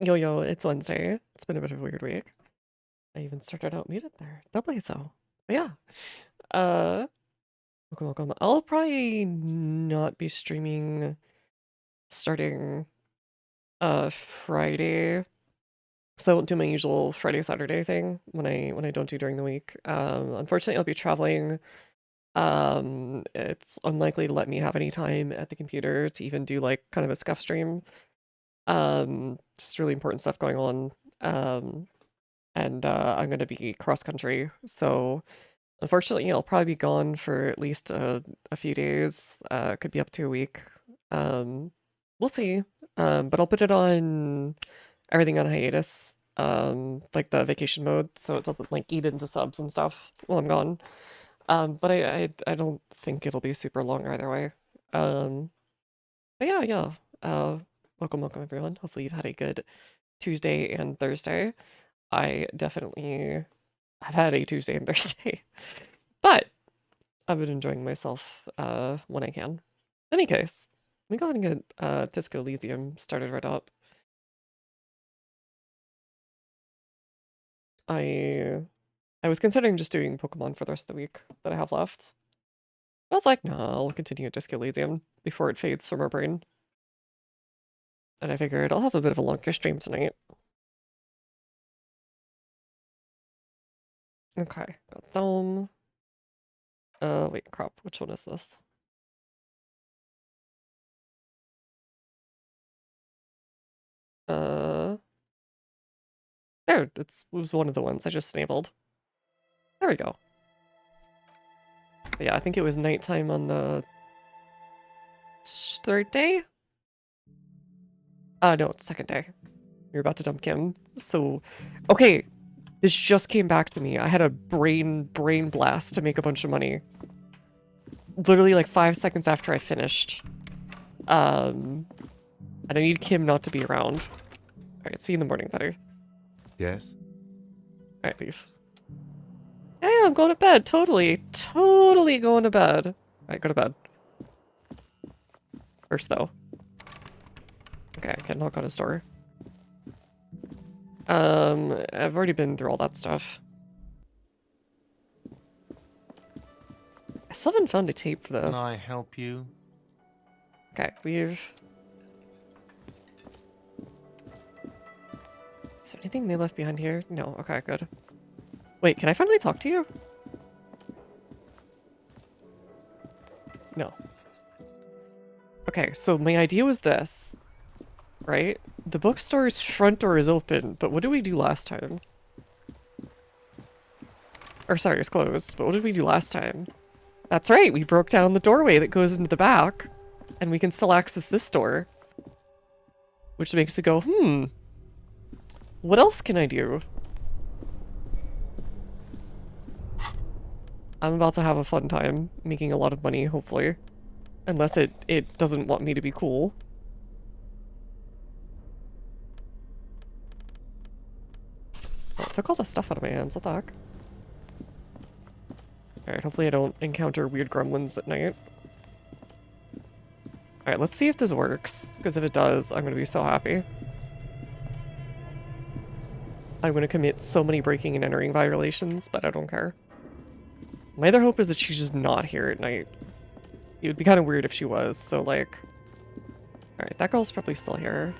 Yo, yo, it's Wednesday. It's been a bit of a weird week. I even started out muted there. Doubly so. But yeah. Uh, welcome, welcome. I'll probably not be streaming starting Friday. So I won't do my usual Friday Saturday thing when I don't do during the week. Unfortunately I'll be traveling. It's unlikely to let me have any time at the computer to even do like kind of a scuff stream. Just really important stuff going on. And I'm going to be cross country. So unfortunately, I'll probably be gone for at least a few days. Could be up to a week. Um, we'll see. But I'll put it on everything on hiatus, like the vacation mode, so it doesn't like eat into subs and stuff while I'm gone. But I don't think it'll be super long either way. Um, but yeah, yeah. Welcome, welcome everyone. Hopefully you've had a good Tuesday and Thursday. I definitely have had a Tuesday and Thursday, but I've been enjoying myself when I can. In any case, let me go ahead and get Disco Elysium started right up. I I was considering just doing Pokemon for the rest of the week that I have left. I was like, no, I'll continue Disco Elysium before it fades from our brain. And I figured I'll have a bit of a longer stream tonight. Okay, got them. Wait, crap, which one is this? Uh, there, it was one of the ones I just enabled. There we go. But yeah, I think it was nighttime on the third day? No, second day. You're about to dump Kim. So, okay, this just came back to me. I had a brain blast to make a bunch of money. Literally like 5 seconds after I finished. And I need Kim not to be around. Alright, see you in the morning, buddy. Yes? Alright, leave. Yeah, I'm going to bed. Totally going to bed. Alright, go to bed. First, though. Okay, I can knock on his door. I've already been through all that stuff. I still haven't found a tape for this. Can I help you? Okay, leave. Is there anything they left behind here? No, okay, good. Wait, can I finally talk to you? No. Okay, so my idea was this, right? The bookstore's front door is open, but what did we do last time? Or sorry, it's closed, but what did we do last time? That's right, we broke down the doorway that goes into the back, and we can still access this door. Which makes it go, what else can I do? I'm about to have a fun time, making a lot of money, hopefully. Unless it doesn't want me to be cool. Oh, it took all the stuff out of my hands, what the heck? Alright, hopefully I don't encounter weird gremlins at night. Alright, let's see if this works, because if it does, I'm gonna be so happy. I'm gonna commit so many breaking and entering violations, but I don't care. My other hope is that she's just not here at night. It would be kind of weird if she was, so like... Alright, that girl's probably still here.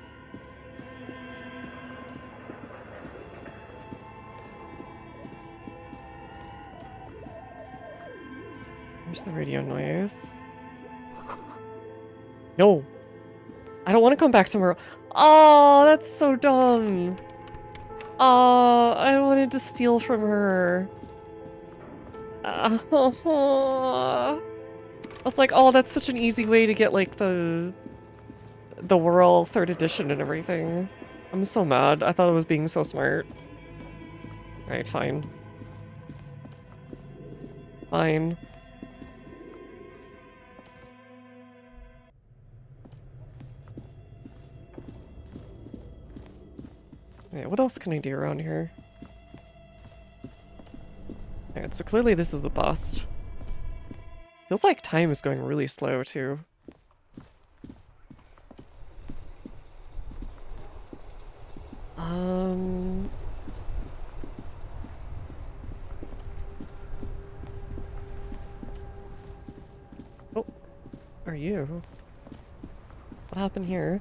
Where's the radio noise? No! I don't want to come back tomorrow. Oh, that's so dumb! Oh, I wanted to steal from her. I was like, oh, that's such an easy way to get, like, the Whirl 3rd edition and everything. I'm so mad. I thought I was being so smart. Alright, fine. Fine. Alright, what else can I do around here? Alright, so clearly this is a bust. Feels like time is going really slow, too. are you? What happened here?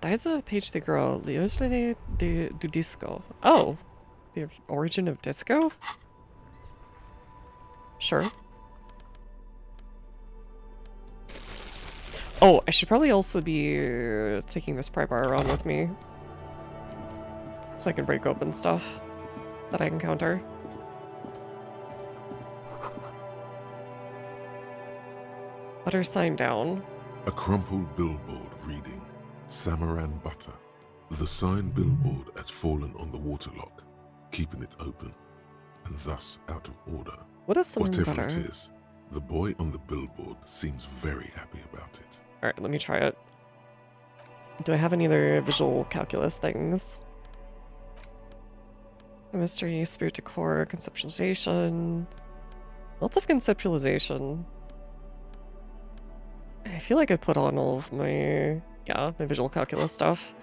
There's a page they grow. L'origine du disco. Oh, the origin of disco? Sure. Oh, I should probably also be taking this pry bar around with me. So I can break open stuff that I encounter. Butter sign down. A crumpled billboard reading, Samaran Butter. The sign billboard has fallen on the waterlock, keeping it open, and thus out of order. What is some Whatever butter? it is, the boy on the billboard seems very happy about it. Alright, let me try it. Do I have any other visual calculus things? Chemistry, spirit decor, conceptualization. Lots of conceptualization. I feel like I put on all of my, my visual calculus stuff.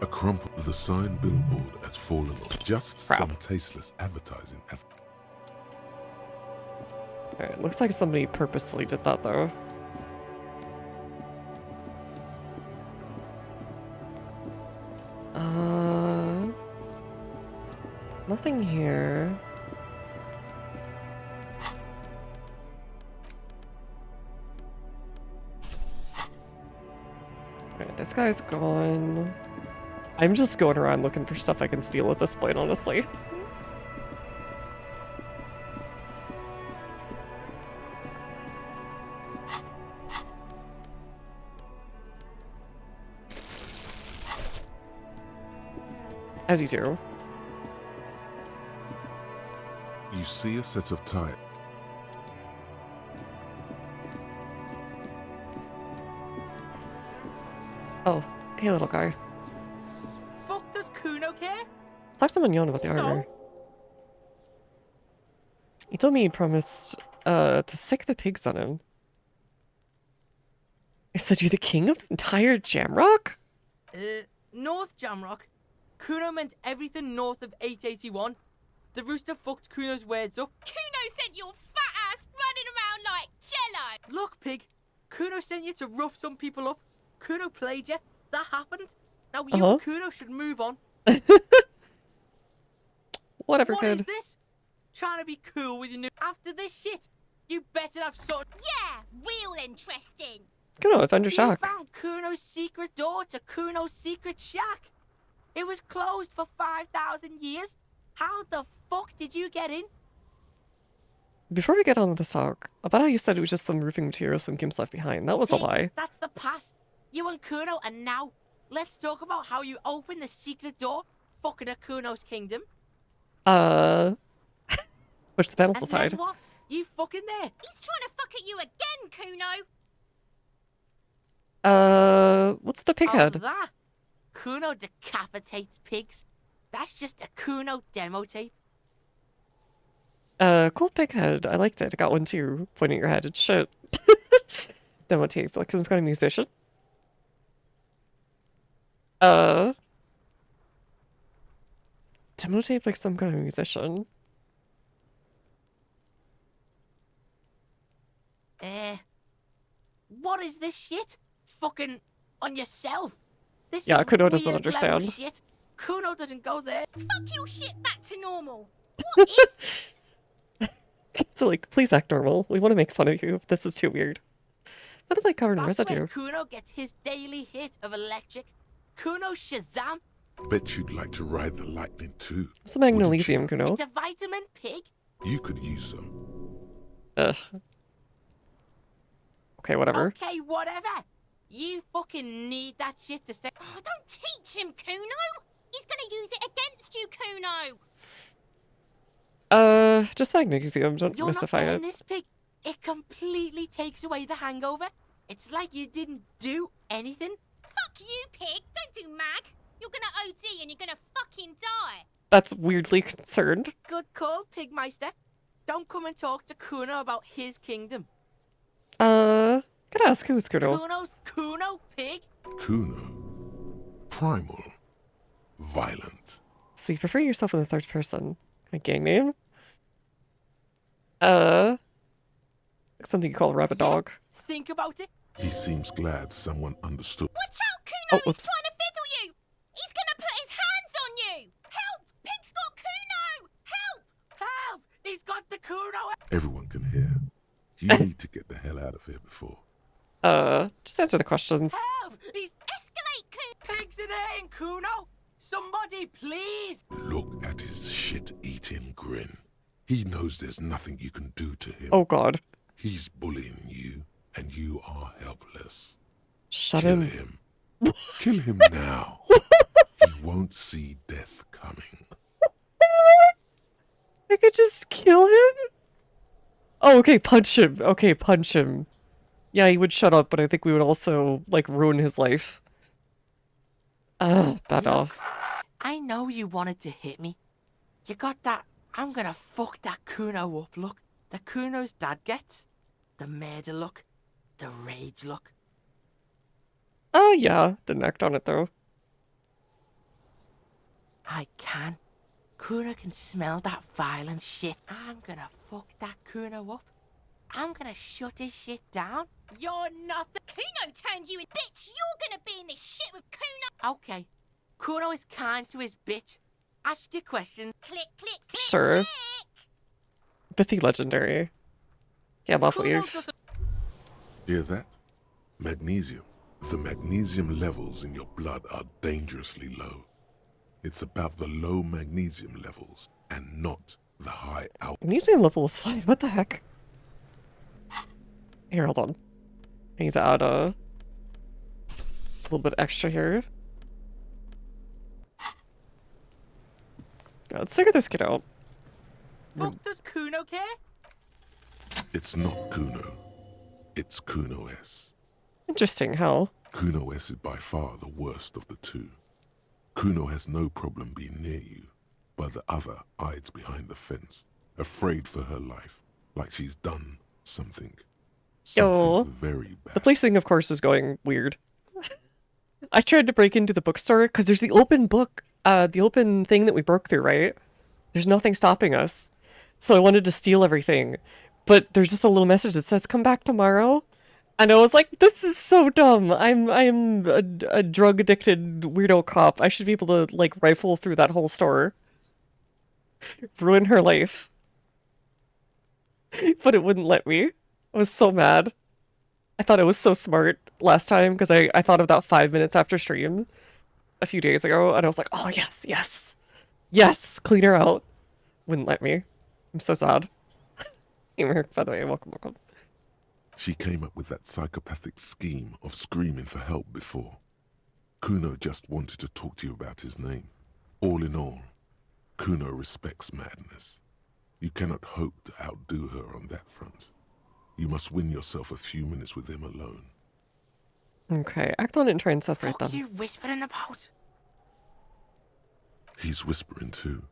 The sign billboard has fallen on just Crap. some tasteless advertising. Alright, looks like somebody purposefully did that though. Nothing here. Alright, this guy's gone. I'm just going around looking for stuff I can steal at this point, honestly. As you do. You see a set of tires. Oh, hey little guy. Fuck does Kuno care? Talk to Mignon about the armor. He told me he promised to sick the pigs on him. I said, you're the king of the entire Jamrock? North Jamrock. Kuno meant everything north of 881. The rooster fucked Kuno's words up. Kuno sent your fat ass running around like jello. Look, pig. Kuno sent you to rough some people up. Kuno played you. That happened. Now you and Kuno should move on. Whatever, What kid. is this? Trying to be cool with your new... After this shit, you better have something... Yeah, real interesting. Kuno, I found your You shack. found Kuno's secret door to Kuno's secret shack. It was closed for 5,000 years. How the fuck did you get in? Before we get on with this talk, about how you said it was just some roofing material some Gims left behind. That was a Pig, lie. That's the past. You and Kuno, and now let's talk about how you opened the secret door, fucking at Kuno's kingdom. Push the pedals And aside. then what? You fucking there. He's trying to fuck at you again, Kuno. What's the pig Oh, head? that? Kuno decapitates pigs. That's just a Kuno demo tape. Cool pig head. I liked it. I got one too. Pointing at your head. It's shit. Demo tape, like some kind of musician. Demo tape like some kind of musician. What is this shit? Fucking on yourself. This Yeah, is Kuno doesn't weird level understand. Shit. Kuno doesn't go there. Fuck your shit back to normal. What is this? So like, please act normal. We want to make fun of you. This is too weird. What if I covered in That's residue? where Kuno gets his daily hit of electric. Kuno Shazam. Bet you'd like to ride the lightning too. What's the Magnum wouldn't Elysium, you? Kuno? It's a vitamin pig. You could use some. Ugh. Okay, whatever. Okay, whatever. You fucking need that shit to stay. Oh, don't teach him, Kuno. He's gonna use it against you, Kuno. Just magnesium. Don't You're not mystify getting it. this pig. It completely takes away the hangover. It's like you didn't do anything. Fuck you, pig. Don't do mag. You're gonna OD and you're gonna fucking die. That's weirdly concerned. Good call, Pigmeister. Don't come and talk to Kuno about his kingdom. Gotta ask who's Kuno? Kuno's Kuno, pig? Kuno. Primal. Violent. So you prefer yourself in the third person? A gang name? Something you call a rabbit Yeah, dog. think about it. He seems glad someone understood. Watch out, Kuno! Oh, He's whoops. trying to fiddle you! He's gonna put his hands on you! Help! Pig's got Kuno! Help! Help! He's got the Kuno. Everyone can hear. You need to get the hell out of here before. Just answer the questions. Help! He's Escalate, Kuno! pigs in here in Kuno. Somebody, please. Look at his shit-eating grin. He knows there's nothing you can do to him. Oh god. He's bullying you, and you are helpless. Shut Kill him. him. Kill him now. He won't see death coming. I could just kill him? Oh, okay, punch him. Okay, punch him. Yeah, he would shut up, but I think we would also, like, ruin his life. Bad off. I know you wanted to hit me. You got that I'm gonna fuck that Kuno up look. The Kuno's dad gets. The murder look. The rage look. Oh, yeah. Didn't act on it, though. I can. Kuno can smell that violent shit. I'm gonna fuck that Kuno up. I'm gonna shut his shit down. You're not the... Kuno turned you in. Bitch, you're gonna be in this shit with Kuno! Okay. Kuno is kind to his bitch. Ask your questions. Click, click, click, Sure. click! Pithy legendary. Yeah, I'm off Kuno leave. doesn't... Hear that? Magnesium. The magnesium levels in your blood are dangerously low. It's about the low magnesium levels and not the high output. Magnesium level is fine. What the heck? Here, hold on. I need to add a little bit extra here. Yeah, let's figure this kid out. Fuck does Kuno care? It's not Kuno. It's Kuno S. Interesting, how? Kuno S is by far the worst of the two. Kuno has no problem being near you, but the other hides behind the fence, afraid for her life, like she's done something. Yo. Something very The bad. place thing, of course, is going weird. I tried to break into the bookstore because there's the open book, the open thing that we broke through, right? There's nothing stopping us. So I wanted to steal everything. But there's just a little message that says, come back tomorrow. And I was like, this is so dumb. I'm a drug addicted weirdo cop. I should be able to like rifle through that whole store. Ruin her life. But it wouldn't let me. I was so mad. I thought it was so smart last time because I thought of that 5 minutes after stream a few days ago and I was like, oh yes, yes. Yes, clean her out. Wouldn't let me. I'm so sad. Emer, by the way, welcome. She came up with that psychopathic scheme of screaming for help before. Kuno just wanted to talk to you about his name. All in all, Kuno respects madness. You cannot hope to outdo her on that front. You must win yourself a few minutes with him alone. Okay, act on it and try and separate Fuck them. you whispering about? He's whispering too.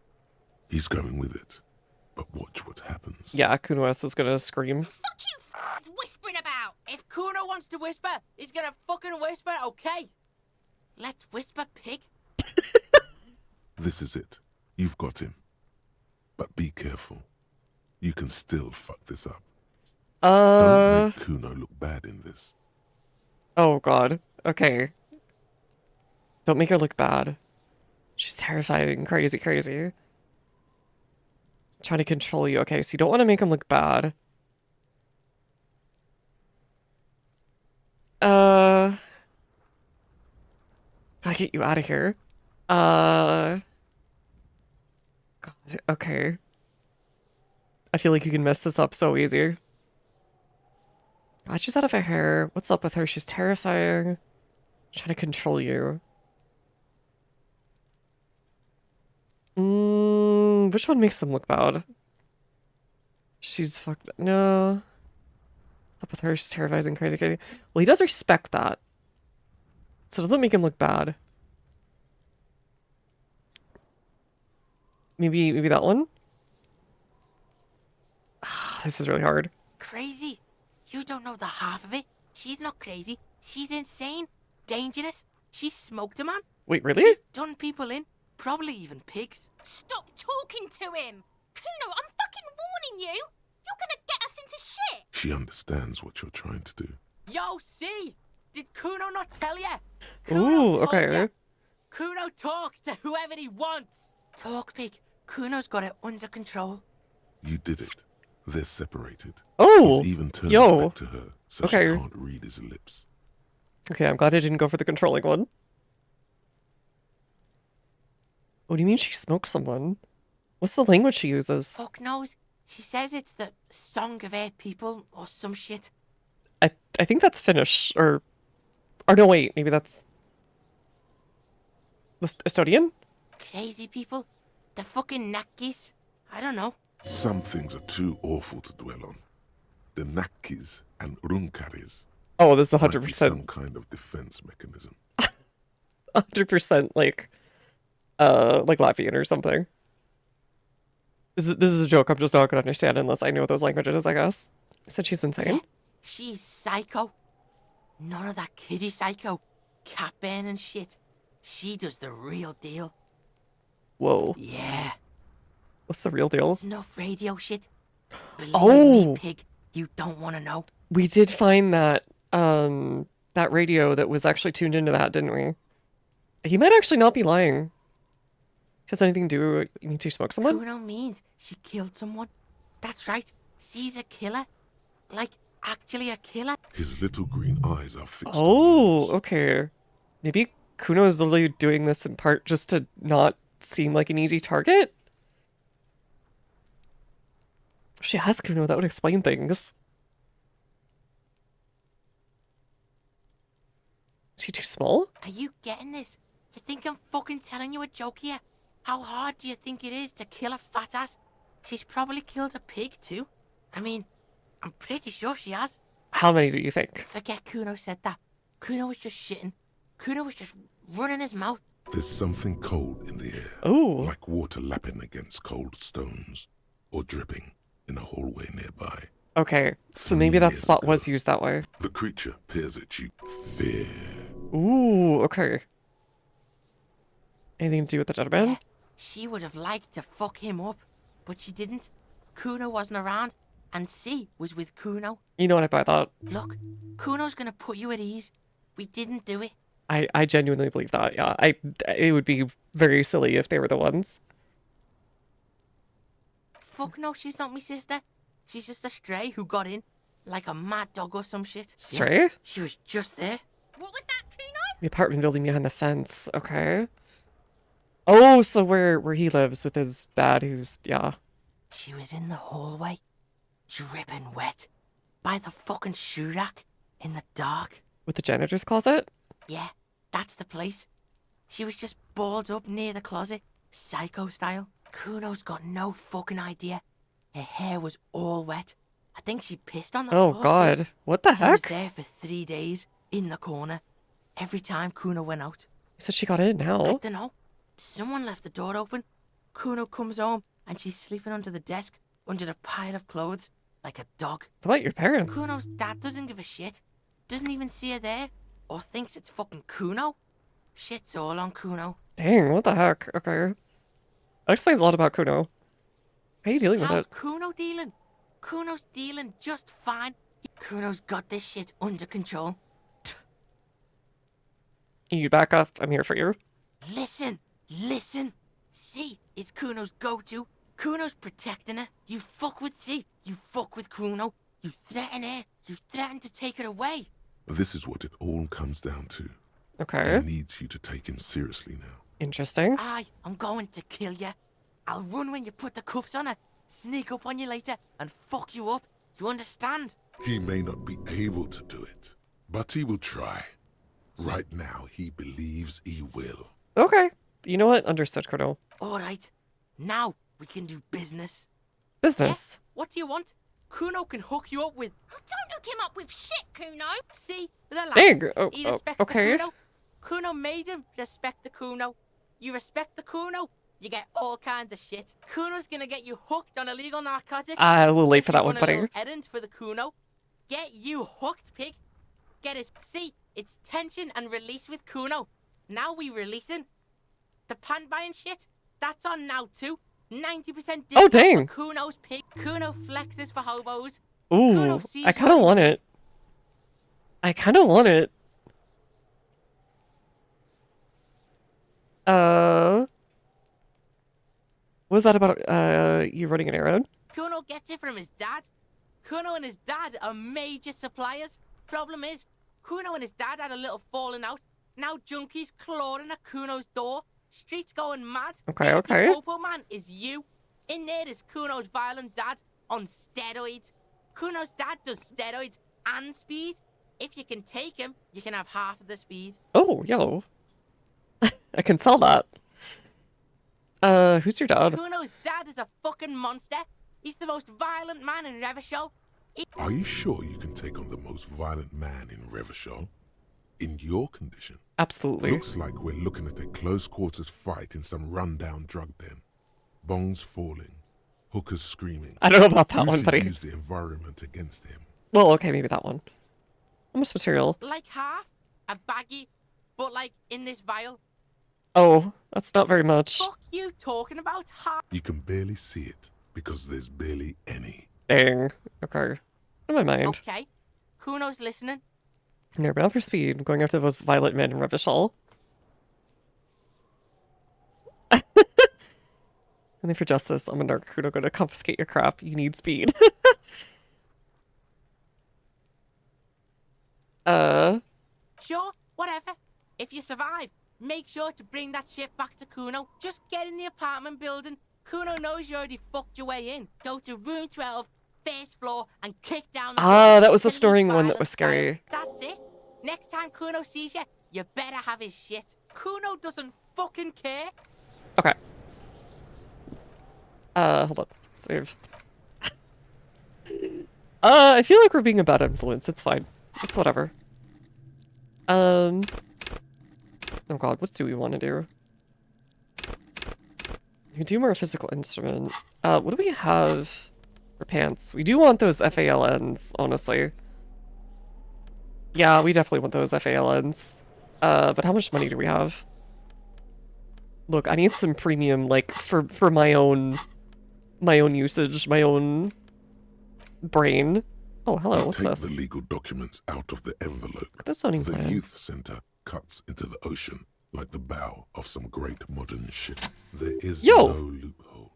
He's going with it. But watch what happens. Yeah, Kuno S is gonna scream. Fuck you f***ing whispering about! If Kuno wants to whisper, he's gonna fucking whisper, okay? Let's whisper, pig. This is it. You've got him. But be careful. You can still fuck this up. Don't make Kuno look bad in this. Oh god. Okay. Don't make her look bad. She's terrifying, crazy. Trying to control you. Okay, so you don't want to make him look bad. Gotta get you out of here. God, okay. I feel like you can mess this up so easy. God, she's out of her hair. What's up with her? She's terrifying. Trying to control you. Which one makes them look bad? She's fucked. No. What's up with her? She's terrifying, crazy. Well, he does respect that. So it doesn't make him look bad. Maybe that one? This is really hard. Crazy? You don't know the half of it. She's not crazy. She's insane. Dangerous. She smoked a man. Wait, really? She's done people in. Probably even pigs. Stop talking to him! Kuno, I'm fucking warning you! You're gonna get us into shit. She understands what you're trying to do. Yo, see? Did Kuno not tell you? Ooh, told okay. ya. Kuno talks to whoever he wants. Talk, Pig. Kuno's got it under control. You did it. They're separated. Oh, He's even turned his yo. back to her, so she Okay. can't read his lips. Okay, I'm glad I didn't go for the controlling one. What do you mean she smoked someone? What's the language she uses? Fuck knows. She says it's the song of her people or some shit. I think that's Finnish, or no, wait, maybe that's Estonian? Crazy people. The fucking Nakis. I don't know. Some things are too awful to dwell on. The Nakkis and Runkaris Oh, this is might be some 100%, kind of defense mechanism. 100% like Latvian or something. This is a joke. I'm just not gonna understand unless I know those languages, I guess. Said she's insane. She's psycho. None of that kiddie psycho. Cat burning shit. She does the real deal. Whoa. Yeah. What's the real deal? Snuff radio shit. Believe Oh. me, Pig. You don't want to know. We did find that that radio that was actually tuned into that, didn't we? He might actually not be lying. Has anything to do with you need to smoke someone? Kuno means she killed someone. That's right. She's a killer. Like, actually a killer. His little green eyes are fixed on Oh, yours. okay. Maybe Kuno is literally doing this in part just to not seem like an easy target? If she has Kuno, that would explain things. Is he too small? Are you getting this? You think I'm fucking telling you a joke here? How hard do you think it is to kill a fat ass? She's probably killed a pig too. I mean, I'm pretty sure she has. How many do you think? Forget Kuno said that. Kuno was just shitting. Kuno was just running his mouth. There's something cold in the air. Oh. Like water lapping against cold stones. Or dripping in a hallway nearby. Okay, so 3 maybe that years spot ago. was used that way. The creature peers at you. Fear. Ooh, okay. Anything to do with the dead man? Yeah, she would have liked to fuck him up, but she didn't. Kuno wasn't around, and C was with Kuno. You know what, I buy that. Look, Kuno's gonna put you at ease. We didn't do it. I genuinely believe that, yeah. It would be very silly if they were the ones. Fuck no, she's not my sister. She's just a stray who got in, like a mad dog or some shit. Yeah, Stray? she was just there. What was that, Kuno? The apartment building behind the fence, okay. Oh, so where he lives with his dad who's, yeah. She was in the hallway, dripping wet, by the fucking shoe rack, in the dark. With the janitor's closet? Yeah, that's the place. She was just balled up near the closet, psycho style. Kuno's got no fucking idea. Her hair was all wet. I think she pissed on the Oh floor. god, too. what the She was heck? there for 3 days, in the corner, every time Kuno went out. You said she got in I now. don't know. Someone left the door open. Kuno comes home, and she's sleeping under the desk, under the pile of clothes, like a dog. What about your parents? Kuno's dad doesn't give a shit. Doesn't even see her there, or thinks it's fucking Kuno. Shit's all on Kuno. Dang, what the heck? Okay. That explains a lot about Kuno. How are you dealing with How's it? Kuno dealing? Kuno's dealing just fine. Kuno's got this shit under control. You back up, I'm here for you. Listen. C is Kuno's go-to. Kuno's protecting her. You fuck with C, you fuck with Kuno. You threaten her. You threaten to take her away. This is what it all comes down to. He Okay. needs you to take him seriously now. Interesting. I'm going to kill you. I'll run when you put the cuffs on her, sneak up on you later, and fuck you up. You understand? He may not be able to do it, but he will try. Right now, he believes he will. Okay. You know what? Understood, Kuno. All right. Now we can do business. Business. What do you want? Kuno can hook you up with. Oh, don't hook him up with shit, Kuno. See, relax. Dang, He oh, respects okay. the Kuno. Kuno made him respect the Kuno. You respect the Kuno, you get all kinds of shit. Kuno's gonna get you hooked on illegal narcotics. A little late If for you that one, run a buddy. little errand for the Kuno. Get you hooked, pig. Get his. See, it's tension and release with Kuno. Now we releasing. The pan buying shit, that's on now too. 90% Oh, discount dang. for Kuno's pig. Kuno flexes for hobos. Ooh, Kuno sees I kind of you want already. it. I kind of want it. What was that about, you running an errand? Kuno gets it from his dad. Kuno and his dad are major suppliers. Problem is, Kuno and his dad had a little falling out. Now junkies clawing at Kuno's door. Streets going mad. Okay, Dirty okay. Popo Man is you. In there is Kuno's violent dad on steroids. Kuno's dad does steroids and speed. If you can take him, you can have half of the speed. Oh, yo. I can sell that. Who's your dad? Kuno's dad is a fucking monster. He's the most violent man in Revachol. Are you sure you can take on the most violent man in Revachol? In your condition? Absolutely. Looks like we're looking at a close-quarters fight in some rundown drug den. Bongs falling, hookers screaming. I don't know about that You one, should buddy. use the environment against him. Well, okay, maybe that one. Almost material. Like half a baggie, but like in this vial. Oh, that's not very much. Fuck you talking about half. You can barely see it because there's barely any. Dang. Okay. In my mind. Okay, Kuno's listening. Never bound for speed. Going after those violent men in Revachol. And then for justice, I'm a narc Kuno gonna confiscate your crap. You need speed. Sure, whatever. If you survive, make sure to bring that shit back to Kuno. Just get in the apartment building. Kuno knows you already fucked your way in. Go to room 12, first floor, and kick down the Ah, door. that was the Till he's snoring one that violent was style. scary. That's it. Next time Kuno sees you, you better have his shit. Kuno doesn't fucking care. Okay. Hold on. Save. I feel like we're being a bad influence. It's fine. It's whatever. Oh god, what do we want to do? We could do more physical instrument. What do we have for pants? We do want those FALNs, honestly. Yeah, we definitely want those FALNs. But how much money do we have? Look, I need some premium, like, for my own usage, my own brain. Oh, hello, what's Take this? the legal documents out of the envelope. The zoning The plan. youth center cuts into the ocean like the bow of some great modern ship. There is Yo! no loophole.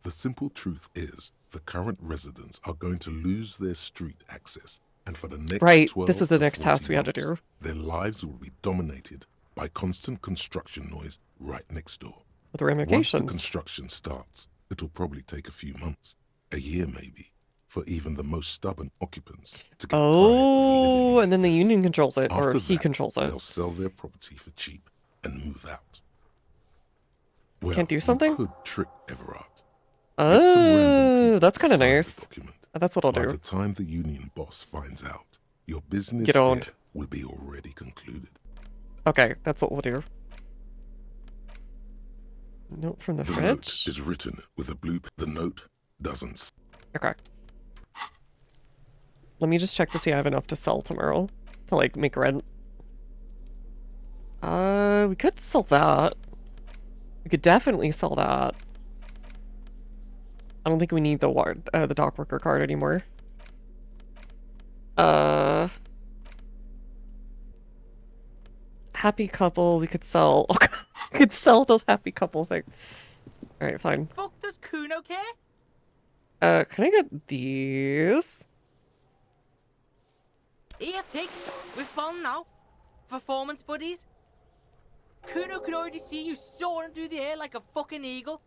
The simple truth is the current residents are going to lose their street access, and for the next Right, 12 this was the to next 40 task we had to months, do. their lives will be dominated by constant construction noise right next door. With the Once the ramifications. construction starts, it'll probably take a few months, a year maybe, for even the most stubborn occupants to get tired of Oh, living and then the like this. union controls it, or After he that, controls it. They'll sell their property for cheap and move out. Well, Can't do something? You could trick Everard. Get some random Oh, people that's to kind of sign the nice. document. That's what I'll By do. the time the union boss finds out, your business Get owned. here will be already concluded. Okay, that's what we'll do. Note from the The note fridge. is written with a bloop. The note doesn't. Okay. Let me just check to see I have enough to sell tomorrow. To, like, make rent. We could sell that. We could definitely sell that. I don't think we need the dock worker card anymore. Happy couple, we could sell. Oh, God, we could sell the happy couple thing. Alright, fine. Fuck does Kuno care? Can I get these? Here, pig. We're fun now. Performance buddies. Kuno could already see you soaring through the air like a fucking eagle.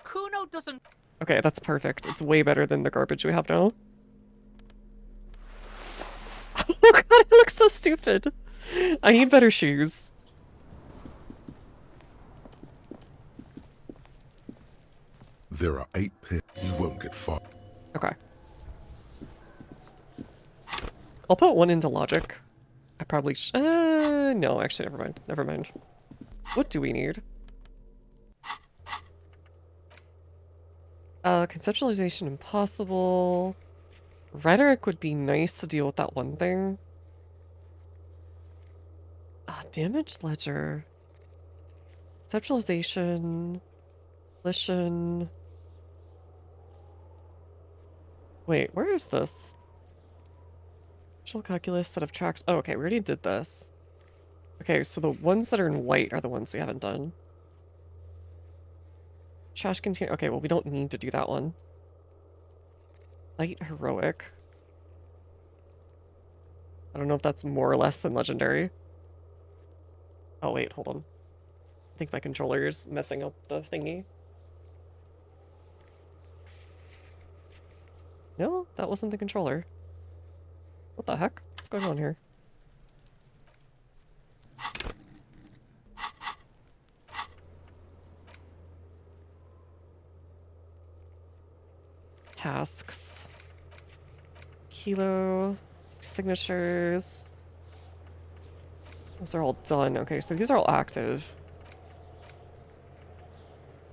Kuno doesn't. Okay, that's perfect. It's way better than the garbage we have now. Oh god, it looks so stupid. I need better shoes. There are 8 pairs. You won't get far. Okay. I'll put one into logic. I probably no, actually, never mind. Never mind. What do we need? Conceptualization impossible. Rhetoric would be nice to deal with that one thing. Damage ledger. Conceptualization. Volition. Wait, where is this? Visual calculus, set of tracks. Oh, okay, we already did this. Okay, so the ones that are in white are the ones we haven't done. Trash container. Okay, well, we don't need to do that one. Light heroic. I don't know if that's more or less than legendary. Oh, wait, hold on. I think my controller is messing up the thingy. No, that wasn't the controller. What the heck? What's going on here? Tasks. Kilo. Signatures. Those are all done. Okay, so these are all active.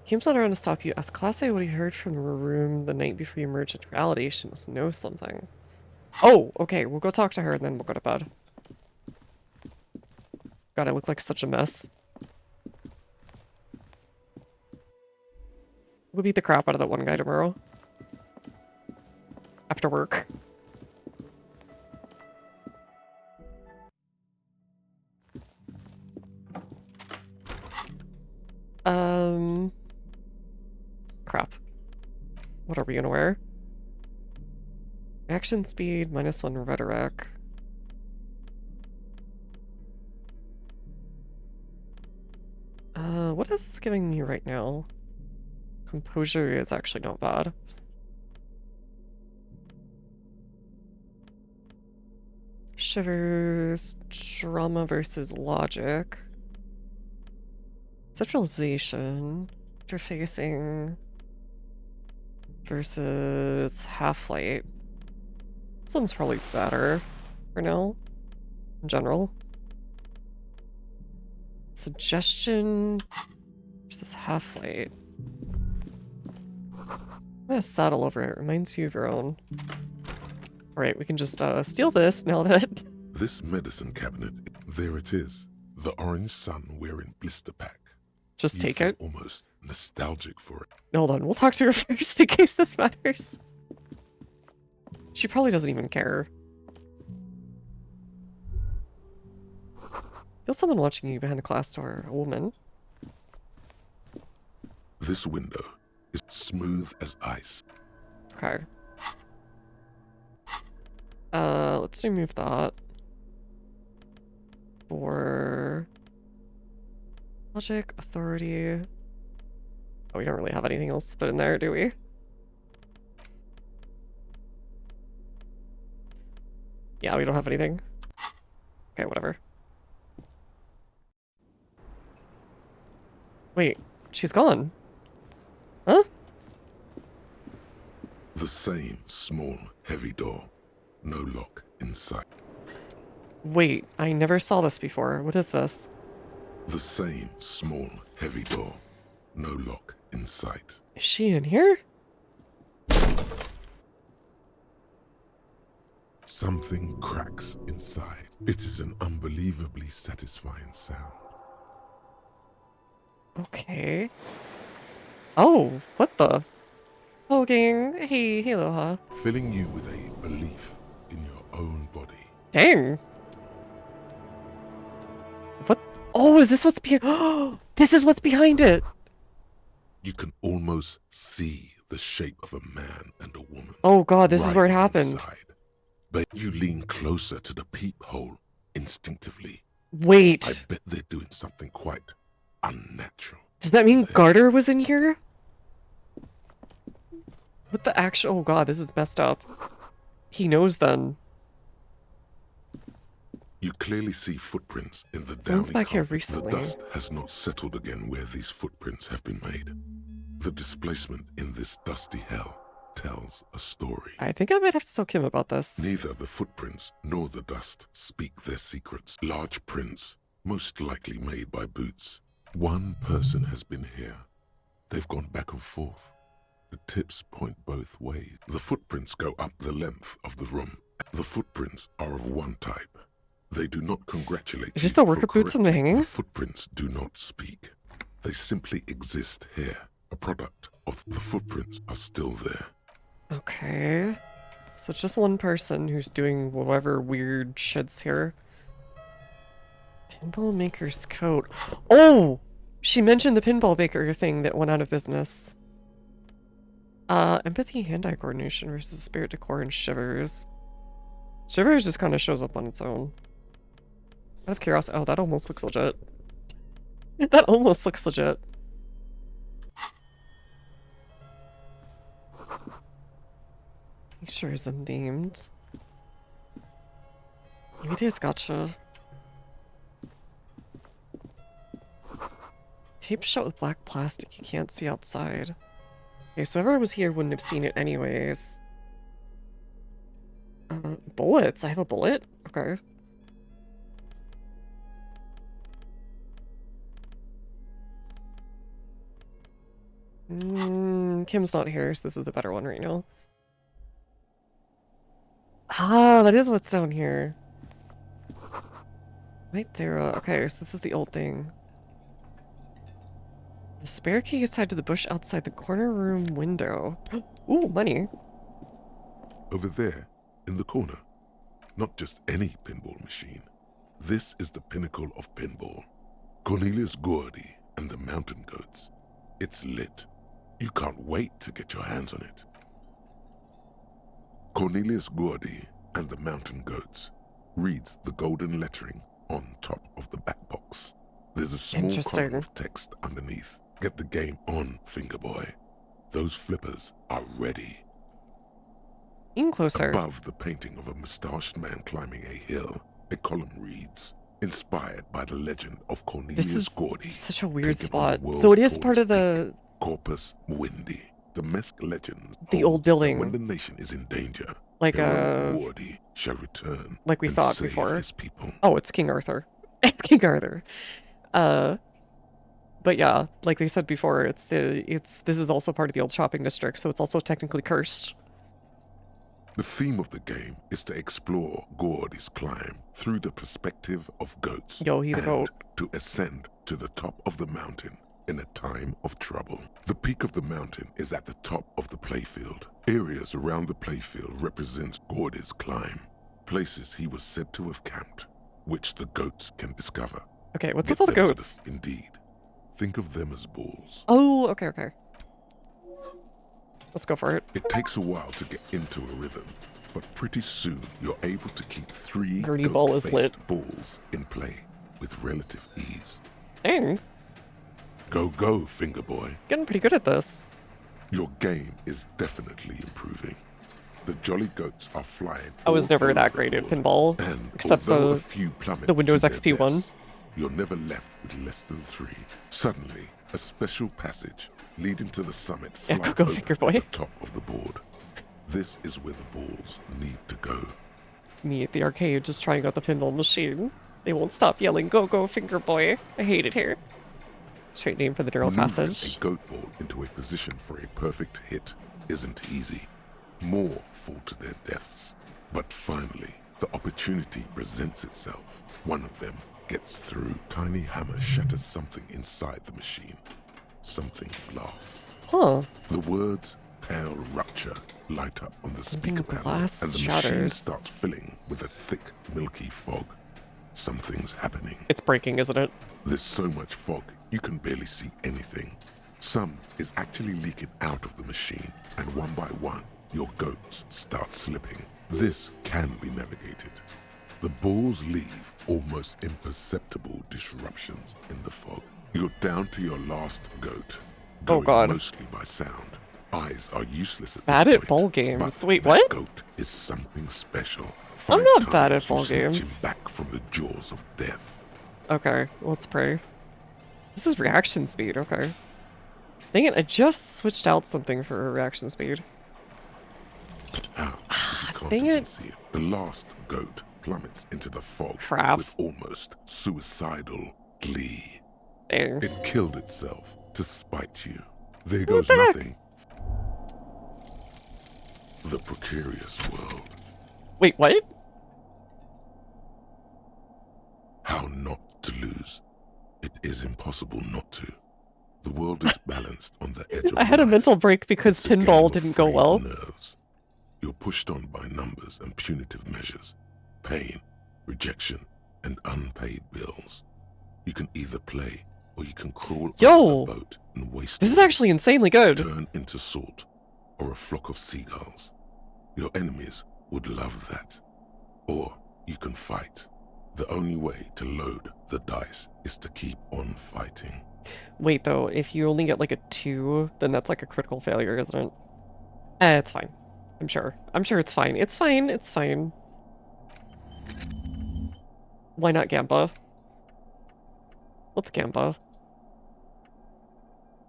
Game's not around to stop you. Ask Class A what he heard from the room the night before you emerged into reality. She must know something. Oh, okay. We'll go talk to her and then we'll go to bed. God, I look like such a mess. We'll beat the crap out of that one guy tomorrow. After work. Crap. What are we gonna wear? Action speed, -1 rhetoric. What is this giving me right now? Composure is actually not bad. Shivers, drama versus logic. Centralization, interfacing versus half-light. This one's probably better for now, in general. Suggestion versus half-light. I'm gonna saddle over it. Reminds you of your own. Alright, we can just steal this now that... This medicine cabinet, there it is. The orange sun wearing blister pack. Just You take feel it. almost nostalgic for it. Hold on, we'll talk to her first in case this matters. She probably doesn't even care. Feel someone watching you behind the glass door. A woman. This window is smooth as ice. Okay. Let's remove that. For logic, authority. Oh, we don't really have anything else to put in there, do we? Yeah, we don't have anything. Okay, whatever. Wait, she's gone. Huh? The same small, heavy door. No lock inside. Wait, I never saw this before. What is this? The same small, heavy door. No lock in sight. Is she in here? Something cracks inside. It is an unbelievably satisfying sound. Okay. Oh, what the? Poking. Hey, aloha. Filling you with a belief in your own body. Dang. What? Oh, is this what's behind? Oh, this is what's behind it. You can almost see the shape of a man and a woman. Oh god, this is where it writhing happened. inside. But you lean closer to the peephole instinctively. I Wait, bet they're doing something quite unnatural. does that mean Garter was in here? What the actual? Oh god, this is messed up. He knows then. You clearly see footprints in the Someone's downy back here carpet. recently. The dust has not settled again where these footprints have been made. The displacement in this dusty hell tells a story. I think I might have to tell Kim about this. Neither the footprints nor the dust speak their secrets. Large prints, most likely made by boots. One person has been here. They've gone back and forth. The tips point both ways. The footprints go up the length of the room. The footprints are of one type. They do not congratulate Is this you the for worker boots on the correcting. hanging? The footprints do not speak. They simply exist here. A product of the footprints are still there. Okay. So it's just one person who's doing whatever weird shit's here. Pinball maker's coat. Oh! She mentioned the pinball maker thing that went out of business. Empathy, hand-eye coordination versus spirit decor and shivers. Shivers just kind of shows up on its own. Out of curiosity, oh, that almost looks legit. That almost looks legit. Make sure it's unthemed. Maybe it's gotcha. Tape shut with black plastic, you can't see outside. Okay, so whoever was here wouldn't have seen it anyways. Bullets. I have a bullet? Okay. Kim's not here, so this is the better one right now. Ah, that is what's down here. Right there. Okay, so this is the old thing. The spare key is tied to the bush outside the corner room window. Ooh, money. Over there, in the corner. Not just any pinball machine. This is the pinnacle of pinball. Cornelius Gordy and the Mountain Goats. It's lit. You can't wait to get your hands on it. Cornelius Gordy and the Mountain Goats reads the golden lettering on top of the back box. There's a small column of text underneath. Get the game on, Fingerboy. Those flippers are ready. In closer. Above the painting of a mustached man climbing a hill, a column reads, inspired by the legend of Cornelius Gordy. Such a weird spot. So it is part of the Corpus Mundi, the Mesk legend. The old building. When the nation is in danger, like Gordy shall return. Like we thought save before. His people. Oh, it's King Arthur. It's King Arthur. But yeah, like they said before, this is also part of the old shopping district, so it's also technically cursed. The theme of the game is to explore Gordy's climb through the perspective of goats. Yo, he the goat. To ascend to the top of the mountain in a time of trouble. The peak of the mountain is at the top of the playfield. Areas around the playfield represents Gordy's climb, places he was said to have camped, which the goats can discover. Okay, what's with all the goats? Indeed. Think of them as balls. Oh, okay, okay. Let's go for it. It takes a while to get into a rhythm, but pretty soon you're able to keep 3 Gurney ball is lit. balls in play with relative ease. Dang. Go, go, Fingerboy. Getting pretty good at this. Your game is definitely improving. The jolly goats are flying. I was never that great at pinball, and except a few the Windows XP one. You're never left with less than 3. Suddenly, a special passage leading to the summit slides go open Fingerboy. at the top of the board. This is where the balls need to go. Me at the arcade just trying out the pinball machine. They won't stop yelling, "Go, go, Fingerboy." I hate it here. Straight name for the neural passage. A goat ball into a position for a perfect hit isn't easy. More fall to their deaths. But finally, the opportunity presents itself. One of them gets through. Tiny hammer shatters something inside the machine. Something lasts. Huh. The words "pale rupture" light up on the speaker panel, glass and the shatters. machine starts filling with a thick, milky fog. Something's happening. It's breaking, isn't it? There's so much fog, you can barely see anything. Some is actually leaking out of the machine, and one by one, your goats start slipping. This can be navigated. The balls leave almost imperceptible disruptions in the fog. You're down to your last goat. Oh God. Mostly by sound. Eyes are useless at Bad this at point, ball games. but Wait, that what? Goat is something special. I'm 5 not bad at times ball you snatch him games. back from the jaws of death. Okay, let's pray. This is reaction speed, okay. Dang it, I just switched out something for reaction speed. How? If you can't dang even it. see it. The last goat plummets into the fog Crap. with almost suicidal glee. Dang. It killed itself to spite you. There goes the heck? nothing. The precarious world. Wait, what? How not to lose. It is impossible not to. The world is balanced on the edge of I had a life. mental break because It's a game pinball of didn't go frayed well. nerves. You're pushed on by numbers and punitive measures, pain, rejection, and unpaid bills. You can either play, or you can crawl Yo! under a boat and waste This is away, actually insanely good. turn into salt, or a flock of seagulls. Your enemies would love that. Or you can fight. The only way to load the dice is to keep on fighting. Wait, though, if you only get like a 2, then that's like a critical failure, isn't it? It's fine. I'm sure. I'm sure it's fine. It's fine. It's fine. Why not Gamba? Let's Gamba.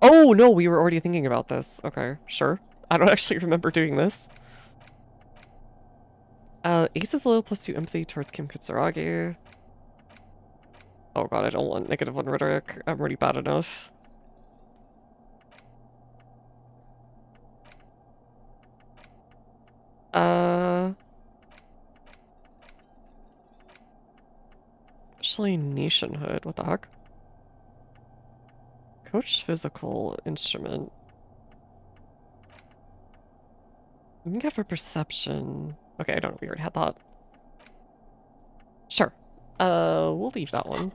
Oh, no, we were already thinking about this. Okay, sure. I don't actually remember doing this. Ace is low, +2 empathy towards Kim Kitsuragi. Oh god, I don't want -1 rhetoric. I'm already bad enough. Actually, nationhood. What the heck? Coach physical instrument. We can get for perception. Okay, I don't know. We already had that. Sure. We'll leave that one.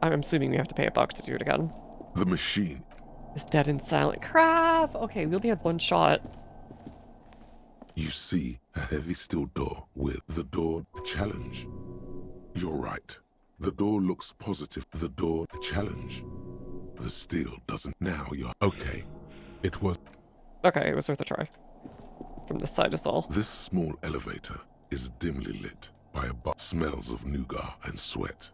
I'm assuming we have to pay $1 to do it again. The machine. It's dead and silent. Crap! Okay, we only had 1 shot. You see a heavy steel door with the door challenge. You're right. The door looks positive. The door challenge. The steel doesn't. Now you're okay. It was. Okay, it was worth a try. From this side is all. This small elevator is dimly lit by a smells of nougat and sweat.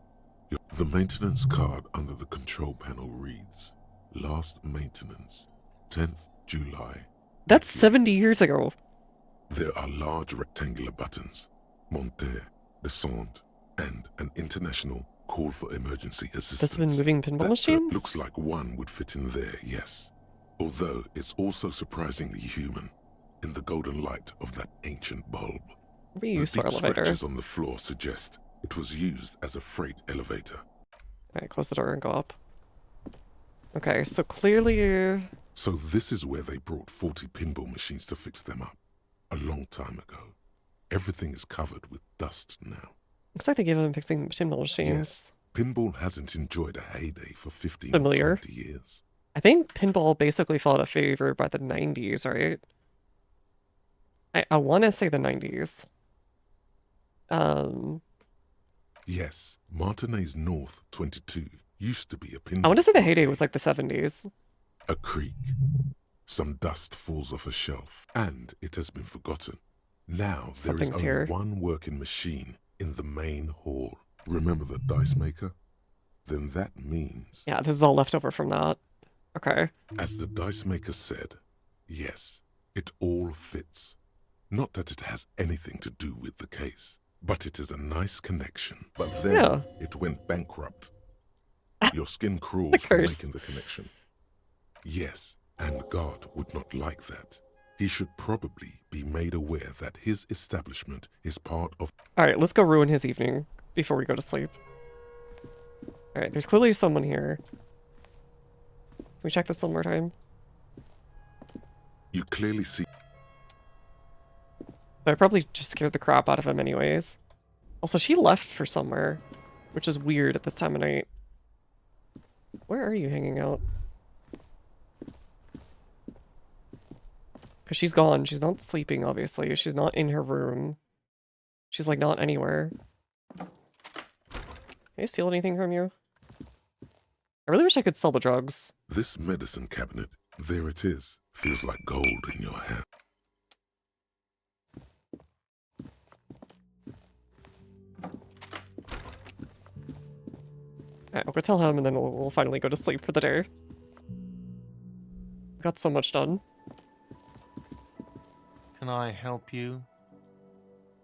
The maintenance card under the control panel reads, last maintenance, 10th July. That's 70 years ago. There are large rectangular buttons, monter, descend, and an international call for emergency assistance. That's been moving pinball That, machines? looks like one would fit in there, yes. Although it's also surprisingly human in the golden light of that ancient bulb. We used The our deep elevator. scratches on the floor suggest it was used as a freight elevator. Alright, close the door and go up. Okay, so clearly... So this is where they brought 40 pinball machines to fix them up. A long time ago. Everything is covered with dust now. Looks like they gave them fixing pinball machines. Yes, pinball hasn't enjoyed a heyday for 15 Familiar. or 20 years. I think pinball basically fell out of favor by the 90s, right? I want to say the 90s. Yes, Martinez North 22 used to be a pinball. I want to say the heyday arcade. was like the 70s. A creak. Some dust falls off a shelf, and it has been forgotten. Now there is Something's only here. one working machine in the main hall. Remember the dice maker? Then that means, Yeah, this is all left over from that. Okay. as the dice maker said, yes, it all fits. Not that it has anything to do with the case, but it is a nice connection. But then Yeah. it went bankrupt. Your skin The crawls from curse. making the connection. Yes, and God would not like that. He should probably be made aware that his establishment is part of. Alright, let's go ruin his evening before we go to sleep. Alright, there's clearly someone here. Can we check this one more time? You clearly see. I probably just scared the crap out of him anyways. Also, she left for somewhere, which is weird at this time of night. Where are you hanging out? Because she's gone. She's not sleeping, obviously. She's not in her room. She's, like, not anywhere. Can I steal anything from you? I really wish I could sell the drugs. This medicine cabinet, there it is. Feels like gold in your hand. Alright, I'll go tell him, and then we'll finally go to sleep for the day. Got so much done. Can I help you?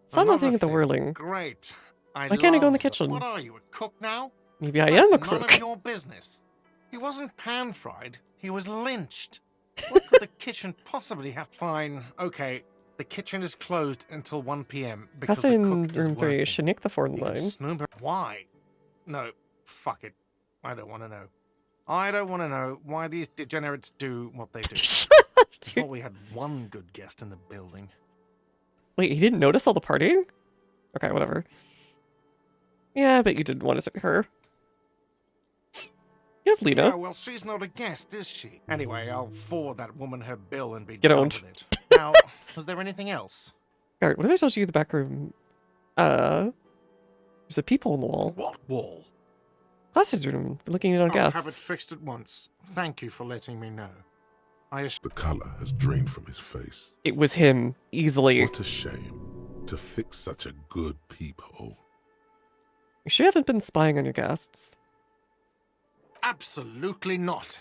Saw Another nothing at the thing. whirling. Great. Why can't I go in the love- kitchen? What are you, a cook now? Maybe I That's am a none crook. of your business. He wasn't pan-fried. He was lynched. What could the kitchen possibly have? Fine. Okay. The kitchen is closed until 1 p.m. because Pass the in cook is room 3. working. Shanik the foreign You can line. snooper. Why? No. Fuck it. I don't want to know. I don't want to know why these degenerates do what they do. Shut Thought we had one good guest in the building. Wait, he didn't notice all the partying? Okay, whatever. Yeah, I bet you didn't want to see her. You have Lena. Yeah, well, she's not a guest, is she? Anyway, I'll forward that woman her bill and be Get done owned. with it. Now, was there anything else? Alright, what if I told you the back room? There's a peephole in the wall. What wall? Classes room. We're looking in on I'll have it guests. fixed at once. Thank you for letting me know. The colour has drained from his face. It was him, easily. What a shame to fix such a good peephole. You sure you haven't been spying on your guests? Absolutely not.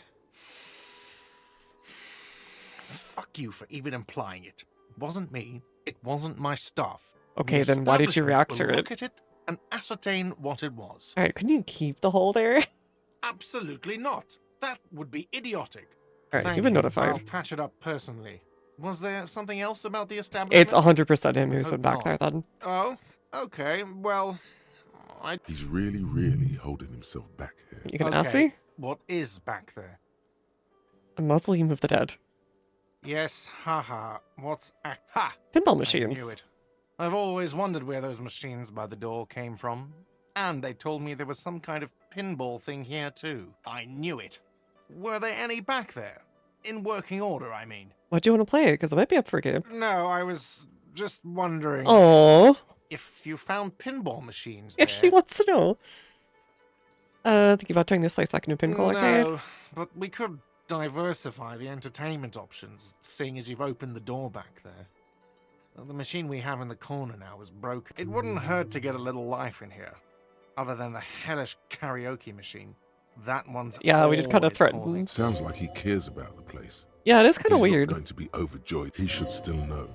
Fuck you for even implying it. It wasn't me. It wasn't my stuff. Okay, The then why did you establishment react will to it? Look at it and ascertain what it was. Alright, couldn't you keep the hole there? Absolutely not. That would be idiotic. Alright, Thank you've been you. notified. I'll patch it up personally. Was there something else about the establishment? It's 100% him who's Hope been back not. there then. Oh, okay. Well, He's really holding himself back here. You can ask okay. me? What is back there? A mausoleum of the dead. Yes, haha. What's ha? Pinball I machines. knew it. I've always wondered where those machines by the door came from. And they told me there was some kind of pinball thing here too. I knew it. Were there any back there? In working order, I mean. Why do you want to play it? Because I might be up for a game. No, I was just wondering Oh, if you found pinball machines he actually there. wants to know. Thinking about turning this place back into a pinball arcade. No, but we could diversify the entertainment options, seeing as you've opened the door back there. Well, the machine we have in the corner now is broken. It wouldn't hurt to get a little life in here, other than the hellish karaoke machine. That one's Yeah, we just kinda always threatened. causing- Sounds like he cares about the place. Yeah, it is kind of He's weird. not going to be overjoyed. He should still know.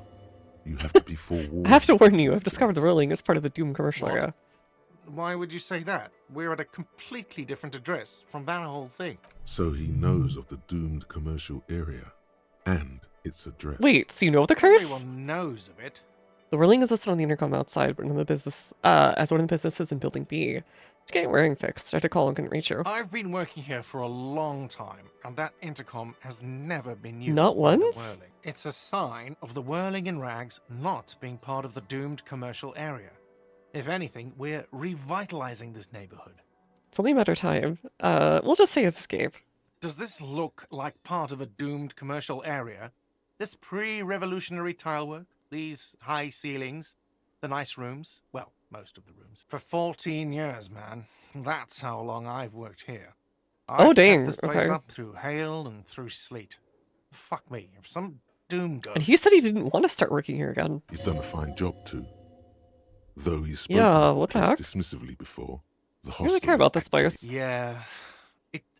You have to be forewarned. I have to warn you, I've discovered the rolling as part of the Doom commercial What? area. Why would you say that? We're at a completely different address from that whole thing. So he knows of the doomed commercial area and its address. Wait, so you know the curse? Everyone knows of it. The rolling is listed on the intercom outside, but in the business, as one of the businesses in Building B. To get your wiring fixed, I had to call and couldn't reach you. I've been working here for a long time, and that intercom has never been used. Not by the once? Whirling. It's a sign of the whirling in rags not being part of the doomed commercial area. If anything, we're revitalizing this neighborhood. It's only a matter of time. We'll just say escape. Does this look like part of a doomed commercial area? This pre-revolutionary tile work? These high ceilings? The nice rooms? Well, most of the rooms. For 14 years, man. That's how long I've worked here. Oh, I've dang, kept this place okay. up through hail and through sleet. Fuck me, if some doom ghost... And he said he didn't want to start working here again. He's done a fine job too. Though he's spoken Yeah, of the what the place heck? dismissively before, the I really hostel care is about this actually- place. Yeah,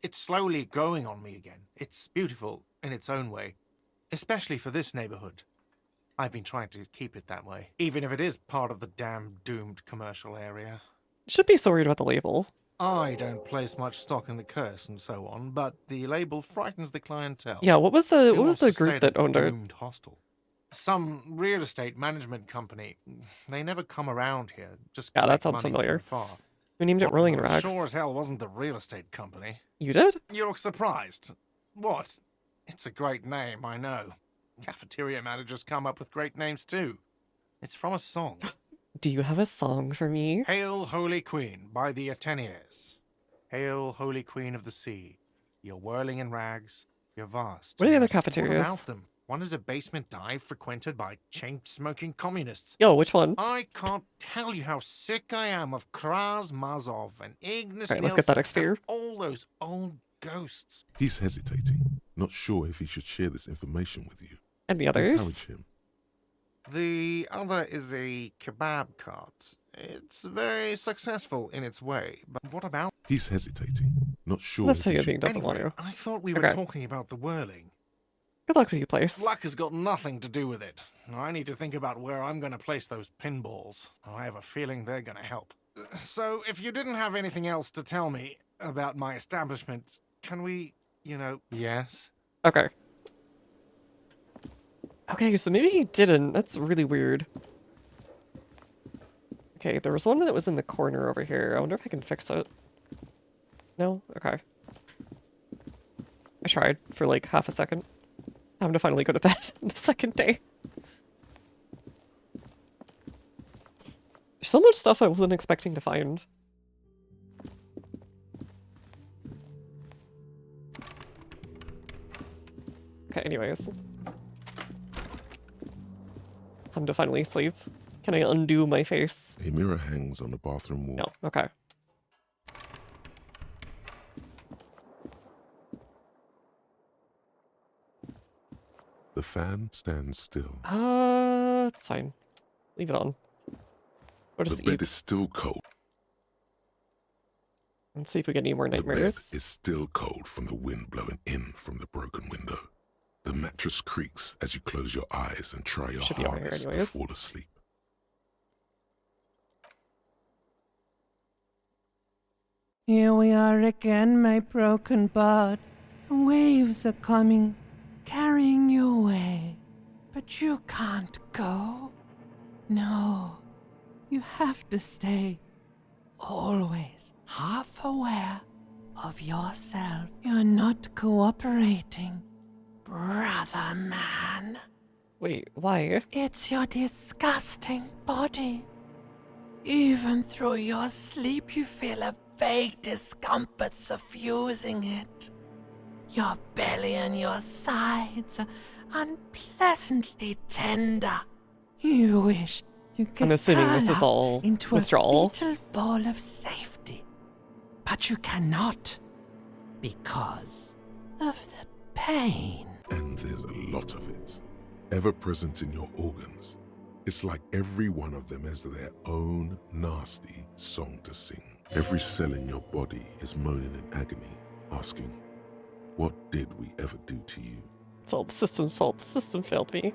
it's slowly growing on me again. It's beautiful in its own way, especially for this neighborhood. I've been trying to keep it that way, even if it is part of the damn doomed commercial area. Shouldn't be so worried about the label. I don't place much stock in the curse and so on, but the label frightens the clientele. Yeah, what was the Who what was wants the to stay group at that a owned it? doomed hostel? Some real estate management company. They never come around here. Just Yeah, that collect sounds money from familiar. afar. We named it What, Rolling in well, Rags. Sure as hell wasn't the real estate company. You did? You look surprised. What? It's a great name, I know. Cafeteria managers come up with great names too. It's from a song. Do you have a song for me? Hail, Holy Queen, by the Ateniers. Hail, Holy Queen of the Sea. You're whirling in rags. You're vast. What are the other Yes. cafeterias? What about them? One is a basement dive frequented by chain-smoking communists. Yo, which one? I can't tell you how sick I am of Kraz Mazov and Ignis Alright, let's get that Nilsson and XP. all those old ghosts. He's hesitating, not sure if he should share this information with you. And the others? Encourage him. The other is a kebab cart. It's very successful in its way, but what about... He's hesitating, not sure That's if how he you should... think doesn't want Anyway, to. I thought we were Okay. talking about the whirling. Good luck with you, place. Luck has got nothing to do with it. I need to think about where I'm going to place those pinballs. I have a feeling they're going to help. So, if you didn't have anything else to tell me about my establishment, can we, Yes? Okay. Okay, so maybe he didn't. That's really weird. Okay, there was one that was in the corner over here. I wonder if I can fix it. No? Okay. I tried for like half a second. Time to finally go to bed the second day. There's so much stuff I wasn't expecting to find. Okay, anyways. Time to finally sleep. Can I undo my face? A mirror hangs on the bathroom wall. No, okay. The fan stands still. It's fine. Leave it on. Or The just bed eat is still cold. and see if we get any more The bed nightmares. is still cold from the wind blowing in from the broken window. The mattress creaks as you close your eyes and try your Should be alright hardest to anyways. fall asleep. Here we are again, my broken bud. The waves are coming, carrying you away. But you can't go. No, you have to stay. Always half aware of yourself. You're not cooperating, brother man. Wait, why? It's your disgusting body. Even through your sleep, you feel a vague discomfort suffusing it. Your belly and your sides are unpleasantly tender. You wish you could I'm assuming this curl is up all into withdrawal. a fetal ball of safety, but you cannot because of the pain. And there's a lot of it, ever present in your organs. It's like every one of them has their own nasty song to sing. Every cell in your body is moaning in agony, asking, what did we ever do to you? It's all the system's fault. The system failed me.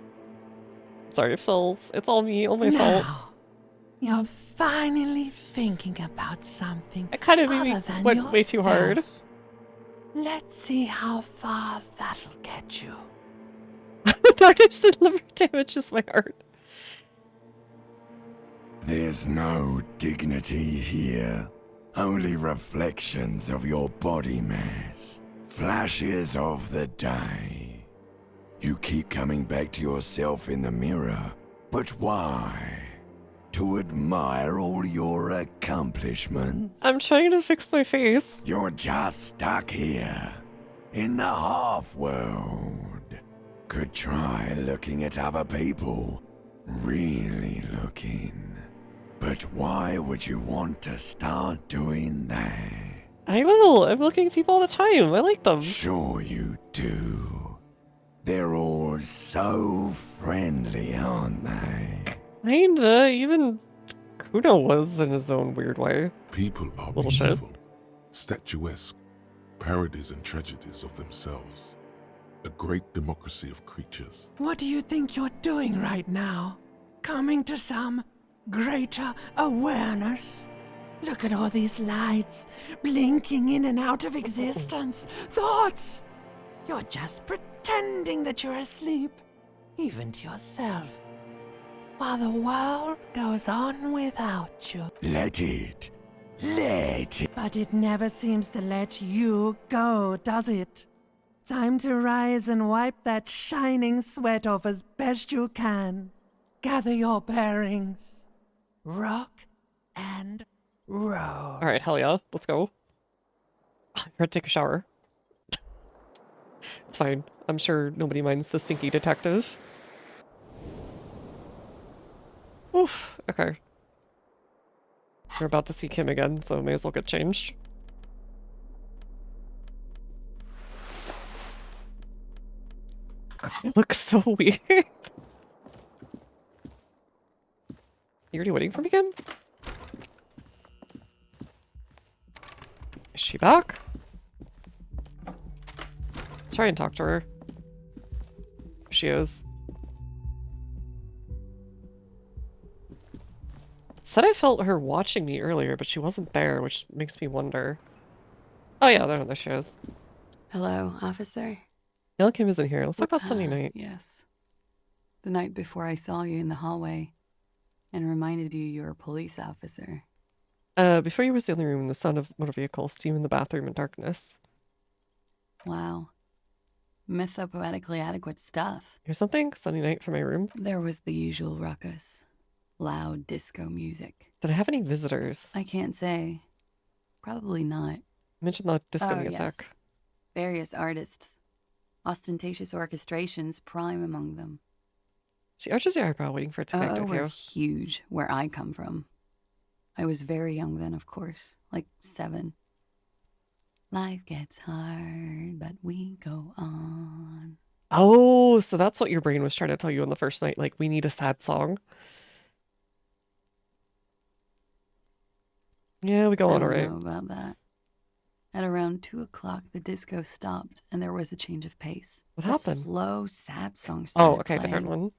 Sorry, Phils. It's all me, all my fault. Now, you're finally thinking about something I kind of other maybe than went way too hard. yourself. Let's see how far that'll get you. Darkness and liver damages my heart. There's no dignity here. Only reflections of your body mass. Flashes of the day. You keep coming back to yourself in the mirror. But why? To admire all your accomplishments? I'm trying to fix my face. You're just stuck here. In the half-world. Could try looking at other people. Really looking. But why would you want to start doing that? I will. I'm looking at people all the time. I like them. Sure you do. They're all so friendly, aren't they? Kinda. Even Kuno was in his own weird way. People are Little shit. beautiful, statuesque, parodies and tragedies of themselves. A great democracy of creatures. What do you think you're doing right now? Coming to some greater awareness? Look at all these lights blinking in and out of existence. Thoughts! You're just pretending that you're asleep, even to yourself, while the world goes on without you. Let it. Let it. But it never seems to let you go, does it? Time to rise and wipe that shining sweat off as best you can. Gather your bearings. Rock and roll. Alright, hell yeah. Let's go. I gotta take a shower. It's fine. I'm sure nobody minds the stinky detective. Oof. Okay. We're about to see Kim again, so may as well get changed. It looks so weird. You already waiting for me, Kim? Is she back? Try and talk to her. She is. Said I felt her watching me earlier, but she wasn't there, which makes me wonder. Oh yeah, there she is. Hello, officer. No, Kim isn't here. Looks like that Sunday night. Yes. The night before I saw you in the hallway and reminded you you're a police officer. Before you was the only room in the sound of motor vehicles, steam in the bathroom in darkness. Wow. mythopoetically adequate stuff. Here's something. Sunny night from my room. There was the usual ruckus. Loud disco music. Did I have any visitors? I can't say. Probably not. Mentioned the disco Oh, music. yes. Various artists. Ostentatious orchestrations prime among them. She arches your eyebrow, waiting for it to connect with we're you. huge where I come from. I was very young then, of course. Like 7. Life gets hard, but we go on. Oh, so that's what your brain was trying to tell you on the first night. Like, we need a sad song. Yeah, we go on, I all right. don't know about that. At around 2 o'clock, the disco stopped, and there was a change of pace. What A happened? slow, sad song Oh, started okay, different playing, one.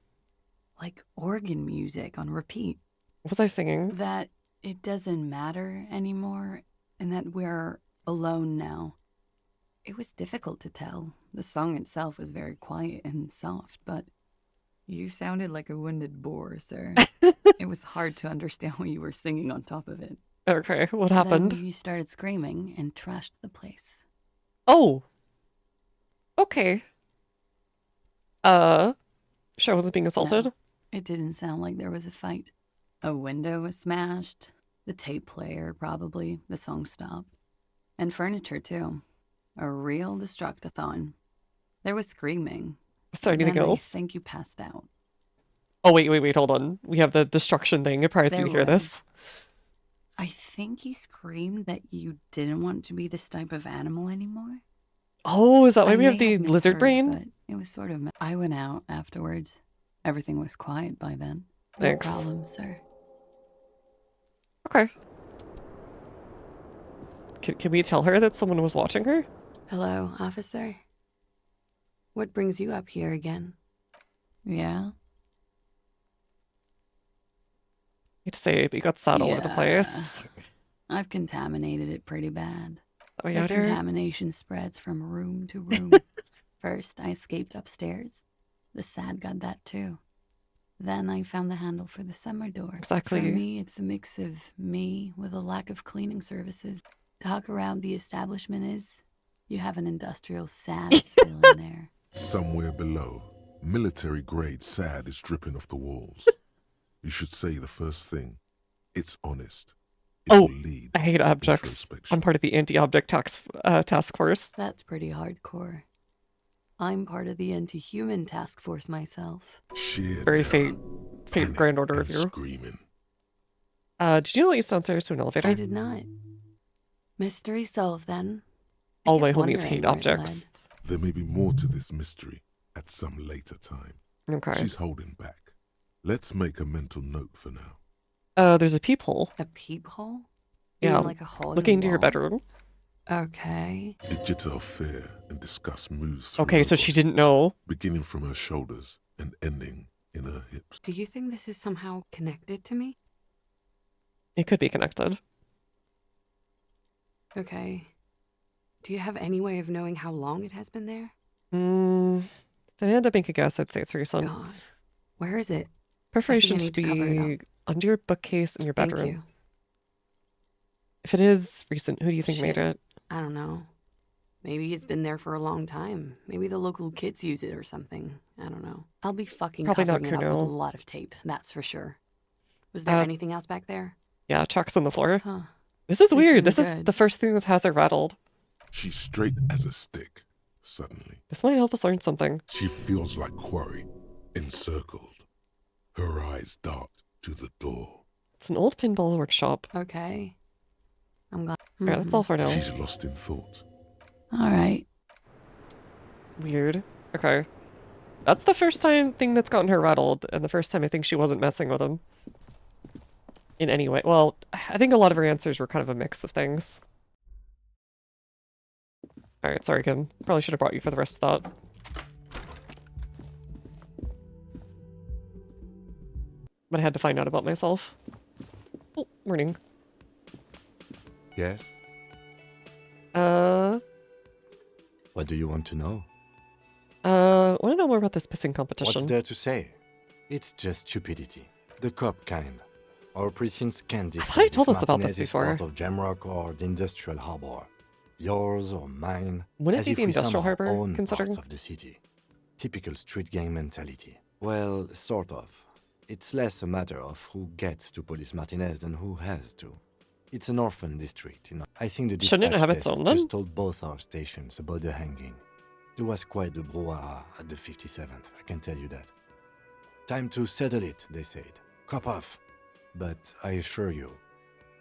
like organ music on repeat. What was I singing? That it doesn't matter anymore, and that we're alone now. It was difficult to tell. The song itself was very quiet and soft, but you sounded like a wounded boar, sir. It was hard to understand what you were singing on top of it. Okay, what happened? Then you started screaming and trashed the place. Oh. Okay. Sure I wasn't being assaulted? No, it didn't sound like there was a fight. A window was smashed. The tape player, probably. The song stopped. And furniture, too. A real destructathon. There was screaming. Was there anything Then else? I think you passed out. Oh, wait, hold on. We have the destruction thing. It probably There you hear was. this. I think you screamed that you didn't want to be this type of animal anymore. Oh, is that why I we have may the lizard misheard, brain? But it was sort of. I went out afterwards. Everything was quiet by then. Thanks. No problem, sir. Okay. Can we tell her that someone was watching her? Hello, officer. What brings you up here again? Yeah? Hate to say it, but you got sad all over the place. I've contaminated it pretty bad. Oh, The yeah, dear. contamination spreads from room to room. First, I escaped upstairs. The sad got that too. Then I found the handle for the summer door. Exactly. For me, it's a mix of me with a lack of cleaning services. Talk around the establishment is, you have an industrial sad spill in there. Somewhere below, military-grade sand is dripping off the walls. You should say the first thing. It's honest. It Oh, will lead I hate to objects. introspection. I'm part of the anti-object task force. That's pretty hardcore. I'm part of the anti-human task force myself. Sheer Very terror, fate panic, grand order and of you. screaming. Did you know that you downstairs to an elevator? I did not. Mystery solved then. I All my kept homies wondering hate where it objects. There may be more to this mystery at some later time. Okay. She's holding back. Let's make a mental note for now. There's a peephole. led. A peephole? You Yeah, mean like a hole in the looking into your wall? bedroom. Okay. A jitter of fear and disgust moves through Okay, her so she body, didn't know. beginning from her shoulders and ending in her hips. Do you think this is somehow connected to me? It could be connected. Okay. Do you have any way of knowing how long it has been there? If I had to make a guess, I'd say it's recent. God. Where is it? Perforation I should need to cover it be under your bookcase in your Thank bedroom. you. If it is recent, who do you think made Shit. it? I don't know. Maybe it's been there for a long time. Maybe the local kids use it or something. I don't know. I'll be fucking Probably not covering it up with a Kuno. lot of tape, that's for sure. Was there Uh, anything else back there? Yeah, chalk's on the floor. Huh. This is This weird. isn't This is good. the first thing that has her rattled. She's straight as a stick, suddenly. This might help us learn something. She feels like quarry, encircled. Her eyes dart to the door. It's an old pinball workshop. Okay. I'm glad. Yeah, that's all for now. She's lost in thought. All right. Weird. Okay. That's the first thing that's gotten her rattled, and the first time I think she wasn't messing with him. In any way. Well, I think a lot of her answers were kind of a mix of things. Alright, sorry, Kim. Probably should have brought you for the rest of that. But I had to find out about myself. Oh, morning. Yes? What do you want to know? Want to know more about this pissing competition. What's there to say? It's just stupidity. The cop kind. Our precincts can't decide thought I told if us about this Martinez is before. part of Jamrock or the Industrial Harbor. yours or mine, Wouldn't as it be if the we industrial somehow harbor, own considering? parts of the city. Typical street gang mentality. Well, sort of. It's less a matter of who gets to police Martinez than who has to. It's an orphan district, you know. I think the Shouldn't it dispatch have its desk own, then? just told both our stations about the hanging. There was quite the brouhaha at the 57th, I can tell you that. Time to settle it, they said. Cop off. But I assure you,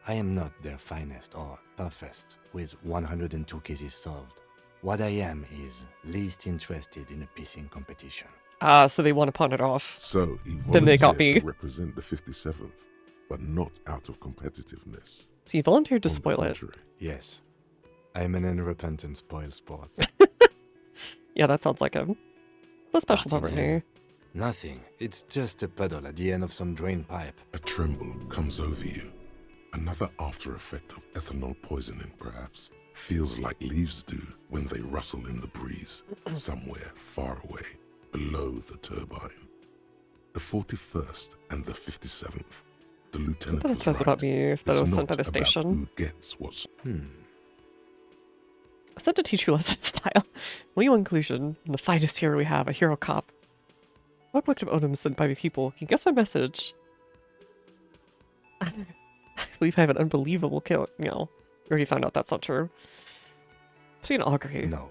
I am not their finest or toughest with 102 cases solved. What I am is least interested in a pissing competition. Ah, so they want to pawn it off. So he Then they got volunteered me. to represent the 57th, but not out of competitiveness. So he volunteered to On the spoil it. contrary. Yes, I am an unrepentant spoilsport. Yeah, that sounds like him. The special Martinez. property. Nothing. It's just a puddle at the end of some drain pipe. A tremble comes over you. Another after effect of ethanol poisoning, perhaps. Feels like leaves do when they rustle in the breeze, somewhere far away, below the turbine. The 41st and the 57th. The lieutenant What was it says right. about me if that It's was sent by not the about station. who gets what's... Sent to teach you lesson style. Leo inclusion, the finest hero we have, a hero cop. What collective Odom sent by my people? Can you guess my message? I believe I have an unbelievable kill. No, we already found out that's not true. It's an augury. No.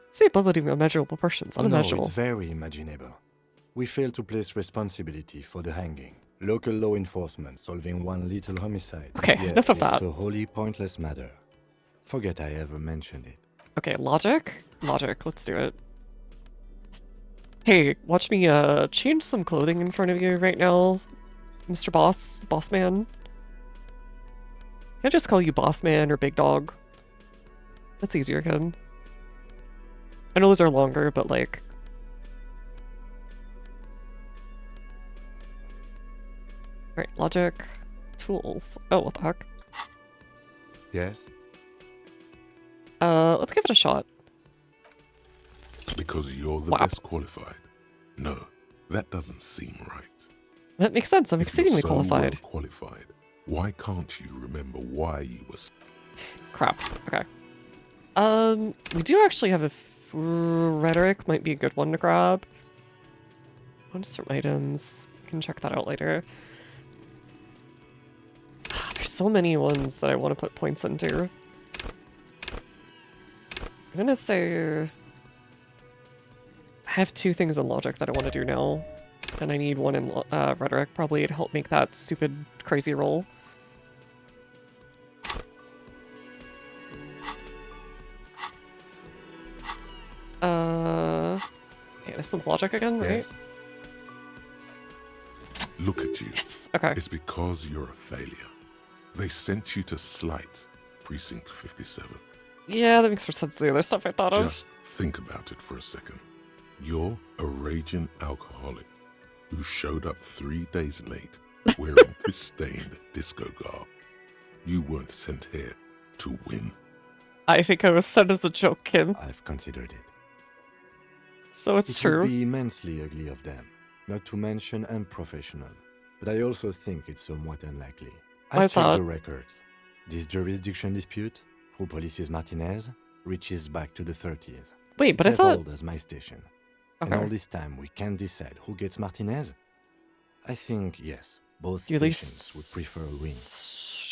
It's the ability of immeasurable proportions, No, unimaginable. it's very imaginable. We failed to place responsibility for the hanging. Local law enforcement solving one little homicide. Okay, Yes, enough of that. It's a wholly pointless matter. Forget I ever mentioned it. Okay, logic? Logic, let's do it. Hey, watch me change some clothing in front of you right now, Mr. Boss, Boss Man. Can I just call you Boss Man or Big Dog? That's easier, Kim. I know those are longer, but like... Alright, logic, tools. Oh, what the heck? Yes? Let's give it a shot. Because you're the Wow. best qualified. No, that doesn't seem right. That makes sense, I'm If you're exceedingly so qualified. well qualified, why can't you remember why you were... Crap. Okay. We do actually have a rhetoric, might be a good one to grab. Some items. We can check that out later. There's so many ones that I want to put points into. I'm gonna say... I have 2 things in logic that I want to do now. And I need one in rhetoric, probably to help make that stupid, crazy roll. Okay, this one's logic again, right? Yes? Look at you. Yes, okay. It's because you're a failure. They sent you to Slight, Precinct 57. Yeah, that makes more sense than the other stuff I thought of. Just think about it for a second. You're a raging alcoholic who showed up 3 days late wearing piss-stained disco garb. You weren't sent here to win. I think I was sent as a joke, Kim. I've considered it. So it's It true. would be immensely ugly of them, not to mention unprofessional. But I also think it's somewhat unlikely. Why I is checked that? the records. This jurisdiction dispute, who polices Martinez, reaches back to the 30s. Wait, but I it's as thought... old as my station. Okay. And all this time we can't decide who gets Martinez? I think, yes, both You really stations would prefer a win.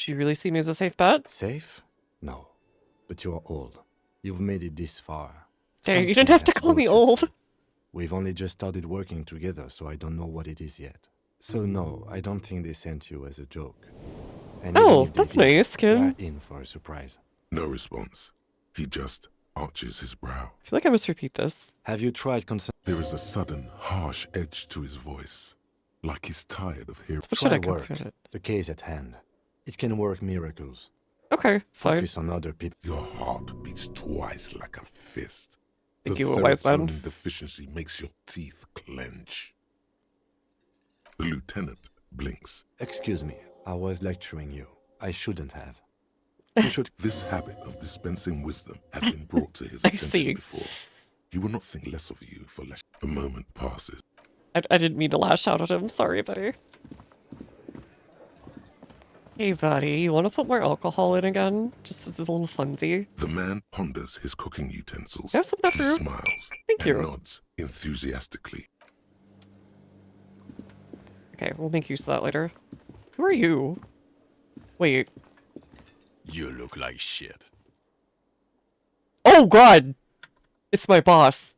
You really see me as a safe bet? Safe? No. But you're old. You've made it this far. Dang, you Something didn't have to has call me brought you old. through. We've only just started working together, so I don't know what it is yet. So no, I don't think they sent you as a joke. And even Oh, if they that's did, nice, you Kim. are in for a surprise. No response. He just arches his brow. I feel like I must repeat this. Have you tried There is a sudden, harsh edge to his voice, like he's tired of hearing. What should I Try work. consider it? The case at hand. It can work miracles. Okay, fine. Focus on other people. Your heart beats twice like a fist. Thank The you, wise man. serotonin deficiency makes your teeth clench. The lieutenant blinks. Excuse me, I was lecturing you. I shouldn't have. You should. This habit of dispensing wisdom has been brought to his I attention see. before. He will not think less of you for less. A moment passes. I didn't mean to lash out at him. Sorry, buddy. Hey, buddy, you want to put more alcohol in again? Just as a little funsy. The man ponders his cooking utensils. There's some of that He fruit. smiles Thank and you. nods enthusiastically. Okay, we'll make use of that later. Who are you? Wait. You look like shit. Oh, God! It's my boss.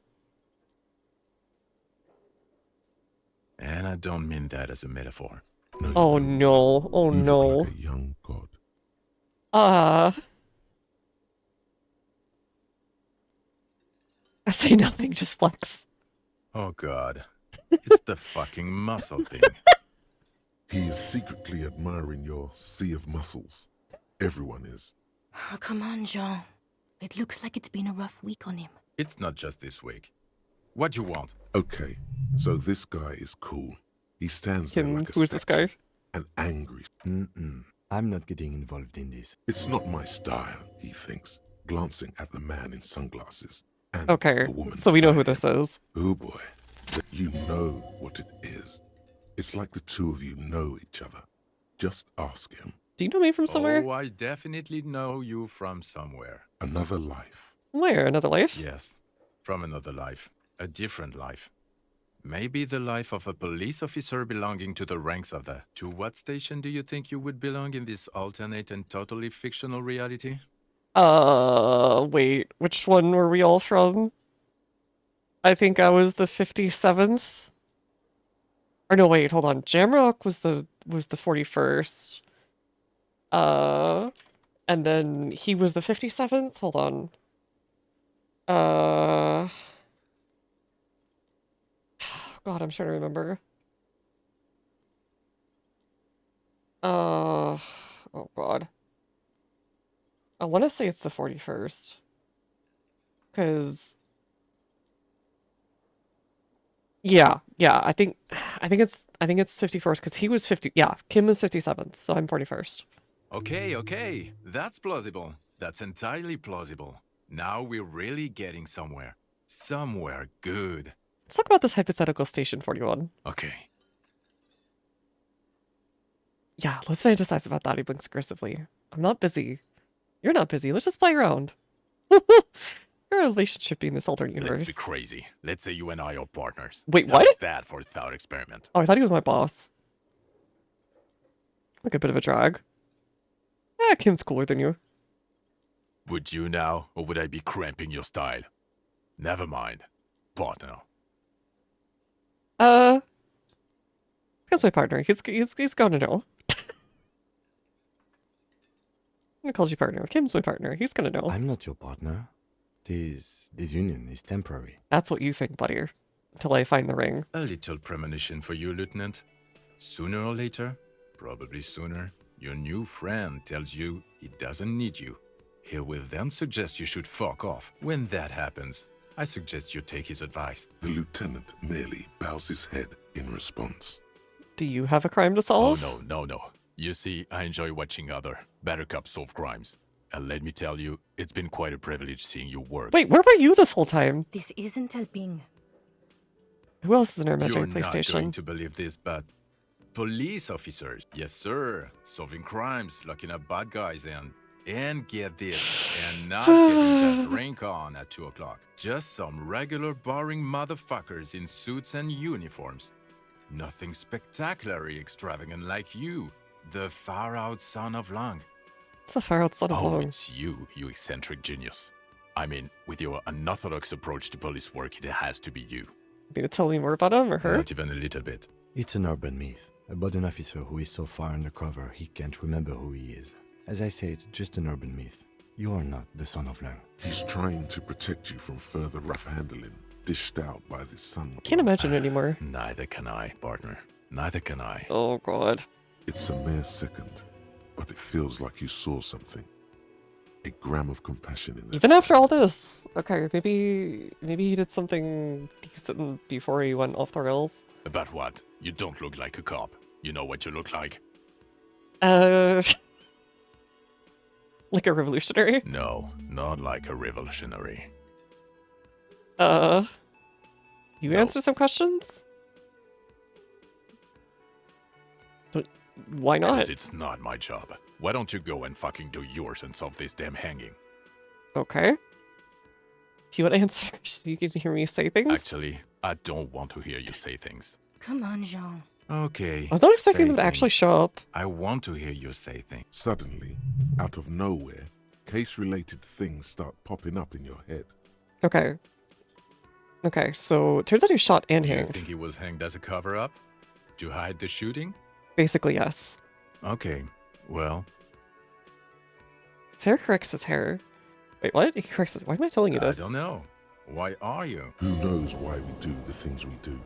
And I don't mean that as a metaphor. No, Oh, you don't. no. Oh, You no. look like a young god. I say nothing, just flex. Oh god. It's the fucking muscle thing. He is secretly admiring your sea of muscles. Everyone is. Oh, come on, Jean. It looks like it's been a rough week on him. It's not just this week. What you want? Okay, so this guy is cool. He stands there like a Who is this guy? statue, and angry. I'm not getting involved in this. It's not my style, he thinks, glancing at the man in sunglasses and Okay, the woman so we know who beside this him. is. Oh boy, you know what it is. It's like the two of you know each other. Just ask him. Do you know me from somewhere? Oh, I definitely know you from somewhere. Another life. Where? Another life? Yes, from another life. A different life. Maybe the life of a police officer belonging to the ranks of the... To what station do you think you would belong in this alternate and totally fictional reality? Wait. Which one were we all from? I think I was the 57th. Or no, wait, hold on. Jamrock was the 41st. And then he was the 57th? Hold on. God, I'm trying to remember. Oh God. I want to say it's the 41st. Cause yeah, I think it's 51st because he was 50. Yeah, Kim was 57th, so I'm 41st. Okay. That's plausible. That's entirely plausible. Now we're really getting somewhere. Somewhere good. Let's talk about this hypothetical station 41. Okay. Yeah, let's fantasize about that. He blinks aggressively. I'm not busy. You're not busy. Let's just play around. Your relationship being this alternate universe. Let's be crazy. Let's say you and I are partners. Wait, How's what? that for a thought experiment? Oh, I thought he was my boss. Like a bit of a drag. Kim's cooler than you. Would you now, or would I be cramping your style? Never mind. Partner. Kim's my partner. He's going to know. I called you partner. Kim's my partner. He's gonna know. I'm not your partner. This union is temporary. That's what you think, buddy. Until I find the ring. A little premonition for you, Lieutenant. Sooner or later, probably sooner, your new friend tells you he doesn't need you. He will then suggest you should fuck off. When that happens, I suggest you take his advice. The lieutenant merely bows his head in response. Do you have a crime to solve? Oh, no. You see, I enjoy watching other better cops solve crimes. And let me tell you, it's been quite a privilege seeing you work. Wait, where were you this whole time? This isn't helping. Who else is in our imaginary You're not going PlayStation? to believe this, but police officers, yes sir, solving crimes, locking up bad guys, and get this, and not getting that drink on at 2 o'clock. Just some regular boring motherfuckers in suits and uniforms. Nothing spectacularly extravagant like you, the far-out son of Lang. It's the far out son of Oh, Long. it's you eccentric genius. I mean, with your unorthodox approach to police work, it has to be you. You mean to tell me more about him or her? Not even a little bit. It's an urban myth about an officer who is so far undercover he can't remember who he is. As I said, just an urban myth. You are not the son of Lang. He's trying to protect you from further rough handling, dished out by the sun. Can't imagine it anymore. Neither can I, partner. Neither can I. Oh god. It's a mere second, but it feels like you saw something. A gram of compassion in that Even after all silence. this. Okay, maybe he did something decent before he went off the rails. About what? You don't look like a cop. You know what you look like? Like a revolutionary? No, not like a revolutionary. You answer some questions? why not? Because it's not my job. Why don't you go and fucking do yours and solve this damn hanging? Okay. Do you want to answer so you can hear me say things? Actually, I don't want to hear you say things. Come on, Jean. Okay. I was not expecting say them to actually things. show up. I want to hear you say things. Suddenly, out of nowhere, case-related things start popping up in your head. Okay. Okay, so it turns out he was shot and You hanged. think he was hanged as a cover-up? To hide the shooting? Basically, yes. Okay, well, His hair corrects his hair. Wait, what? He corrects his... Why am I telling you I this? don't know. Why are you? Who knows why we do the things we do?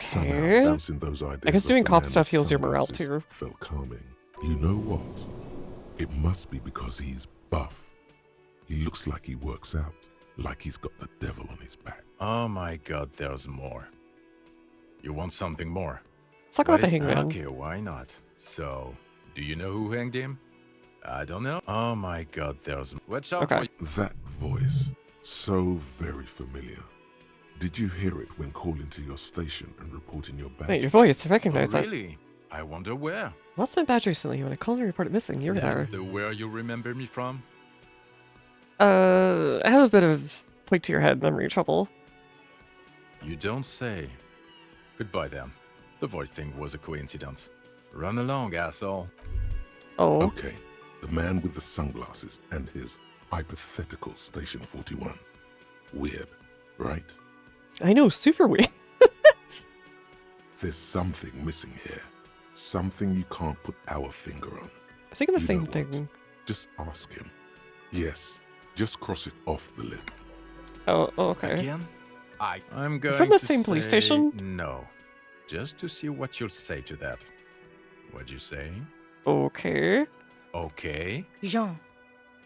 Somehow, Okay. bouncing those ideas I guess off doing the cop man stuff with heals your morale sunglasses too. felt calming. You know what? It must be because he's buff. He looks like he works out, like he's got the devil on his back. Oh my god, there's more. You want something more? Let's talk about the What hangman. Okay, why not? So, do you know who hanged him? I don't know. Oh my god, there's... Watch out Okay. for... That voice, so very familiar. Did you hear it when calling to your station and reporting your badge? Wait, your voice. I Oh, recognize that. really? I wonder where. Lost my badge recently. When I called and reported missing, you were there. That's the where you remember me from? I have a bit of point to your head memory trouble. You don't say. Goodbye then. The voice thing was a coincidence. Run along, asshole. Oh. Okay, the man with the sunglasses and his hypothetical Station 41. Weird, right? I know, super weird. There's something missing here. Something you can't put our finger on. I'm thinking the You same know what? thing. Just ask him. Yes, just cross it off the list. Oh, okay. Again? I'm going from the to same police say station? No. Just to see what you'll say to that. What'd you say? Okay. Okay. Jean,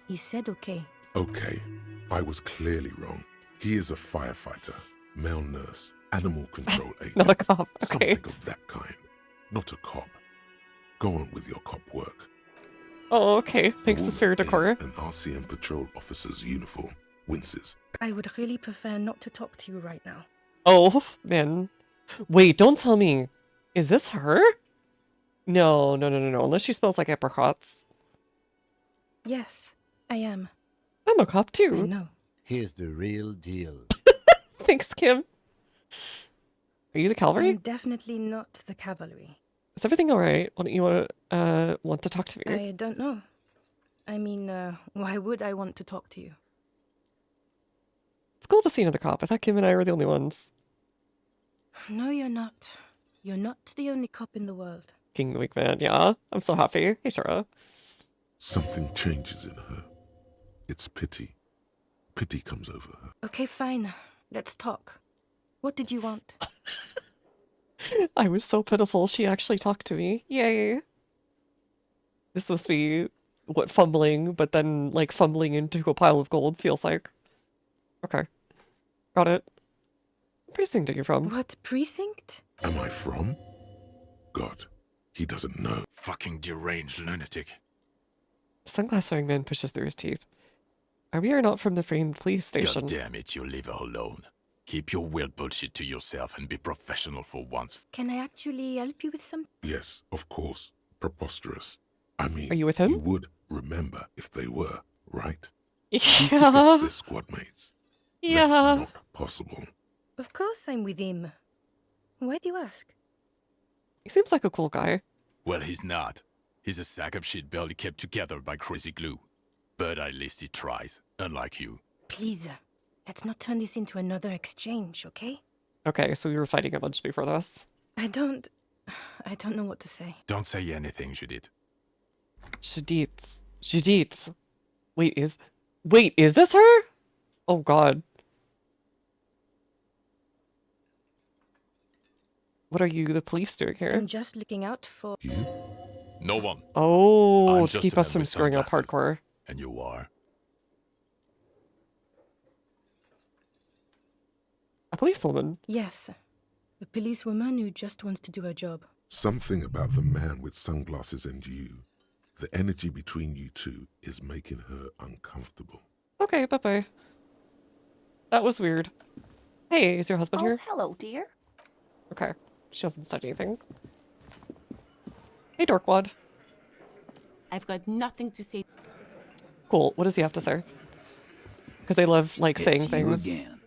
he said okay. Okay, I was clearly wrong. He is a firefighter, male nurse, animal control agent. Not a cop. Okay. Something of that kind. Not a cop. Go on with your cop work. Oh, okay. Thanks to Woman Spirit in Decor. An RCM patrol officer's uniform winces. I would really prefer not to talk to you right now. Oh, man. Wait, don't tell me. Is this her? No, no, no, no, no. Unless she smells like apricots. Yes, I am. I'm a cop I too. know. Here's the real deal. Thanks, Kim. Are you the cavalry? I'm definitely not the cavalry. Is everything alright? Why don't you want to talk to me? I don't know. I mean, why would I want to talk to you? It's cool to see another cop. I thought Kim and I were the only ones. No, you're not. You're not the only cop in the world. King the Weak Man. Yeah, I'm so happy. Hey, Shara. Something changes in her. It's pity. Pity comes over her. Okay, fine. Let's talk. What did you want? I was so pitiful. She actually talked to me. Yay. This must be what fumbling, but then like fumbling into a pile of gold feels like. Okay. Got it. What precinct are you from? What precinct? Am I from? God, he doesn't know. Fucking deranged lunatic. Sunglass wearing man pushes through his teeth. Are we or not from the framed police station? God damn it, you leave her alone. Keep your weird bullshit to yourself and be professional for once. Can I actually help you with some? Yes, of course. Preposterous. I mean, Are you with him? you would remember if they were, right? Yeah. He forgets their squad mates. That's Yeah. not possible. Of course I'm with him. Why do you ask? He seems like a cool guy. Well, he's not. He's a sack of shit barely kept together by crazy glue. But at least he tries, unlike you. Please, let's not turn this into another exchange, okay? Okay, so we were fighting a bunch before this. I don't know what to say. Don't say anything, Judith. Judith. Judith. Wait, is this her? Oh god. What are you, the police, doing here? I'm just looking out for... You? No one. Oh, I'm to just keep a us man from with screwing up sunglasses. hardcore. And you are. A policewoman. Yes, a policewoman who just wants to do her job. Something about the man with sunglasses and you. The energy between you two is making her uncomfortable. Okay, bye-bye. That was weird. Hey, is your husband here? hello, dear. Okay. She hasn't said anything. Hey, Dorkwad. I've got nothing to say. Cool. What does he have to say? Because they love, like, saying It's you things. again.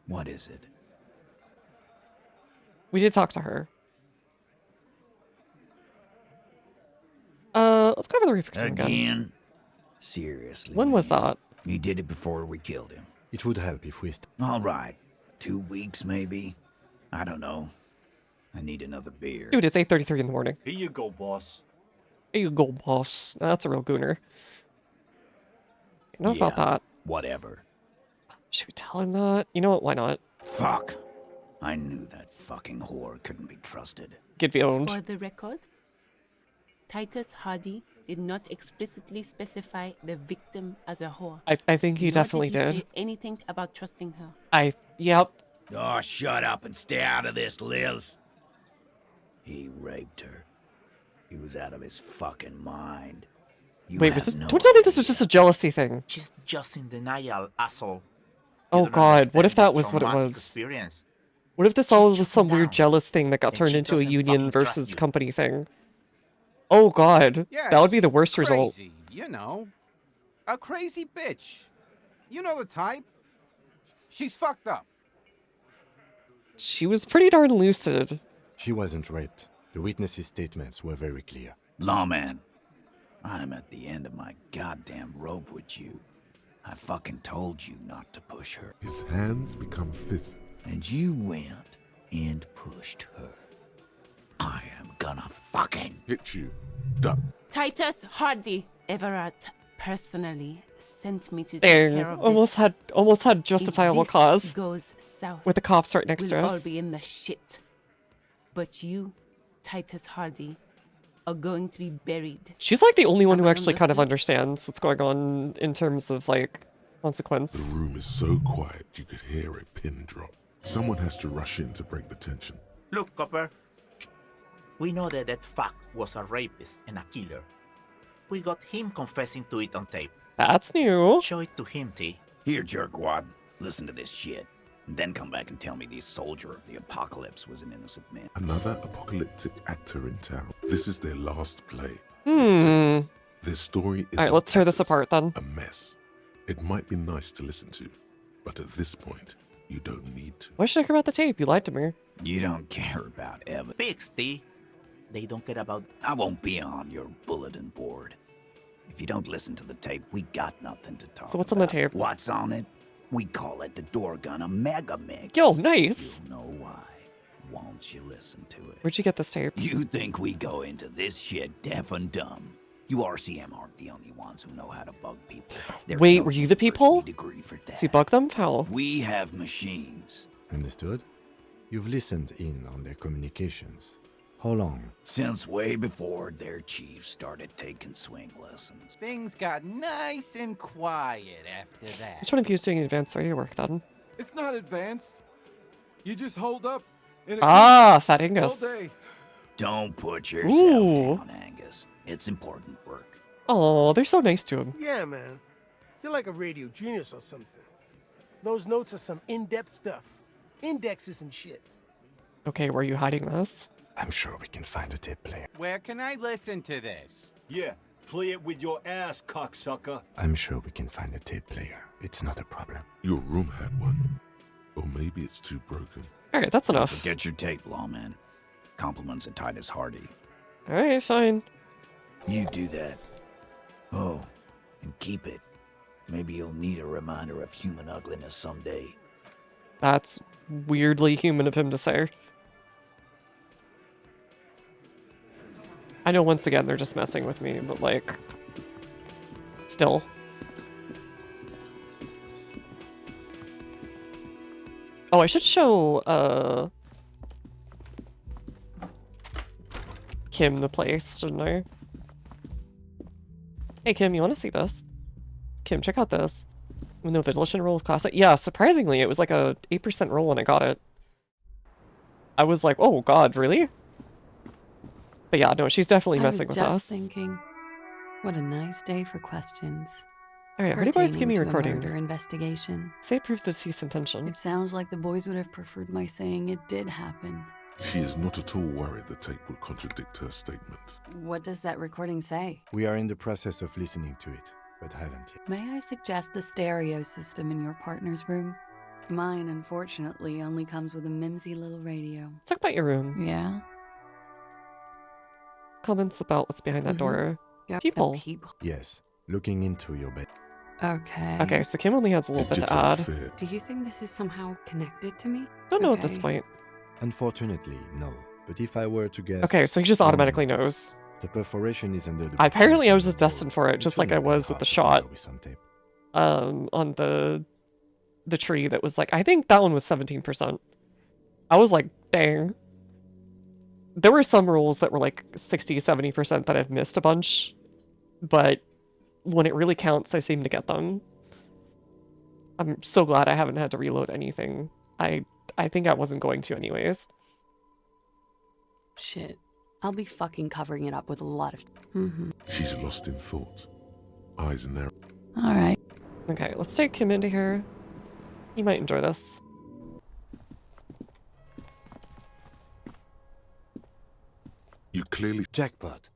What is it? We did talk to her. Let's go over the Reaper King again. Again? Seriously, When was man. that? You did it before we killed him. It would help if we... All right. 2 weeks, maybe? I don't know. I need another beer. Dude, it's 8:33 in the morning. Here you go, boss. Here you go, boss. That's a real gooner. You know about that. Whatever. Should we tell him that? You know what? Why not? Fuck. I knew that fucking whore couldn't be trusted. Get be owned. For the record, Titus Hardy did not explicitly specify the victim as a whore. I think he Nor definitely did. He did. say anything about trusting her. Yep. Oh, shut up and stay out of this, Liz. He raped her. He was out of his fucking mind. You Wait, have was this? no Don't tell me this was just a jealousy thing. She's just in denial, asshole. Oh don't God, what if understand that the was what it traumatic was? experience. What if this all was just some down, weird jealous thing that got and turned she into a doesn't union fucking trust versus you. company thing? Oh God, Yeah, that would be the she's worst result. crazy, you know. A crazy bitch. You know the type. She's fucked up. She was pretty darn lucid. She wasn't raped. The witnesses' statements were very clear. Lawman, I'm at the end of my goddamn rope with you. I fucking told you not to push her. His hands become fists. And you went and pushed her. I am gonna fucking hit you. Duck. Titus Hardy Everett personally sent me to take care Dang, of almost had justifiable if this cause. Goes south, with the cops right next to we'll us. all be in the shit. But you, Titus Hardy, are going to be buried. She's like the only one who Among actually the kind of few- understands what's going on in terms of like The consequence. room is so quiet you could hear a pin drop. Someone has to rush in to break the tension. Look, Copper. We know that that fuck was a rapist and a killer. We got him confessing to it on tape. That's new. Show it to him, T. Here, jerkwad. Listen to this shit. And then come back and tell me the soldier of the apocalypse was an innocent man. Another apocalyptic actor in town. This is their last play. Their story is Alright, let's tear this apart then. a mess. It might be nice to listen to, but at this point, you don't need to. Why should I care about the tape? You lied to me. You don't care about Evan. Pigs, T. They don't care about... I won't be on your bulletin board. If you don't listen to the tape, we got nothing to talk So what's on the about. tape? What's on it? We call it the Door Gunner Mega Mix. Yo, nice. You'll know why. Won't you listen to it? Where'd you get this tape? You think we go into this shit deaf and dumb? You RCM aren't the only ones who know how to bug people. There's Wait, no were you the people? degree for that. So you bug them? How? We have machines. Understood? You've listened in on their communications. How long? Since way before their chief started taking swing lessons. Things got nice and quiet after that. Which one of you is doing advanced radio work then? It's not advanced. You just hold up in a Fat all Angus. day. Don't put yourself Ooh. down, Angus. It's important work. Oh, they're so nice to him. Yeah, man. You're like a radio genius or something. Those notes are some in-depth stuff. Indexes and shit. Okay, where are you hiding this? I'm sure we can find a tape player. Where can I listen to this? Yeah, play it with your ass, cocksucker. I'm sure we can find a tape player. It's not a problem. Your room had one. Or maybe it's too broken. Alright, that's Don't enough. forget your tape, lawman. Compliments of Titus Hardy. Alright, fine. You do that. Oh, and keep it. Maybe you'll need a reminder of human ugliness someday. That's weirdly human of him to say. I know once again they're just messing with me, but like, still. Oh, I should show, Kim the place, shouldn't I? Hey Kim, you wanna see this? Kim, check out this. When the Vigilation roll was classic. Yeah, surprisingly, it was like a 8% roll when I got it. I was like, oh god, really? But yeah, no, she's definitely messing with I was us. just thinking, what a nice day for questions. Alright, how do you guys give me pertaining to a recordings? murder investigation. Say it proves the cease intention. It sounds like the boys would have preferred my saying it did happen. She is not at all worried the tape will contradict her statement. What does that recording say? We are in the process of listening to it, but haven't yet. May I suggest the stereo system in your partner's room? Mine, unfortunately, only comes with a mimsy little radio. Let's talk about your room. Yeah? Comments about what's behind that door. Yeah, People. Yes, looking into your bed. Okay. Okay, so Kim only has a little bit to add. Do you think this is somehow connected to me? Don't know at this point. Unfortunately, no. But if I were to guess... Okay, so he just automatically knows. The perforation is under the... Apparently I was just destined for it, just like I was with the shot. With some tape. On the tree that was like, I think that one was 17%. I was like, dang. There were some rolls that were like 60, 70% that I've missed a bunch, but when it really counts, I seem to get them. I'm so glad I haven't had to reload anything. I think I wasn't going to anyways. Shit. I'll be fucking covering it up with a lot of... She's lost in thought. Eyes narrow. Alright. Okay, let's take him into here. He might enjoy this. You clearly... Jackpot.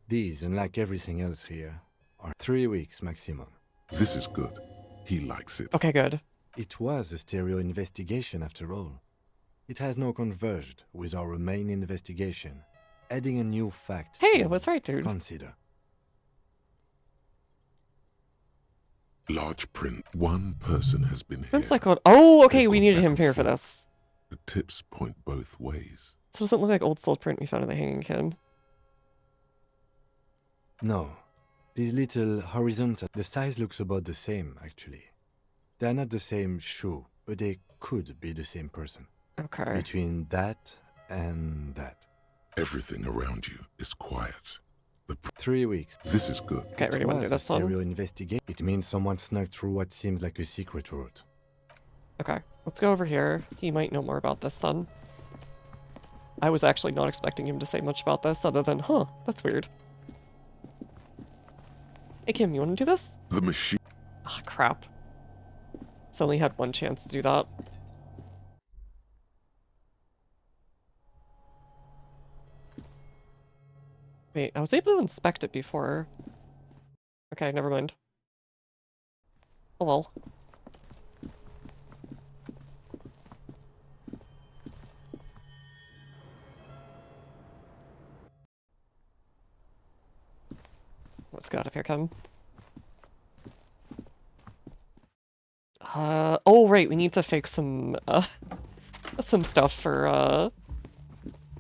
These, unlike everything else here, are 3 weeks maximum. This is good. He likes it. Okay, good. It was a stereo investigation after all. It has now converged with our main investigation, adding a new fact. Hey, I was right, dude. Consider. Large print. One person has been here. It's like, oh, okay, we needed him here for this. The tips point both ways. This doesn't look like old soul print we found in the Hanging Kim. No. These little horizontal... The size looks about the same, actually. They're not the same shoe, but they could be the same person. Okay. Between that and that. Everything around you is quiet. 3 weeks. This is good. Okay, ready, want to do this one? Stereo investigate. It means someone snuck through what seems like a secret route. Okay, let's go over here. He might know more about this then. I was actually not expecting him to say much about this other than, huh, that's weird. Hey Kim, you want to do this? The machine. Ah, crap. It's only had one chance to do that. Wait, I was able to inspect it before. Okay, never mind. Oh well. Let's get out of here, Kim. Oh right, we need to fix some stuff for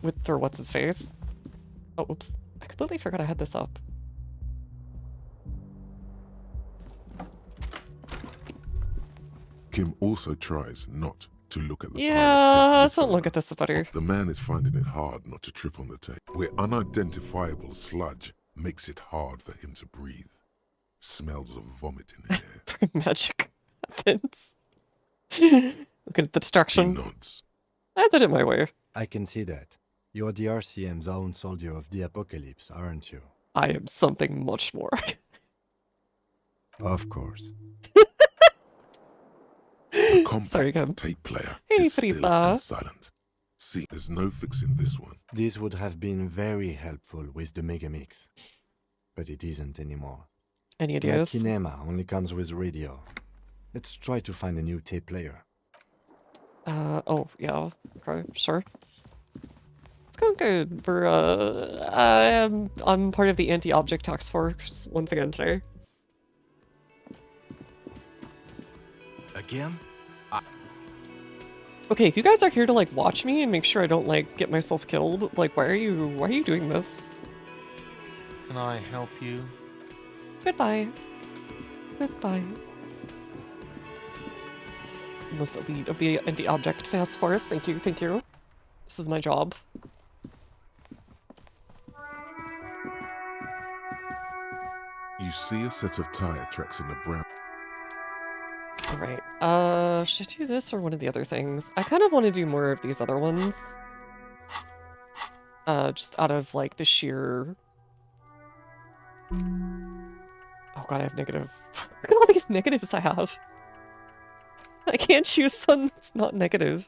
what's his face. Oh, oops. I completely forgot I had this up. Kim also tries not to look at the Yeah, don't look at this, buddy. The man is finding it hard not to trip on the tape. Where unidentifiable sludge makes it hard for him to breathe. Smells of vomit in the air. Magic happens. Look at the destruction. He nods. I did it my way. I can see that. You're the RCM's own soldier of the apocalypse, aren't you? I am something much more. Of course. The compact Sorry, Kim. tape player Hey, is still Frida. and silent. See, there's no fixing this one. This would have been very helpful with the Megamix. But it isn't anymore. Any ideas? The Kinema only comes with radio. Let's try to find a new tape player. Oh, yeah. Okay, sure. It's going good. We're, I'm part of the anti-object task force once again today. Again? Okay, if you guys are here to, like, watch me and make sure I don't, like, get myself killed, like, why are you doing this? Can I help you? Goodbye. Goodbye. Most elite of the anti-object task force. Thank you, thank you. This is my job. You see a set of tire tracks in the brown. Alright, should I do this or one of the other things? I kind of want to do more of these other ones. Just out of, like, the sheer... Oh god, I have negative... Look at all these negatives I have! I can't choose one that's not negative.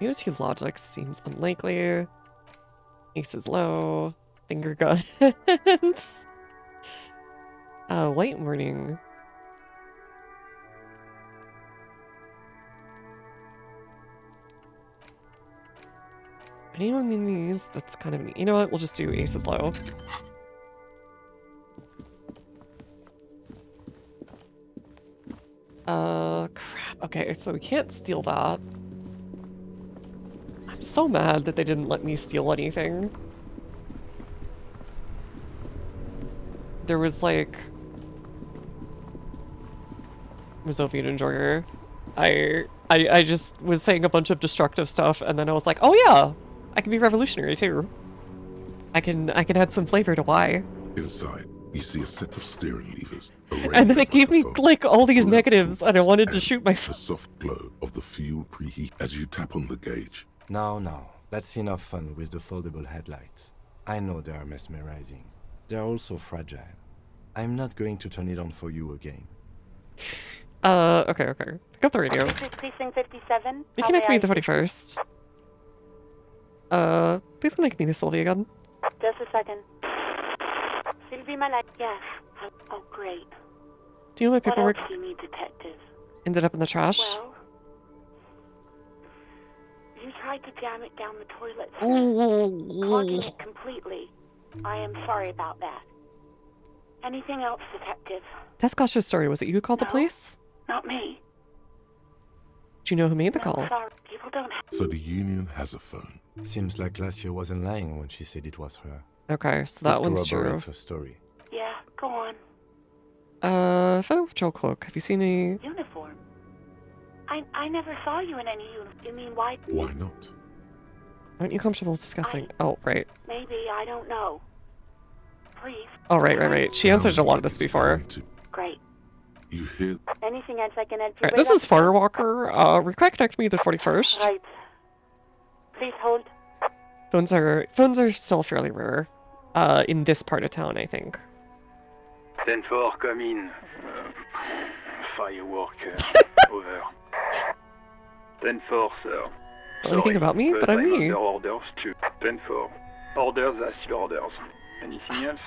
Unity logic seems unlikely. Ace is low. Finger guns. White morning. Anyone in these? That's kind of neat. You know what? We'll just do ace is low. Crap. Okay, so we can't steal that. I'm so mad that they didn't let me steal anything. There was like... Soviet enjoyer. I just was saying a bunch of destructive stuff, and then I was like, oh yeah, I can be revolutionary too. I can add some flavor to why. Inside, you see a set of steering levers. And then it gave me like all these negatives, and I wanted to shoot myself. The soft glow of the fuel preheat as you tap on the gauge. No, that's enough fun with the foldable headlights. I know they are mesmerizing. They are also fragile. I'm not going to turn it on for you again. Okay. Pick up the radio. This is Precinct 57. You connect me to the 21st. Please connect me to Sylvie again. Just a second. Sylvie Malak, yes. Oh, great. Do you know my paperwork What else do you need, detective? ended up in the trash? Well, you tried to jam it down the toilet, clogging it completely. I am sorry about that. Anything else, detective? That's Gosh's story. Was it you who called the police? Not me. Do you know who made the call? Sorry, people don't have... So the Union has a phone. Seems like Glacia wasn't lying when she said it was her. Okay, so that one's true. Corroborates her story. Yeah, go on. Federal Patrol cloak. Have you seen any... Uniform? I never saw you in any uniform. You mean why... Why not? Aren't you comfortable discussing... Oh, right. Maybe, I don't know. Please. Oh, right. She answered a lot of this before. Great. You hear... Anything else I can add to Alright, this is Firewalker. Reconnect me to the 41st. Right. Please hold. Phones are still fairly rare. In this part of town, I think. 10-4, come in. Firework, over. 10-4, sir. Anything about me? But I'm me. Orders to 10-4. Orders are still orders. Anything else?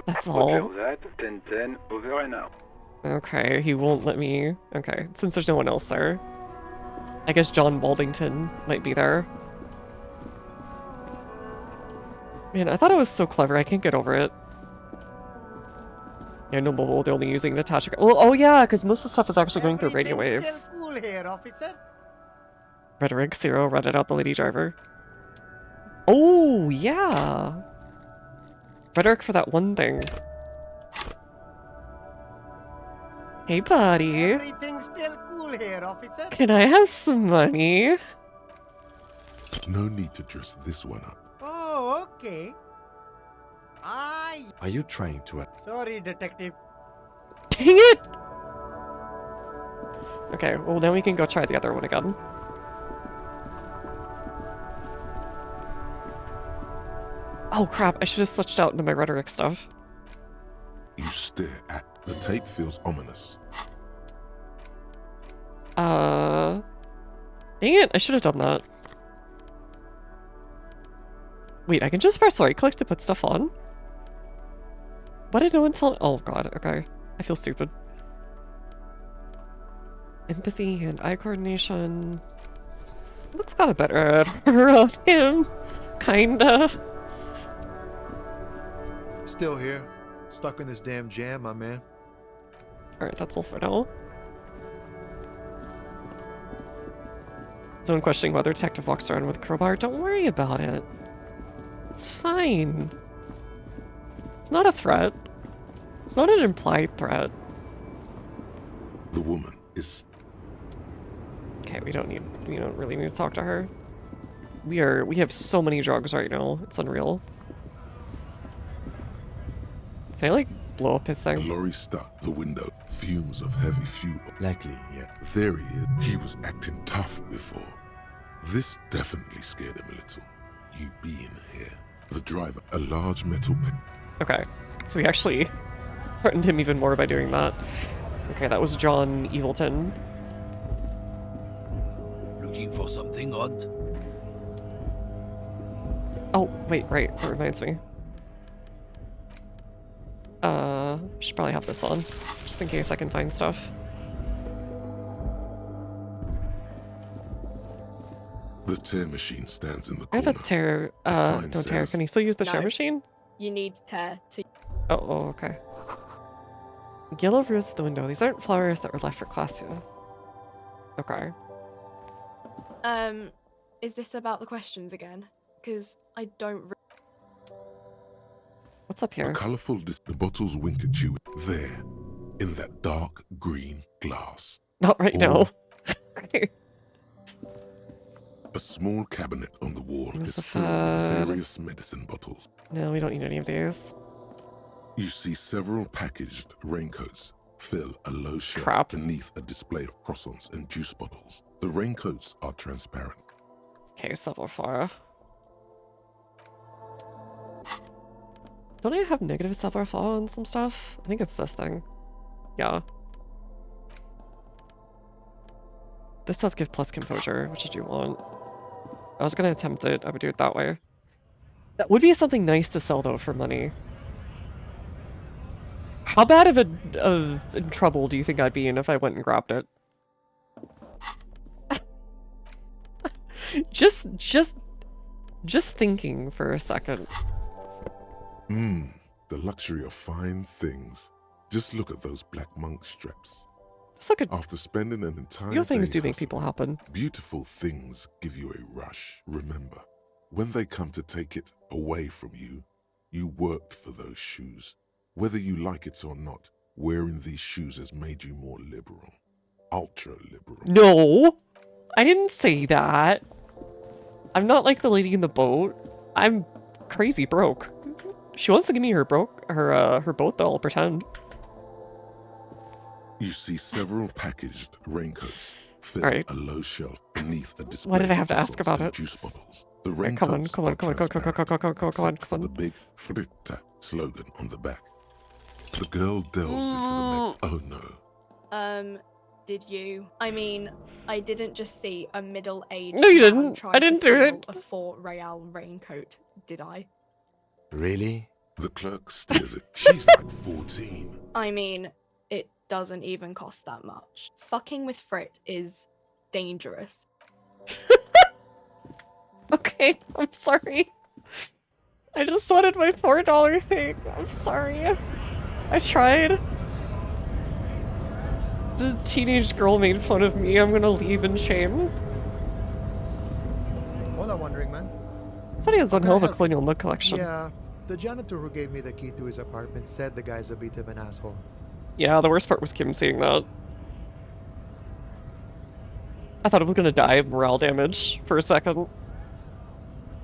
That's all. Roger that. 10-10, over and out. Okay, he won't let me... Okay, since there's no one else there. I guess John Baldington might be there. Man, I thought it was so clever. I can't get over it. Yeah, no mobile. They're only using an attachment. Well, oh yeah, because most of the stuff is actually going through radio waves. Still cool here, officer. Rhetoric 0, ratted out the lady driver. Oh, yeah. Rhetoric for that one thing. Hey, buddy. Everything's still cool here, officer. Can I have some money? No need to dress this one up. Oh, okay. Are you trying to... Sorry, detective. Dang it! Okay, well now we can go try the other one again. Oh crap, I should have switched out into my rhetoric stuff. You stare at... The tape feels ominous. Dang it, I should have done that. Wait, I can just press right click to put stuff on? Why did no one tell- Oh god, okay. I feel stupid. Empathy and eye coordination. Looks kind of better on him. Kinda. Still here. Stuck in this damn jam, my man. Alright, that's all for now. Someone questioning whether Detective walks around with a crowbar. Don't worry about it. It's fine. It's not a threat. It's not an implied threat. The woman is... Okay, we don't really need to talk to her. We have so many drugs right now. It's unreal. Can I like blow up his The thing? lorry stuck the window. Fumes of heavy fuel. Likely, yeah. There he is. He was acting tough before. This definitely scared him a little. You being here. The driver, a large metal... Okay, so we actually threatened him even more by doing that. Okay, that was John Evilton. Looking for something odd? Oh, wait, right. That reminds me. Should probably have this on, just in case I can find stuff. The tear machine stands in the I corner. have a tear, no tear. Can you still use the tear machine? You need tear to... Oh, okay. Yellow rose at the window. These aren't flowers that were left for Classia. Okay. Is this about the questions again? Because I don't... What's up here? The colourful the bottles wink at you there, in that dark green glass. Not right now. Okay. A small cabinet on the wall is There's filled with various medicine bottles. No, we don't need any of these. You see several packaged raincoats fill a low shelf Crap. beneath a display of croissants and juice bottles. The raincoats are transparent. Okay, savoir-faire. Don't I have negative savoir-faire on some stuff? I think it's this thing. Yeah. This does give plus composure, which I do want. I was gonna attempt it. I would do it that way. That would be something nice to sell, though, for money. How bad of in trouble do you think I'd be in if I went and grabbed it? just thinking for a second. The luxury of fine things. Just look at those black monk straps. Just look at... After spending an entire Real things day do make hustling, people happen. Beautiful things give you a rush. Remember, when they come to take it away from you, you worked for those shoes. Whether you like it or not, wearing these shoes has made you more liberal. Ultra liberal. No! I didn't say that. I'm not like the lady in the boat. I'm crazy broke. She wants to give me her boat though, I'll pretend. You see several packaged raincoats fill Alright. a low shelf beneath a display Why did I have of to ask croissants about and it? juice bottles. The Alright, come on, raincoats come on, are come on, come on, come on, come on, come on, come on, come on, except come on, for come the on. big fritta slogan on the back. The girl delves into the oh no. Did you? I mean, I didn't just see a middle-aged No, you man didn't. try I didn't to do steal it. a 4 Real raincoat, did I? Really? The clerk stares at she's like 14. I mean, it doesn't even cost that much. Fucking with Frit is dangerous. Okay, I'm sorry. I just wanted my $4 thing. I'm sorry. I tried. The teenage girl made fun of me. I'm gonna leave in shame. All I'm wondering, man. Said he has one hell of a colonial mug collection. Yeah, the janitor who gave me the key to his apartment said the guy's a bit of an asshole. Yeah, the worst part was Kim seeing that. I thought it was gonna die of morale damage for a second.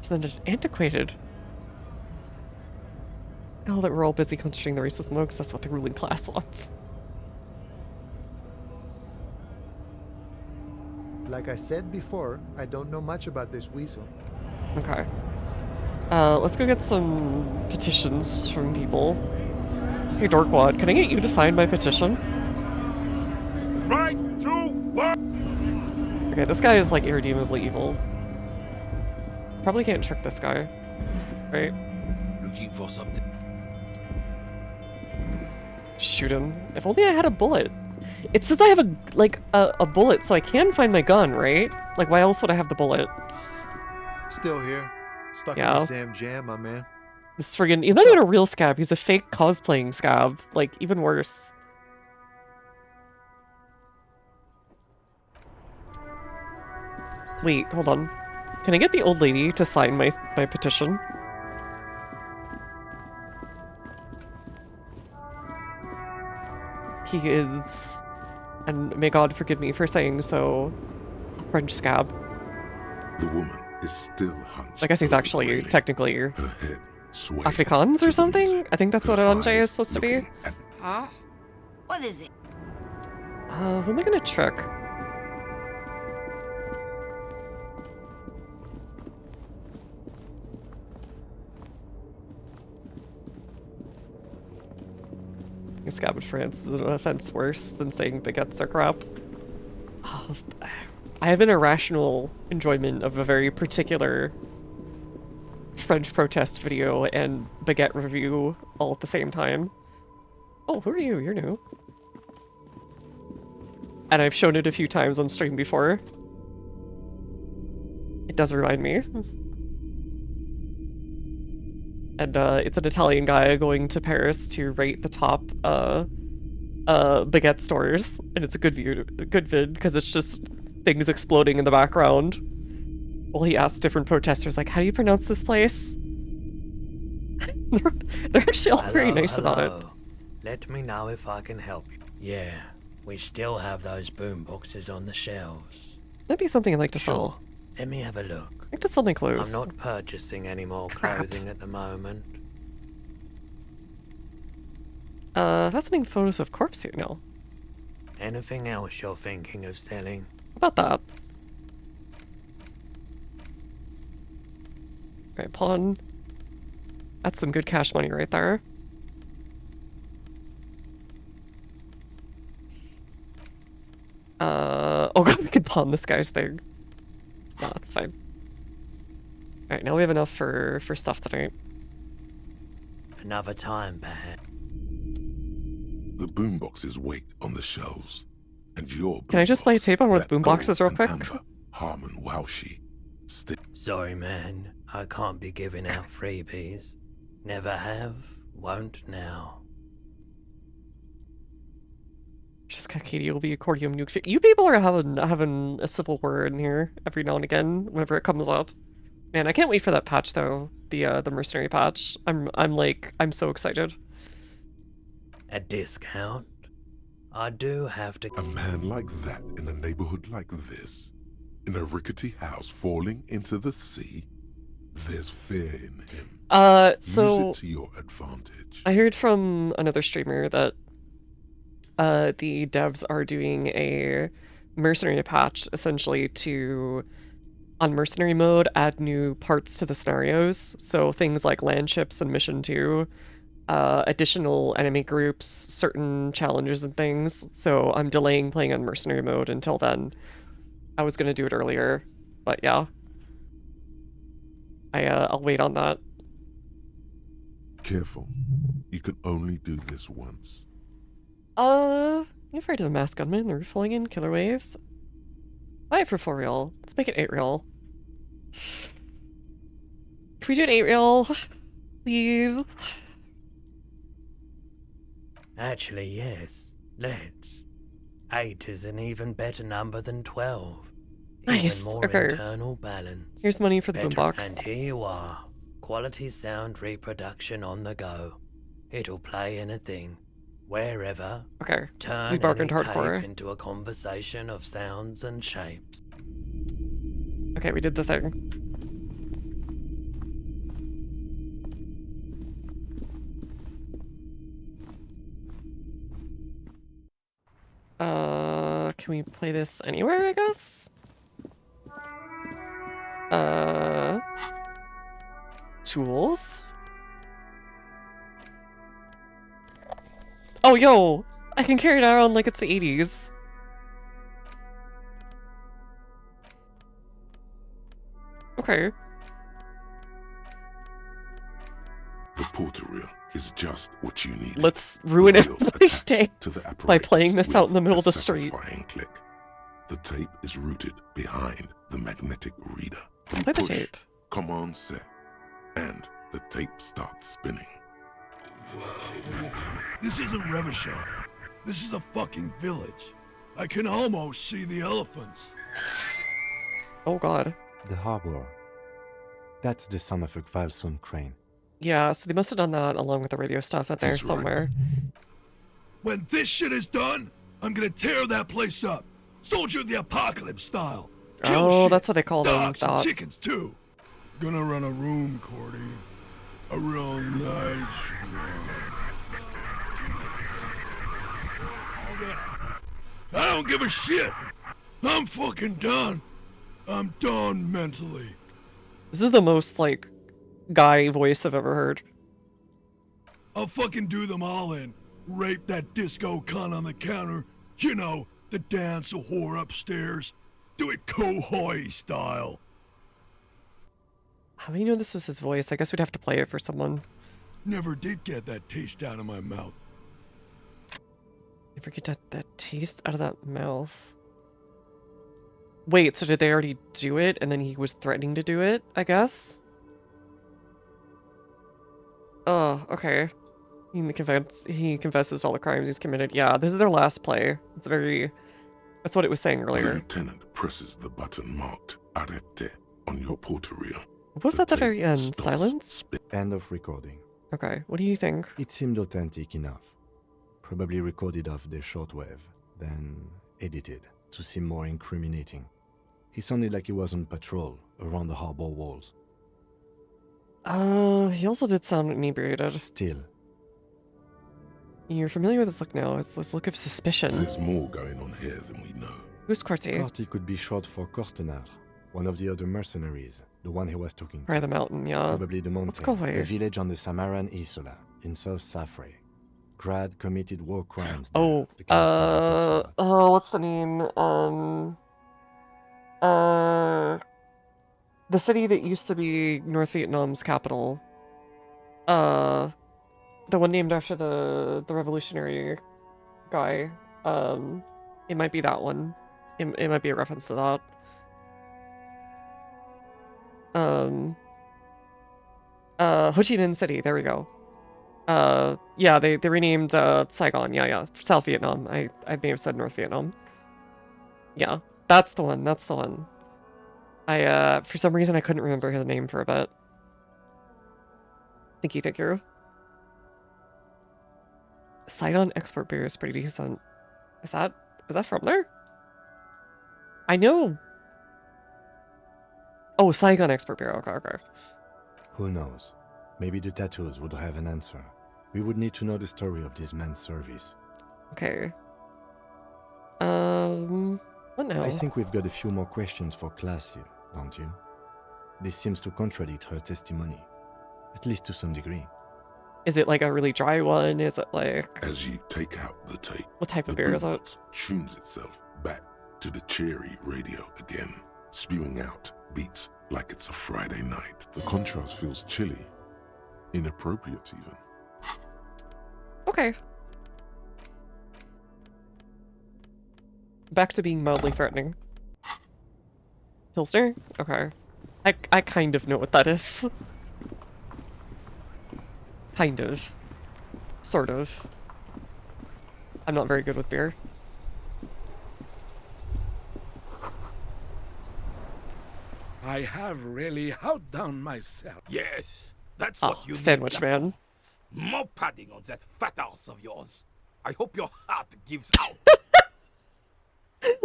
Isn't it antiquated? Oh, that we're all busy concentrating the racist mugs, that's what the ruling class wants. Like I said before, I don't know much about this weasel. Okay. Let's go get some petitions from people. Hey, Dorkwad, can I get you to sign my petition? Right to work! Okay, this guy is like irredeemably evil. Probably can't trick this guy. Right? Looking for something. Shoot him. If only I had a bullet. It says I have a bullet, so I can find my gun, right? Like, why else would I have the bullet? Still here. Stuck in Yeah. this damn jam, my man. This friggin' he's not even a real scab, he's a fake cosplaying scab. Like, even worse. Wait, hold on. Can I get the old lady to sign my petition? He is, and may God forgive me for saying so, a French scab. The woman is still hunched. I guess he's over the actually railing, technically her head swaying Afrikaans or something? I think that's what Anje is supposed to be. Huh? What is it? Who am I gonna trick? Scab in France is an offense worse than saying baguettes are crap. Oh, I have an irrational enjoyment of a very particular French protest video and baguette review all at the same time. Oh, who are you? You're new. And I've shown it a few times on stream before. It does remind me. And it's an Italian guy going to Paris to rate the top baguette stores, and it's a good vid because it's just things exploding in the background. Well, he asks different protesters, like, how do you pronounce this place? They're actually all very nice about it. Let me know if I can help you. Yeah, we still have those boom boxes on the shelves. That'd be something I'd like to sell. Let me have a look. I'd like to sell my clothes. I'm not purchasing any more clothing at the moment. Fascinating photos of corpse here. No. Anything else you're thinking of selling? How about that? Alright, pawn. That's some good cash money right there. Oh god, we can pawn this guy's thing. No, that's fine. Alright, now we have enough for stuff tonight. Another time, perhaps. The boomboxes wait on the shelves, and your Can I just play a tape on where the boomboxes real quick? Harmon Waushi. Sorry, man. I can't be giving out freebies. Never have, won't now. Just got Katie will be accordion nuke. You people are having a civil war in here every now and again whenever it comes up. Man, I can't wait for that patch though. The mercenary patch. I'm so excited. A discount? I do have to. A man like that in a neighborhood like this, in a rickety house falling into the sea, there's fear in him. So use it to your advantage. I heard from another streamer that the devs are doing a mercenary patch essentially to, on mercenary mode, add new parts to the scenarios. So things like land ships and mission 2, additional enemy groups, certain challenges and things. So I'm delaying playing on mercenary mode until then. I was gonna do it earlier, but yeah. I'll wait on that. Careful. You can only do this once. You afraid of the masked gunman, the roof falling in, killer waves? Buy it for 4 real. Let's make it 8 real. Can we do it 8 real? Please? Actually, yes. Let's. 8 is an even better number than 12. Nice. Even more Okay. internal balance. Here's money for the Better- boombox. And here you are. Quality sound reproduction on the go. It'll play anything, wherever. Okay. Turn We bargained any hardcore. tape into a conversation of sounds and shapes. Okay, we did the thing. Can we play this anywhere, I guess? Tools? Oh, yo! I can carry it around like it's the 80s. Okay. The portal is just what you need. Let's ruin The wheels everybody's day attached to the by apparatus playing this out in the with middle of a the street. satisfying click. The tape is rooted behind the magnetic reader. You Play the push, tape. Command set, and the tape starts spinning. This isn't Revachon. This is a fucking village. I can almost see the elephants. Oh god. The harbor. That's the son of a Kvalson crane. Yeah, so they must have done that along with the radio stuff out there He's right. somewhere. When this shit is done, I'm gonna tear that place up. Soldier of the apocalypse style. Kill Oh, shit, that's what they call them. dogs and That. chickens too. Gonna run a room, Cordy. A real nice room. I don't give a shit. I'm fucking done. I'm done mentally. This is the most, like, guy voice I've ever heard. I'll fucking do them all in. Rape that disco cunt on the counter. You know, the dance a whore upstairs. Do it Kohoi style. How do you know this was his voice? I guess we'd have to play it for someone. Never did get that taste out of my mouth. Never get that taste out of that mouth. Wait, so did they already do it and then he was threatening to do it, I guess? Oh, okay. He confesses all the crimes he's committed. Yeah, this is their last play. That's what it was saying The earlier. lieutenant presses the button marked Arrête on your porteria. What was at the very end? Silence? End of recording. Okay, what do you think? It seemed authentic enough. Probably recorded off the shortwave, then edited to seem more incriminating. He sounded like he was on patrol around the harbor walls. He also did sound inebriated. Still. You're familiar with this look now. It's this look of suspicion. There's more going on here than we know. Who's Corti? Corti could be short for Cortenard, one of the other mercenaries, the one he was talking to. Probably the mountain, yeah. Probably the mountain. Let's go away. The village on the Samaran Isola, in South Safre. Grad committed war crimes. Oh, what's the name? The city that used to be North Vietnam's capital. The one named after the revolutionary guy. It might be that one. It might be a reference to that. Ho Chi Minh City, there we go. Yeah, they renamed Saigon. Yeah, South Vietnam. I may have said North Vietnam. Yeah, that's the one. That's the one. For some reason I couldn't remember his name for a bit. Thank you. Saigon export beer is pretty decent. Is that from there? I know. Oh, Saigon export beer. Okay. Who knows? Maybe the tattoos would have an answer. We would need to know the story of this man's service. Okay. What now? I think we've got a few more questions for class here, don't you? This seems to contradict her testimony, at least to some degree. Is it like a really dry one? Is it like... As you take out the tape, what type of beer is it? Tunes itself back to the cheery radio again, spewing out beats like it's a Friday night. The contrast feels chilly, inappropriate even. Okay. Back to being mildly threatening. Pilsner? Okay. I kind of know what that is. Kind of. Sort of. I'm not very good with beer. I have really outdone myself. Yes, that's what you need. Sandwich man. More padding on that fat ass of yours. I hope your heart gives out.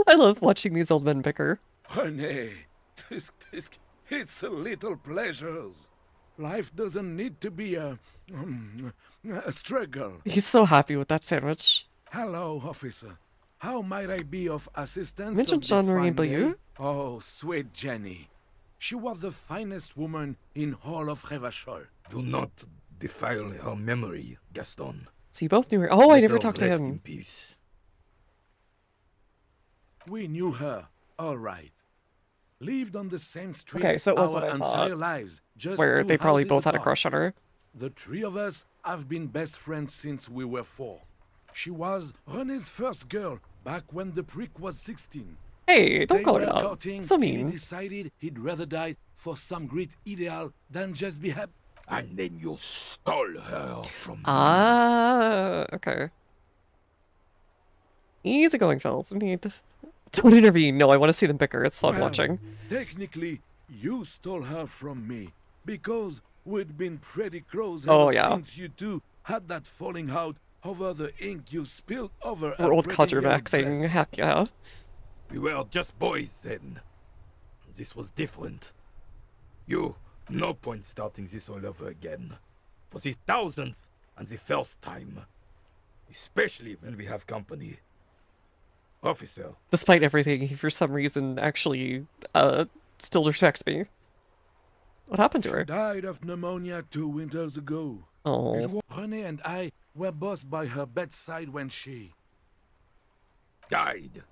I love watching these old men bicker. Honey, it's a little pleasures. Life doesn't need to be a struggle. He's so happy with that sandwich. Hello, officer. How might I be of assistance? Mention Jean-Marie Bayou? Oh, sweet Jenny. She was the finest woman in all of Revachol. Do not defile her memory, Gaston. So you both knew her. Oh, I never talked to rest him. in peace. We knew her, all right. Lived on the same street Okay, so it was our what I entire thought. lives. Just Where two they probably houses both had a apart. crush on her. The three of us have been best friends since we were 4. She was René's first girl back when the prick was 16. Hey, don't They call her were that. courting So till mean. he decided he'd rather die for some great ideal than just be happy. And then you stole her from me. Okay. Easy going, fellas. We need to... Don't intervene. No, I want to see them bicker. It's fun Well, watching. Technically, you stole her from me because we'd been pretty close Oh, ever yeah. since you two had that falling out over the ink you spilled over We're her old pretty yellow Kajurmak saying, dress. heck yeah. We were just boys then. This was different. You, no point starting this all over again. For the 1000th and the first time. Especially when we have company. Officer. Despite everything, he for some reason actually still respects me. What happened to her? Died of pneumonia 2 winters ago. Oh. It was René and I were both by her bedside when she... Died.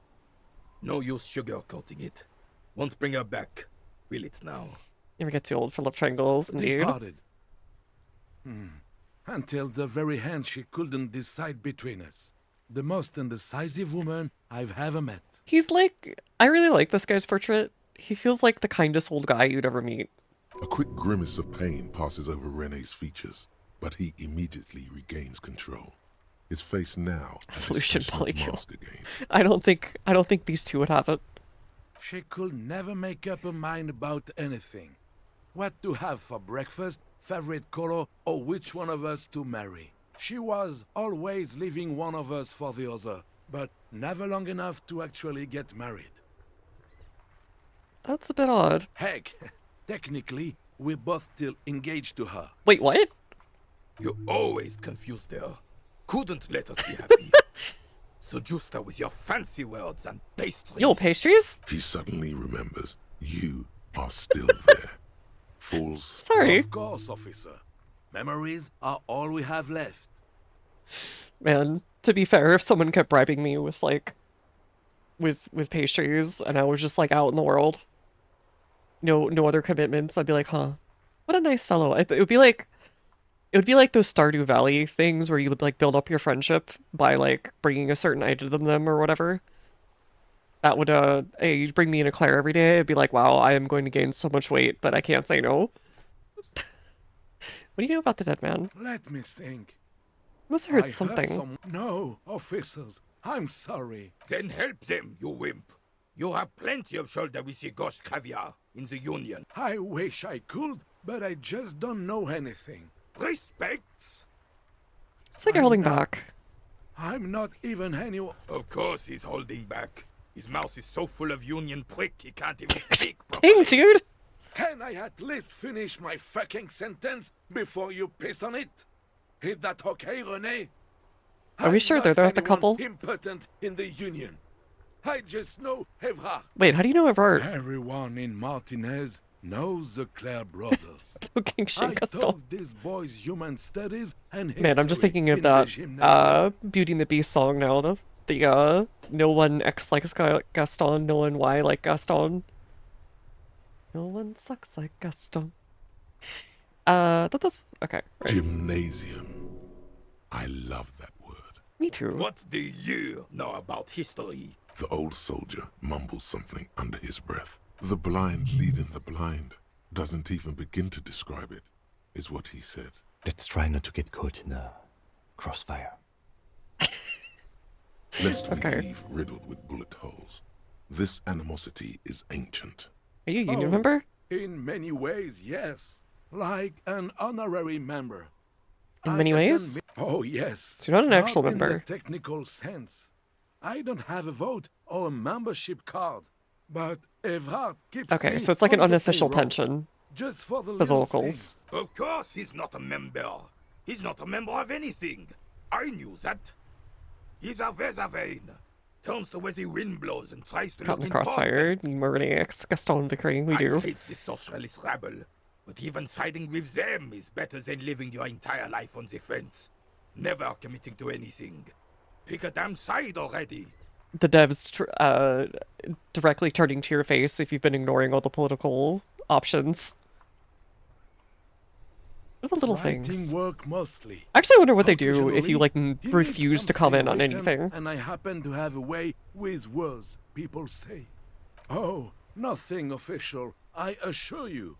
No use sugarcoating it. Won't bring her back. Will it now? Never get too old for love triangles, indeed. Departed. Until the very hand she couldn't decide between us. The most indecisive woman I've ever met. He's like, I really like this guy's portrait. He feels like the kindest old guy you'd ever meet. A quick grimace of pain passes over Rene's features, but he immediately regains control. His face now has a Solution special molecule. mask again. I don't think these two would have it. She could never make up her mind about anything. What to have for breakfast, favorite color, or which one of us to marry. She was always leaving one of us for the other, but never long enough to actually get married. That's a bit odd. Heck, technically, we're both still engaged to her. Wait, what? You always confused her. Couldn't let us be happy. Seduced her with your fancy words and pastries. Yo, pastries? He suddenly remembers you are still there. Fools. Sorry. Of course, officer. Memories are all we have left. Man, to be fair, if someone kept bribing me with like with pastries and I was just like out in the world, no other commitments, I'd be like, huh, what a nice fellow. It would be like those Stardew Valley things where you like build up your friendship by like bringing a certain item to them or whatever. That would hey, you'd bring me an eclair every day. It'd be like, wow, I am going to gain so much weight, but I can't say no. What do you know about the dead man? Let me think. Must have heard something. No, officers, I'm sorry. Then help them, you wimp. You have plenty of shoulder with the ghost caviar in the Union. I wish I could, but I just don't know anything. Respect? It's like you're holding back. I'm not even anyone. Of course he's holding back. His mouth is so full of Union prick he can't even speak properly. Dang, dude! Can I at least finish my fucking sentence before you piss on it? Is that okay, Rene? Are we sure they're the couple? Impotent in the Union. I just know Evrard. Wait, how do you know Evrard? Everyone in Martinez knows the Clare brothers. Fucking I Gaston. taught these boys human studies and history. Man, I'm just thinking of in the that gymnasium. Beauty and the Beast song now. The no one X likes Gaston, no one Y like Gaston. No one sucks like Gaston. That's okay. Right. Gymnasium. I love that word. Me too. What do you know about history? The old soldier mumbles something under his breath. The blind leading the blind. Doesn't even begin to describe it, is what he said. Let's try not to get caught in a crossfire. Lest we leave riddled with bullet holes. This animosity is ancient. Are you a union member? In many ways, yes. Like an honorary member. In many ways? Oh, yes. So you're not an actual Not in member. the technical sense. I don't have a vote or a membership card, but Evrard keeps Okay, me so it's like an on the unofficial payroll, pension just for the for the little locals. things. Of course he's not a member. He's not a member of anything. I knew that. He's a Vezavain. Turns the way the wind blows and tries to Caught in look the crossfire. Marine X Gaston decreeing we I do. hate the socialist rabble, but even siding with them is better than living your entire life on the fence. Never committing to anything. Pick a damn side already. The devs directly turning to your face if you've been ignoring all the political options. What are the little Writing things? work mostly. Actually, I wonder what they do if you Occasionally, like he needs refuse to comment on something written, anything. And I happen to have a way with words, people say. Oh, nothing official, I assure you.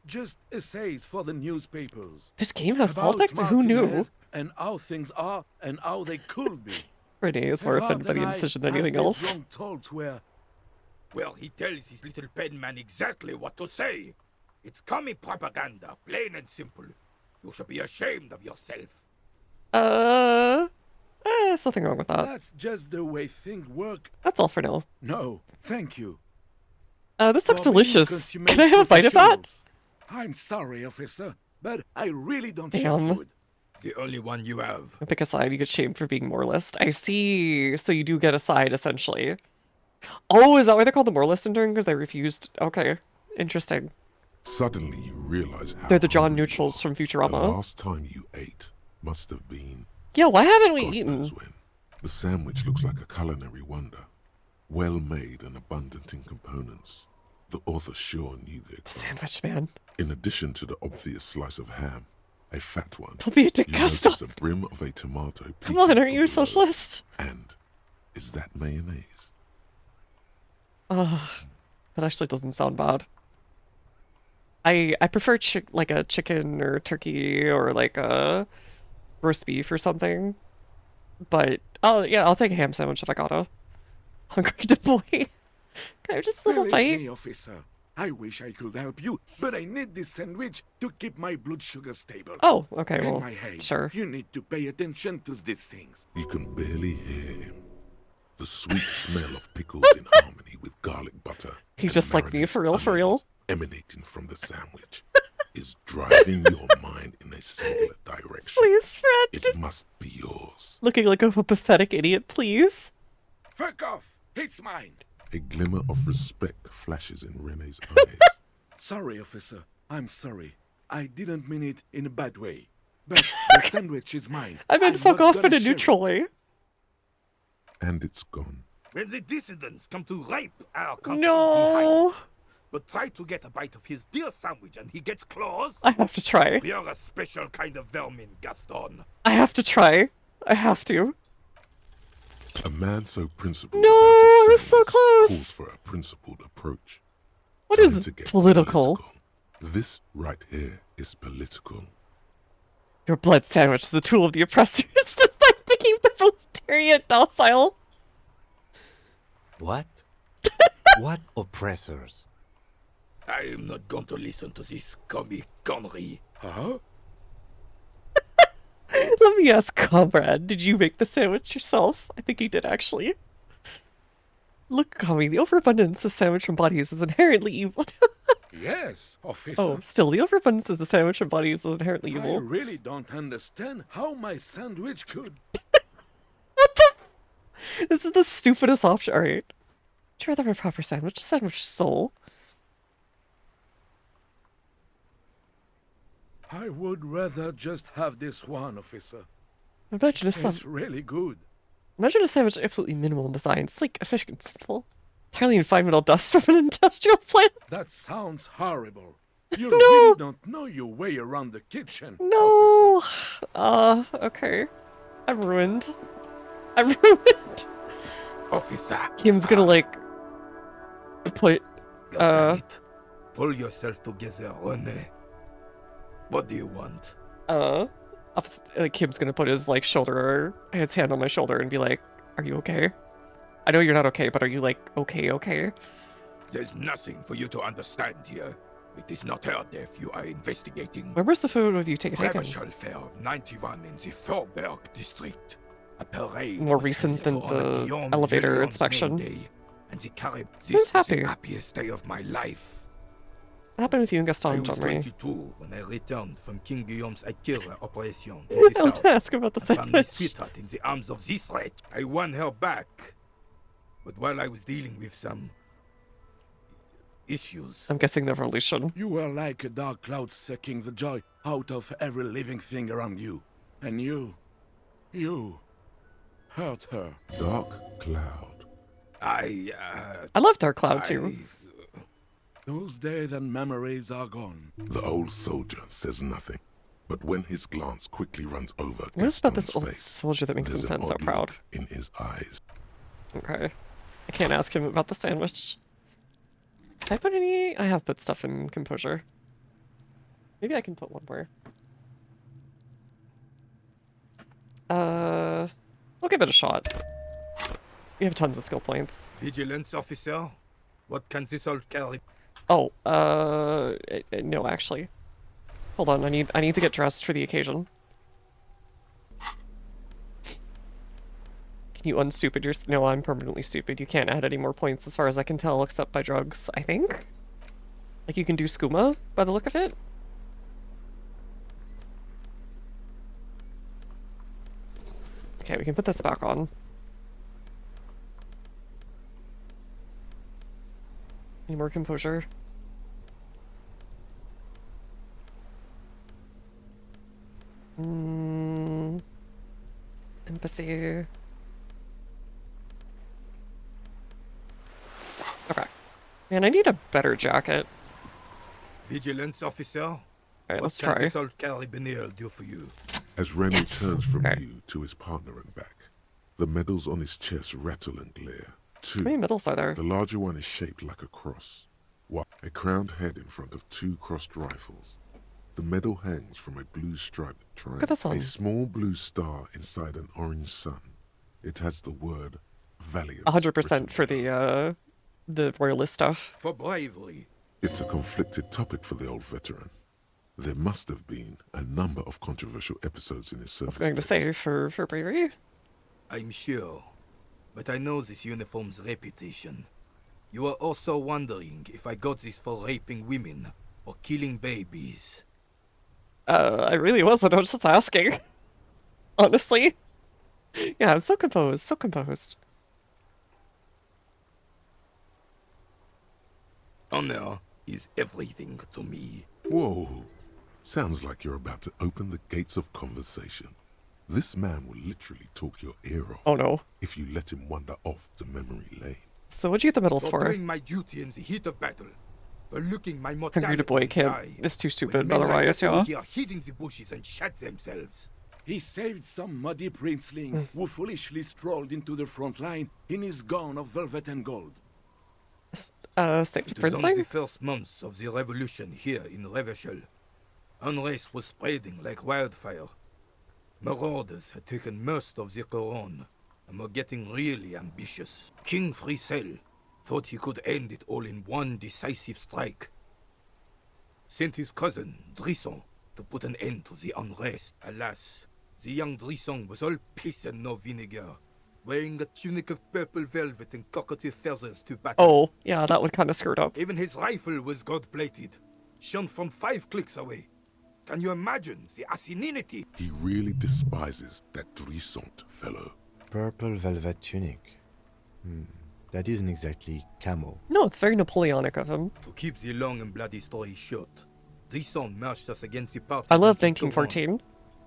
Just essays for the newspapers. This game has About politics? Who knew? Martinez And how things are and how they could be. Renee is more offended by the indecision than anything else. Wrong thoughts where Well, he tells his little pen man exactly what to say. It's commie propaganda, plain and simple. You should be ashamed of yourself. There's nothing wrong with that. that's just the way things work. That's all for now. No, thank you. This looks For being delicious. consummate Can I have a bite of that? professionals. I'm sorry, officer, but I really don't share Damn. food. The only one you have. Pick a side, you get shamed for being moralist. I see. So you do get a side, essentially. Oh, is that why they're called the moralist intern? Because they refused? Okay. Interesting. Suddenly you realize how They're the John hungry you Neutrals are. from The Futurama. last time you ate must have been Yeah, why haven't we God eaten? knows when. The sandwich looks like a culinary wonder. Well made and abundant in components. The author sure knew their craft. Sandwich man. In addition to the obvious slice of ham, a fat one, Don't be a dick, you Gustav. notice the brim of a tomato. Come on, aren't peeking you a from below. socialist? And is that mayonnaise? That actually doesn't sound bad. I prefer like a chicken or turkey or like a roast beef or something. But I'll take a ham sandwich if I gotta. Hungry to boy. Can I have just a little Believe fight? me, officer. I wish I could help you, but I need this sandwich to keep my blood sugar stable. Oh, okay, And well, my head. sure. You need to pay attention to these things. You can barely hear him. The sweet smell of pickles in harmony with garlic butter. He and just like me, for real, for real. emanating from the sandwich is driving your mind in a singular direction. Please, friend. It must be yours. Looking like a pathetic idiot, please. Fuck off! It's mine! A glimmer of respect flashes in Rene's eyes. Sorry, officer. I'm sorry. I didn't mean it in a bad way. But the sandwich is mine. I meant I'm fuck not off gonna in a share neutral way. And it's gone. When the dissidents come to rape our country No. behind, but try to get a bite of his dear sandwich and he gets claws. I have to try. We are a special kind of vermin, Gaston. I have to try. I have to. A man so principled No, I about was his so sandwich close. calls for a principled approach. What Time is to get political? This right here is political. Your blood sandwich is a tool of the oppressors. Just like to keep the proletariat docile. What? What oppressors? I am not going to listen to this comic gunnery. Huh? Let me ask, comrade, did you make the sandwich yourself? I think he did, actually. Look, Kami, the overabundance of sandwich embodies is inherently evil. Yes, officer. Oh, still, the overabundance of the sandwich embodies is inherently I evil. really don't understand how my sandwich could. This is the stupidest option. Alright. Would you rather have a proper sandwich? A sandwich soul? I would rather just have this one, officer. Imagine a It's really good. Imagine a sandwich absolutely minimal in design, sleek, efficient, simple. Entirely in fine metal dust from an industrial plant. That sounds horrible. You No. really don't know your way around the kitchen. No. Okay. I'm ruined. I'm ruined. Officer. Kim's gonna like put Pull yourself together, Rene. What do you want? like Kim's gonna put his like his hand on my shoulder and be like, "Are you okay? I know you're not okay, but are you like okay?" There's nothing for you to understand here. It is not her death you are investigating. When was the photo of you taken? Provincial Fair of 91 in the Faubourg district. A parade More was recent held than to honor the Guillaume elevator Leon's inspection. name day, and the Carib. Who's This was happy? the happiest day of my life. What happened with you and I Gaston, was don't worry. 22 when I returned from King Guillaume's Akira operation. I don't ask about the I found my sandwich. sweetheart in the arms of this wretch. I won her back. But while I was dealing with some issues, I'm guessing the revolution. You were like a dark cloud sucking the joy out of every living thing around you. And you hurt her. Dark cloud. I love Dark Cloud too. Those days and memories are gone. The old soldier says nothing, but when his glance quickly runs over What is about this Gaston's old face, soldier that makes him there's an sound so odd proud? look in his eyes. Okay. I can't ask him about the sandwich. Did I put any? I have put stuff in composure. Maybe I can put one more. We'll give it a shot. We have tons of skill points. vigilance officer, what can this all carry? Oh, no, actually. Hold on, I need to get dressed for the occasion. Can you unstupid your... No, I'm permanently stupid. You can't add any more points as far as I can tell, except by drugs, I think? Like, you can do skooma, by the look of it? Okay, we can put this back on. Any more composure? Empathy. Okay. Man, I need a better jacket. Vigilance officer? Alright, What let's can try. this old carabiner do for you? As Remy Yes. turns from Okay. you to his partner and back, the medals on his chest rattle and glare. How many medals are there? The larger one is shaped like a cross, while a crowned head in front of 2 crossed rifles. The medal hangs from a blue striped triangle. at this one. A small blue star inside an orange sun. It has the word Valiant. 100% for the royalist stuff. For bravery. It's a conflicted topic for the old veteran. There must have been a number of controversial episodes in his I was service. going to say for bravery. I'm sure. But I know this uniform's reputation. You are also wondering if I got this for raping women or killing babies. I really wasn't. I was just asking. Honestly. Yeah, I'm so composed. So composed. Honor is everything to me. Whoa. Sounds like you're about to open the gates of conversation. This man will literally talk your ear off. Oh no. If you let him wander off the memory lane. So what'd you get the medals for? doing my duty in the heat of battle. For looking my Hungry mortality to boy in the can't. eye. It's too When stupid. men like Otherwise, that yeah. here hid in the bushes and shot themselves. He saved some muddy princeling who foolishly strolled into the front line in his gown of velvet and gold. Safety It was on the Princeling? first months of the revolution here in Revachol. Unrest was spreading like wildfire. Marauders had taken most of the Couronne and were getting really ambitious. King Frisel thought he could end it all in one decisive strike. Sent his cousin, Drisson, to put an end to the unrest. Alas, the young Drisson was all piss and no vinegar, wearing a tunic of purple velvet and cockatiel feathers to battle. Oh, yeah, that one kind of screwed up. Even his rifle was gold-plated, shone from 5 clicks away. Can you imagine the asininity? He really despises that Drissant fellow. Purple velvet tunic. That isn't exactly camo. No, it's very Napoleonic of him. To keep the long and bloody story short, Drisson marched us against the partisans I love of Couronne. 1914.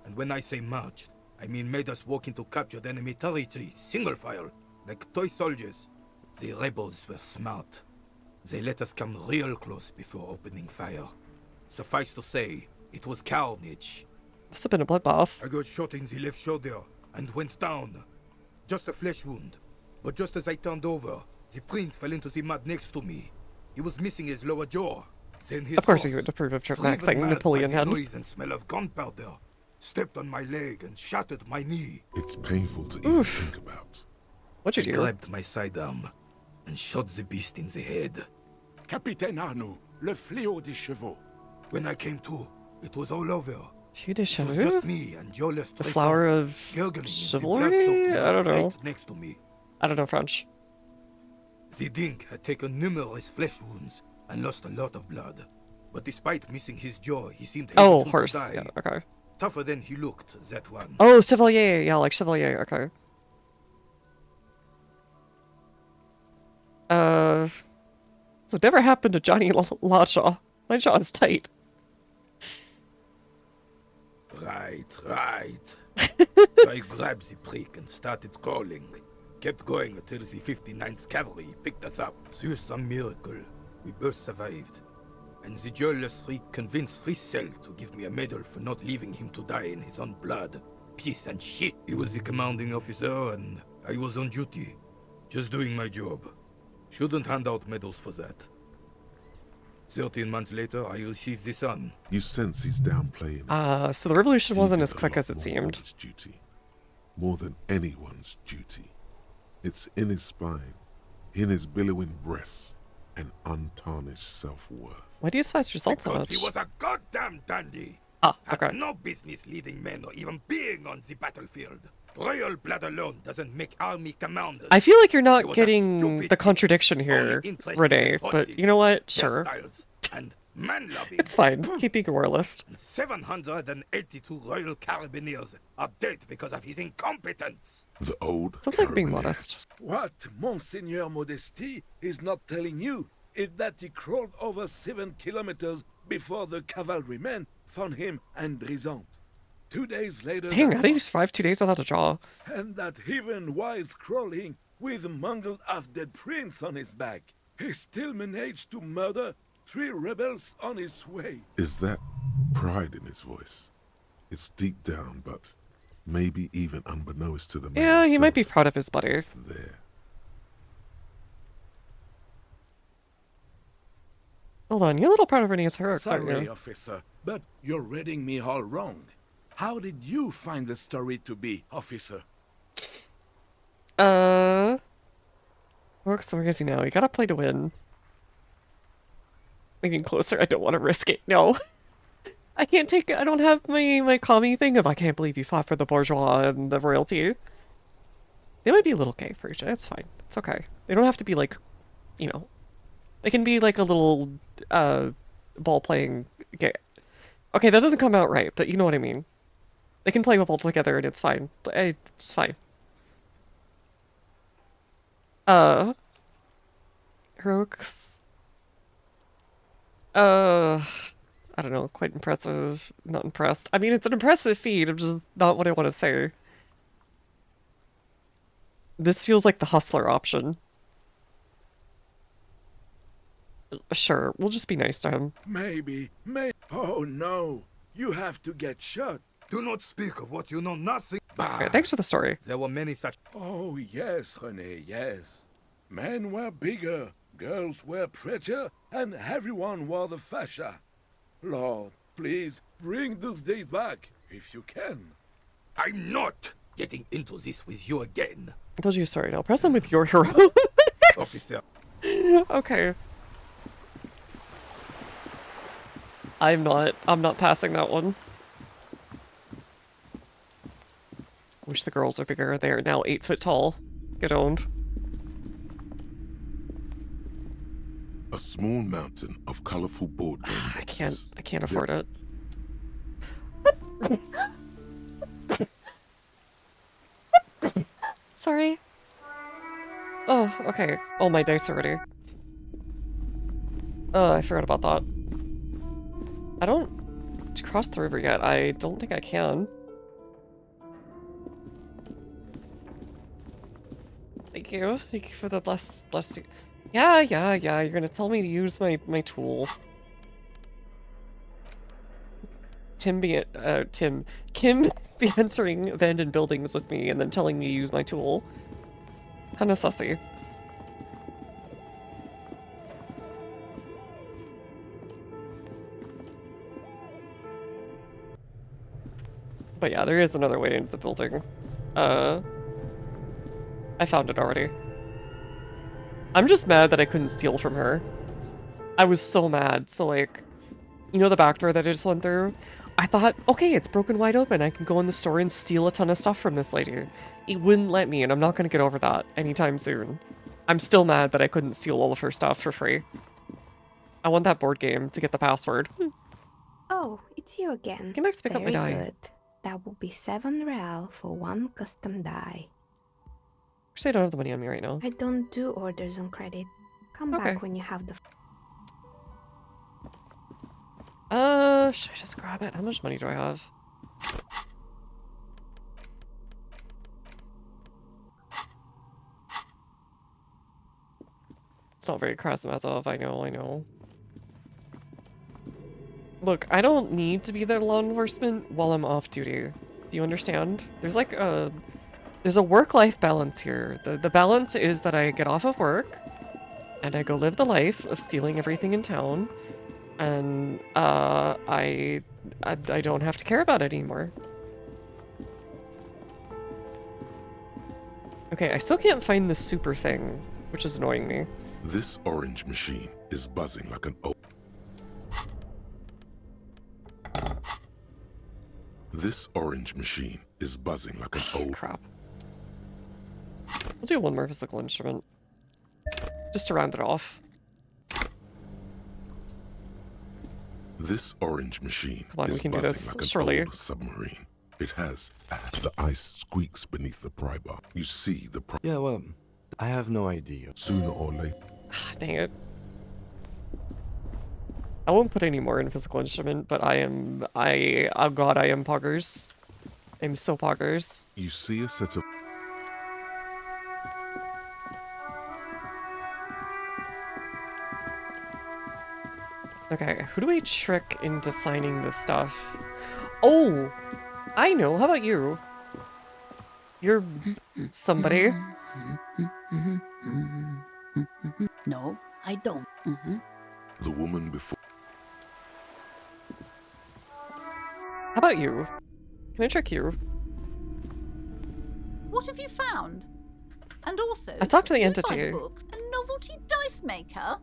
And when I say marched, I mean made us walk into captured enemy territory, single file, like toy soldiers. The rebels were smart. They let us come real close before opening fire. Suffice to say, it was carnage. Must have been a bloodbath. I got shot in the left shoulder and went down. Just a flesh wound. But just as I turned over, the prince fell into the mud next to me. He was missing his lower jaw. Then his Of course, horse, you would approve of driven maxing mad Napoleon by had. the noise and smell of gunpowder, stepped on my leg and shattered my knee. It's painful to even think about. What'd you I do? grabbed my sidearm and shot the beast in the head. Capitaine Arnoux, le fléau des chevaux. When I came to, it was all over. Feu de It was Cheveux? just me and Jolas The flower of chivalry? I don't know. Next to me. I don't know French. The Dink had taken numerous flesh wounds and lost a lot of blood. But despite missing his jaw, he seemed Oh, hesitant horse. to die. Yeah, okay. Tougher than he looked, that one. Oh, Chevalier. Yeah, like Chevalier. Okay. So whatever happened to Johnny Lawshaw? My jaw is tight. Right. So I grabbed the prick and started crawling. Kept going until the 59th Cavalry picked us up. Through some miracle, we both survived. And the jealous freak convinced Frisel to give me a medal for not leaving him to die in his own blood. Piece and shit. He was the commanding officer and I was on duty. Just doing my job. Shouldn't hand out medals for that. 13 months later, I received the son. You sense he's downplaying it. So the revolution wasn't He as did a quick lot as it more seemed. than his duty. More than anyone's duty. It's in his spine, in his billowing breasts, and untarnished self-worth. Why do you despise results so Because much? he was a goddamn dandy. Ah, Had okay. no business leading men or even being on the battlefield. Royal blood alone doesn't make army commanders. I feel like you're He not was a getting stupid the contradiction here, only interested Renee, in but horses, you know what? Sure. hairstyles, and man-loving. It's fine. Keep being a royalist. 782 Royal Carabiniers are dead because of his incompetence. The old Sounds like being modest. What Monseigneur Modesty is not telling you is that he crawled over 7 kilometers before the cavalrymen found him and Drisant. 2 days later, Dang, how did you survive 2 days without a jaw? and that even while crawling with a mangled half-dead prince on his back, He still managed to murder 3 rebels on his way. Is that pride in his voice? It's deep down, but maybe even unbeknownst to the man Yeah, he might be himself, proud of his buddy. it's there. Hold on, you're a little proud of Renee's heroics, aren't Sorry, you? officer, but you're reading me all wrong. How did you find the story to be, officer? Works, where is he now? You gotta play to win. Leaning closer, I don't want to risk it. No. I can't take it. I don't have my commie thing of I can't believe you fought for the bourgeois and the royalty. They might be a little gay for each other. It's fine. It's okay. They don't have to be like, you know, they can be like a little, ball playing gay. Okay, that doesn't come out right, but you know what I mean. They can play ball together and it's fine. It's fine. Heroics. I don't know, quite impressive. Not impressed. I mean, it's an impressive feat. I'm just not what I want to say. This feels like the hustler option. Sure, we'll just be nice to him. Maybe. Oh no, you have to get shot. Do not speak of what you know nothing. Okay, thanks for the story. There were many such. Oh yes, René, yes. Men were bigger, girls were prettier, and everyone wore the fascia. Lord, please bring those days back, if you can. I'm not getting into this with you again. I told you sorry. Now press on with your hero. Officer. Okay. I'm not passing that one. Wish the girls are bigger. They are now 8 foot tall. Get owned. A small mountain of colorful board game boxes. I can't afford it. Sorry. Oh, okay. Oh, my dice are ready. Oh, I forgot about that. I don't cross the river yet. I don't think I can. Thank you. Thank you for the blessing. Yeah. You're gonna tell me to use my tool. Kim be entering abandoned buildings with me and then telling me to use my tool. Kinda sussy. But yeah, there is another way into the building. I found it already. I'm just mad that I couldn't steal from her. I was so mad. So like, you know the back door that I just went through? I thought, okay, it's broken wide open. I can go in the store and steal a ton of stuff from this lady. It wouldn't let me, and I'm not going to get over that anytime soon. I'm still mad that I couldn't steal all of her stuff for free. I want that board game to get the password. Oh, it's you again. Came back to pick up my die. Very good. That will be 7 real for 1 custom die. Actually, I don't have the money on me right now. I don't do orders on credit. Come Okay. back when you have the... Should I just grab it? How much money do I have? It's not very Krasnazov, I know. Look, I don't need to be the law enforcement while I'm off duty. Do you understand? There's like there's a work-life balance here. The balance is that I get off of work and I go live the life of stealing everything in town, and I don't have to care about it anymore. Okay, I still can't find the super thing, which is annoying me. This orange machine is buzzing like an old... This orange machine is buzzing like an old... Crap. We'll do one more physical instrument. Just to round it off. This orange machine Come on, we is can do buzzing this, like an surely. old submarine. It has... The ice squeaks beneath the pry bar. You see the pry... Yeah, well, I have no idea. Sooner or later... Dang it. I won't put any more in physical instrument, but oh god, I am poggers. I'm so poggers. You see a set of... Okay, who do we trick into signing this stuff? Oh! I know, how about you? You're somebody. No, I don't. The woman before. How about you? Can I trick you? What have you found? And also, I talked to the do you buy entity. the books? A novelty dice maker?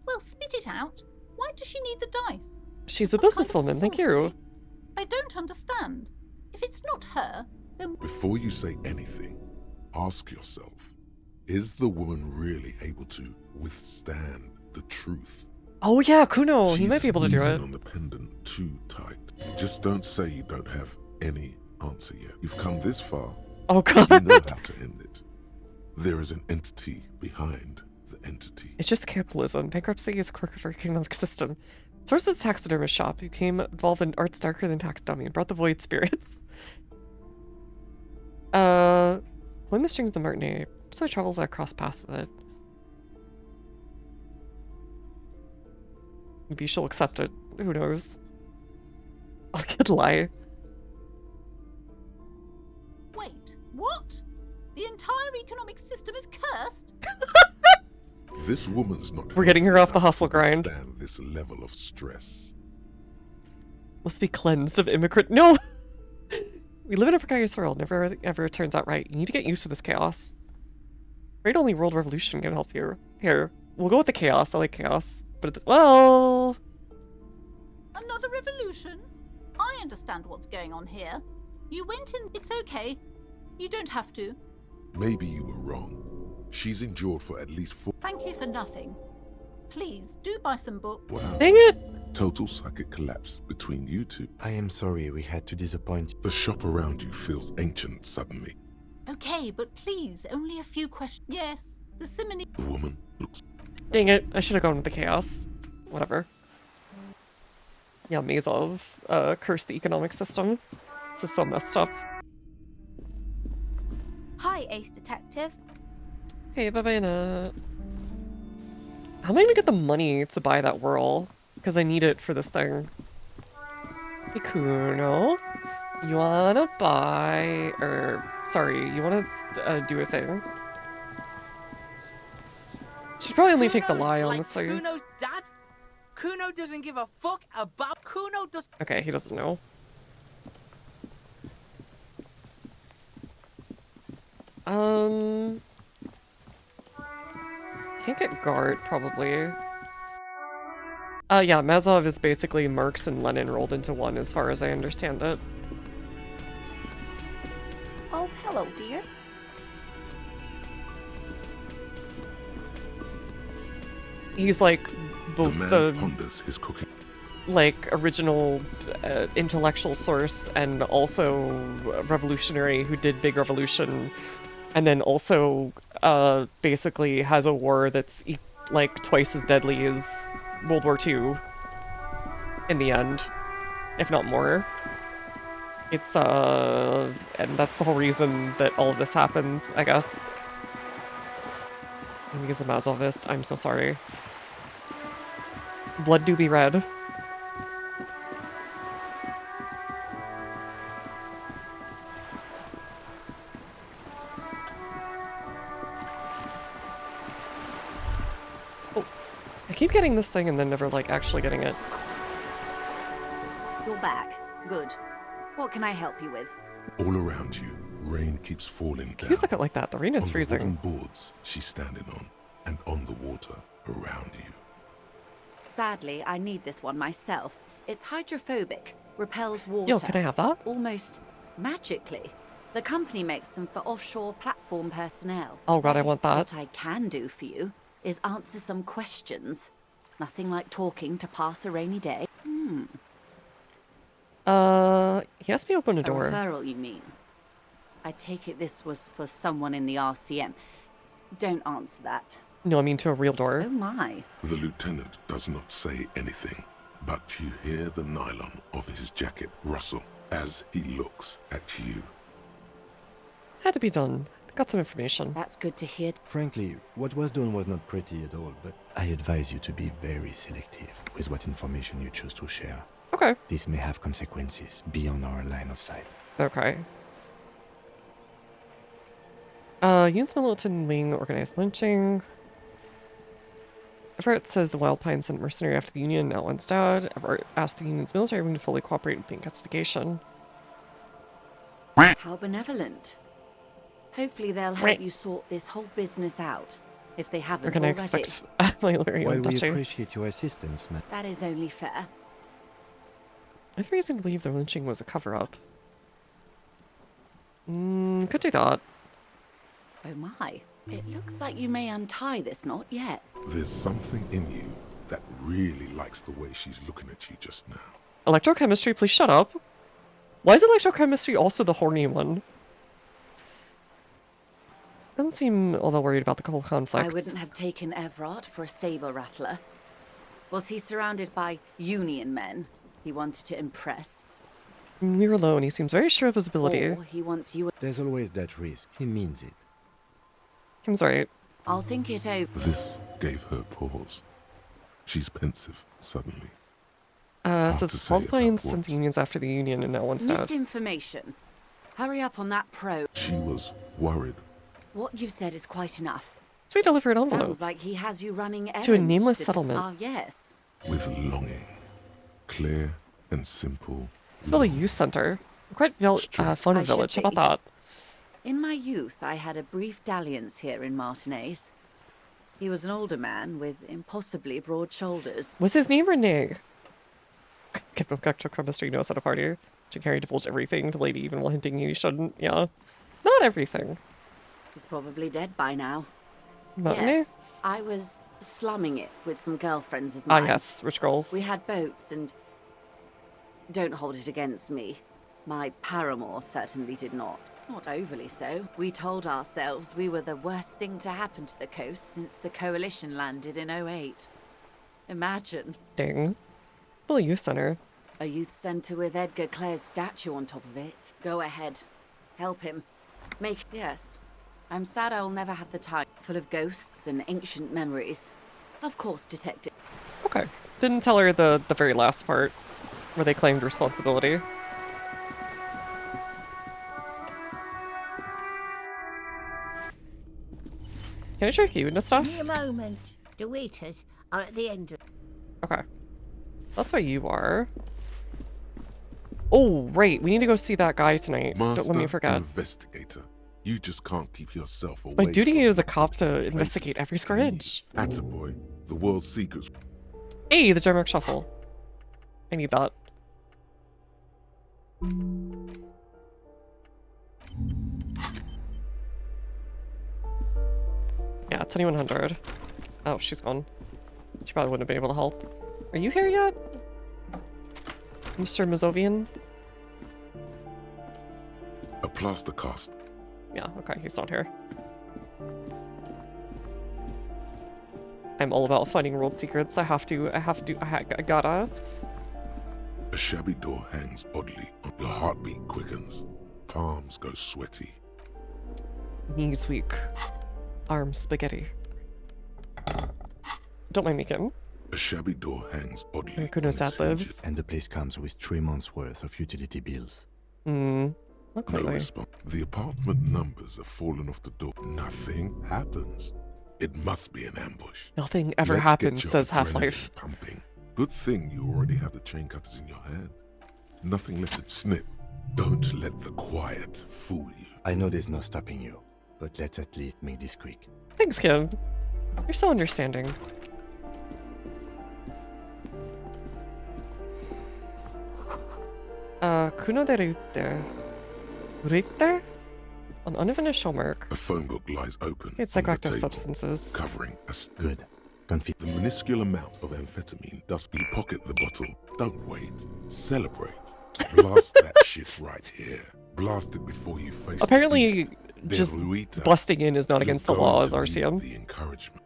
Well, spit it out. Why does she need the dice? She's a businesswoman, thank you. I don't understand. If it's not her, then Before you say anything, ask yourself, is the woman really able to withstand the truth? Oh yeah, Kuno, he She's might be able to do squeezing it. on the pendant too tight. Just don't say you don't have any answer yet. You've come this far. Oh god. You know how to end it. There is an entity behind the entity. It's just capitalism. Bankruptcy is a quirk of our economic system. Source is a taxidermist shop who became involved in arts darker than taxidermy and brought the void spirits. Pulling the strings of the martinet. So it travels that cross paths with it. Maybe she'll accept it. Who knows? I could lie. wait, what? The entire economic system is cursed? This woman's not. We're getting her off the hustle grind. Stand this level of stress. Must be cleansed of immigrant. No! We live in a precarious world. Never ever turns out right. You need to get used to this chaos. Great only world revolution can help you. Here, we'll go with the chaos. I like chaos. But it's, well... Another revolution? I understand what's going on here. You went in. It's okay. You don't have to. Maybe you were wrong. She's endured for at least 4. Thank you for nothing. Please, do buy some books. Wow. Dang it! Total psychic collapse between you two. I am sorry we had to disappoint you. The shop around you feels ancient suddenly. Okay, but please, only a few questions. Yes, the simony. The woman looks. Dang it, I should have gone with the chaos. Whatever. Yeah, Mazov, curse the economic system. This is so messed up. Hi, Ace Detective. Hey, bye-bye, Nat. How am I gonna get the money to buy that whirl? Because I need it for this thing. Hey, Kuno. You wanna buy... sorry, you wanna do a thing? Should probably only take the lie, honestly. Kuno's dad? Kuno doesn't give a fuck about Kuno does. Okay, he doesn't know. Can't get guard, probably. Yeah, Mazov is basically Marx and Lenin rolled into one, as far as I understand it. Oh, hello, dear. He's like both the man ponders his cooking. Like original intellectual source and also revolutionary who did Big Revolution, and then also basically has a war that's like twice as deadly as World War II in the end, if not more. It's and that's the whole reason that all of this happens, I guess. And he's the Mazovist. I'm so sorry. Blood do be red. Oh, I keep getting this thing and then never, like, actually getting it. You're back. Good. What can I help you with? All around you, rain keeps falling down. Please look at it like that. The rain is on freezing. The wooden boards she's standing on, and on the water around you. Sadly, I need this one myself. It's hydrophobic, repels water. Yo, can I have that? Almost magically. The company makes them for offshore platform personnel. Oh god, I want that. What I can do for you is answer some questions. Nothing like talking to pass a rainy day. He asked me to open a A door. referral, you mean? I take it this was for someone in the RCM. Don't answer that. No, I mean to a real door. Oh my. The lieutenant does not say anything, but you hear the nylon of his jacket rustle as he looks at you. Had to be done. Got some information. That's good to hear. Frankly, what was done was not pretty at all, but I advise you to be very selective with what information you choose to share. Okay. This may have consequences beyond our line of sight. Okay. Union's militant wing organized lynching. Everett says the Wild Pine sent mercenary after the Union, now one's dead. Everett asked the Union's military wing to fully cooperate with the investigation. How benevolent. Hopefully they'll help you sort this whole business out, if they haven't We're gonna already. expect my Larry While we Duchy. appreciate your assistance, man. That is only fair. I have reason to believe the lynching was a cover-up. Could do that. Oh my. It looks like you may untie this knot yet. There's something in you that really likes the way she's looking at you just now. Electrochemistry, please shut up. Why is electrochemistry also the horny one? Doesn't seem all that worried about the whole conflict. I wouldn't have taken Everard for a saber rattler. Was he surrounded by Union men he wanted to impress? You're alone. He seems very sure of his ability. Or he wants you... There's always that risk. He means it. Kim's right. I'll think it over. This gave her pause. She's pensive, suddenly. Says Wild Pine sent the Unions after the Union and now one's dead. Misinformation. Hurry up on that probe. She was worried. What you've said is quite enough. So we deliver an envelope. Sounds like he has you running errands to a nameless to settlement. Ah, yes. With longing. Clear and simple. It's about a youth center. Quite fun of village. How about that? In my youth, I had a brief dalliance here in Martinez. He was an older man with impossibly broad shoulders. Was his name Renee? Electrochemistry knows how to party. To carry divulge everything to lady even while hinting you shouldn't. Yeah. Not everything. He's probably dead by now. Matinee? Yes, I was slumming it with some girlfriends of mine. Ah, yes, rich girls. We had boats and... Don't hold it against me. My paramour certainly did not. Not overly so. We told ourselves we were the worst thing to happen to the coast since the Coalition landed in 08. Imagine. Ding. Well, a youth center. A youth centre with Edgar Clare's statue on top of it. Go ahead. Help him. Yes. I'm sad I'll never have the time. Full of ghosts and ancient memories. Of course, detective. Okay. Didn't tell her the very last part, where they claimed responsibility. Can I trick you into stuff? Give me a moment. The waiters are at the end of... Okay. That's where you are. Oh, right. We need to go see that guy tonight. Master Don't let me forget. Investigator. You just can't keep yourself away. My duty from as a cop to investigate every square inch. Attaboy, the world's secrets. Hey, the Gemrock Shuffle. I need that. Yeah, 2100. Oh, she's gone. She probably wouldn't have been able to help. Are you here yet? Mr. Mazovian? A plaster cast. Yeah, okay, he's not here. I'm all about finding world secrets. I gotta. A shabby door hangs oddly. Your heartbeat quickens. Palms go sweaty. Knees weak. Arms spaghetti. Don't mind me, Kim. A shabby door hangs oddly. Kuno's ad lives. And the place comes with 3 months' worth of utility bills. Not No clearly. response. The apartment numbers have fallen off the door. Nothing happens. It must be an ambush. Nothing ever Let's get happens, your says adrenaline Half-Life. Pumping. Good thing you already have the chain cutters in your hand. Nothing less than snip. Don't let the quiet fool you. I know there's no stopping you, but let's at least make this quick. Thanks, Kim. You're so understanding. Kuno de Rute. Rute? An unfinished homework. A phone book lies open. It's on the psychoactive table, substances. Covering a Good. The minuscule amount of amphetamine does you pocket the bottle. Don't wait. Celebrate. Blast that shit right here. Blast it before you face Apparently, the beast. just Deruita. busting in is not You're against the going law to as need RCM. The encouragement.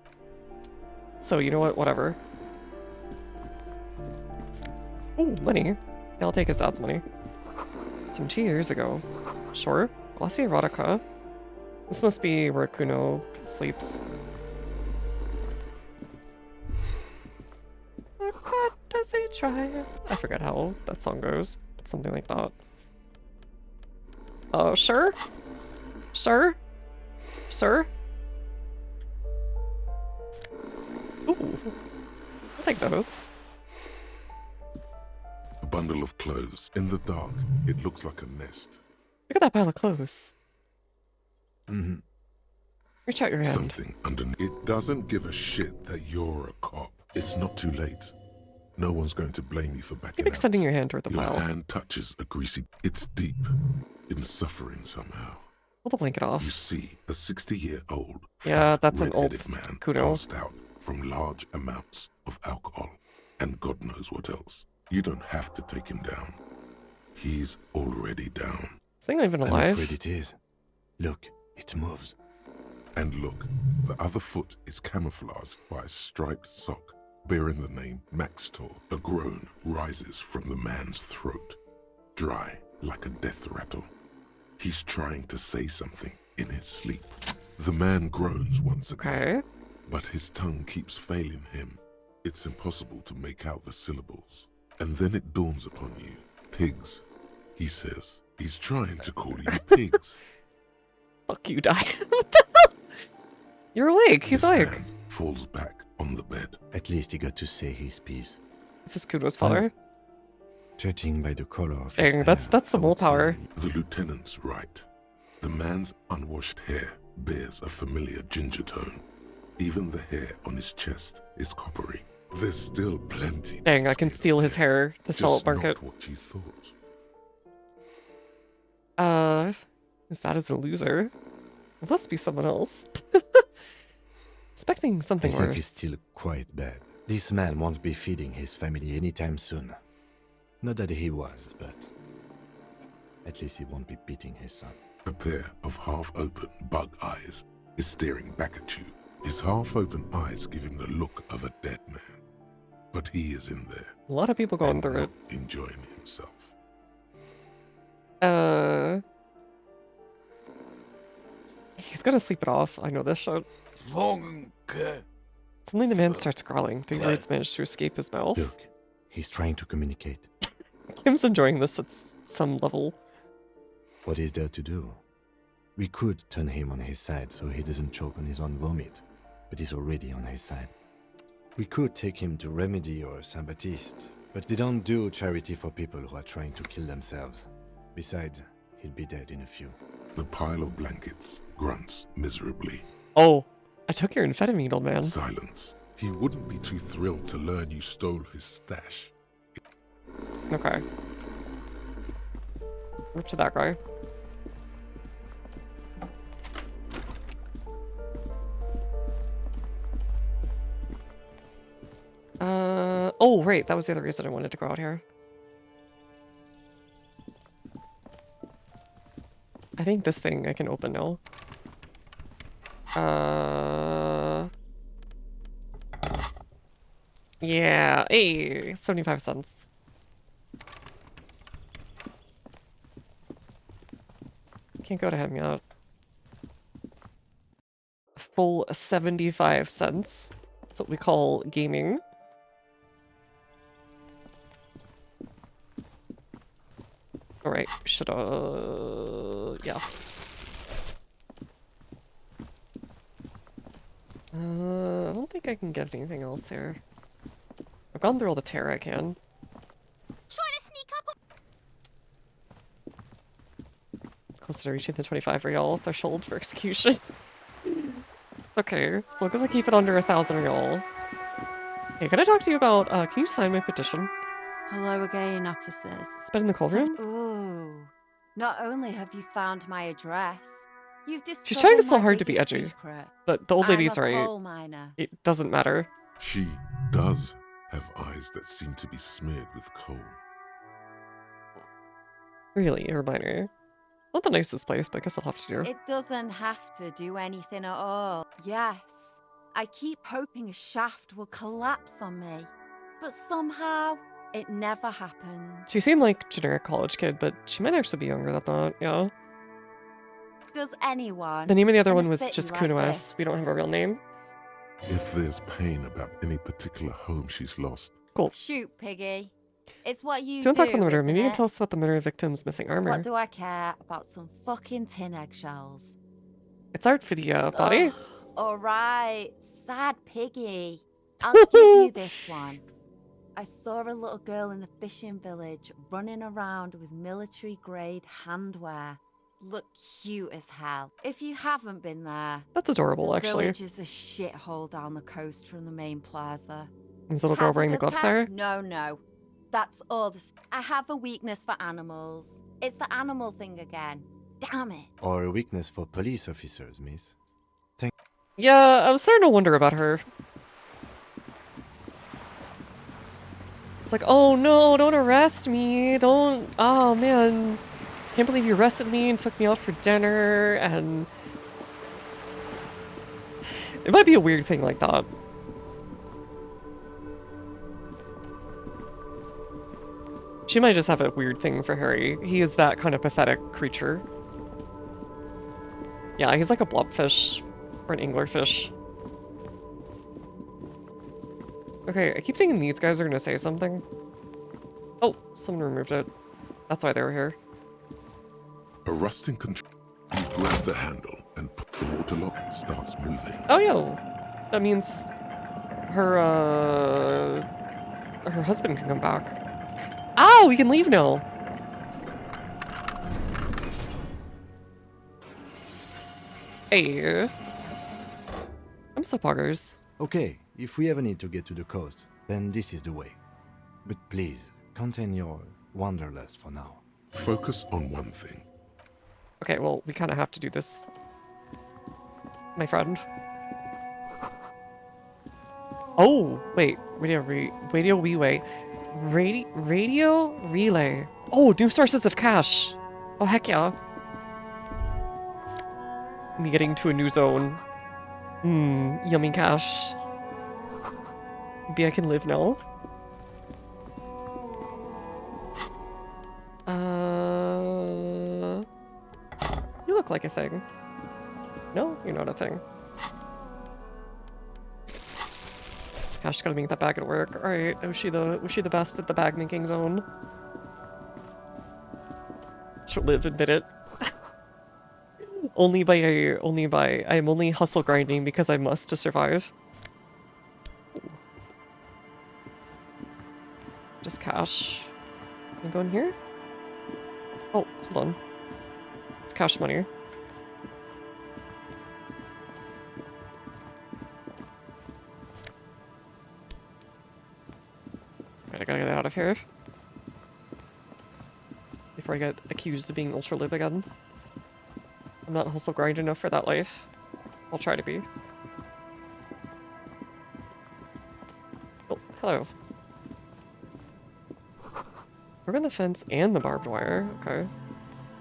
So, you know what? Whatever. Ooh, money. Yeah, I'll take his dad's money. Some 2 years ago. Sure. Glossy erotica. This must be where Kuno sleeps. What does he try? I forget how that song goes. Something like that. Sure? Sir? Sir? Ooh. I'll take those. A bundle of clothes. In the dark, it looks like a nest. Look at that pile of clothes. Mm-hmm. Reach out your hand. Something underneath. It doesn't give a shit that you're a cop. It's not too late. No one's going to blame you for backing Keep out. extending your hand toward the Your pile. hand touches a greasy... It's deep. In suffering somehow. Pull the blanket off. You see a 60-year-old Yeah, that's an old man Kuno. passed out from large amounts of alcohol and God knows what else. You don't have to take him down. He's already down. Is he not even alive? I'm afraid it is. Look, it moves. And look, the other foot is camouflaged by a striped sock bearing the name Maxtor. A groan rises from the man's throat, dry like a death rattle. He's trying to say something in his sleep. The man groans once again, but his tongue keeps failing him. It's impossible to make out the syllables. And then it dawns upon you. Pigs, he says. He's trying to call you pigs. Fuck you, die. You're awake. He's This awake. man falls back on the bed. At least he got to say his piece. This is Kuno's father. Judging by the color of his Dang, hair, that's some old power. The lieutenant's right. The man's unwashed hair bears a familiar ginger tone. Even the hair on his chest is coppery. There's still plenty. Dang, I can steal his hair to sell Just at market. not what you thought. Who's that as a loser? It must be someone else. Expecting something I think worse. it's still quite bad. This man won't be feeding his family anytime soon. Not that he was, but at least he won't be beating his son. A pair of half-open bug eyes is staring back at you. His half-open eyes give him the look of a dead man. But he is in there. A lot of people going through it. Enjoying himself. He's gonna sleep it off. I know this shit. Suddenly the man starts growling. The words manage to escape his mouth. Look, he's trying to communicate. Kim's enjoying this at some level. What is there to do? We could turn him on his side so he doesn't choke on his own vomit, but he's already on his side. We could take him to Remedy or Saint Baptiste, but they don't do charity for people who are trying to kill themselves. Besides, he'll be dead in a few. The pile of blankets grunts miserably. Oh, I took your amphetamine, old man. Silence. He wouldn't be too thrilled to learn you stole his stash. Okay. Rip to that guy. Oh, right. That was the other reason I wanted to go out here. I think this thing I can open now. Yeah. Hey, 75 cents. Can't go to him yet. Full 75 cents. That's what we call gaming. Alright, should yeah. I don't think I can get anything else here. I've gone through all the terror I can. Trying to sneak up. Closer to reaching the 25 real threshold for execution. Okay, as long as I keep it under 1,000 real. Hey, can I talk to you about, can you sign my petition? Hello again, officers. It's been in the cold room? Ooh. Not only have you found my address, you've discovered She's trying so my hard to be biggest edgy. secret. But the old I'm lady's a right. coal miner. It doesn't matter. She does have eyes that seem to be smeared with coal. Really, a reminder. Not the nicest place, but I guess I'll have to do. It doesn't have to do anything at all. Yes, I keep hoping a shaft will collapse on me, but somehow it never happens. She seemed like generic college kid, but she might actually be younger than that, yeah. Does anyone? The name of the other in a one was city just like Kuno this S. We don't have a real name. If there's pain about any particular home she's lost, Cool. Shoot, Piggy. It's what you Don't do, talk about the murder. isn't Maybe you can it? tell us about the murder victim's missing armor. What do I care about some fucking tin eggshells? It's art for the body. Alright, sad Piggy. I'll give you this one. I saw a little girl in the fishing village running around with military-grade handwear. Look cute as hell. If you haven't been there, That's adorable, the actually. village is a shithole down the coast from the main plaza. This little girl Have a wearing the good gloves time? there. No. That's all. I have a weakness for animals. It's the animal thing again. Damn it. Or a weakness for police officers, miss. Thank Yeah, I was starting to wonder about her. It's like, oh no, don't arrest me. Don't. Oh man. Can't believe you arrested me and took me out for dinner. And it might be a weird thing like that. She might just have a weird thing for Harry. He is that kind of pathetic creature. Yeah, he's like a blobfish or an anglerfish. Okay, I keep thinking these guys are gonna say something. Oh, someone removed it. That's why they were here. A rusting control. You grab the handle and the water lock starts moving. Oh, yo. That means her husband can come back. Oh, we can leave now. Hey. I'm so poggers. Okay, if we ever need to get to the coast, then this is the way. But please, contain your wanderlust for now. Focus on one thing. Okay, well, we kind of have to do this, my friend. Oh, wait. Radio relay. Oh, new sources of cash. Oh, heck yeah. Me getting to a new zone. Yummy cash. Maybe I can live now. You look like a thing. No, you're not a thing. Gosh, gotta make that bag at work. Alright, was she the best at the bag making zone? She'll live, admit it. I am only hustle grinding because I must to survive. Ooh. Just cash. Can I go in here? Oh, hold on. It's cash money. Right, I gotta get out of here. Before I get accused of being ultra lib again. I'm not hustle grind enough for that life. I'll try to be. Oh, hello. Broken the fence and the barbed wire. Okay.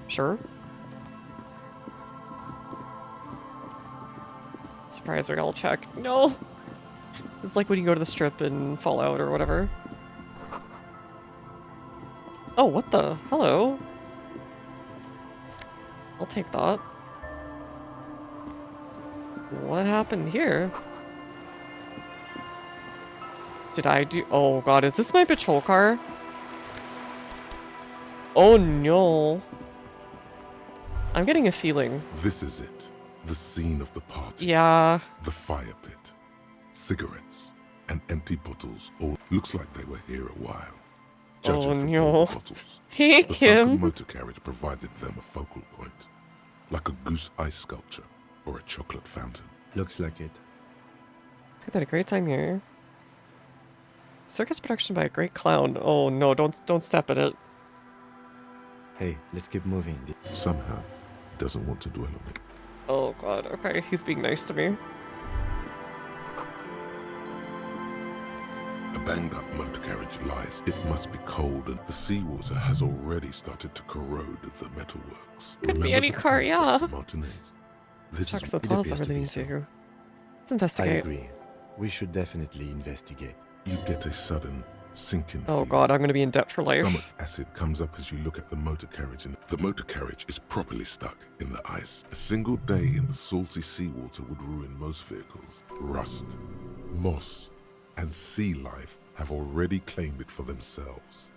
Sure. Surprise, I'll check. No! It's like when you go to the strip in Fallout or whatever. Oh, what the? Hello? I'll take that. What happened here? Did I do— oh god, is this my patrol car? Oh no. I'm getting a feeling. This is it. The scene of the party. Yeah. The fire pit. Cigarettes and empty bottles. All looks like they were here a while. Judging from all the bottles, Hey, the Kim. sunken motor carriage provided them a focal point, like a goose ice sculpture or a chocolate fountain. Looks like it. I had a great time here. Circus production by a great clown. Oh no, don't step at it. Hey, let's keep moving. Somehow, he doesn't want to dwell on it. Oh god, okay, he's being nice to me. A banged-up motor carriage lies. It must be cold, and the seawater has already started to corrode the metalworks. Could be any car, yeah. Martinez. This Check is the plaza where they need to. Let's investigate. I agree. We should definitely investigate. You get a sudden sinking Oh feeling. god, I'm gonna be in debt for life. Stomach acid comes up as you look at the motor carriage, and the motor carriage is properly stuck in the ice. A single day in the salty seawater would ruin most vehicles. Rust, moss, and sea life have already claimed it for themselves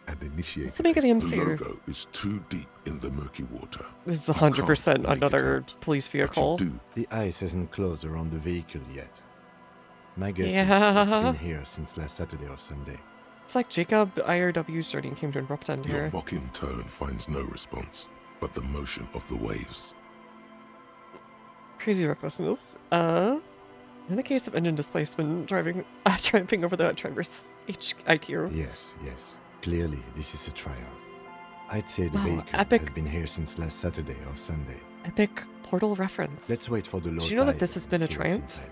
and initiated Let's make it the its MC. logo is too deep in the murky water. This is You can't 100% make it another out. police But you vehicle. do. The ice hasn't closed around the vehicle yet. My guess is Yeah. it's been here since last Saturday or Sunday. It's like Jacob IRW's journey came to an abrupt end Your here. mocking tone finds no response, but the motion of the waves. Crazy recklessness. In the case of engine displacement, driving over the driver's IQ. Yes, yes. Clearly, this is a triumph. I'd say the Wow, vehicle epic. has been here since last Saturday or Sunday. Epic portal reference. Let's wait for the low Did you know that tide this has and been a see what's triumph? inside.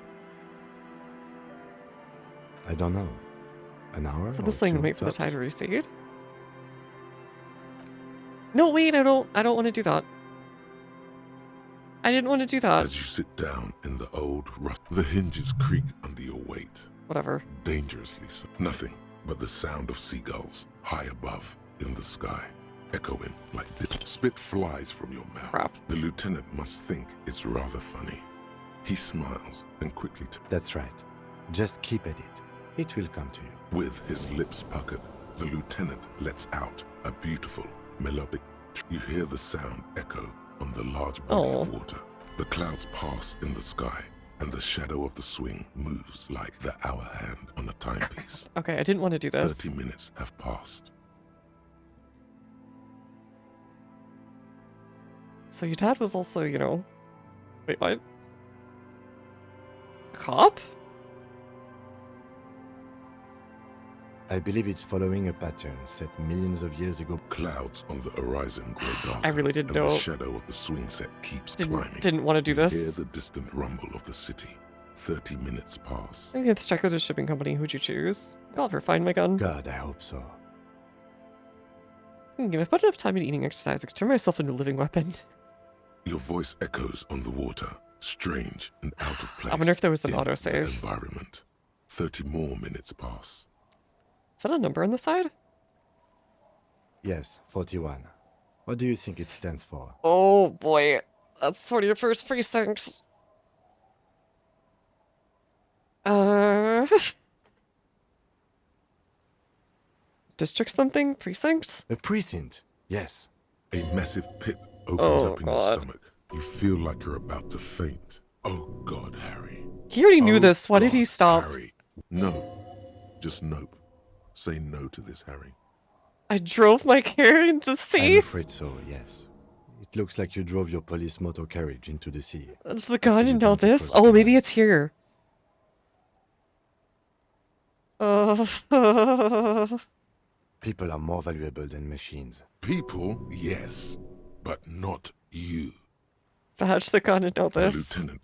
I don't know. An hour? So or this way you two can wait for the tops? tide to recede. No, wait, I don't want to do that. I didn't want to do that. As you sit down in the old rust, the hinges creak under your weight. Whatever. Dangerously so. Nothing but the sound of seagulls high above in the sky, echoing like spit flies from your mouth. Crap. The lieutenant must think it's rather funny. He smiles and quickly That's right. Just keep at it. It will come to you. with his lips puckered, the lieutenant lets out a beautiful melodic. You hear the sound echo on the large body of water. The clouds pass in the sky, and the shadow of the swing moves like the hour hand on a timepiece. Okay, I didn't want to do this. 30 minutes have passed. So your dad was also, you know... Wait, what? A cop? I believe it's following a pattern set millions of years ago. Clouds on the horizon grow darker. I really didn't and know. The shadow of the swing set keeps climbing. Didn't want to do You this. hear the distant rumble of the city. 30 minutes pass. Maybe let's check with the shipping company. Who'd you choose? Oliver, find my gun. God, I hope so. If I put enough time in eating exercise, I could turn myself into a living weapon. Your voice echoes on the water, strange and out of place. I wonder if there was an in the autosave. environment. 30 more minutes pass. Is that a number on the side? Yes, 41. What do you think it stands for? Oh boy, that's 41st precinct. District something? Precinct? A precinct, yes. A massive pit opens Oh, up in your God. stomach. You feel like you're about to faint. Oh God, Harry. He already knew Oh, this. Why did he God, stop? Harry. No. Just nope. Say no to this, Harry. I drove my car into the sea. I'm afraid so, yes. It looks like you drove your police motor carriage into the sea. That's the gun and now this? Oh, maybe it's here. People are more valuable than machines. People, yes, but not you. Fetch the gun and now The this. Lieutenant,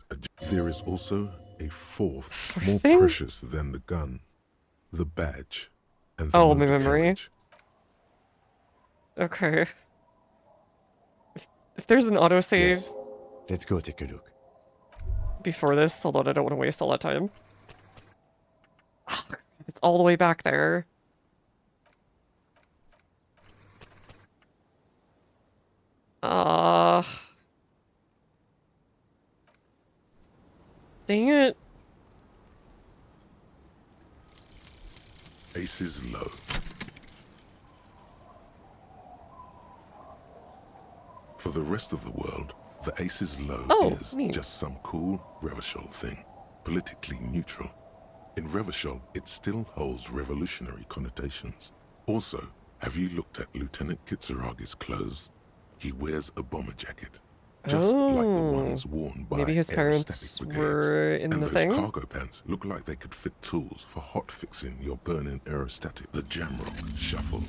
there is also a fourth, Fourth more thing? precious than the gun, the badge, and the Oh, my motor memory. carriage. Okay. If there's an autosave Let's go take a look. before this, although I don't want to waste all that time. It's all the way back there. Dang it. Aces low. For the rest of the world, the Aces Low is neat. just some cool Revachol thing, politically neutral. In Revachol, it still holds revolutionary connotations. Also, have you looked at Lieutenant Kitsuragi's clothes? He wears a bomber jacket, just like the ones worn by Maybe his aerostatic parents brigades. were in and the those thing? cargo pants look like they could fit tools for hot fixing your burning aerostatic. The Jamrock Shuffle.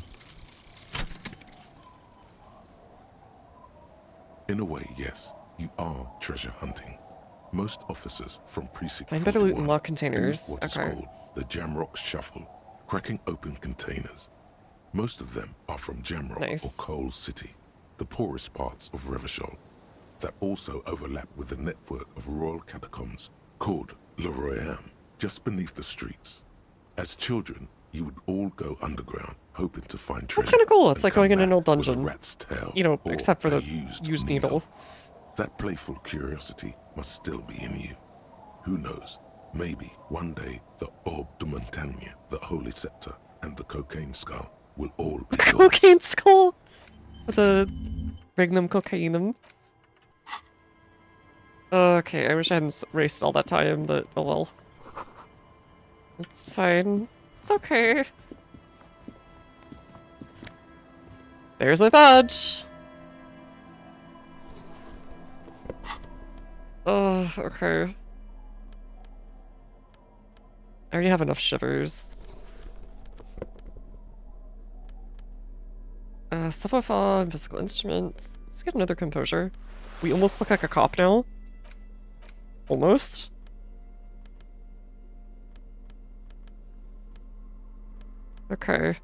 In a way, yes, you are treasure hunting. Most officers from Precinct Find better loot and 41 lock containers. do what is Okay. called the Jamrock Shuffle, cracking open containers. Most of them are from Jamrock Nice. or Coal City, the poorest parts of Revachol, that also overlap with the network of royal catacombs called Le Royaume, just beneath the streets. As children, you would all go underground, hoping to find treasure. That's kind of cool. It's and like come going in an back old with a dungeon. rat's tail You know, or except for a the used needle. That playful curiosity must still be in you. Who knows? Maybe one day the Orbe de Montagne, the Holy Scepter, and the Cocaine Skull will all be yours. Cocaine skull? The Regnum Cocainum. Okay, I wish I hadn't raced all that time, but oh well. It's fine. It's okay. There's my badge! Oh, okay. I already have enough shivers. Stuff with physical instruments. Let's get another composure. We almost look like a cop now. Almost. Okay.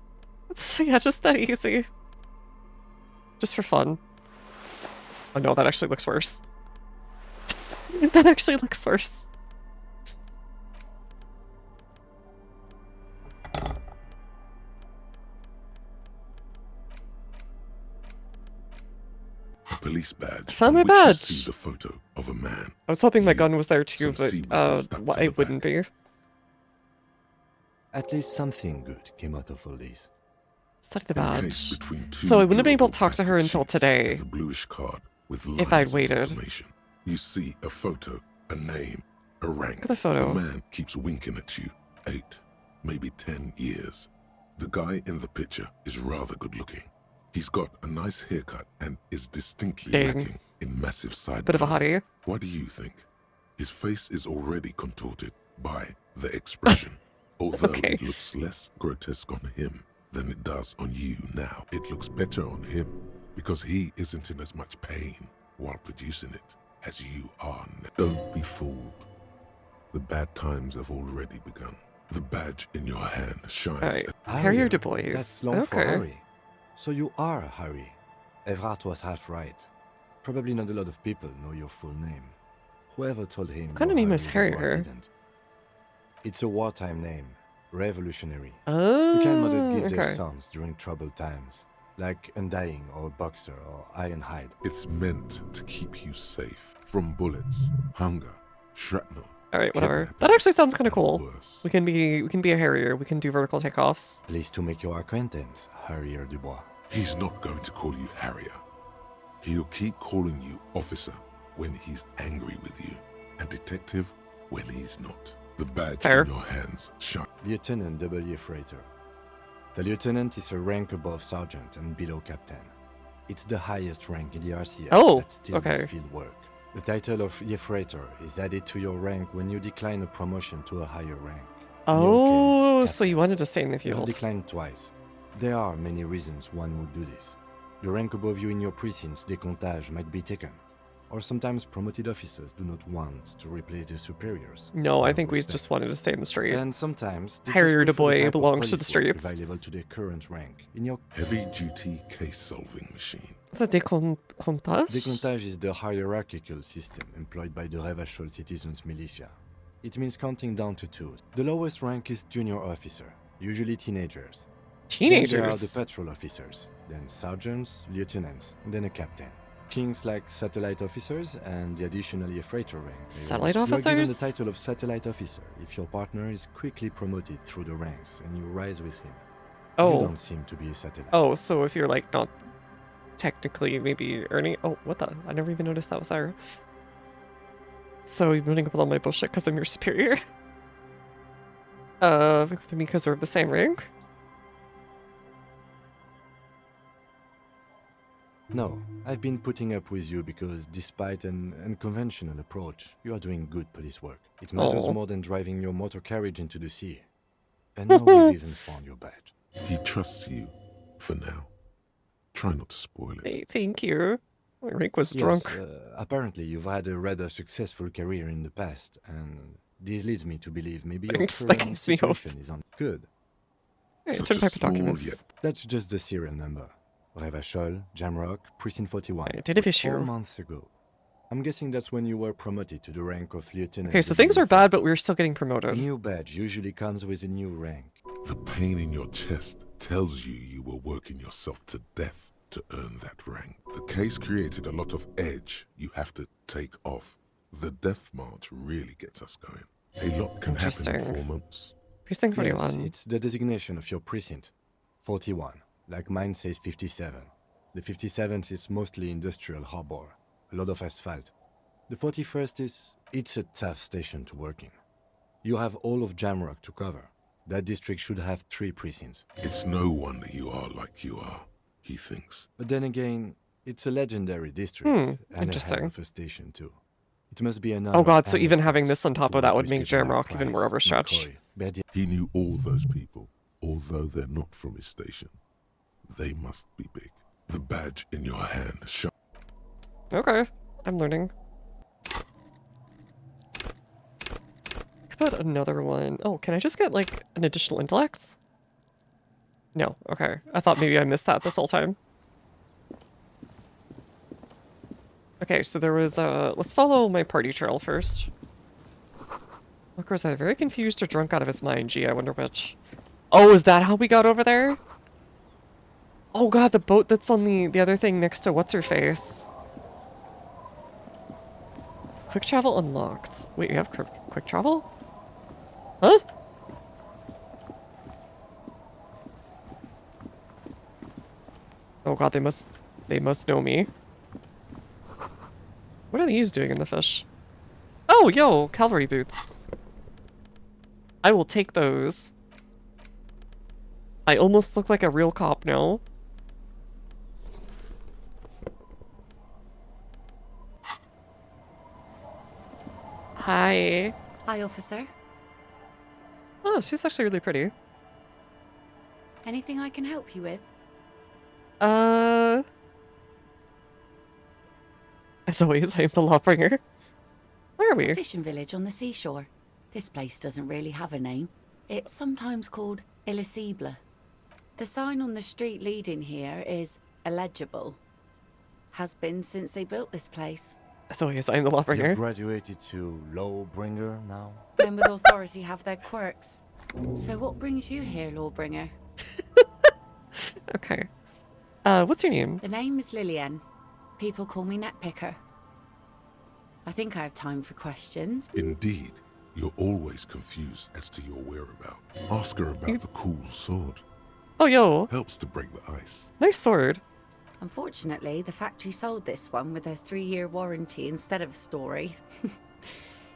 It's, yeah, just that easy. Just for fun. Oh no, that actually looks worse. That actually looks worse. A police badge. Found my on which you badge! see the photo of a man. I was hoping my gun was there too, Some seaweed but stuck to it wouldn't be. At least something good came out of all this. Study the Encased badge. between two So I wouldn't have been able to durable talk to her plastic until sheets today. is a bluish card with If lines I'd of waited. information. You see a photo, a name, a rank. Look at the photo. The man keeps winking at you. 8, maybe 10 years. The guy in the picture is rather good looking. He's got a nice haircut and is distinctly Dang. lacking in massive sideburns. Bit of a hottie. What do you think? His face is already contorted by the expression. Although Okay. it looks less grotesque on him than it does on you now, it looks better on him because he isn't in as much pain while producing it as you are. Don't be fooled. The bad times have already begun. The badge in your hand shines. Alright, at- Harrier Du Bois. That's long for Okay. Harry. So you are Harry. Evrard was half right. Probably not a lot of people know your full name. Whoever told him What kind you're of name is Harry Du Bois Harrier? didn't. It's a wartime name. Revolutionary. Oh, The kind mothers give their okay. sons during troubled times. Like Undying or Boxer or Ironhide. It's meant to keep you safe from bullets, hunger, shrapnel. Alright, whatever. kidnapping, That actually sounds kinda cool. worse. We can be a Harrier, we can do vertical takeoffs. Pleased to make your acquaintance, Harrier Du Bois. He's not going to call you Harrier. He'll keep calling you officer when he's angry with you, and detective when he's not. The badge Fair. in your hands shine. Lieutenant W. Freighter. The lieutenant is a rank above sergeant and below captain. It's the highest rank in the RCF Oh, that still okay. does field work. The title of Freighter is added to your rank when you decline a promotion to a higher rank. In your Oh, case, so you wanted to stay in the you have field. declined twice. There are many reasons one would do this. The rank above you in your precinct's décomptage might be taken. Or sometimes promoted officers do not want to replace their superiors. No, I Out of think we respect. just wanted to stay in the street. And sometimes they Harrier Du just prefer the Bois type of belongs to the police work streets. available to their current rank. In your Heavy duty case solving machine. What's a décomptage? Décomptage is the hierarchical system employed by the Revachol Citizens Militia. It means counting down to 2. The lowest rank is junior officer, usually teenagers. Then there are the Teenagers? patrol officers, then sergeants, lieutenants, and then a captain. Kings like satellite officers and the additionally a freighter rank. Satellite You are given the officers? title of satellite officer if your partner is quickly promoted through the ranks and you rise with him. You Oh. don't seem to be a satellite. Oh, so if you're like not technically maybe earning. Oh, what the? I never even noticed that was there. So you're putting up with all my bullshit because I'm your superior? Because we're of the same rank? No, I've been putting up with you because despite an unconventional approach, you are doing good police work. It matters Aw. more than driving your motor carriage into the sea. And now we've even found your badge. He trusts you for now. Try not to spoil it. Hey, thank you. My rank was Yes, drunk. apparently you've had a rather successful career in the past, and this leads me to believe maybe Thanks, your that current gives me hope. situation is on good. Hey, Such turn a back the small documents. yet That's just the serial number. Revachol, Jamrock, Precinct 41. I did a issue. 4 months ago. I'm guessing that's when you were promoted to the rank of lieutenant. Okay, so in things the are bad, but we're still getting A promoted. new badge usually comes with a new rank. The pain in your chest tells you you were working yourself to death to earn that rank. The case created a lot of edge you have to take off. The death march really gets us going. A lot can happen in Interesting. 4 months. Precinct Yes, 41. it's the designation of your precinct. Precinct Yes, 41. it's the designation of your precinct. 41. Like mine says 57. The 57th is mostly industrial harbor. A lot of asphalt. The 41st is... It's a tough station to work in. You have all of Jamrock to cover. That district should have 3 precincts. It's no wonder you are like you are, he thinks. But then again, it's a legendary district. And a hell Interesting. of a station too. It must be an Oh honor god, so and a even having privilege this on top to of that work would with make people like Jamrock even more Price, overstretched. McCoy, Berdier. He knew all those people, although they're not from his station. They must be big. The badge in your hand shows. Okay, I'm learning. How about another one? Oh, can I just get, like, an additional intellect? No, okay. I thought maybe I missed that this whole time. Okay, so there was, let's follow my party trail first. Look, was either very confused or drunk out of his mind? Gee, I wonder which. Oh, is that how we got over there? Oh god, the boat that's on the other thing next to what's-her-face. Quick travel unlocked. Wait, we have quick travel? Huh? Oh god, they must know me. What are these doing in the fish? Oh, yo, cavalry boots. I will take those. I almost look like a real cop now. Hi. Hi, officer. Oh, she's actually really pretty. Anything I can help you with? As always, I am the lawbringer. Where are we? A fishing village on the seashore. This place doesn't really have a name. It's sometimes called Elysium. The sign on the street leading here is illegible. Has been since they built this place. As always, I am the You lawbringer. graduated to Lawbringer now? Men with authority have their quirks. So what brings you here, Lawbringer? Okay. What's your name? The name is Lillian. People call me Netpicker. I think I have time for questions. Indeed, you're always confused as to your whereabouts. Ask her about the cool sword. Oh, yo. Helps to break the ice. Nice sword. Unfortunately, the factory sold this one with a 3-year warranty instead of a story.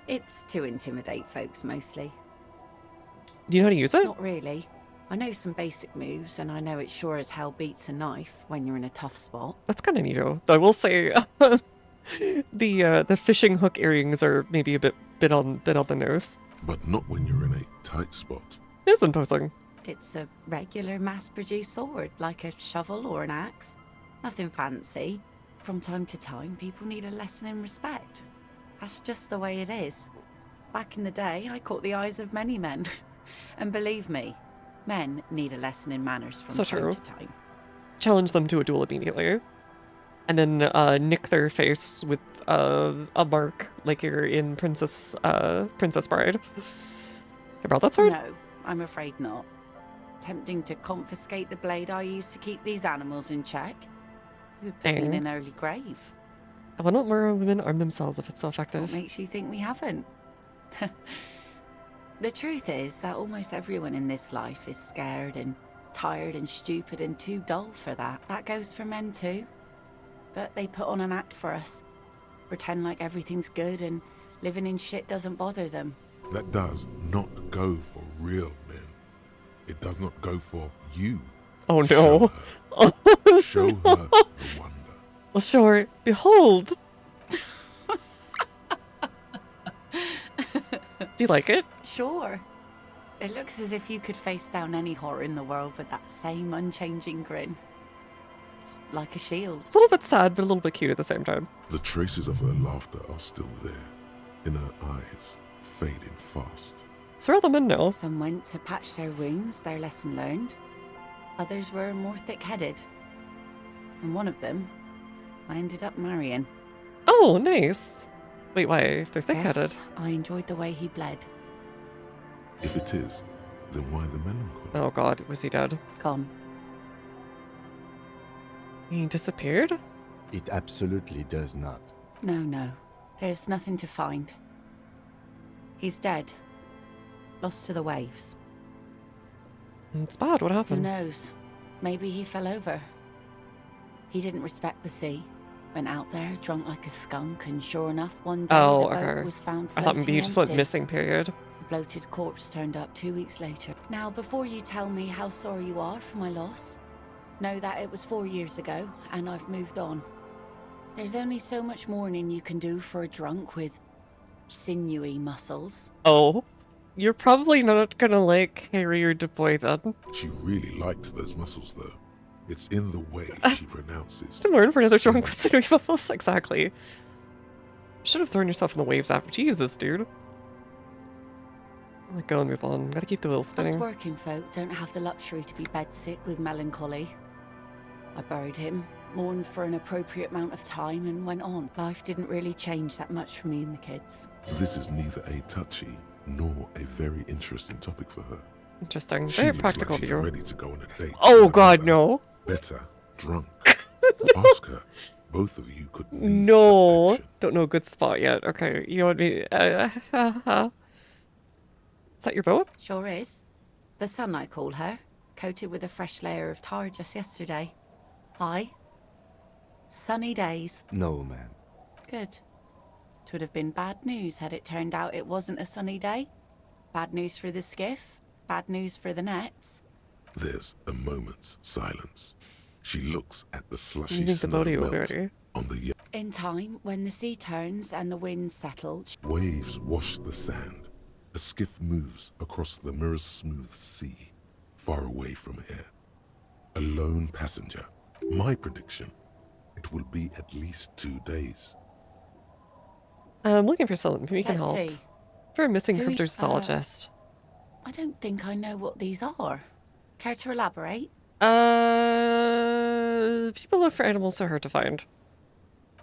It's to intimidate folks, mostly. Do you know how to use it? Not really. I know some basic moves, and I know it sure as hell beats a knife when you're in a tough spot. That's kind of neato. Though I will say, the fishing hook earrings are maybe a bit on the nose. But not when you're in a tight spot. It is imposing. It's a regular mass-produced sword, like a shovel or an axe. Nothing fancy. From time to time, people need a lesson in respect. That's just the way it is. Back in the day, I caught the eyes of many men. And believe me, men need a lesson in manners from So time true. to time. Challenge them to a duel immediately. And then nick their face with a mark like you're in Princess Bride. You brought that sword? No, I'm afraid not. Tempting to confiscate the blade I used to keep these animals in check. It would put me in Dang. an early grave. Why don't more women arm themselves if it's so effective? What makes you think we haven't? The truth is that almost everyone in this life is scared and tired and stupid and too dull for that. That goes for men too. But they put on an act for us. Pretend like everything's good and living in shit doesn't bother them. That does not go for real men. It does not go for you. Oh no. Show her the wonder. Well, sure. Behold. Do you like it? Sure. It looks as if you could face down any horror in the world with that same unchanging grin. It's like a shield. A little bit sad, but a little bit cute at the same time. The traces of her laughter are still there, in her eyes, fading fast. So the men know. Some went to patch their wounds, their lesson learned. Others were more thick-headed. And one of them, I ended up marrying. Oh, nice. Wait, why? They're thick-headed. Yes, I enjoyed the way he bled. If it is, then why the melancholy? Oh god, was he dead? Gone. He disappeared? It absolutely does not. No. There's nothing to find. He's dead, lost to the waves. It's bad. What Who happened? knows? Maybe he fell over. He didn't respect the sea. Went out there drunk like a skunk, and sure enough, one day Oh, the boat okay. was found I thought floating maybe you just went empty. missing, period. A bloated corpse turned up 2 weeks later. Now, before you tell me how sorry you are for my loss, know that it was 4 years ago, and I've moved on. There's only so much mourning you can do for a drunk with sinewy muscles. Oh. You're probably not gonna, like, carry your boy then. She really likes those muscles, though. It's in the way she pronounces. To learn for another drunk with sinewy muscles? Exactly. Should have thrown yourself in the waves after. Jesus, dude. Let go and move on. Gotta keep the wheel Us spinning. working folk don't have the luxury to be bedsick with melancholy. I buried him, mourned for an appropriate amount of time, and went on. Life didn't really change that much for me and the kids. This is neither a touchy nor a very interesting topic for her. Interesting. She Very looks practical like she's view. ready to go on a date. Oh with god, another, no. Better, drunk. Ask her. Both of you could need No. Don't know a good spot yet. Okay, you know what I mean? Is that your boat? Sure is. The sun, I call her, coated with a fresh layer of tar just yesterday. Hi. Sunny days. No, ma'am. Good. It would have been bad news had it turned out it wasn't a sunny day. Bad news for the skiff, bad news for the nets. There's a moment's silence. She looks at the You slushy think the snow boaty will be melt ready? on the yacht. In time, when the sea turns and the wind settles, Waves wash the sand. A skiff moves across the mirror-smooth sea, far away from here. A lone passenger. My prediction, it will be at least 2 days. I'm looking for someone who can let's help. see. For a missing Who- cryptozoologist. I don't think I know what these are. Care to elaborate? People look for animals so hard to find.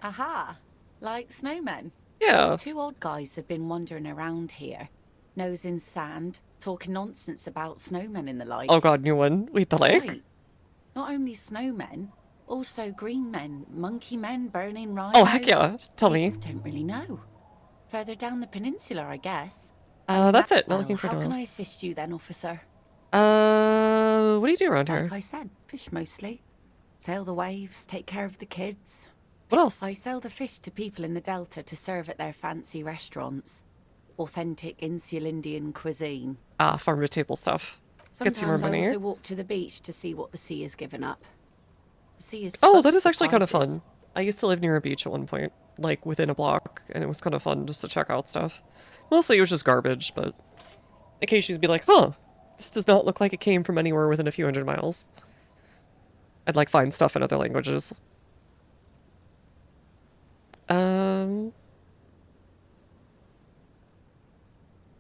Aha! Like snowmen. Yeah. 2 old guys have been wandering around here, nose in sand, talking nonsense about snowmen and the like. Oh god, new one. Wait, the lake? Right. Not only snowmen, also green men, monkey men, burning rhinos. Oh, heck yeah. Tell me. Don't really know. Further down the peninsula, I guess. That's it. Not Well, looking for how anyone can I else. assist you then, officer? What do you do around here? Like I said, fish mostly. Sail the waves, take care of the kids. What else? I sell the fish to people in the Delta to serve at their fancy restaurants. Authentic Insular Indian cuisine. Ah, farm to table stuff. Gets you more Sometimes I money. also walk to the beach to see what the sea has given up. The sea is Oh, full that of is actually kind of surprises. fun. I used to live near a beach at one point, like within a block, and it was kind of fun just to check out stuff. Mostly it was just garbage, but occasionally you'd be like, huh, this does not look like it came from anywhere within a few hundred miles. I'd like find stuff in other languages.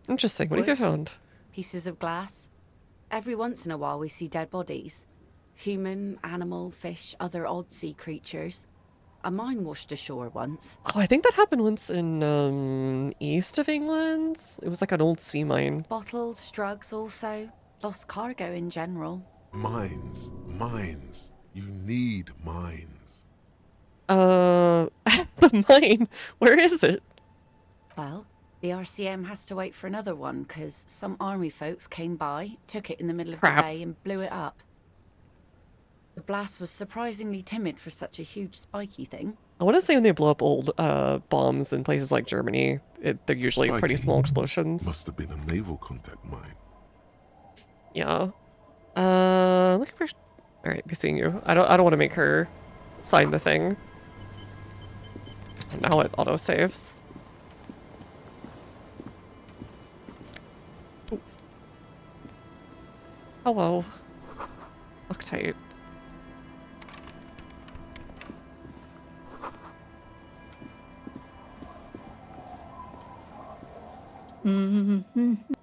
Interesting. What have you Wood, found? Pieces of glass. Every once in a while we see dead bodies. Human, animal, fish, other odd sea creatures. A mine washed ashore once. Oh, I think that happened once in east of England. It was like an old sea mine. Bottles, drugs also. Lost cargo in general. Mines. Mines. You need mines. The mine. Where is it? Well, the RCM has to wait for another one because some army folks came by, took it in the middle of Crap. the day and blew it up. The blast was surprisingly timid for such a huge spiky thing. I want to say when they blow up old bombs in places like Germany, they're usually pretty Spiky. small explosions. Must have been a naval contact mine. Yeah. Looking for. All right, be seeing you. I don't want to make her sign the thing. Now it auto saves. Hello. Look tight.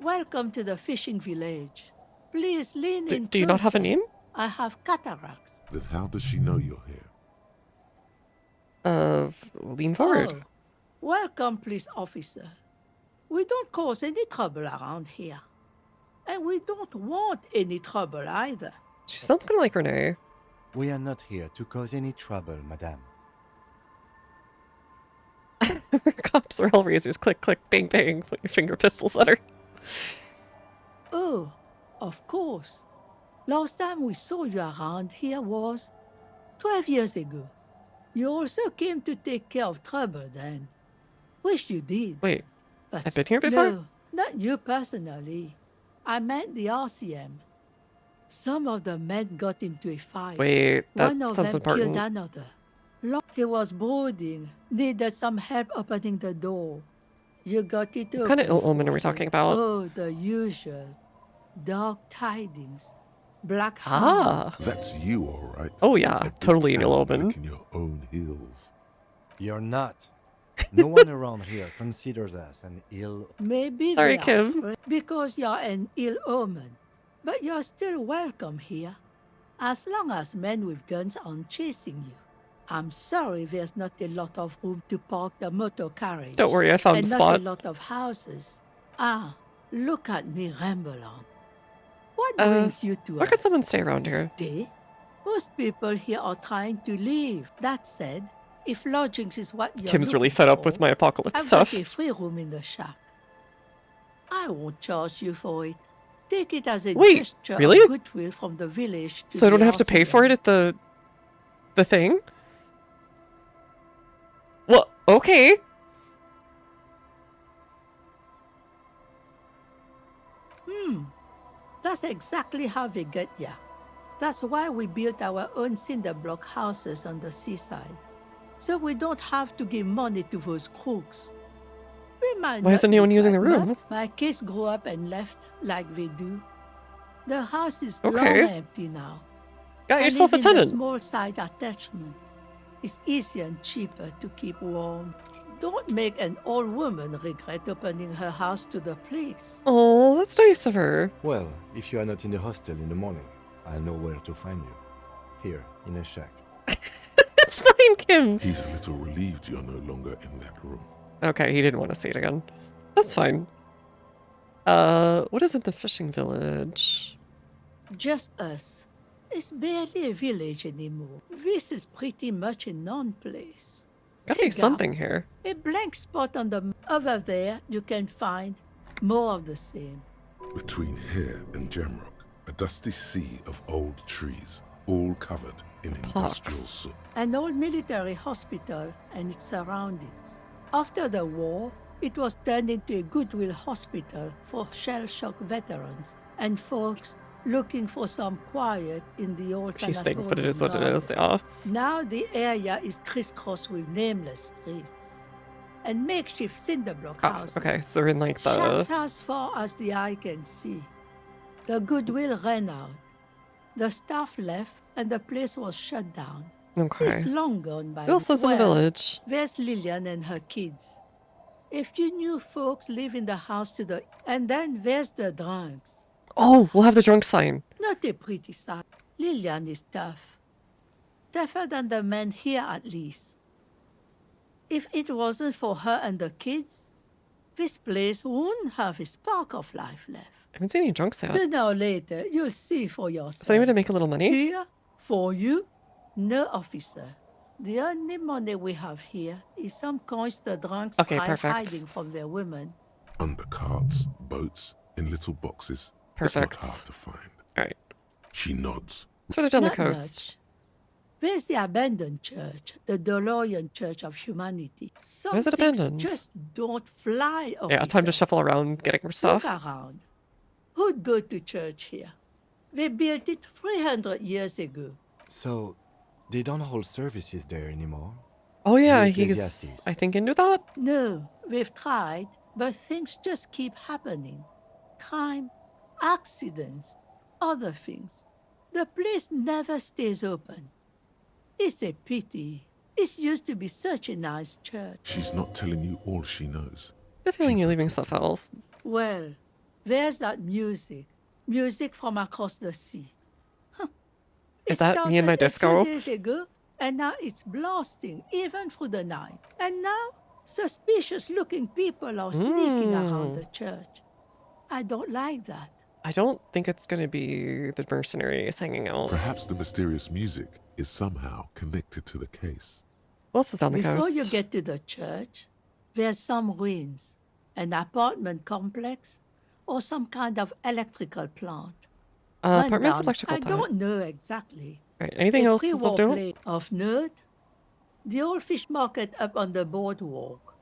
Welcome to the fishing village. Please lean in. Do you not have a closer. name? I have cataracts. Then how does she know you're here? Lean forward. Oh, welcome, police officer. We don't cause any trouble around here. And we don't want any trouble either. She sounds kind of like Renee. We are not here to cause any trouble, madame. Cops are hellraisers. Click, click, bang, bang. Put your finger pistols at her. Oh, of course. Last time we saw you around here was 12 years ago. You also came to take care of trouble then. Wish you did. Wait, But I've been here before? No, not you personally. I meant the RCM. Some of the men got into a fight. Wait, that One of sounds them killed important. another. He was brooding, needed some help opening the door. You got it What kind of open ill omen for are we him. talking about? Oh, the usual. Dark tidings. Black Ah. That's you, all right. Oh yeah, totally an ill Out omen. licking your own heels. You're not. No one around here considers us an ill... Maybe Sorry, they are Kim. afraid because you're an ill omen. But you're still welcome here. As long as men with guns aren't chasing you. I'm sorry there's not a lot of room to park the motor carriage. Don't worry, I found and a not spot. a lot of houses. Ah, look at me ramble on. What brings you to Why us? could someone stay around here? Stay? Most people here are trying to leave. That said, if lodgings is what you're Kim's really looking fed up for, with my apocalypse I've stuff. got a free room in the shack. I won't charge you for it. Take it as a Wait, gesture really? of goodwill from the village to So I the don't have to pay for it RCM. at the thing? Well, okay. That's exactly how we get ya. That's why we built our own cinder block houses on the seaside. So we don't have to give money to those crooks. We might Why not isn't anyone look using the like room? much. My kids grew up and left like they do. The house is Okay. long empty now. Got I yourself a live in the tenant. small side attachment. It's easier and cheaper to keep warm. Don't make an old woman regret opening her house to the place. Oh, that's nice of her. Well, if you are not in the hostel in the morning, I'll know where to find you. Here, in a shack. It's fine, Kim. He's a little relieved you're no longer in that room. Okay, he didn't want to see it again. That's fine. What is in the fishing village? Just us. It's barely a village anymore. This is pretty much a non-place. Gotta be Hey, Gab, something here. A blank spot on the over there you can find more of the same. Between here and Jamrock, a dusty sea of old trees, all covered in industrial soot. An old military hospital and its surroundings. After the war, it was turned into a goodwill hospital for shell-shock veterans and folks looking for some quiet in the old She's staying, but it is what it sanatorium is, yeah. gardens. Now the area is crisscrossed with nameless streets and makeshift cinder block Ah, houses. okay, so we're in like Shacks the... as far as the eye can see. The goodwill ran out. The staff left and the place was shut down. Okay. It's long gone by. Who else lives in the village? There's Lillian and her kids. A few new folks live in the house to the... And then there's the drunks. Oh, we'll have the drunk sign. Not a pretty sight. Lillian is tough. Tougher than the men here, at least. If it wasn't for her and the kids, this place wouldn't have a spark of life left. I haven't seen any drunks yet. Sooner or later, you'll see for yourself. Is anyone to make a little money? Here, for you, no officer. The only money we have here is some coins the drunks Okay, try perfect. hiding from their women. Under carts, boats, in little boxes. Perfect. It's not hard to find. Alright. She nods. It's further down Not the coast. much. There's the abandoned church, the DeLorean Church of Humanity. Some Why is it things abandoned? just don't fly, Yeah, time to shuffle around getting her stuff. Look around. Who'd go to church here? They built it 300 years ago. So, they don't hold services there anymore? Oh yeah, The he's, Ecclesiastes. I think, into that? No, we've tried, but things just keep happening. Crime, accidents, other things. The place never stays open. It's a pity. It used to be such a nice church. She's not telling you all she knows. I have a feeling you're leaving stuff else. Well, there's that music. Music from across the sea. Huh. Is It that me and my started disco? A few days ago, and now it's blasting even through the night. And now, suspicious-looking people are sneaking around the church. I don't like that. I don't think it's going to be the mercenaries hanging out. Perhaps the mysterious music is somehow connected to the case. What else is on the Before coast? you get to the church, there's some ruins, an apartment complex, or some kind of electrical plant. Apartment's Rundown, electrical I plant. don't know exactly. Alright, anything A else is pre-war left out? place of Nerd? The old fish market up on the boardwalk.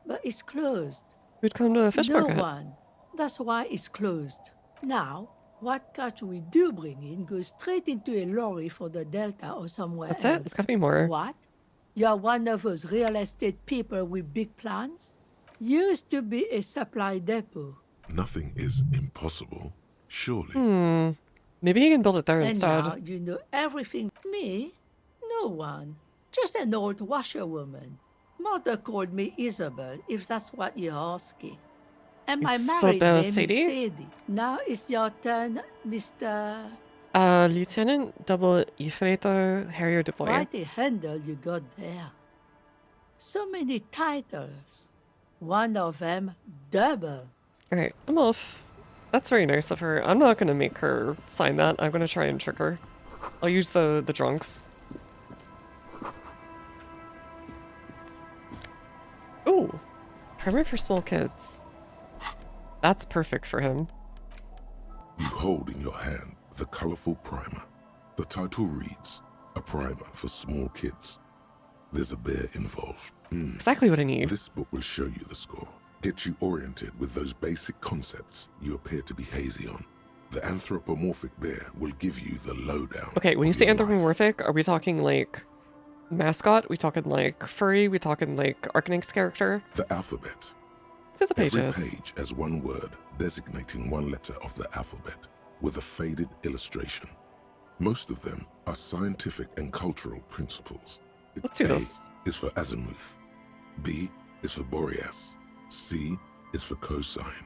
But it's closed. Who'd come to the fish No market? one. That's why it's closed. Now, what catch we do bring in goes straight into a lorry for the Delta or somewhere That's else. it? There's gotta be more. What? You're one of those real estate people with big plans? Used to be a supply depot. Nothing is impossible, surely. Maybe you can build it there And instead. now you know everything. Me? No one. Just an old washerwoman. Mother called me Isabel, if that's what you're asking. And my married name is Sadie? Sadie. Now it's your turn, Mr. Lieutenant Double Ifreto Harrier Dubois. Quite a handle you got there. So many titles. One of them double. Alright, I'm off. That's very nice of her. I'm not gonna make her sign that. I'm gonna try and trick her. I'll use the drunks. Ooh, primer for small kids. That's perfect for him. You hold in your hand the colorful primer. The title reads, A Primer for Small Kids. There's a bear involved. Exactly what I need. This book will show you the score. Get you oriented with those basic concepts you appear to be hazy on. The anthropomorphic bear will give you the lowdown. Okay, when you say anthropomorphic, are we talking like mascot? We talking like furry? We talking like Arcanix character? The alphabet. Look at the pages. Every page has one word designating one letter of the alphabet with a faded illustration. Most of them are scientific and cultural principles. Let's do this. A is for azimuth. B is for Boreas. C is for cosine.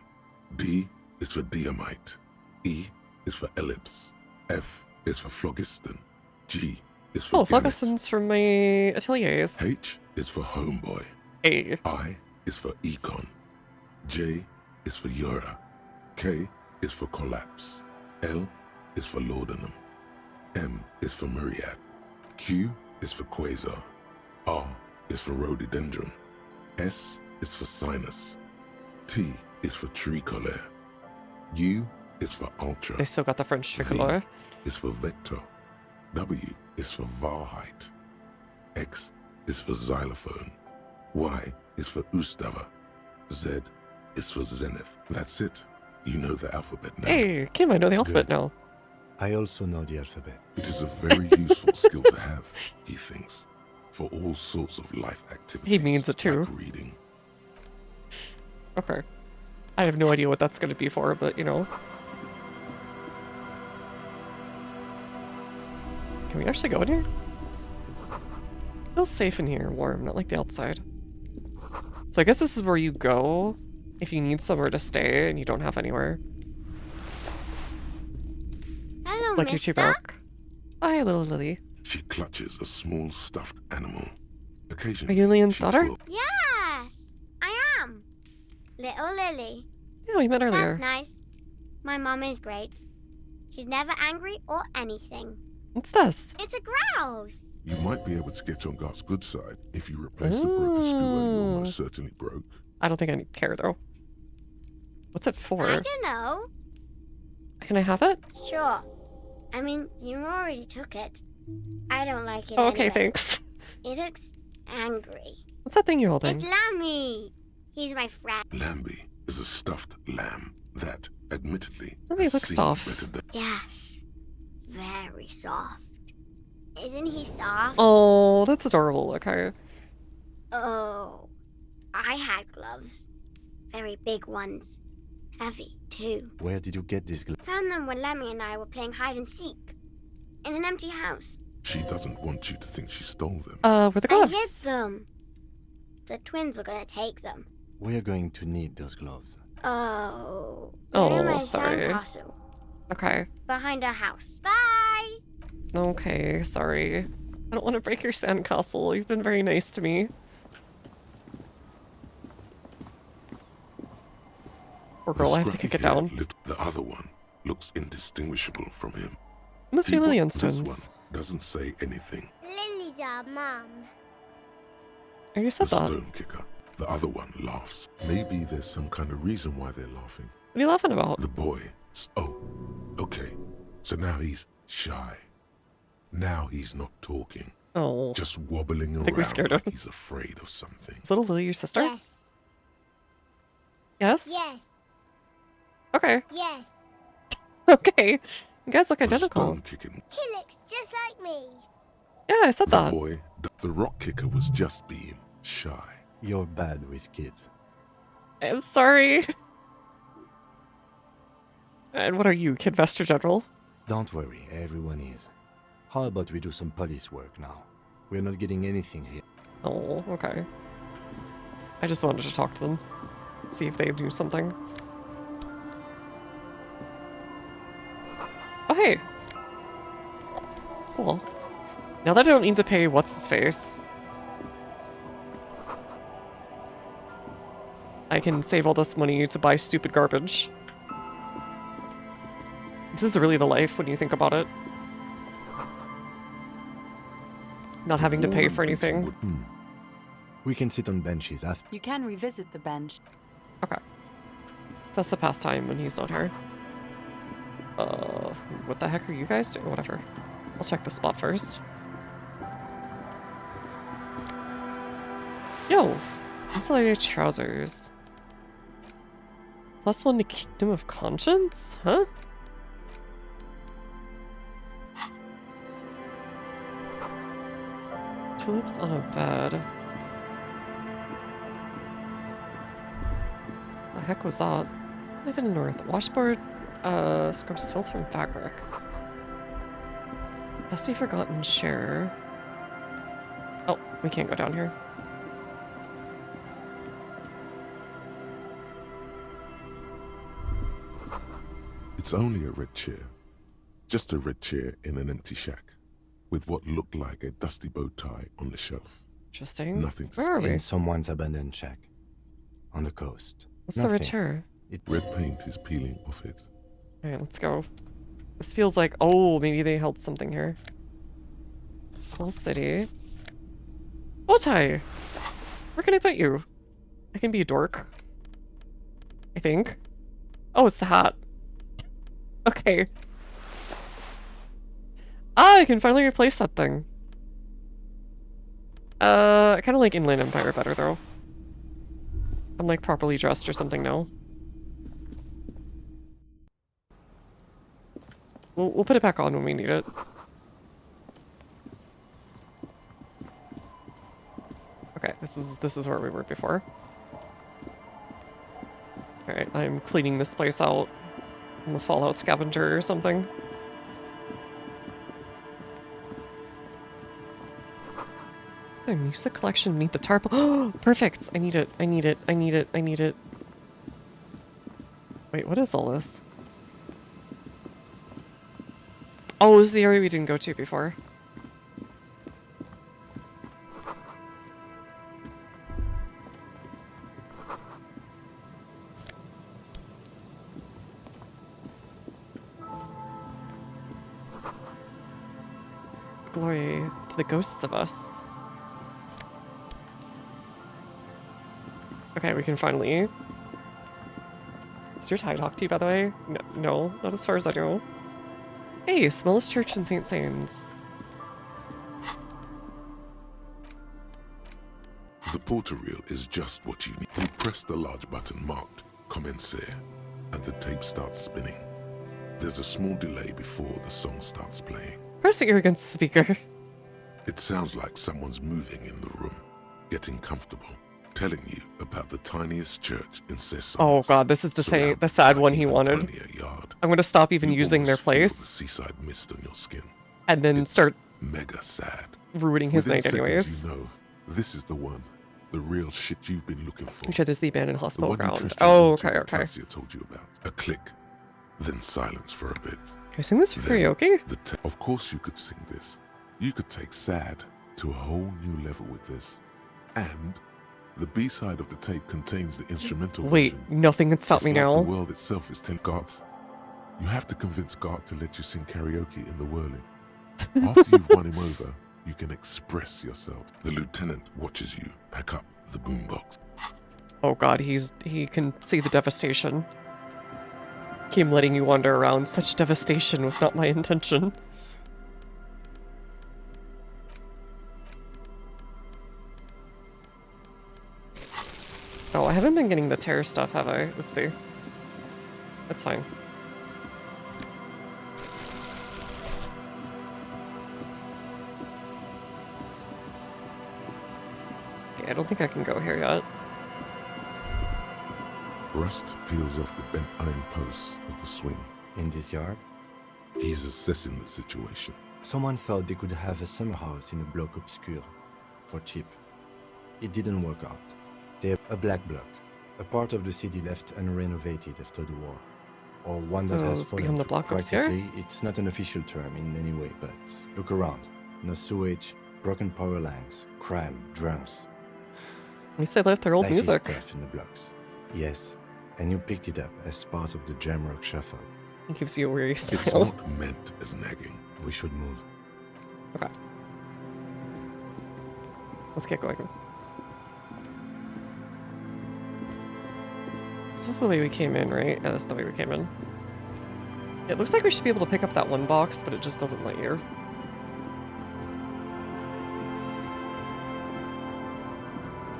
D is for diamite. E is for ellipse. F is for phlogiston. G is for phlogiston's from my ateliers. H is for homeboy. A. I is for econ. J is for Ura. K is for collapse. L is for laudanum. M is for myriad. Q is for quasar. R is for rhododendron. S is for sinus. T is for tricolor. U is for ultra. They still got the French tricolor. V is for vector. W is for Wahrheit. X is for xylophone. Y is for Ustava. Z is for zenith. That's it. You know the alphabet now. Hey, Kim, I know the alphabet now. I also know the alphabet. It is a very useful skill to have, he thinks, for all sorts of life activities. He means it too. Like reading. Okay. I have no idea what that's going to be for, but you know. Can we actually go in here? Feels safe in here, warm, not like the outside. So I guess this is where you go if you need somewhere to stay and you don't have anywhere. Hello, Like your two back. Hi, little Lily. She clutches a small stuffed animal. Are Occasionally, you Leon's she daughter? twirls. Yes, I am. Little Lily. Yeah, we met earlier. That's nice. My mum is great. She's never angry or anything. What's this? It's a grouse. You might be able to get on Gart's good side if you replace the broken skewer you almost certainly broke. I don't think I care though. What's it for? I don't know. Can I have it? Sure. I mean, you already took it. I don't like it. Oh, okay, anyway. thanks. It looks angry. What's that thing you're holding? It's Lammy. He's my friend. Lambie is a stuffed lamb that, admittedly, Lamby has looks seen soft. better days. Yes. Very soft. Isn't he soft? Oh, that's adorable. Okay. Oh. I had gloves. Very big ones. Heavy, too. Where did you get this glove? Found them when Lemmy and I were playing hide and seek. In an empty house. She doesn't want you to think she stole them. Where the I hid gloves? them. The twins were gonna take them. We are going to need those gloves. Oh. Oh, They're in my sorry. sandcastle. Okay. Behind our house. Bye! Okay, sorry. I don't want to break your sandcastle. You've been very nice to me. Poor girl, I have to kick it down. The other one looks indistinguishable from him. Must be This Lillianstone's. one doesn't say anything. Lily's our mum. You said The that. stone kicker. The other one laughs. Maybe there's some kind of reason why they're laughing. are you laughing about? The boy. Oh, okay. So now he's shy. Now he's not talking. Oh. Just wobbling I think we around scared like him. he's afraid of something. Is little Lily your sister? Yes. Yes? Yes. Okay. Yes. Okay. You guys look identical. Stone kicking. He looks just like me. Yeah, I said The that. boy, the rock kicker was just being shy. You're bad with kids. Sorry. And what are you, Kid Master General? Don't worry, everyone is. How about we do some police work now? We're not getting anything here. Oh, okay. I just wanted to talk to them. See if they do something. Oh, hey. Cool. Now that I don't need to pay what's-his-face, I can save all this money to buy stupid garbage. This is really the life when you think about it. Not having to pay for anything. We can sit on benches after. You can revisit the bench. Okay. That's the pastime when he's not here. What the heck are you guys doing? Whatever. I'll check the spot first. Yo! Insulated trousers. +1 to Kingdom of Conscience? Huh? Tulips on a bed. The heck was that? Live in the north. Washboard scrubs filth from fabric. Dusty forgotten share. Oh, we can't go down here. It's only a red chair. Just a red chair in an empty shack, with what looked like a dusty bow tie on the shelf. Interesting. Nothing to Where are we? In someone's abandoned shack. On the coast. What's the red chair? Red paint is peeling off it. Alright, let's go. This feels like, oh, maybe they held something here. Full city. Bow tie! Where can I put you? I can be a dork. I think. Oh, it's the hat. Okay. Ah, I can finally replace that thing. I kind of like Inland Empire better, though. I'm, like, properly dressed or something now. We'll put it back on when we need it. Okay, this is where we were before. Alright, I'm cleaning this place out. I'm a Fallout scavenger or something. The music collection, meet the tarp. Oh, perfect! I need it, I need it, I need it, I need it. Wait, what is all this? Oh, this is the area we didn't go to before. Glory to the ghosts of us. Okay, we can finally... Is your tie talk to you, by the way? No, not as far as I know. Hey, smallest church in St. Sains. The porter reel is just what you need. You press the large button marked Commencer, and the tape starts spinning. There's a small delay before the song starts playing. Press it against the speaker. It sounds like someone's moving in the room, getting comfortable, telling you about the tiniest church in Cesson. Oh god, this is the sad one he wanted. I'm gonna stop even using their place. The seaside mist on your skin. And then start mega sad. Ruining his Within night anyways. You know, this is the one. The real shit you've been looking for. Which is the abandoned hospital ground. Tristan Oh, okay, okay. Cassia told you about. A click, then silence for a bit. Can I sing this for karaoke? Of course you could sing this. You could take sad to a whole new level with this. And the B-side of the tape contains the instrumental Wait, version. nothing can stop It's me like now. The world itself is telling Gart. You have to convince Gart to let you sing karaoke in the whirling. After you've won him over, you can express yourself. The lieutenant watches you pack up the boombox. Oh god, he can see the devastation. Came letting you wander around. Such devastation was not my intention. Oh, I haven't been getting the terror stuff, have I? Oopsie. That's fine. Okay, I don't think I can go here yet. Rust peels off the bent iron posts of the swing. In this yard? He's assessing the situation. Someone thought they could have a summer house in a block obscure. For cheap. It didn't work out. They have a black block. A part of the city left unrenovated after the war. Or one that So has it's fallen beyond the to block obscure? practically, it's not an official term in any way, but look around. No sewage, broken power lines, crime, drums. At least they left their old Life music. is tough in the blocks. Yes, and you picked it up as part of the Jamrock Shuffle. It gives you a weary smile. It's not meant as nagging. We should move. Okay. Let's get going. This is the way we came in, right? Yeah, that's the way we came in. It looks like we should be able to pick up that one box, but it just doesn't let you.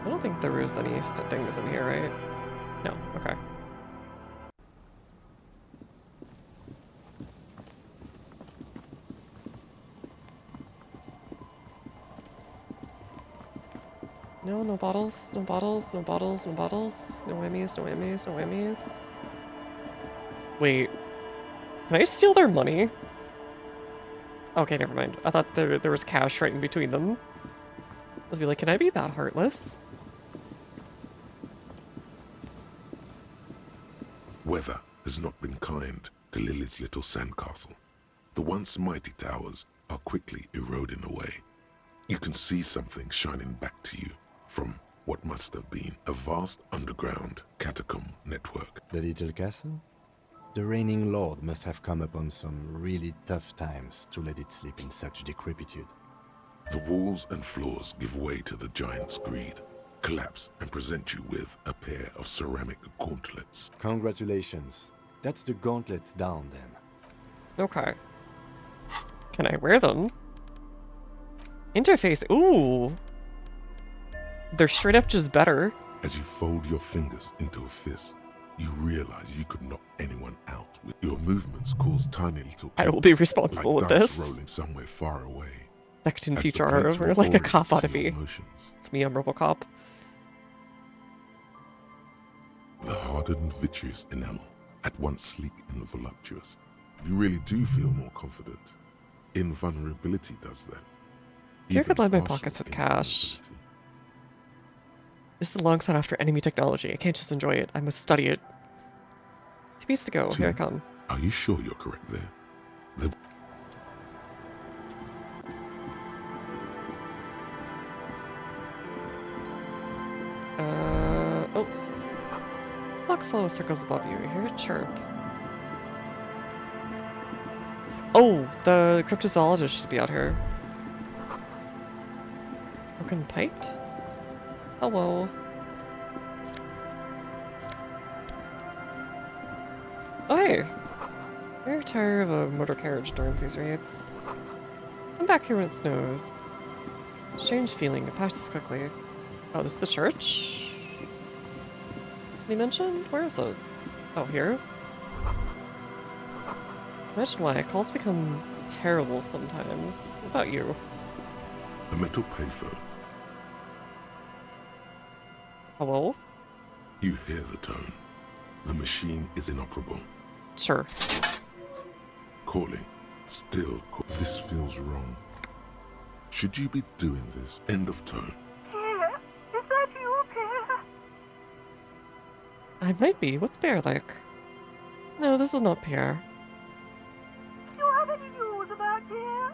I don't think there is any things in here, right? No, okay. No, no bottles, no bottles, no bottles, no bottles. No whammies, no whammies, no whammies. Wait. Can I steal their money? Okay, never mind. I thought there was cash right in between them. I was be like, can I be that heartless? Weather has not been kind to Lily's little sandcastle. The once mighty towers are quickly eroding away. You can see something shining back to you from what must have been a vast underground catacomb network. The little castle? The reigning lord must have come upon some really tough times to let it sleep in such decrepitude. The walls and floors give way to the giant's greed, collapse and present you with a pair of ceramic gauntlets. Congratulations. That's the gauntlets down then. Okay. Can I wear them? Interface. Ooh. They're straight up just better. As you fold your fingers into a fist, you realize you could knock anyone out. With your movements cause tiny little I will be responsible like with dice this. rolling somewhere far away. Next in As the future plates over like a record cop ought to to your be. motions. It's me, I'm Robocop. The hardened vitreous enamel, at once sleek and voluptuous. You really do feel more confident. Invulnerability does that. Here Even could line my partial pockets with cash. This is a long sought after enemy technology. I can't just enjoy it. I must study it. 2 pieces to go. Here I come. Are you sure you're correct there? The Oh. Luxo circles above you. I hear a chirp. Oh, the cryptozoologist should be out here. Broken pipe? Hello. Oh, hey. Very tired of a motor carriage during these raids. I'm back here when it snows. Strange feeling. It passes quickly. Oh, this is the church? You mentioned? Where is it? Oh, here? Imagine why calls become terrible sometimes. What about you? A metal payphone. Hello? You hear the tone. The machine is inoperable. Sure. Calling. Still this feels wrong. Should you be doing this? End of tone. Pierre, is that you, Pierre? I might be. What's Pierre like? No, this is not Pierre. Do you have any news about Pierre?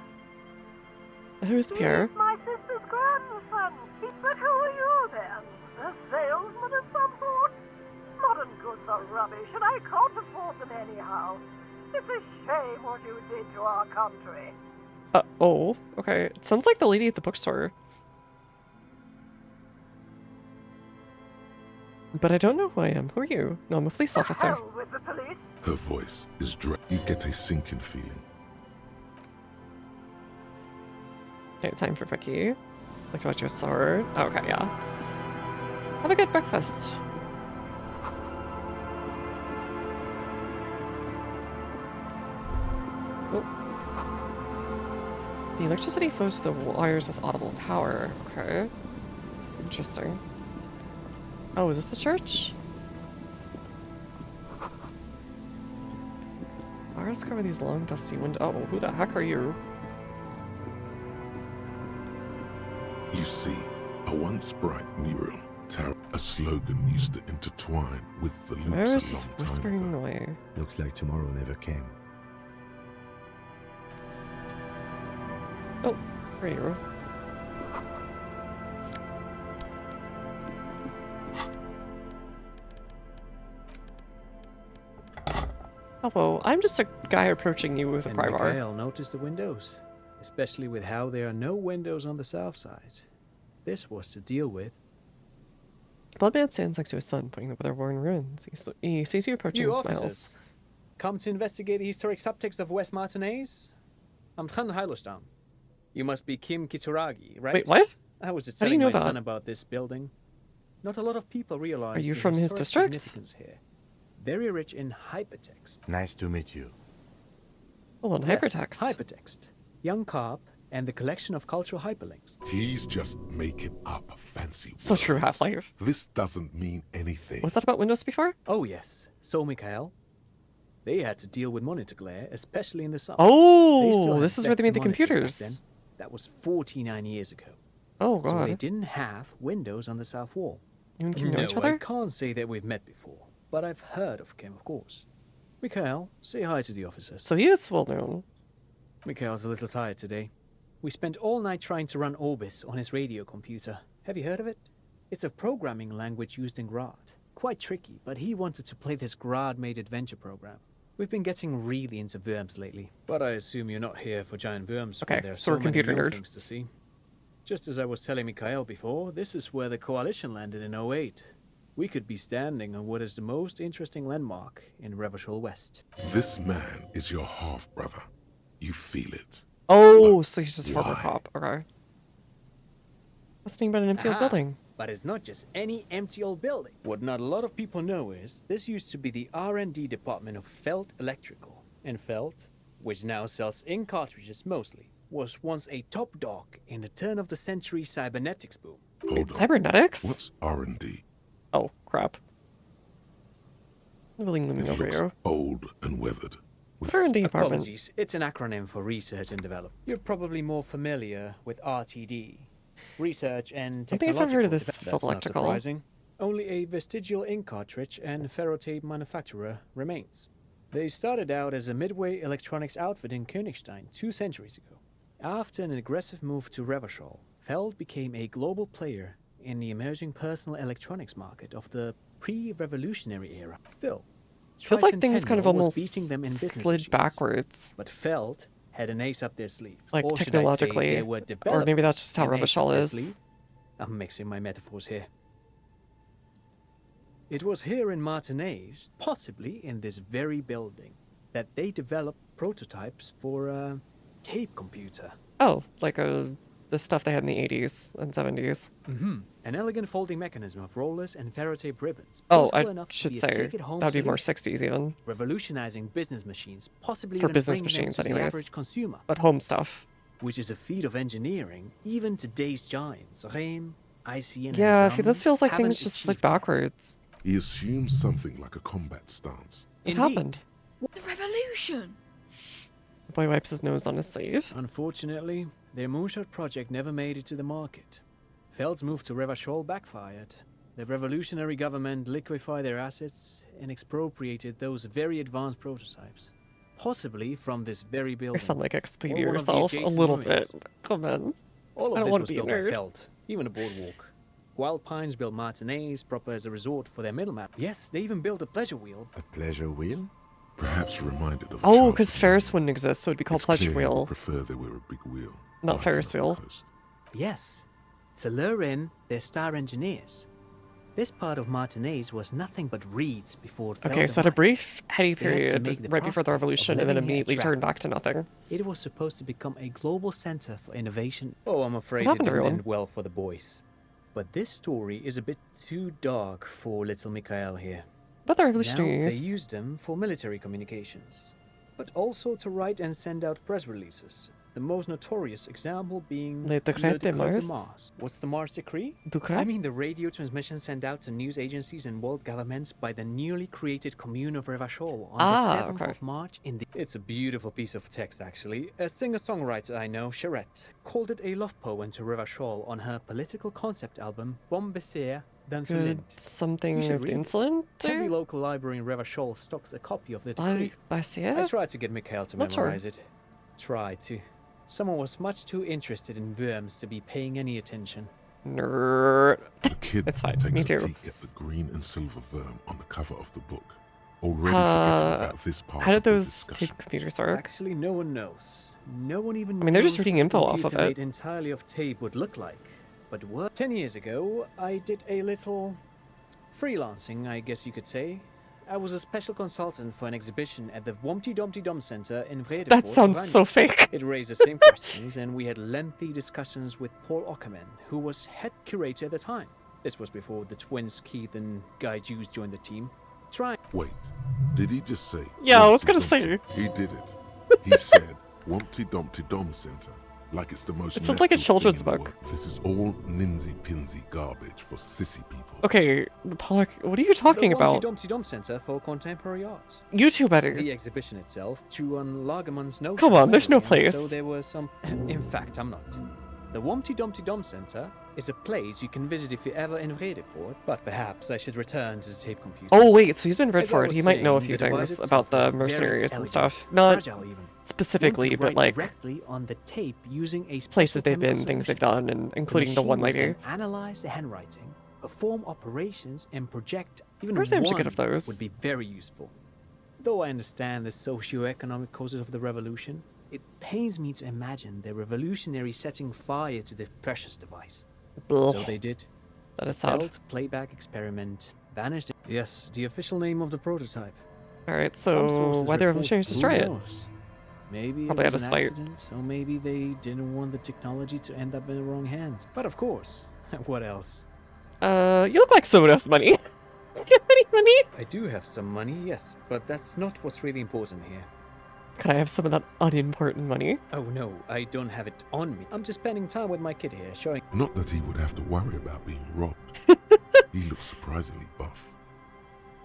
Who's Pierre? He's my sister's grandson. But who are you then? A salesman of some sort? Modern goods are rubbish, and I can't afford them anyhow. It's a shame what you did to our country. Oh, okay. It sounds like the lady at the bookstore. But I don't know who I am. Who are you? No, I'm a police officer. Hell with the police. Her voice is dry. You get a sinking feeling. Okay, time for Vicky. Like to watch your sword. Oh, okay, yeah. Have a good breakfast. Oh. The electricity flows through the wires with audible power. Okay. Interesting. Oh, is this the church? Bars cover these long, dusty windows. Oh, who the heck are you? You see, a once bright mural tower. A slogan used to intertwine with the Where is loops a this long time whispering ago. away? Looks like tomorrow never came. Oh, where are you? Hello, I'm just a guy approaching you with a And pry bar. Mikhail noticed the windows, especially with how there are no windows on the south side. This was to deal with. Bloodman stands next to his son, pointing at the worn ruins. He sees you approaching You and officers, smiles. come to investigate the historic subtext of West Martinez? I'm Tran Heilostam. You must be Kim Kituragi, right? Wait, what? I was just How do you telling know my that? son about this building. Not a lot of people realize Are you the from his historic district? significance here. Very rich in hypertext. Nice to meet you. Hold on, Yes, hypertext. Hypertext. Young Carp and the collection of cultural hyperlinks. He's just making up fancy So true, words. Half-Life. This doesn't mean anything. Was that about Windows before? Oh yes, so Mikhail. They had to deal with monitor glare, especially in the summer. Oh, They still had this is where they made the vector monitors back computers. then. That was 49 years ago. Oh, So they God. didn't have windows on the south wall. You and Kim know No, each other? I can't say that we've met before, but I've heard of Kim, of course. Mikhail, say hi to the officers. So he is well known. Mikhail's a little tired today. We spent all night trying to run Orbis on his radio computer. Have you heard of it? It's a programming language used in Grad. Quite tricky, but he wanted to play this Grad-made adventure program. We've been getting really into worms lately. But I assume you're not here for giant worms. Okay, when there are so we're many computer real nerd. things to see. Just as I was telling Mikhail before, this is where the Coalition landed in 08. We could be standing on what is the most interesting landmark in Revachol West. This man is your half-brother. You feel it. Oh, so he's just a former why? cop. Okay. What's the name about an empty old Aha, building? But it's not just any empty old building. What not a lot of people know is this used to be the R&D department of Felt Electrical. And Felt, which now sells ink cartridges mostly, was once a top dog in the turn-of-the-century cybernetics boom. Hold on. Cybernetics? What's R&D? Oh, crap. I'm really looming It over looks you. old and weathered. What's R&D department? Apologies, it's an acronym for Research and Development. You're probably more familiar with RTD. Research and I think I've Technological heard of this Development. Felt That's not Electrical. surprising. Only a vestigial ink cartridge and ferrotape manufacturer remains. They started out as a midway electronics outfit in Königstein 2 centuries ago. After an aggressive move to Revachol, Feld became a global player in the emerging personal electronics market of the pre-revolutionary era. Still, Feels like things kind of Tricentennial was almost beating them in business slid machines. backwards. But Feld had an ace up their sleeve. Like Or should I say technologically, they were or maybe developing that's just how an ace up Revachol their is. sleeve. I'm mixing my metaphors here. It was here in Martinez, possibly in this very building, that they developed prototypes for a tape computer. Oh, like the stuff they had in the 80s and 70s. Mm-hmm. An elegant folding mechanism of rollers and ferrotape ribbons. Oh, portable I enough to should be a say take-it-home that'd be more solution. 60s even. Revolutionizing business machines, possibly For even business bringing them machines, to the anyways. average consumer. But home stuff. Which is a feat of engineering even today's giants, Rehm, ICN, Yeah, and this feels like haven't things just slid achieved backwards. He assumes something like a combat stance. What Indeed. happened? The revolution! The boy wipes his nose on his sleeve. Unfortunately, their moonshot project never made it to the market. Feld's move to Revachol backfired. The revolutionary government liquefied their assets and expropriated those very advanced prototypes. Possibly from this very You building. sound like or Expedia one of the yourself a adjacent little ruins. bit. Come on. All I of don't this want was to be a built by nerd. Feld, even the boardwalk. Wild Pines built Martinez proper as a resort for their middleman. Yes, they even built a pleasure wheel. A pleasure wheel? Perhaps reminded of a Oh, child. because Ferris wouldn't exist, so it'd be called It's Pleasure clear he would Wheel. prefer there were a big wheel. Not right Ferris off the wheel. coast. Yes, to lure in their star engineers. This part of Martinaise was nothing but reeds before it fell Okay, to so had a mine. brief heady They had to period make the right before the prospect of revolution and then living here immediately turned attractive. back to nothing. It was supposed to become a global center for innovation. Oh, I'm afraid What it happened, didn't everyone? end well for the boys. But this story is a bit too dark for little Mikhail here. But the Now, revolutionaries. they used them for military communications, but also to write and send out press releases. The most notorious example being Le Decret de Mars. What's the Mars Decree? Decret? I mean the radio transmission sent out to news agencies and world governments by the newly created Commune of Revachol on the 7th of March in the... It's a beautiful piece of text, actually. A singer-songwriter I know, Charette, called it a love poem to Revachol on her political concept album, Bombessier Could something of the insulin Every do? local library in Revachol stocks a copy of the decree. I see it. I tried to get Mikhail to Not sure. memorize it. Tried to. Someone was much too interested in worms to be paying any attention. Nerd. The kid It's fine. takes Me a too. peek at the green and silver worm on the cover of the book, already forgetting about this part How of did the those discussion. tape computers work? Actually, no one knows. No one even I mean, they're just knows reading what a info off of computer it. made entirely of tape would look like. But what? 10 years ago, I did a little freelancing, I guess you could say. I was a special consultant for an exhibition at the Womty Dumpty Dum Center in Vredefort. That sounds so fake. It raised the same questions, and we had lengthy discussions with Paul Ockerman, who was head curator at the time. This was before the twins Keith and Guy Jews joined the team. Wait, did he just say? Yeah, I was Wumpty gonna Dumpty? say. He did it. He said Wumpty Dumpty Dom Center, like it's the most. It sounds like a natural thing children's in the book. world. This is all ninsy-pinsy garbage for sissy people. Okay, Pollock, what are you talking the about? The Dumpty Dum Center for Contemporary Arts. You two better. The exhibition itself drew on Lagerman's notion. Come on, of there's no lettering, place. So there were some. In fact, I'm not. The Womty Dumpty Dum Center is a place you can visit if you're ever in Vredefort, but perhaps I should return to the tape computers. Oh wait, so he's been read As I for it. was He might know a saying, few the device things itself about the was very mercenaries and elegant, stuff. Not fragile even. specifically, One could but write like directly on the tape using a places they've been, special things they've chemical done, and solution. including the machine one would lady. then analyze the handwriting, perform operations, and project. Even Where's the one duplicate of those? would be very useful. Though I understand the socio-economic causes of the revolution, it pains me to imagine the revolutionaries setting fire to the precious device. Ugh. So they did. That is sad. Failed playback experiment vanished. Yes, the official name of the prototype. Alright, Some so sources why the report- revolutionaries who destroy it? knows? Maybe Probably it out was of an spite. accident, or maybe they didn't want the technology to end up in the wrong hands. But of course, what else? You look like someone has money. You have any money? I do have some money, yes, but that's not what's really important here. Can I have some of that unimportant money? Oh no, I don't have it on me. I'm just spending time with my kid here, showing. Not that he would have to worry about being robbed. He looks surprisingly buff.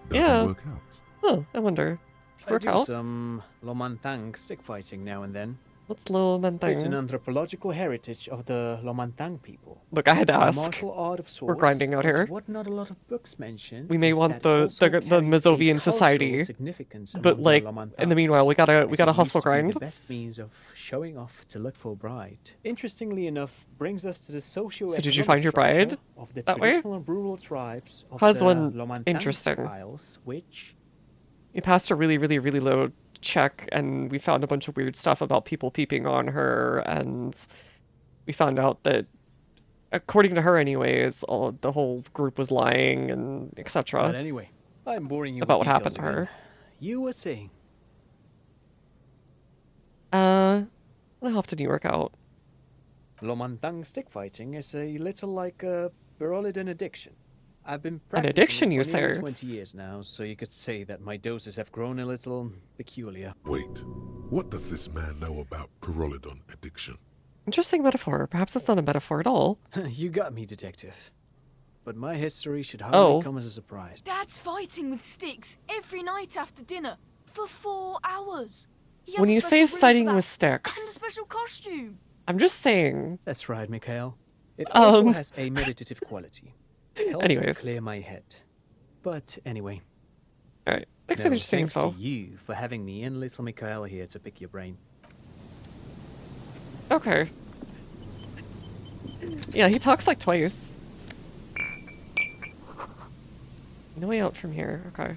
Does Yeah. he work out? Oh, I wonder. Do you I work do out? some Lomantang stick fighting now and then. What's Lil Man It's an thing? anthropological heritage of the Lomantang people. Look, I had to A ask. martial art of We're sorts, grinding out but here. What not a lot of books mention. We may is want that the also the carries a Mazovian cultural society, significance but among the like Lomantang. in the meanwhile, we gotta As it hustle used to be grind. The best means of showing off to look for a bride. Interestingly enough, brings us to the socio. So did you find your bride of the that way? traditional and rural tribes of How's the one Lomantang interesting? Isles, which You passed a really, really, really low check, and we found a bunch of weird stuff about people peeping on her, and we found out that, according to her anyways, the whole group was lying, and But etc. anyway, I'm boring you About with what happened details to her. again. You were saying. How often do you work out? Lomantang stick fighting is a little like a Berolidin addiction. I've been An practicing addiction, it you for nearly say? 20 years now, so you could say that my doses have grown a little peculiar. Wait, what does this man know about pyrrolidon addiction? Interesting metaphor. Perhaps it's not a metaphor at all. You got me, detective. But my history should hardly come as a surprise. Dad's fighting with sticks every night after dinner for 4 hours. He has When a you special say ring for fighting that, with and a sticks, special costume. I'm just saying. That's right, Mikhail. It also Um, has a meditative quality. Helps Anyways. clear my head. But anyway. Alright, thanks for the interesting thanks info. to you for having me and little Mikhail here to pick your brain. Okay. Yeah, he talks like twice. No way out from here. Okay.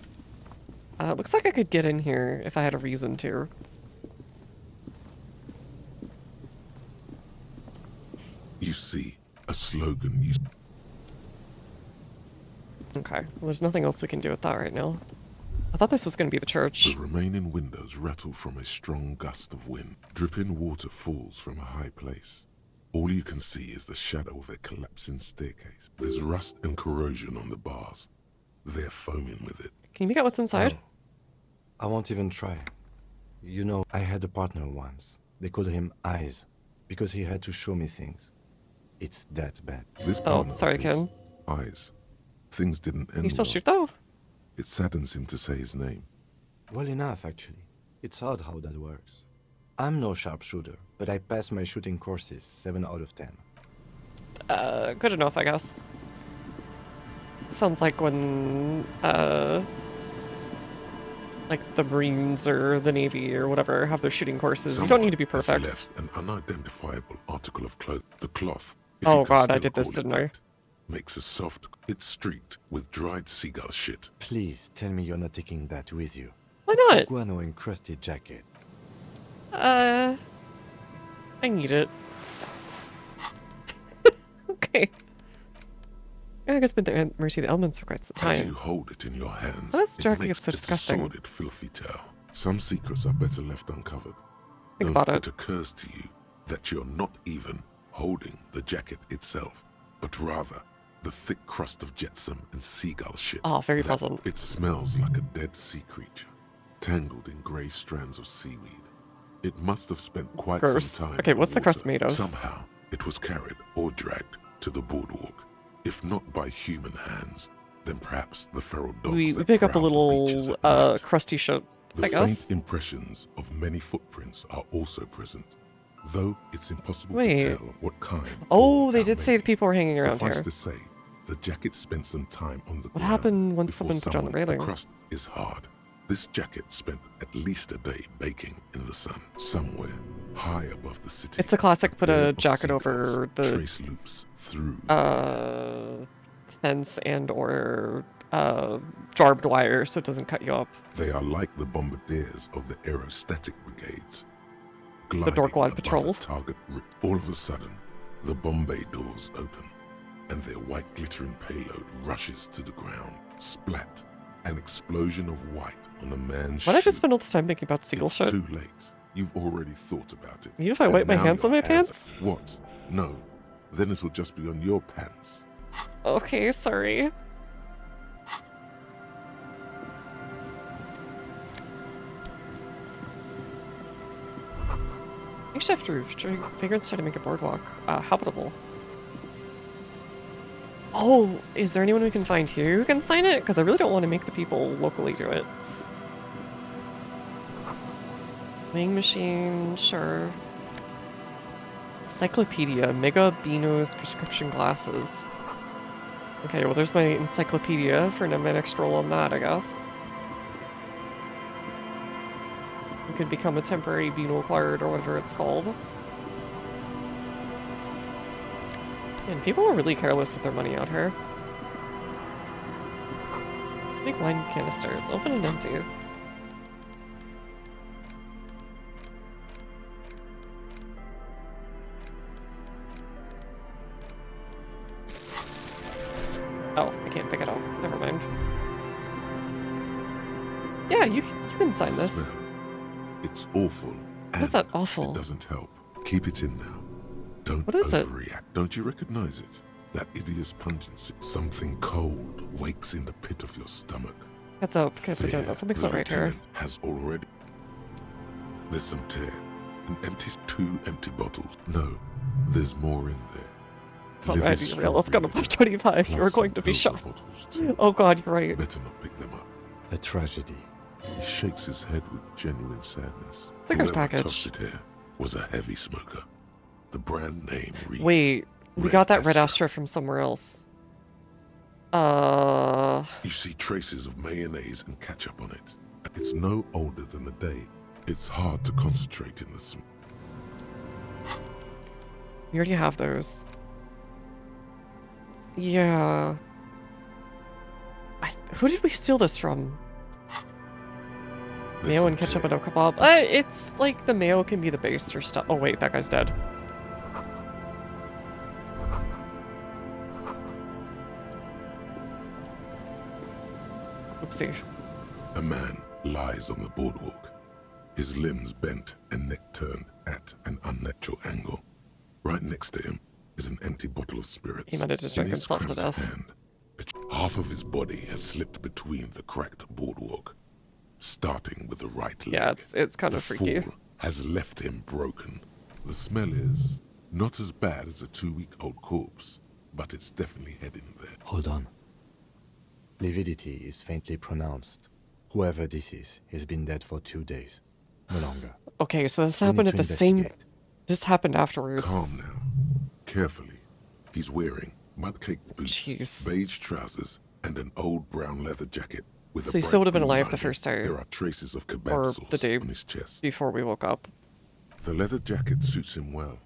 Looks like I could get in here if I had a reason to. You see, a slogan you... Okay, well, there's nothing else we can do with that right now. I thought this was going to be the church. The remaining windows rattle from a strong gust of wind. Dripping water falls from a high place. All you can see is the shadow of a collapsing staircase. There's rust and corrosion on the bars. They're foaming with it. Can you make out what's inside? No, I won't even try. You know, I had a partner once. They called him Eyes, because he had to show me things. It's that bad. This Oh, partner sorry, of his, Ken. Eyes. Things didn't end You still well. shoot, though? It saddens him to say his name. Well enough, actually. It's odd how that works. I'm no sharpshooter, but I pass my shooting courses 7 out of 10. Good enough, I guess. Sounds like when, like the Marines or the Navy or whatever have their shooting courses. You don't need to be Someone has perfect. left an unidentifiable article of clothing. The cloth. if Oh you can god, I still did this, call it didn't I? that, makes a soft. It's streaked with dried seagull shit. Please tell me you're not taking that with you. Why It's not? a guano-encrusted jacket. I need it. Okay. I guess been at mercy of the elements for quite some As you time. hold it in your hands, Why does it Jackie get makes so it disgusting? a sordid, filthy tale. Some secrets are better left uncovered. Think Though about it. It occurs to you that you're not even holding the jacket itself, but rather the thick crust of jetsam and seagull shit. Oh, very that pleasant. It smells like a dead sea creature, tangled in grey strands of seaweed. It must have spent quite Gross. some time. Okay, in the what's the crust water. made of? Somehow, it was carried or dragged to the boardwalk. If not by human hands, then perhaps the feral dogs We that pick up a prowl the beaches little, at night. crusty shit, The I guess. faint impressions of many footprints are also present, though it's impossible Wait. to tell what kind. Oh, they did say the people were hanging around Suffice here. to say, the jacket spent some time on the What ground happened once before someone put it on the someone- railing? The crust is hard. This jacket spent at least a day baking in the sun, somewhere high above the city. It's the classic put bed a of jacket over seagulls the trace loops through fence and or barbed wire so it doesn't cut you up. They are like the bombardiers of the aerostatic brigades. The Gliding Dorkwad above Patrol. a target all of a sudden, the Bombay doors open, and their white glittering payload rushes to the ground. Splat! An explosion of white on a man's Why did I just shoe. spend all this time thinking about seagual It's shit? too late. You've already thought about it. Even if I And wipe my now hands on your my pants? What? No. Then it'll just be on your pants. Okay, sorry. Makeshift roof. Vagrants try to make a boardwalk habitable. Oh, is there anyone we can find here who can sign it? Because I really don't want to make the people locally do it. Weighing machine, sure. Encyclopedia, Mega Beano's prescription glasses. Okay, well there's my encyclopedia for my next roll on that, I guess. We could become a temporary Beano acquired or whatever it's called. And people are really careless with their money out here. Big wine canister, it's open and empty. Oh, I can't pick it up. Never mind. Yeah, you can sign this. Smell. It's awful. What is that awful? It doesn't help. Keep it in now. Don't What is it? overreact. Don't you recognize it? That hideous pungency. Something cold wakes in the pit of your stomach. Heads up, can I put down? Something's not right here. lieutenant has already. There's some tear. Two empty bottles. No, there's more in there. Alright, you real. Let's go to plus 25. You're Plus going to be some shot. bottles too. Oh god, you're right. Better not pick them up. A tragedy. He shakes his head with genuine sadness. It's a good Whoever package. tossed it here was a heavy smoker. The brand name reads. Wait, we Red got that red Astra. Astra from somewhere else. You see traces of mayonnaise and ketchup on it. It's no older than a day. It's hard to concentrate in the smell. We already have those. Yeah. Who did we steal this from? Mayo and ketchup and a kebab. It's like the mayo can be the base or stuff. Oh wait, that guy's dead. Oopsie. A man lies on the boardwalk, his limbs bent and neck turned at an unnatural angle. Right next to him is an empty bottle of spirits. He might have just drank himself to death. Hand, half of his body has slipped between the cracked boardwalk, starting with the right leg. Yeah, it's kind of freaky. Fall has left him broken. The smell is not as bad as a 2-week-old corpse, but it's definitely heading there. Hold on. Lividity is faintly pronounced. Whoever this is has been dead for 2 days. No longer. Okay, so this We happened need at the to same... investigate. This happened afterwards. Calm now. Carefully. He's wearing mud-caked boots, beige trousers, and an old brown leather jacket with a So he bright still would have been blue alive the lining. first day. There are traces of kebab Or sauce the day on his chest. before we woke up. The leather jacket suits him well.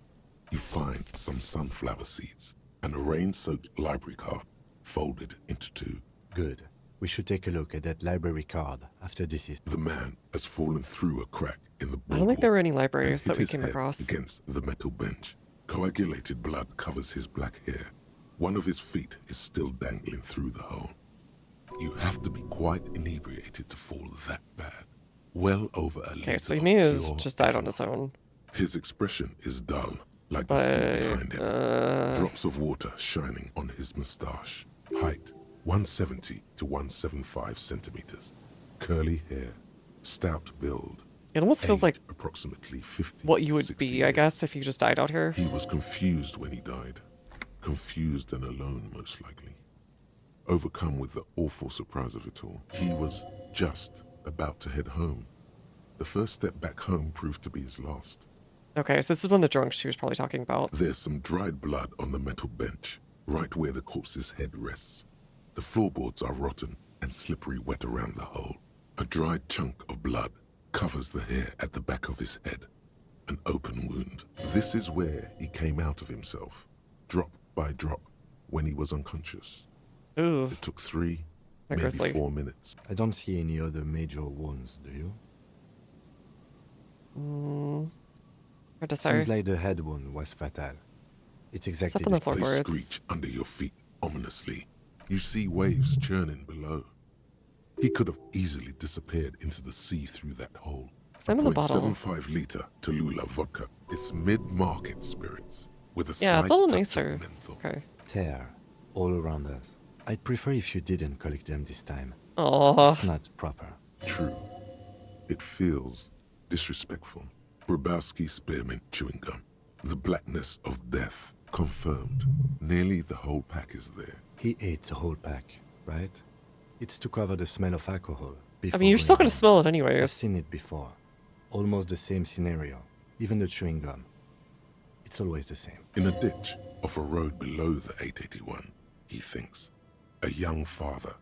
You find some sunflower seeds and a rain-soaked library card folded into 2. Good. We should take a look at that library card after this is... The man has fallen through a crack in the boardwalk. I don't think there were any libraries and hit that we his came head across. against the metal bench. Coagulated blood covers his black hair. One of his feet is still dangling through the hole. You have to be quite inebriated to fall that bad. Well over a Okay, liter so he of may have pure just died on ethanol. his own. His expression is dull, like the sea behind him. Drops of water shining on his moustache. Height, 170 to 175 centimeters. Curly hair, stout build. It almost feels Age, like approximately 50 what you to would 60 be, I guess, if you just died out here. He was confused when he died. Confused and alone, most likely. Overcome with the awful surprise of it all. He was just about to head home. The first step back home proved to be his last. Okay, so this is one of the drunks she was probably talking about. There's some dried blood on the metal bench, right where the corpse's head rests. The floorboards are rotten and slippery wet around the hole. A dried chunk of blood covers the hair at the back of his head. An open wound. This is where he came out of himself, drop by drop, when he was unconscious. Ooh. It took 3, maybe Grisly. 4 minutes. I don't see any other major wounds, do you? Hard to say. Seems like the head wound was fatal. It's exactly Step on the the They floorboards. screech under your feet ominously. You see waves churning below. He could have easily disappeared into the sea through that hole. Same in the bottle. 0.75 liter Tallulah vodka. It's mid-market spirits with a Yeah, slight it's a little touch nicer. of menthol. Okay. tear all around us. I'd prefer if you didn't collect them this time. Aww. It's not proper. True. It feels disrespectful. Grabowski spearmint chewing gum. The blackness of death confirmed. Nearly the whole pack is there. He ate the whole pack, right? It's to cover the smell of alcohol. I mean, you're still gonna smell it anyways. I've seen it before. Almost the same scenario. Even the chewing gum. It's always the same. In a ditch off a road below the 881, he thinks. A young father.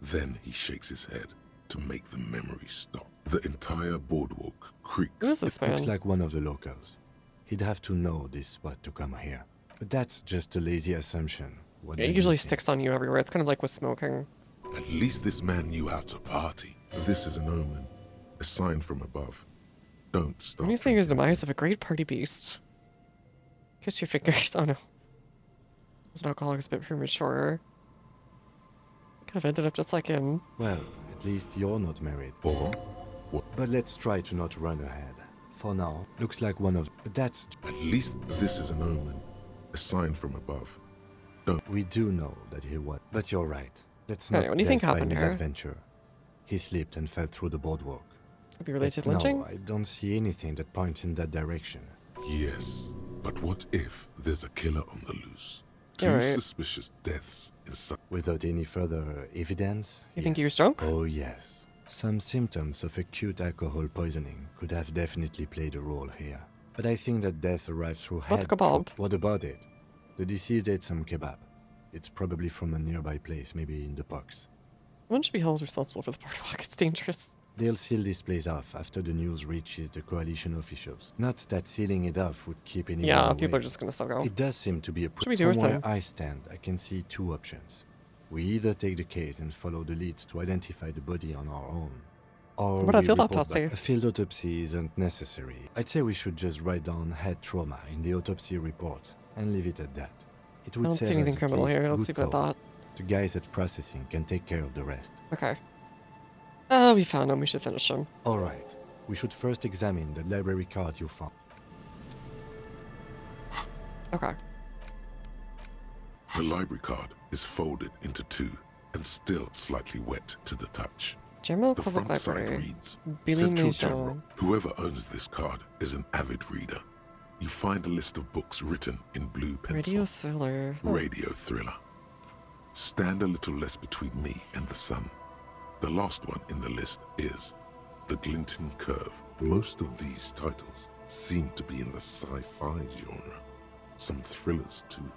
Then he shakes his head to make the memory stop. The entire boardwalk creaks. Who is this It looks man? like one of the locals. He'd have to know this spot to come here. But that's just a lazy assumption. What It they're usually missing. sticks on you everywhere. It's kind of like with smoking. At least this man knew how to party. This is an omen. A sign from above. Don't stop. When you say his demise of a great party beast. Kiss your fingers. Oh no. As an alcoholic is a bit premature. Could have ended up just like him. Well, at least you're not married. Or what? But let's try to not run ahead. For now, looks like one of... But that's... At least this is an omen. A sign from above. Don't. We do know that he was... But you're right. Let's Hey, not what do you think death by happened here? misadventure. He slipped and fell through the boardwalk. Could be related to But lynching? no, I don't see anything that points in that direction. Yes, but what if there's a killer on the loose? Two You're right. suspicious deaths in Without any further evidence? You think he was drunk? Oh, yes. Some symptoms of acute alcohol poisoning could have definitely played a role here. But I think that death arrived through What head kebab? What about it? The deceased ate some kebab. It's probably from a nearby place, maybe in the parks. One should be held responsible for the boardwalk. It's dangerous. They'll seal this place off after the news reaches the coalition officials. Not that sealing it off would keep anyone Yeah, away. people are just gonna still go. It does seem to be a What should we do with From where them? I stand, I can see two options. We either take the case and follow the leads to identify the body on our own. Or What about we field report autopsy? back. A field autopsy isn't necessary. I'd say we should just write down head trauma in the autopsy report and leave it at that. It I would don't see save anything us at criminal least here. Let's good see about call. that. The guys at processing can take care of the rest. Okay. Oh, we found him. We should finish him. Alright, we should first examine the library card you found. Okay. The library card is folded into two and still slightly wet to the touch. General The Public front side Library. reads, Billy Central Maison. General. Whoever owns this card is an avid reader. You find a list of books written in blue pencil. Radio thriller. Radio thriller. Stand a little less between me and the sun. The last one in the list is The Glinting Curve. Most of these titles seem to be in the sci-fi genre. Some thrillers too.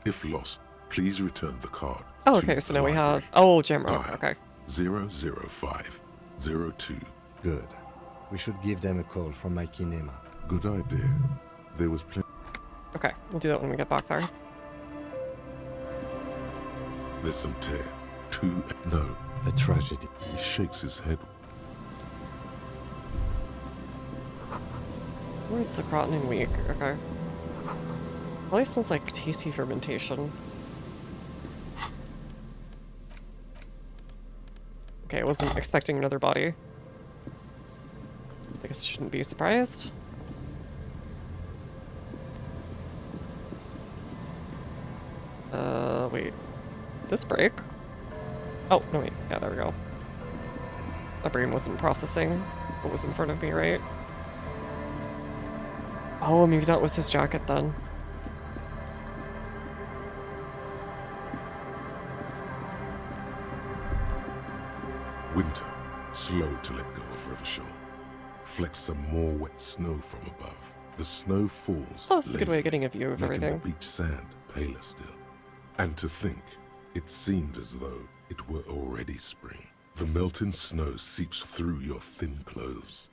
If lost, please return the card. Oh, to okay, so the now we library. have... Oh, Jamrock. Dial Okay. 00502. Good. We should give them a call from my kinema. Good idea. There was plenty. Okay, we'll do that when we get back there. There's some tear. Two. No. A tragedy. He shakes his head. Where's the Crottoning Week? Okay. Probably smells like tasty fermentation. Okay, I wasn't expecting another body. I guess I shouldn't be surprised. Wait. This break? Oh, no wait. Yeah, there we go. My brain wasn't processing what was in front of me, right? Oh, maybe that was his jacket then. Winter, slow to let go of Revachol. Flecks some more wet snow from above. The snow falls. Oh, that's a good way lazily, of getting a view of making everything. the beach sand paler still. And to think, it seemed as though it were already spring. The melting snow seeps through your thin clothes.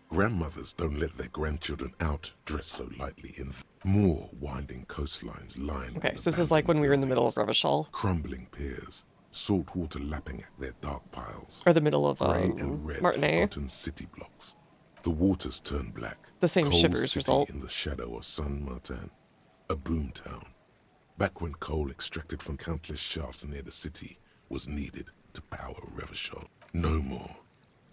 Grandmothers don't let their grandchildren out dressed so lightly in more winding coastlines lined. Okay, with so this is like when we were in the middle of Revachol. crumbling piers, salt water lapping at their dark piles. Or the middle of Grey and red Martinez. forgotten city blocks. The waters turn black. The same Coal Shivers city result. in the shadow of San Martin. A boom town. Back when coal extracted from countless shafts near the city was needed to power Revachol. No more.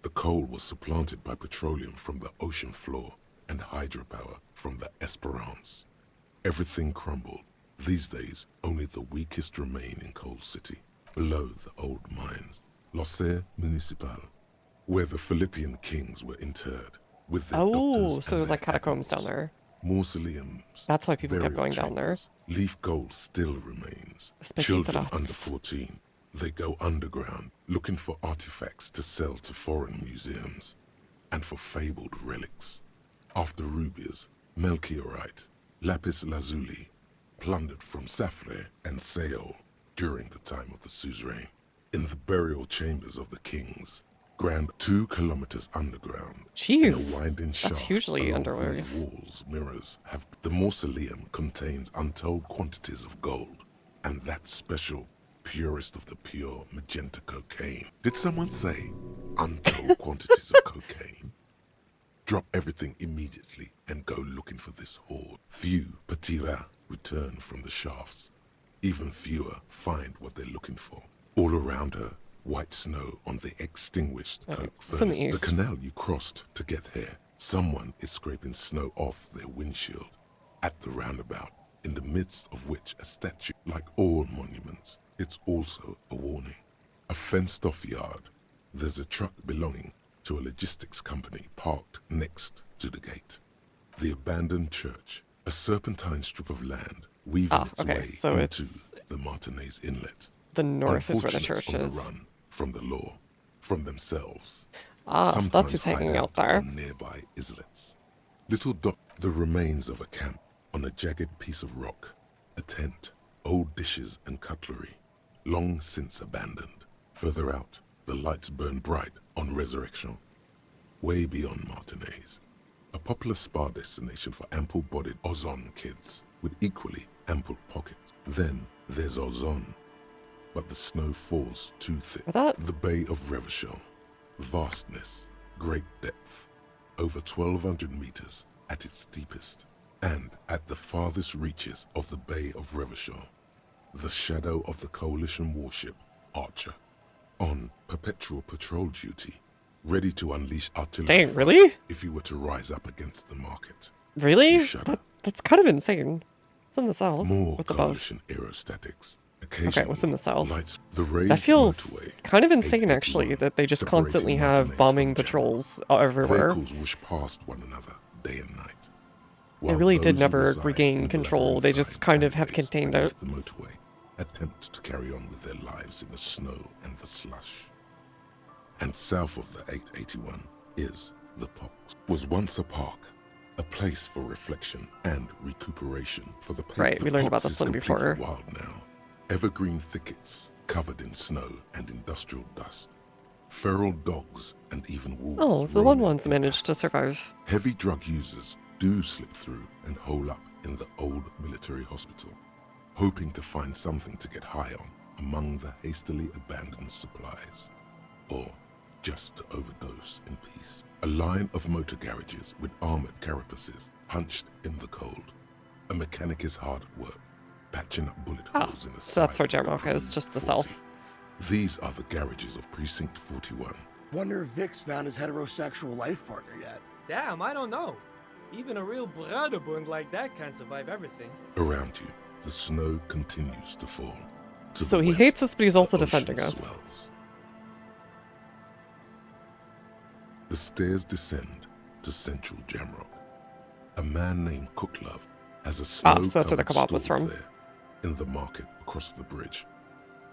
The coal was supplanted by petroleum from the ocean floor and hydropower from the Esperance. Everything crumbled. These days, only the weakest remain in Coal City, below the old mines, L'Océan Municipal, where the Philippian kings were interred, with their Oh, doctors so and there's their like catacombs down there. mausoleums. That's why people kept burial going down there. chambers. Leaf gold still remains. Especially Children Trats. under 14. They go underground, looking for artifacts to sell to foreign museums, and for fabled relics. After rubies, melchiorite, lapis lazuli, plundered from Safle and Seol during the time of the suzerain. In the burial chambers of the kings, grand 2 kilometers underground. In Jeez, a winding that's shaft hugely along underwear. whose walls mirrors have. The mausoleum contains untold quantities of gold, and that special purest of the pure magenta cocaine. Did someone say untold quantities of cocaine? Drop everything immediately and go looking for this hoard. Few patira return from the shafts. Even fewer find what they're looking for. All around her, white snow on the extinguished coke it's in furnace. the east. The canal you crossed to get here. Someone is scraping snow off their windshield. At the roundabout, in the midst of which a statue, like all monuments, it's also a warning. A fenced-off yard. There's a truck belonging to a logistics company parked next to the gate. The abandoned church, a serpentine strip of land weaving its okay, way so into it's the Martinez Inlet. the north is where the Unfortunates church on is. the run from the law, from themselves. Ah, so that's Sometimes who's hanging hide out there. on nearby islets. Little dot, the remains of a camp on a jagged piece of rock, a tent, old dishes and cutlery, long since abandoned. Further out, the lights burn bright on Resurrection. Way beyond Martinez, a popular spa destination for ample-bodied Ozon kids with equally ample pockets. Then there's Ozon, but the snow falls too thick. The Bay of Revachol, vastness, great depth, over 1,200 meters at its steepest, and at the farthest reaches of the Bay of Revachol, the shadow of the coalition warship Archer. on perpetual patrol duty, ready to unleash artillery Dang, fire really? if you were to rise up against the market. Really? You shudder. That's kind of insane. It's in the south. More What's above? coalition aerostatics. Okay, what's in the south? Lights, the That raised feels motorway, kind of insane, 881, actually, that they just separating constantly Martinez have bombing from patrols everywhere. Vehicles whoosh past one another day and night. They While really did those who never reside regain in control. They just labyrinthine kind of have alleyways contained it. beneath the motorway attempt to carry on with their lives in the snow and the slush. And south of the 881 is the Pox. Was once a park, a place for reflection and recuperation for the people. Right, we learned about this one before. Wild now. Evergreen thickets covered in snow and industrial dust. Feral dogs and even wolves. Oh, the lone ones managed to survive. Heavy drug users do slip through and hole up in the old military hospital, hoping to find something to get high on among the hastily abandoned supplies, or just to overdose in peace. A line of motor garages with armored carapaces hunched in the cold. A mechanic is hard at work, patching up bullet holes in the So that's side where of the Jamrock is, just the south. These are the garages of Precinct 41. Wonder if Vic's found his heterosexual life partner yet. Damn, I don't know. Even a real Bruderbund like that can't survive everything. Around you, the snow continues to fall. To So the he west, hates us, but he's also the defending ocean us. swells. The stairs descend to central Jamrock. A man named Cooklove has a snow so that's where the kebab was from. there, in the market across the bridge.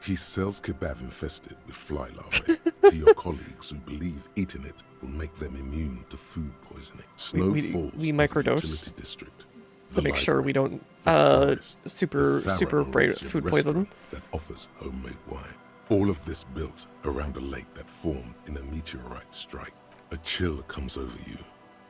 He sells kebab infested with fly larvae to your colleagues who believe eating it will make them immune to food poisoning. Snow falls we over the microdose utility district, to the make sure we library, don't the forest, super the Sarah bright Elysium food poison. restaurant that offers homemade wine. All of this built around a lake that formed in a meteorite strike. A chill comes over you,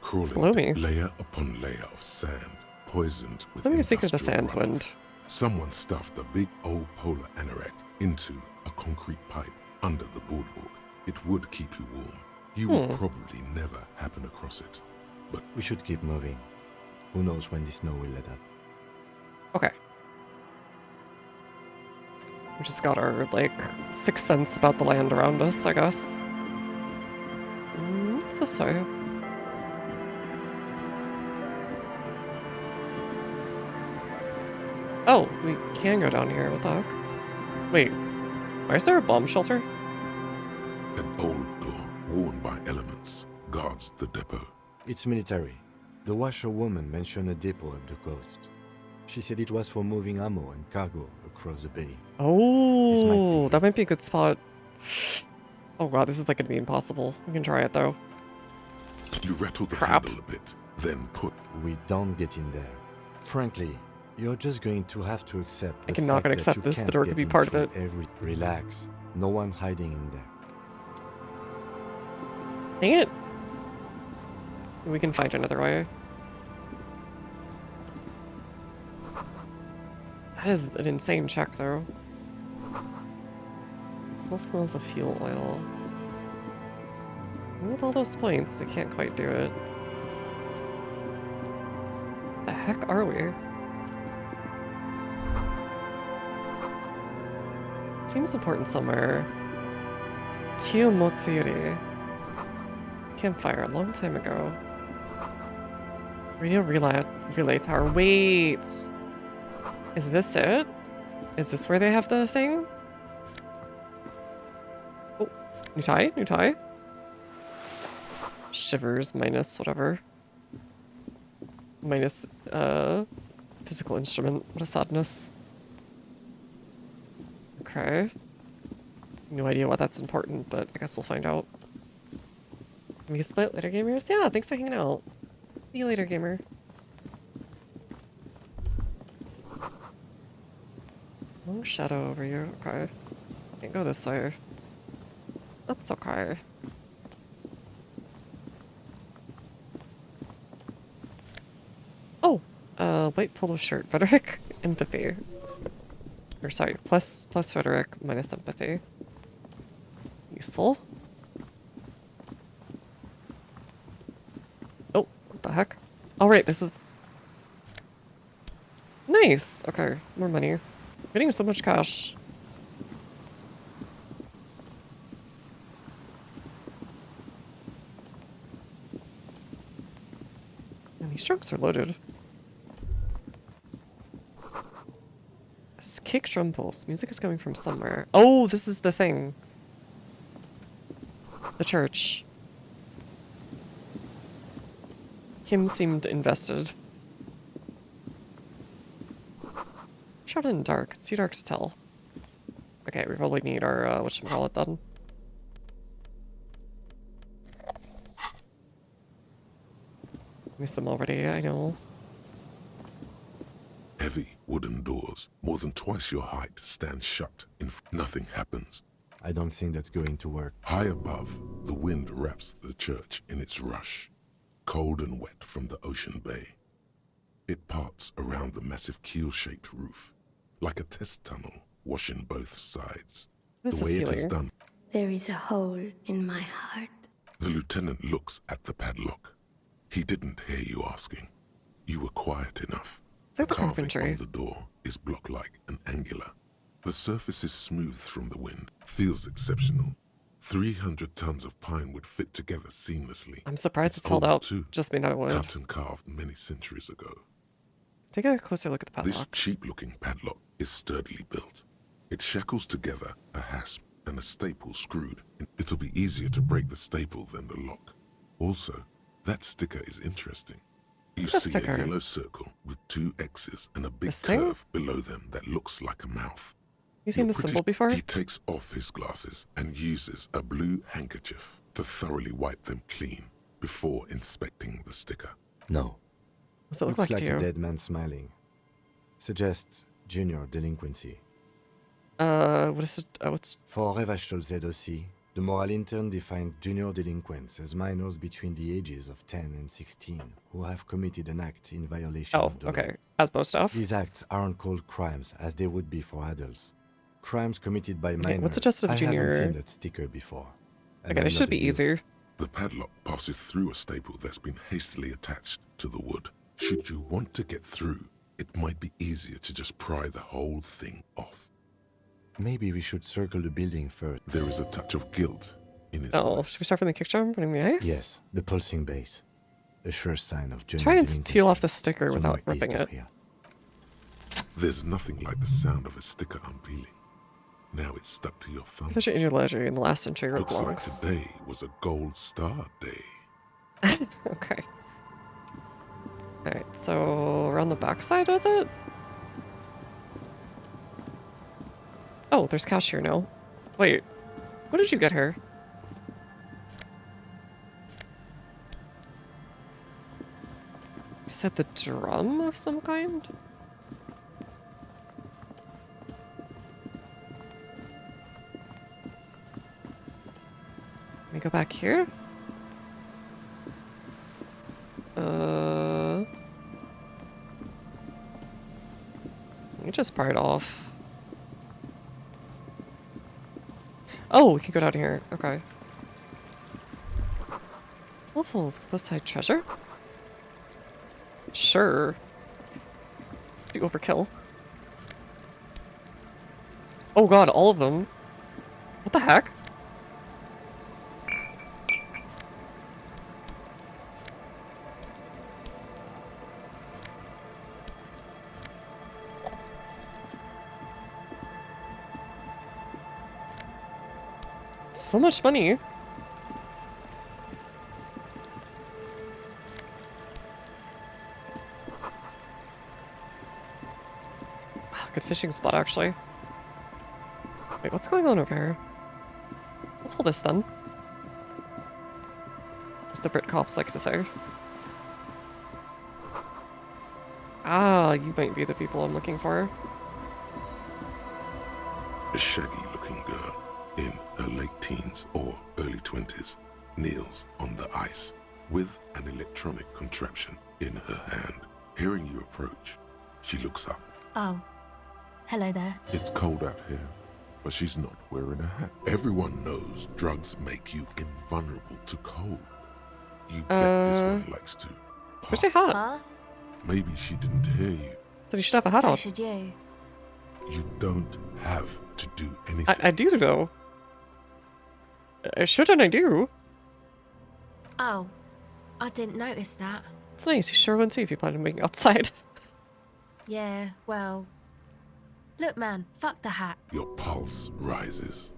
crawling gloomy. layer upon layer of sand, poisoned with Let me see if the industrial sands runoff. wind. Someone stuffed a big old polar anorak into a concrete pipe under the boardwalk. It would keep you warm. You will probably never happen across it, but We should keep moving. Who knows when the snow will let up. Okay. We just got our, like, sixth sense about the land around us, I guess. What's this way? Oh, we can go down here. What the heck? Wait, why is there a bomb shelter? an old door worn by elements guards the depot. It's military. The washerwoman mentioned a depot up the coast. She said it was for moving ammo and cargo across the bay. Oh, that might be a good spot. Oh god, this is like gonna be impossible. We can try it though. You rattle the Crap. handle a bit, then put. We don't get in there. Frankly, you're just going to have to accept. I the cannot fact gonna that accept you this. The can't door get could be in part of through it. Relax. No one's hiding in there. Dang it. We can find another way. That is an insane check, though. It still smells of fuel oil. With all those points, we can't quite do it. The heck are we? Seems important somewhere. Tio Motiri. Campfire a long time ago. Radio relay tower. Wait! Is this it? Is this where they have the thing? Oh, new tie? New tie? Shivers minus whatever. Minus, physical instrument. What a sadness. Okay. No idea why that's important, but I guess we'll find out. Can we split later, gamers? Yeah, thanks for hanging out. See you later, gamer. Long shadow over here. Okay. Can't go this way. That's okay. Oh! White polo shirt. Frederick. Empathy. Or sorry, plus Frederick, minus empathy. Useful. Oh, what the heck? Oh right, this is... Nice! Okay, more money. Getting so much cash. trunks are loaded. Kick drum pulse. Music is coming from somewhere. Oh, this is the thing. The church. Kim seemed invested. Shot in the dark. It's too dark to tell. Okay, we probably need our, whatchamacallit then. Missed them already, I know. Heavy wooden doors, more than twice your height, stand shut. Nothing happens. I don't think that's going to work. High above, the wind wraps the church in its rush, cold and wet from the ocean bay. It parts around the massive keel-shaped roof, like a test tunnel, washing both sides. The way it is done. There is a hole in my heart. The lieutenant looks at the padlock. He didn't hear you asking. You were quiet enough. The carving on the door is block-like and angular. The surface is smooth from the wind. Feels exceptional. 300 tons of pine would fit together seamlessly. I'm surprised it's held out. Just made out of wood. Cut and carved many centuries ago. Take a closer look at the padlock. This cheap-looking padlock is sturdily built. It shackles together a hasp and a staple screwed. It'll be easier to break the staple than the lock. Also, that sticker is interesting. You see a yellow circle with 2 X's and a big curve below them that looks like a mouth. You seen the symbol before? He takes off his glasses and uses a blue handkerchief to thoroughly wipe them clean before inspecting the sticker. No. What's it look Looks like to you? A dead man smiling. Suggests junior delinquency. What is it? What's... For Revachol ZOC, the moral intern defined junior delinquents as minors between the ages of 10 and 16 who have committed an act in violation of the law. Okay. As most stuff. These acts aren't called crimes as they would be for adults. Crimes committed by minors. What's suggested of junior? I haven't seen that sticker before. Okay, this should be easier. The padlock passes through a staple that's been hastily attached to the wood. Should you want to get through, it might be easier to just pry the whole thing off. Maybe we should circle the building first. There is a touch of guilt in his voice. Should we start from the kick drum, putting the ice? Yes, the pulsing base. A sure sign of genuine Try and delinquency. steal off the sticker without ripping it. There's nothing like the sound of a sticker unpeeling. Now it's stuck to your thumb. Such an ideology in the last century Looks like blocks. today was a gold star day. Okay. Alright, so around the backside, was it? Oh, there's cash here now. Wait, what did you get here? You said the drum of some kind? Let me go back here. Let me just pry it off. Oh, we can go down here. Okay. Levels close to treasure? Sure. Let's do overkill. Oh god, all of them. What the heck? So much money. Good fishing spot, actually. Wait, what's going on over here? Let's hold this then. As the Brit cops like to say. Ah, you might be the people I'm looking for. A shaggy-looking girl in her late teens or early 20s kneels on the ice with an electronic contraption in her hand. Hearing you approach, she looks up. Oh, hello there. It's cold out here, but she's not wearing a hat. Everyone knows drugs make you invulnerable to cold. You bet this one likes to pop. Where's your hat? Huh? Maybe she didn't hear you. So you should have a hat So on. should you. You don't have to do anything. I do though. I should and I do. Oh, I didn't notice that. It's nice. You sure want to if you plan on being outside. Yeah, well... Look, man, fuck the hat. Your pulse rises.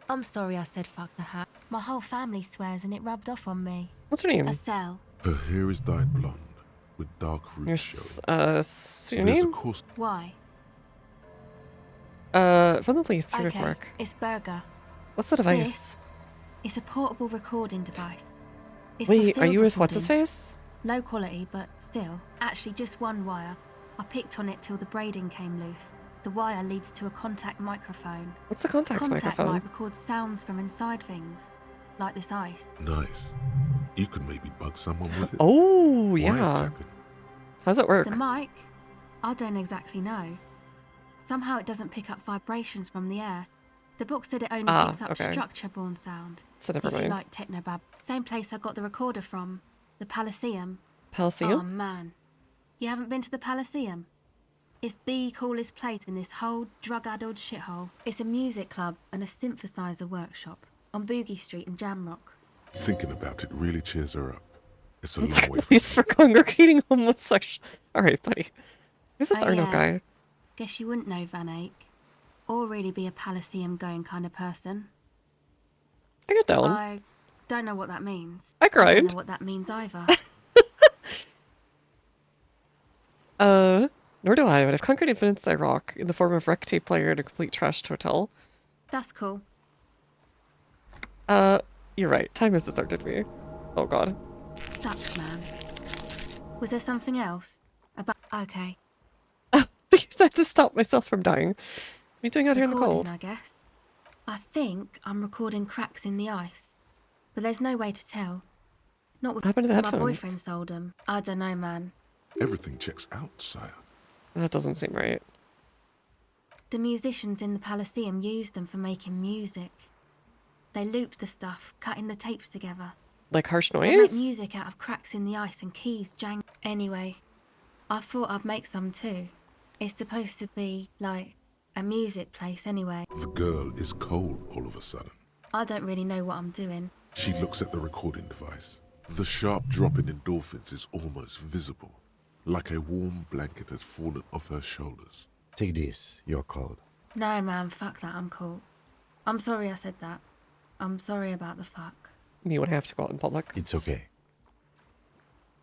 I'm sorry I said fuck the hat. My whole family swears and it rubbed off on me. What's her name? Estelle. Her hair is dyed blonde, with dark roots showing. Your There's a name? course. Why? From the police Okay, work. it's Berger. What's the device? It's a portable recording device. It's Wait, for are field you with what's his recording. face? Low quality, but still. Actually, just one wire. I picked on it till the braiding came loose. The wire leads to a contact microphone. What's the contact microphone? might record sounds from inside things, like this ice. Nice. You could maybe bug someone with it. Oh, yeah. Wiretapping. How's it work? The mic? I don't exactly know. Somehow it doesn't pick up vibrations from the air. The book said it only picks up okay. structure-born sound. So never if you mind. like technobab. Same place I got the recorder from. The Palaceum. Palaceum? Oh, man. You haven't been to the Palaceum? It's the coolest place in this whole drug-addled shithole. It's a music club and a synthesizer workshop on Boogie Street in Jamrock. Thinking about it really cheers her up. It's a It's long a way from place for congregating homosexuals. Alright, buddy. Who's this Oh, Arno yeah. guy? Guess you wouldn't know Van Eyck. Or really be a Palaceum-going kind of person. I get down. I don't know what that means. I I don't grind. know what that means either. Nor do I, but I've conquered infinite I rock in the form of wreck tape player at a complete trashed hotel. That's cool. You're right. Time has deserted me. Oh god. Sucks, man. Was there something else? About... Okay. Because I have to stop myself from dying. What are you doing out here in the Recording, cold? I guess. I think I'm recording cracks in the ice. But there's no way to tell. Not with What happened to the my headphones? boyfriend sold them. I don't know, man. Everything checks out, sire. That doesn't seem right. The musicians in the Palaceum used them for making music. They looped the stuff, cutting the tapes together. Like harsh They make noise? music out of cracks in the ice and keys jang. Anyway, I thought I'd make some too. It's supposed to be, like, a music place anyway. The girl is cold all of a sudden. I don't really know what I'm doing. She looks at the recording device. The sharp drop in endorphins is almost visible, like a warm blanket has fallen off her shoulders. Take this, you're cold. No, man, fuck that, I'm cool. I'm sorry I said that. I'm sorry about the fuck. Me when I have to go out in public. It's okay.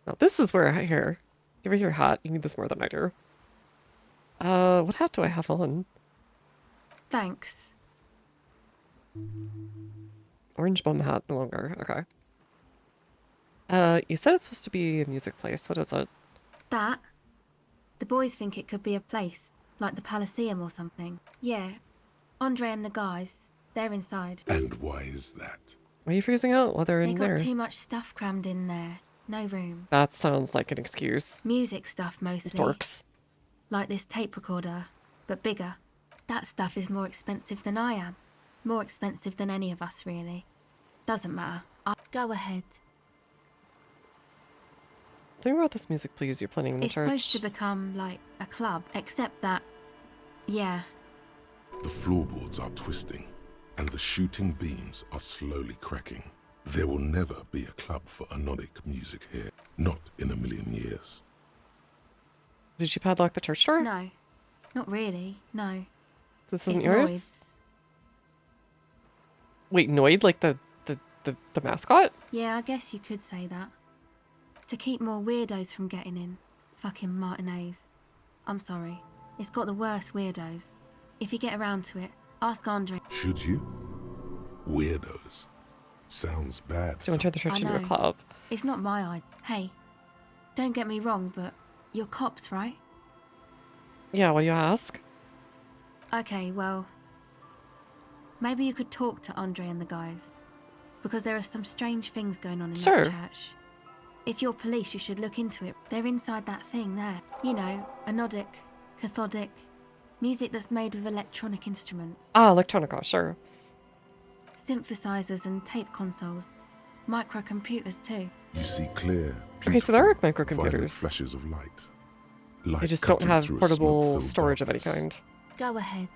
Now this is where I hear. Give me your hat. You need this more than I do. What hat do I have on? Thanks. Orange bum hat, no longer. Okay. You said it's supposed to be a music place. What is it? That? The boys think it could be a place, like the Palaceum or something. Yeah. Andre and the guys, they're inside. And why is that? Why are you freezing out while they're They in got there? too much stuff crammed in there. No room. That sounds like an excuse. Music stuff mostly. Dorks. Like this tape recorder, but bigger. That stuff is more expensive than I am. More expensive than any of us, really. Doesn't matter. Go ahead. Tell me about this music, please. You're playing in the It's church. supposed to become like a club, except that, yeah. The floorboards are twisting, and the shooting beams are slowly cracking. There will never be a club for anodic music here. Not in a million years. Did you padlock the church door? No, not really. No. This isn't It's yours? noise. Wait, Noid, like the mascot? Yeah, I guess you could say that. To keep more weirdos from getting in. Fucking Martinez. I'm sorry. It's got the worst weirdos. If you get around to it, ask Andre. Should you? Weirdos. Sounds bad. So you want to turn the church I into a know. club? It's not my idea. Hey, don't get me wrong, but you're cops, right? Yeah, what do you ask? Okay, well, maybe you could talk to Andre and the guys. Because there are some strange things going on in Sure. that church. If you're police, you should look into it. They're inside that thing there. You know, anodic, cathodic, music that's made with electronic instruments. Ah, electronica, sure. Synthesizers and tape consoles. Microcomputers too. You see clear, Okay, so there are violent microcomputers. flashes of light. They Light just don't cutting have through a portable smoke-filled storage of any darkness. kind. Go ahead.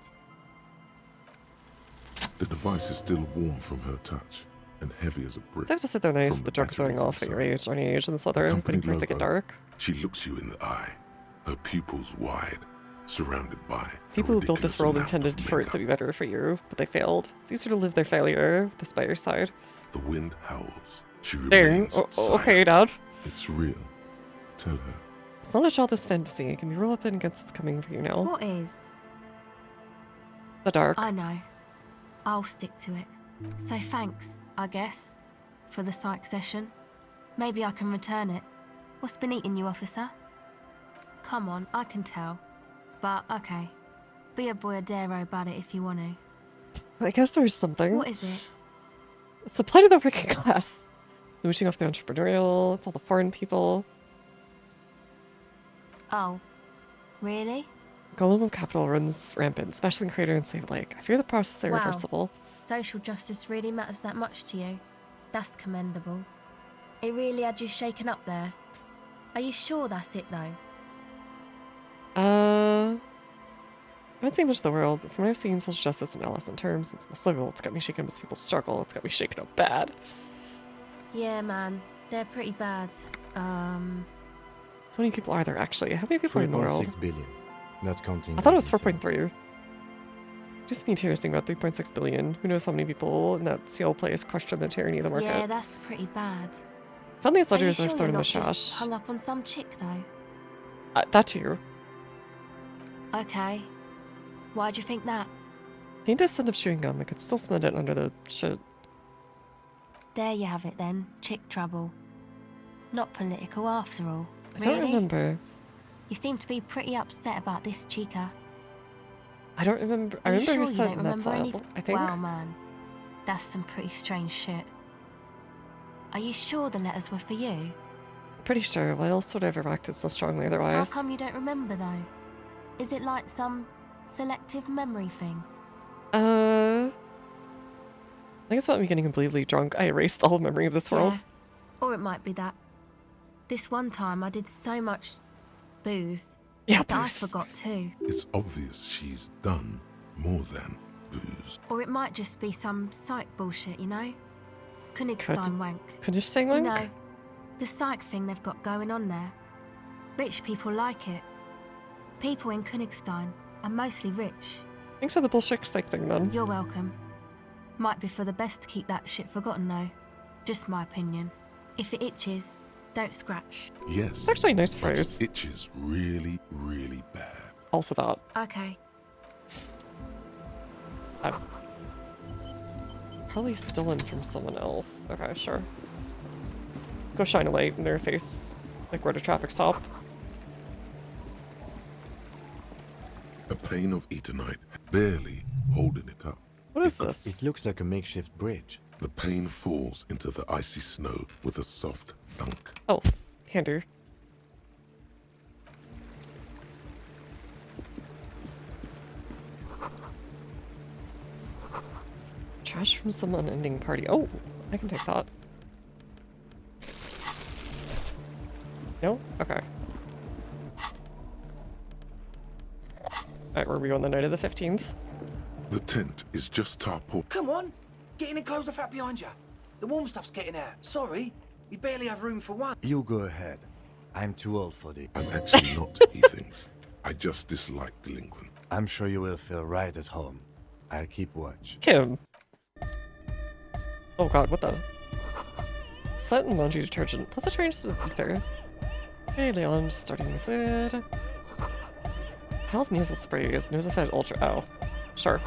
The device is still warm from her touch. and heavy as a brick. So I have to sit there nice from with the drugs going batteries off at your inside. age or any age in this weather, The waiting company for it to get logo. dark. She looks you in the eye, her pupils wide, surrounded by a People who built this ridiculous world amount intended of for it to makeup. be better for you, but they failed. It's easier to live their failure with this by your side. The wind howls. She Dang, remains okay, silent. Dad. It's real. Tell her. It's not a childish fantasy. It can be real up against it's coming for you now. What is? The dark. I know. I'll stick to it. So thanks, I guess, for the psych session. Maybe I can return it. What's been eating you, officer? Come on, I can tell. But, okay. Be a boyadero about it if you want to. I guess there's something. What is it? It's the plight of the working class. Mooching off the entrepreneurial, it's all the foreign people. Oh. Really? Global capital runs rampant, especially in Crater and Slave Lake. I fear the process is Wow. irreversible. Social justice really matters that much to you. That's commendable. It really had you shaken up there. Are you sure that's it, though? I haven't seen much of the world, but from what I've seen, social justice in adolescent terms, it's most liberal. It's got me shaken up as people struggle. It's got me shaken up bad. Yeah, man. They're pretty bad. How many people are there, actually? How many people are in the world? 3.6 billion, not counting. I thought it was 4.3. Just me curious thing about 3.6 billion. Who knows how many people in that seal place question the tyranny of the market? Yeah, that's pretty bad. Found these Are you letters sure I've thrown you're in the not just shash. hung up on some chick, though? That too. Okay. Why'd you think that? Faint a scent of chewing gum. I could still smell it under the shit. There you have it then. Chick trouble. Not political after all. I don't Really? remember. You seem to be pretty upset about this chica. I don't remember. I Are you remember sure you you sent don't that remember sample, I think. Wow, man. That's some pretty strange shit. Are you sure the letters were for you? Pretty sure. Why else would I have acted so strongly otherwise? How come you don't remember, though? Is it like some selective memory thing? I guess about me getting completely drunk, I erased all memory of this world. Yeah. Or it might be that. This one time I did so much booze Yeah, that I booze. forgot too. It's obvious she's done more than booze. Or it might just be some psych bullshit, you know? Königstein wank. Königstein You wank? know, the psych thing they've got going on there. Rich people like it. People in Königstein are mostly rich. Thanks for the bullshit psych thing, then. You're welcome. Might be for the best to keep that shit forgotten, though. Just my opinion. If it itches, don't scratch. Yes. It's actually a nice but phrase. it itches really, really bad. Also that. Okay. I'm probably stolen from someone else. Okay, sure. Go shine a light in their face, like we're at a traffic stop. A pane of Eternite, barely holding it up. What is this? It looks like a makeshift bridge. The pane falls into the icy snow with a soft thunk. Oh, handy. Trash from some unending party. Oh, I can take that. No? Okay. Alright, where are we on the night of the 15th? The tent is just tarpaulin. Come on! Get in and close the flap behind you. The warm stuff's getting out. Sorry, we barely have room for one. You go ahead. I'm too old for this. I'm actually not, he thinks. I just dislike delinquent. I'm sure you will feel right at home. I'll keep watch. Kim. Oh god, what the? Sweat and laundry detergent, plus a train to the heater. Okay, Leon, starting with fluid. Health nasal sprays, Nosafed Ultra. Oh, sure.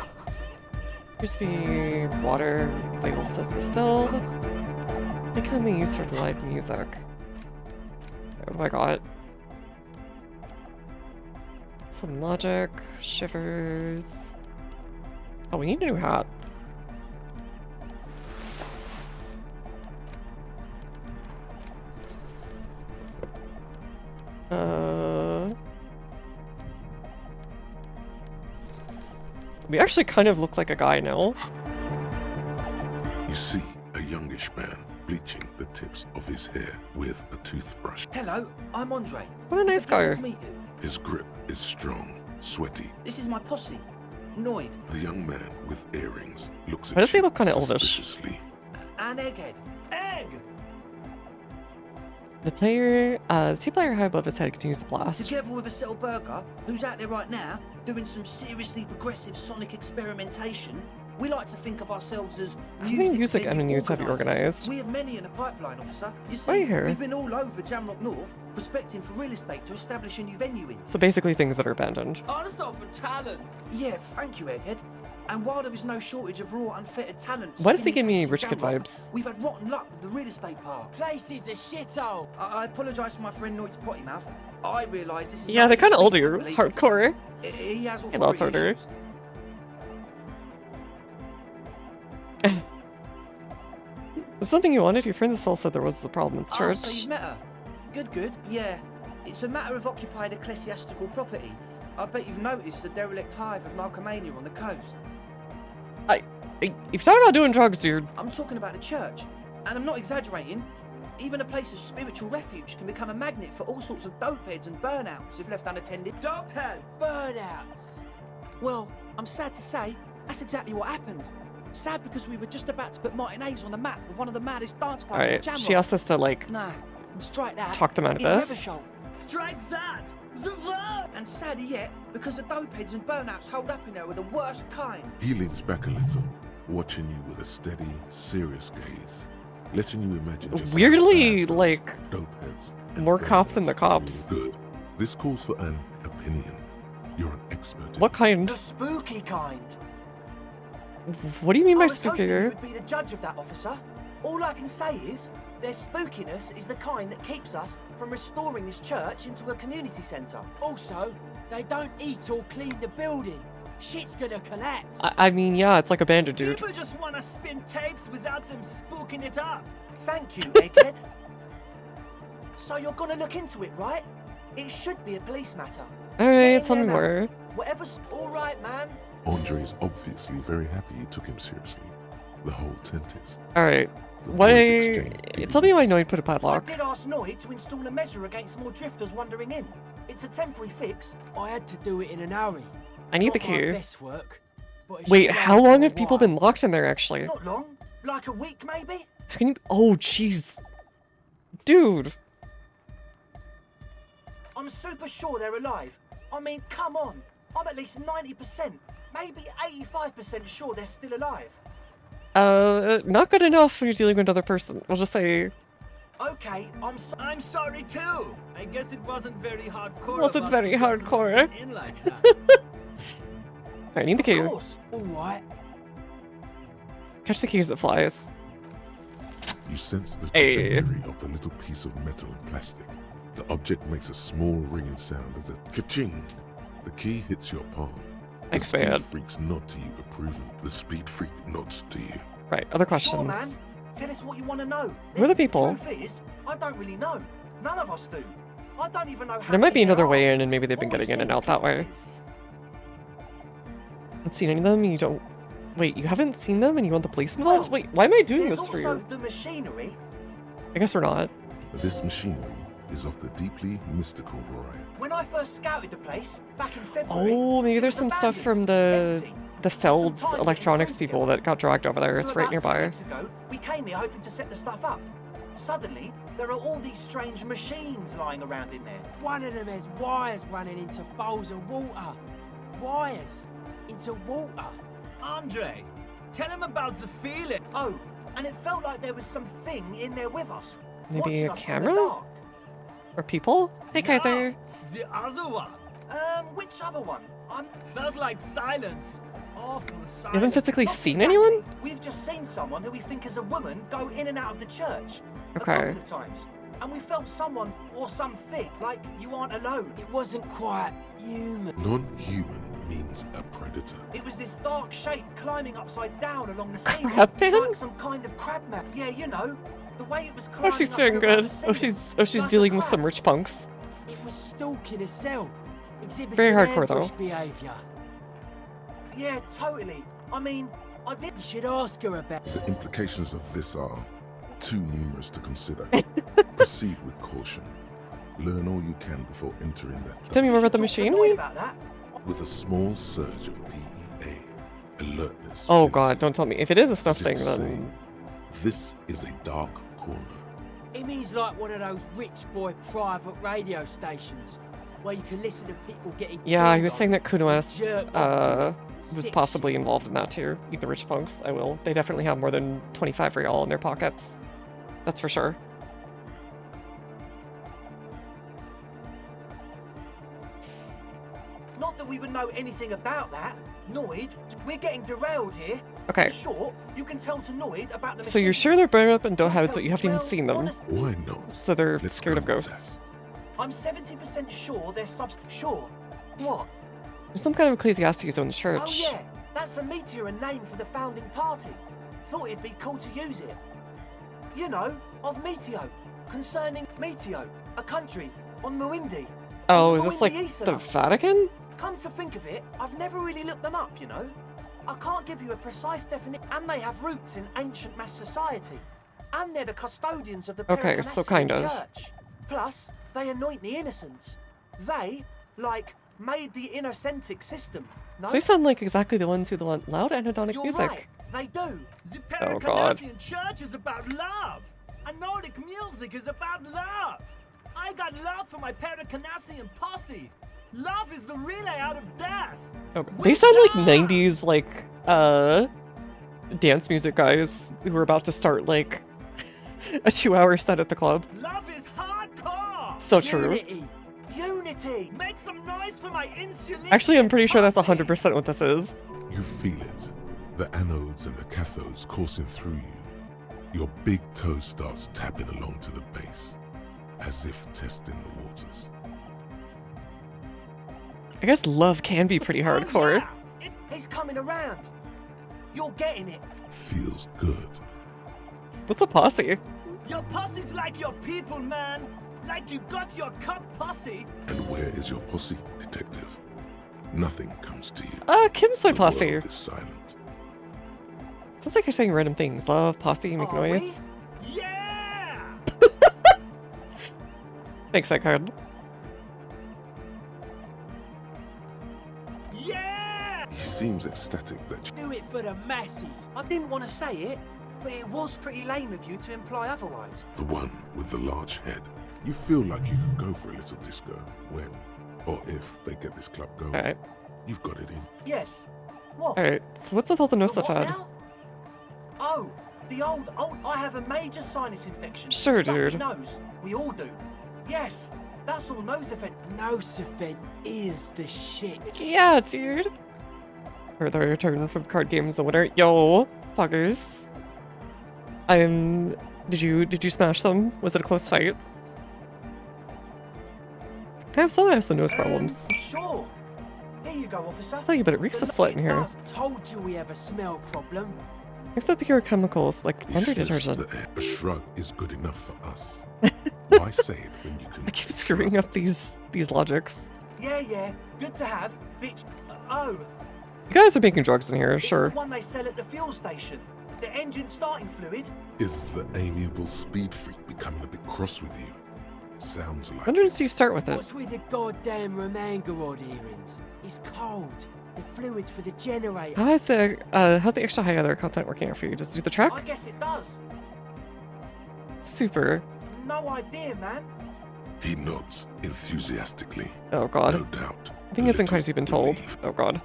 Crispy water, label says distilled. They can be used for live music. Oh my god. Some logic, shivers. Oh, we need a new hat. We actually kind of look like a guy now. You see a youngish man bleaching the tips of his hair with a toothbrush. Hello, I'm Andre. What a nice It's pleasure guy. to meet you. His grip is strong, sweaty. This is my posse. Noid. The young man with earrings looks at Why does he you look kinda elvish? suspiciously. and Egghead. Egg! The two player high above his head continues to blast. Together with a Settle Burger, who's out there right now, doing some seriously progressive sonic experimentation. We like to think of ourselves as music avenues have you organized? We have many in the pipeline, officer. You see, Right here. we've been all over Jamrock North, prospecting for real estate to establish a new venue in. So basically things that are abandoned. Also for talent. Yeah, thank you, Egghead. And while there is no shortage of raw, unfettered talent, Why does he give me rich kid vibes? we've had rotten luck with the real estate part. Place is a shithole. I apologise for my friend Noid's potty mouth. I realise this is. Yeah, they're kind of older, Police hardcore. He has A lot authority older. issues. Was something you wanted? Your friend still said there was a problem with Oh, church. so you've met her. Good. Yeah. It's a matter of occupied ecclesiastical property. I bet you've noticed the derelict hive of narcomania on the coast. If you're talking about doing drugs, dude. I'm talking about the church. And I'm not exaggerating. Even a place of spiritual refuge can become a magnet for all sorts of dopeheads and burnouts if left unattended. Dopeheads? Burnouts? Well, I'm sad to say, that's exactly what happened. Sad because we were just about to put Martinez on the map with one of the maddest dance clubs in Alright, Jamrock. she asked us to, like, Nah, strike that. talk them out of In this. Reversholt. Strike that! And sadder yet, because the dopeheads and burnouts holed up in there were the worst kind. He leans back a little, watching you with a steady, serious gaze, letting you imagine just Weirdly, like, dopeheads. more cop than the cops. Good. This calls for an opinion. You're an expert. What kind? The spooky kind. What do you mean by I was hoping you spookier? would be the judge of that, officer. All I can say is, their spookiness is the kind that keeps us from restoring this church into a community centre. Also, they don't eat or clean the building. Shit's gonna collapse. I mean, yeah, it's like a bandit, dude. People just want to spin tapes without them spooking it up. Thank you, Egghead. So you're gonna look into it, right? It should be a police matter. Alright, tell me more. Whatever's all right, man. Andre's obviously very happy you took him seriously. The whole tent is. Alright. The Why? boys exchanged Tell me why Noid put a I padlock. did ask Noid to install a measure against more drifters wandering in. It's a temporary fix. I had to do it in an hurry. I need the Not my key. best work, but it Wait, should how last long for a have people while. been locked in there, actually? Not long. Like a week, maybe? How can you? Oh, jeez. Dude. I'm super sure they're alive. I mean, come on. I'm at least 90%, maybe 85% sure they're still alive. Not good enough when you're dealing with another person. We'll just say. Okay, I'm sorry too. I guess it wasn't very hardcore. Wasn't of us very to just hardcore. let them in like that. I need the key. Of course. All right. Catch the key as it flies. You sense the Hey. trajectory of the little piece of metal and plastic. The object makes a small ringing sound as a ka-ching. The key hits your palm. The Thanks, man. speed freaks nod to you approval. The speed freak nods to you. Right, other questions. Sure, man. Tell us what you want to know. Who are the people? The truth is, I don't really know. None of us do. I don't even know how There might be many another there way are. in, and maybe they've been All we've getting in and seen out that way. is- Haven't seen any of them. You don't. Wait, you haven't seen them, and you want the police involved? Wait, why am I doing There's this for also you? the machinery. I guess we're not. This machinery is of the deeply mystical variety. When I first scouted the place back in February. Oh, maybe there's some stuff from the Feld's electronics people that got dragged over there. So It's right about 2 nearby. weeks ago, we came here hoping to set the stuff up. Suddenly, there are all these strange machines lying around in there. One of them has wires running into bowls of water. Wires into water. Andre, tell him about the feeling. Oh, and it felt like there was something in there with us. Maybe watching a us from the camera? dark. Or people? Hey, Kaiser. The other one. Which other one? Felt like silence. Awful silence. You haven't physically Not seen exactly. anyone? We've just seen someone who we think is a woman go in and out of the church. Okay. A couple of times. And we felt someone or something like you aren't alone. It wasn't quite human. Non-human means a predator. It was this dark shape climbing upside down along the ceiling. Crab man? Like some kind of crab man. Yeah, you know. The way it was Oh, climbing she's up doing and around good. the Oh, ceiling. she's Like a dealing with crab. some rich punks. It was stalking a cell. Exhibiting Very hardcore, though. ambush behavior. Yeah, totally. I mean, I did. You should ask her about. The implications of this are too numerous to consider. Proceed with caution. Learn all you can before entering that. Tell me more about the Talk to Noid machinery? about that. With a small surge of PEA, alertness. Oh fills god, you, don't tell me. If it is a stuff as if thing, to then. This is a dark corner. It means like one of those rich boy private radio stations where you can listen to people getting Yeah, he killed was on saying that and Kunoes jerk off to was sick possibly involved in that too. Eat the rich punks, I will. They definitely have more than 25 real in their pockets. That's for sure. Not that we would know anything about that. Noid, we're getting derailed here. Okay. In short, you can tell to Noid about the So you're machines. sure they're burned up in dough habits, but you haven't even seen them. Why not? So they're scared of ghosts. I'm 70% sure they're Sure. What? There's some kind of Ecclesiastes owned church. Oh yeah, that's a meteor and name for the founding party. Thought it'd be cool to use it. You know, of Meteo, concerning Meteo, a country on Muindi. Oh, is this like Muindi the Isola. Vatican? Come to think of it, I've never really looked them up, you know. I can't give you a precise definition, and they have roots in ancient mass society. And they're the custodians of the Okay, so Pericanassian kind of. Church. Plus, they anoint the innocents. They, like, made the innocentic system. No? So they sound like exactly the ones who want loud anhedonic You're music. right, they do. The Oh, God. Pericanassian Church is about love. And Nordic music is about love. I got love for my Pericanassian posse. Love is the relay out of death. Okay. They sound like 90s, like, dance music guys who were about to start, like, a 2-hour set at the club. Love is hardcore. So true. Unity. Make some noise for my insulin. Actually, I'm pretty sure that's 100% what this is. You feel it. The anodes and the cathodes coursing through you. Your big toe starts tapping along to the base, as if testing the waters. I guess love can be pretty hardcore. It's coming around. You're getting it. Feels good. What's a posse? Your posse's like your people, man. Like you got your cup posse. And where is your posse, detective? Nothing comes to you. Kim's my The posse. world is silent. Sounds like you're saying random things. Love, posse, make noise. Yeah! Thanks, that card. Yeah! He seems ecstatic that you... Do it for the masses. I didn't want to say it, but it was pretty lame of you to imply otherwise. The one with the large head. You feel like you could go for a little disco when, or if they get this club going. Alright. You've got it in. Yes. What? Alright, so what's with all the The nose stuff what had? now? Oh, the old. I have a major sinus infection. Sure, Stuffy dude. nose. We all do. Yes, that's all Nosefed. Nosefed is the shit. Yeah, dude. Or the return from card games or whatever. Yo, fuckers. Did you smash them? Was it a close fight? I have some nose problems. Sure. Here you go, officer. I'll tell you, but it reeks of sweat in here. Told you we have a smell problem. Next up here are chemicals like laundry He says detergent. that a shrug is good enough for us. Why say it when you can... I keep screwing up these logics. Yeah. Good to have, bitch. Oh, You guys are making drugs in here, it's sure. the one they sell at the fuel station. The engine starting fluid. Is the amiable speed freak becoming a bit cross with you? Sounds like... When did you start with it? What's with the goddamn Romangarod earrings? It's cold. The fluids for the generator. How's the extra high other content working out for you? Just do the I track? guess it does. Super. No idea, man. He nods enthusiastically. Oh god. No doubt. I think isn't quite as you've been told. Oh god.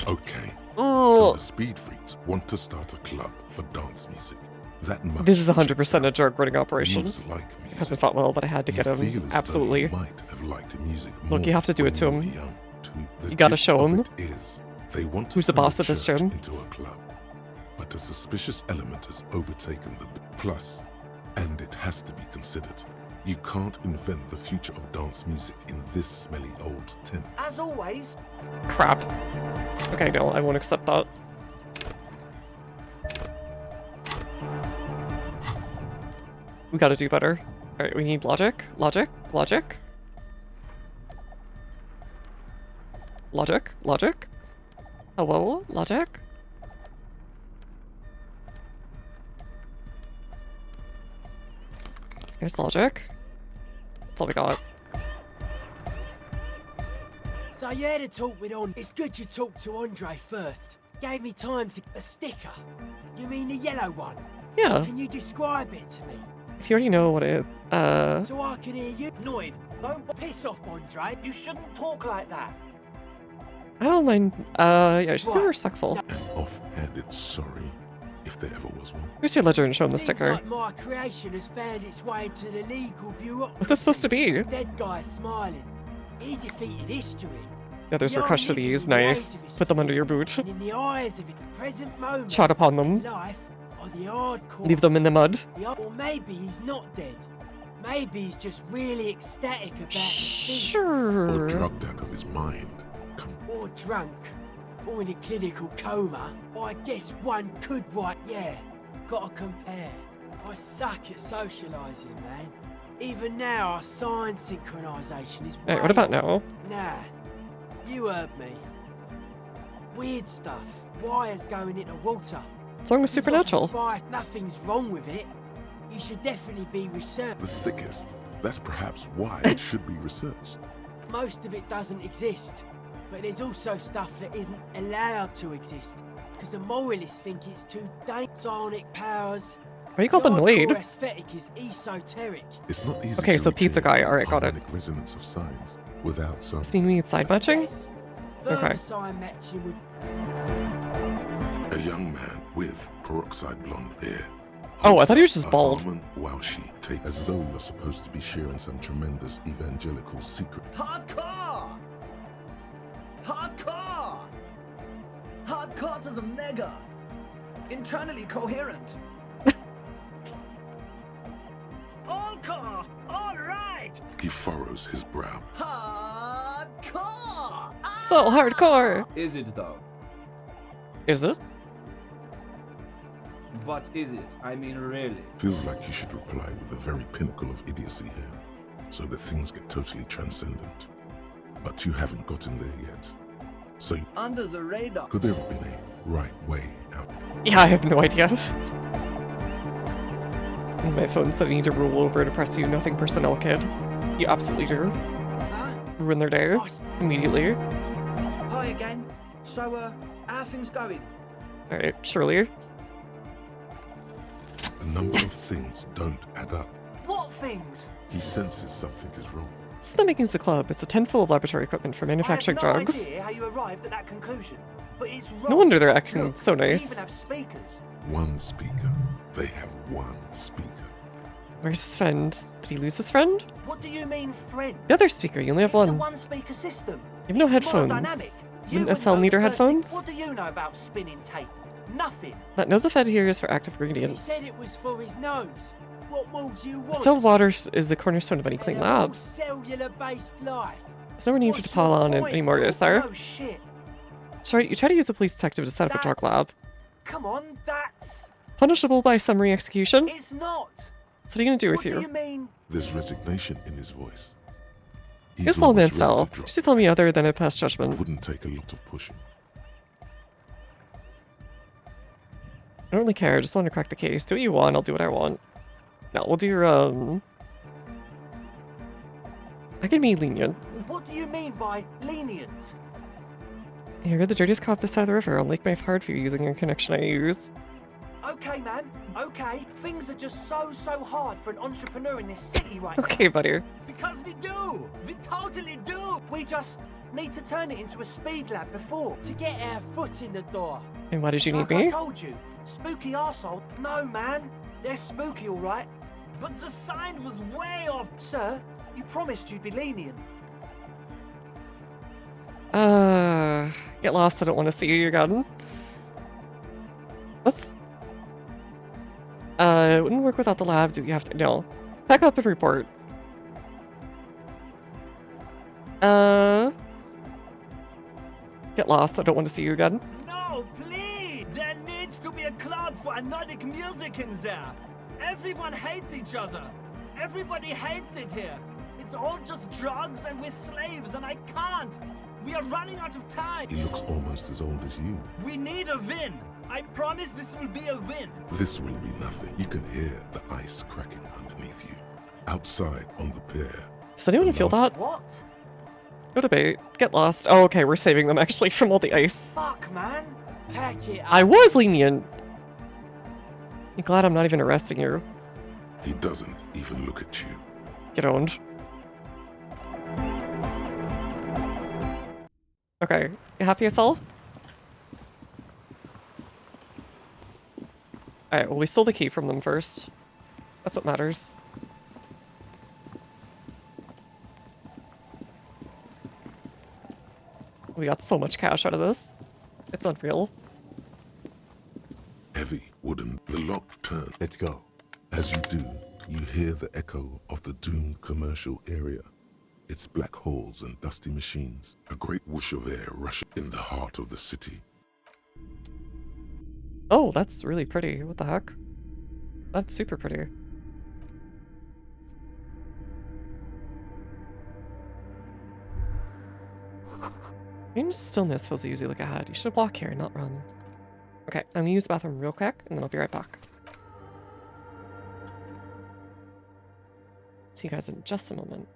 Okay. Oh. So the speed freaks want to start a club for dance music. That much This is 100% a drug running operation. Leaves like music. Hasn't fought well, but I had to get You him. feel as though Absolutely. you might have liked music Look, you more have to do it to when him. you were young, too. The You gotta gist show of him. it is, they want to Who's the turn boss of this church gym? into a club, but a suspicious element has overtaken the plus, and it has to be considered. You can't invent the future of dance music in this smelly old tent. As always. Crap. Okay, no, I won't accept that. We gotta do better. Alright, we need logic. Logic. Hello? Logic? Here's logic. That's all we got. So you had a talk with It's good you talked to Andre first. Gave me time to... A sticker. You mean the yellow one? Yeah. Can you describe it to me? If you already know what it, So I can hear you. Noid, don't Piss off, Andre. You shouldn't talk like that. I don't mind, yeah, just be respectful. An off-handed sorry, if there ever was one. Here's your ledger and show him the Seems sticker. like my creation has found its way to the legal bureaucracy. What's this supposed to be? The dead guy smiling. He defeated history. Yeah, there's We are requests for living these. in the age Nice. of Put them under your boot. And in the eyes of it, the present moment. Trot upon them. in life are the hardcore. Leave them in the mud. Or maybe he's not dead. Maybe he's just really ecstatic about Sure. Or drugged out of his mind. or drunk, or in a clinical coma. I guess one could write, yeah. Gotta compare. I suck at socialising, man. Even now, our sign synchronisation is Alright, way what about off. now? Nah, you heard me. Weird stuff. Wires going into water. What's wrong with Comes off Supernatural? a spice. Nothing's wrong with it. You should definitely be researched. The sickest. That's perhaps why it should be researched. Most of it doesn't exist, but there's also stuff that isn't allowed to exist, because the moralists think it's too dangerous. Sonic powers. Why you call them hardcore Noid? aesthetic is esoteric. It's not easy Okay, to so pizza recreate guy. Alright, got it. harmonic resonance of signs without some. Does it mean we need side matching? Further Okay. sign matching would A young man with peroxide blonde hair. Oh, I thought he was just A bald. Harmon Welshi tape as though you're supposed to be sharing some tremendous evangelical secret. Hardcore! Hardcore! Hardcore to the mega! Internally coherent! All core! Alright! He furrows his brow. Hardcore! So hardcore. Is it though? Is it? What is it? I mean, really? Feels like you should reply with the very pinnacle of idiocy here, so that things get totally transcendent. But you haven't gotten there yet. So Under the radar. could there have been a right way out? Yeah, I have no idea. My phone said I need to roll over to press you. Nothing personnel, kid. You absolutely do. Ruin their day immediately. Hi again. So, how are things going? Alright, Shirley. A number of things don't add up. What things? He senses something is wrong. It's the makings of the club. It's a tent full of laboratory equipment for manufacturing I have no drugs. idea how you arrived at that conclusion, but it's wrong. No wonder they're acting Look, so they nice. even have speakers. One speaker. They have one speaker. Where's his friend? Did he lose his friend? What do you mean, friend? The other speaker, you only have It's a one. one-speaker system. You have no It's more headphones. dynamic. You You wouldn't a cell know leader the first thing- headphones? What do you know about spinning tape? Nothing. That nosefed here is for active He ingredient. said it was for his nose. What more do you want? Distilled water is the cornerstone of any clean In a lab. more cellular-based life. There's no need for you to What's pile your on point? anymore, is there? Oh shit. Sorry, you try to use a police detective to set up a drug lab. Come on, that's... Punishable by summary execution? It's not. So what are you gonna do with What do you? you mean? There's resignation in his voice. He's slow man almost ready style. to drop. Just to tell me other than a past judgment. Wouldn't take a lot of pushing. I don't really care, I just want to crack the case. Do what you want, I'll do what I want. No, we'll do, I can be lenient. What do you mean by lenient? You're the dirtiest cop this side of the river. I'll make my hard for you using your connection I use. Okay, man. Okay. Things are just so hard for an entrepreneur in this city right now. Okay, buddy. Because we do. We totally do. We just need to turn it into a speed lab before to get our foot in the door. And why did you need Like I me? told you, spooky arsehole. No, man. They're spooky, all right. But the sign was way off. Sir, you promised you'd be lenient. Get lost. I don't want to see you again. Let's. It wouldn't work without the lab. Do you have to? No. Pack up and report. Get lost. I don't want to see you again. No, please! There needs to be a club for Nordic music in there. Everyone hates each other. Everybody hates it here. It's all just drugs and we're slaves and I can't. We are running out of time. He looks almost as old as you. We need a win. I promise this will be a win. This will be nothing. You can hear the ice cracking underneath you. Outside on the pier. Does anyone feel that? What? No debate. Get lost. Oh, okay. We're saving them actually from all the ice. Fuck, man. Pack it up. I was lenient. You glad I'm not even arresting you? He doesn't even look at you. Get owned. Okay, you happy as all? Alright, well we stole the key from them first. That's what matters. We got so much cash out of this. It's unreal. Heavy wooden, the lock turns. Let's go. As you do, you hear the echo of the doomed commercial area. Its black holes and dusty machines. A great whoosh of air rushing in the heart of the city. Oh, that's really pretty. What the heck? That's super pretty. Range stillness feels easy. Look ahead. You should walk here, not run. Okay, I'm gonna use the bathroom real quick, and then I'll be right back. See you guys in just a moment.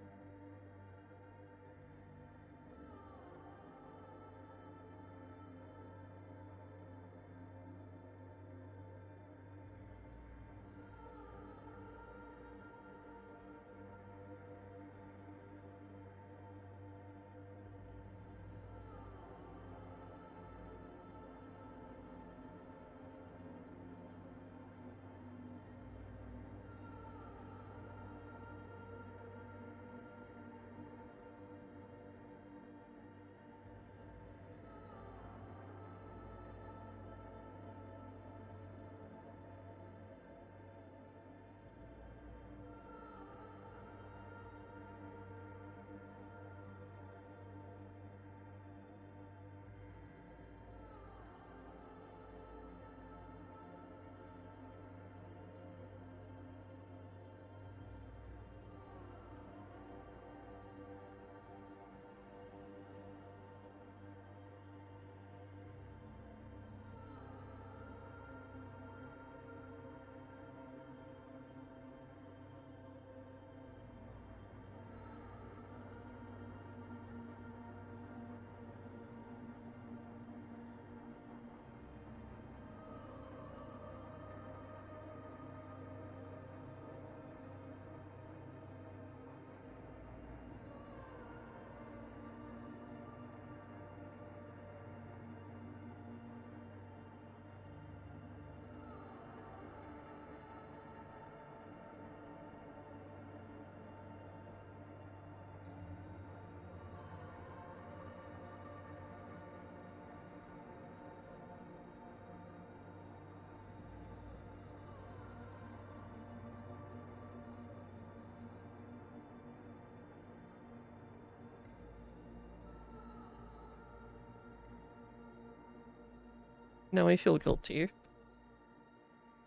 Now I feel guilty.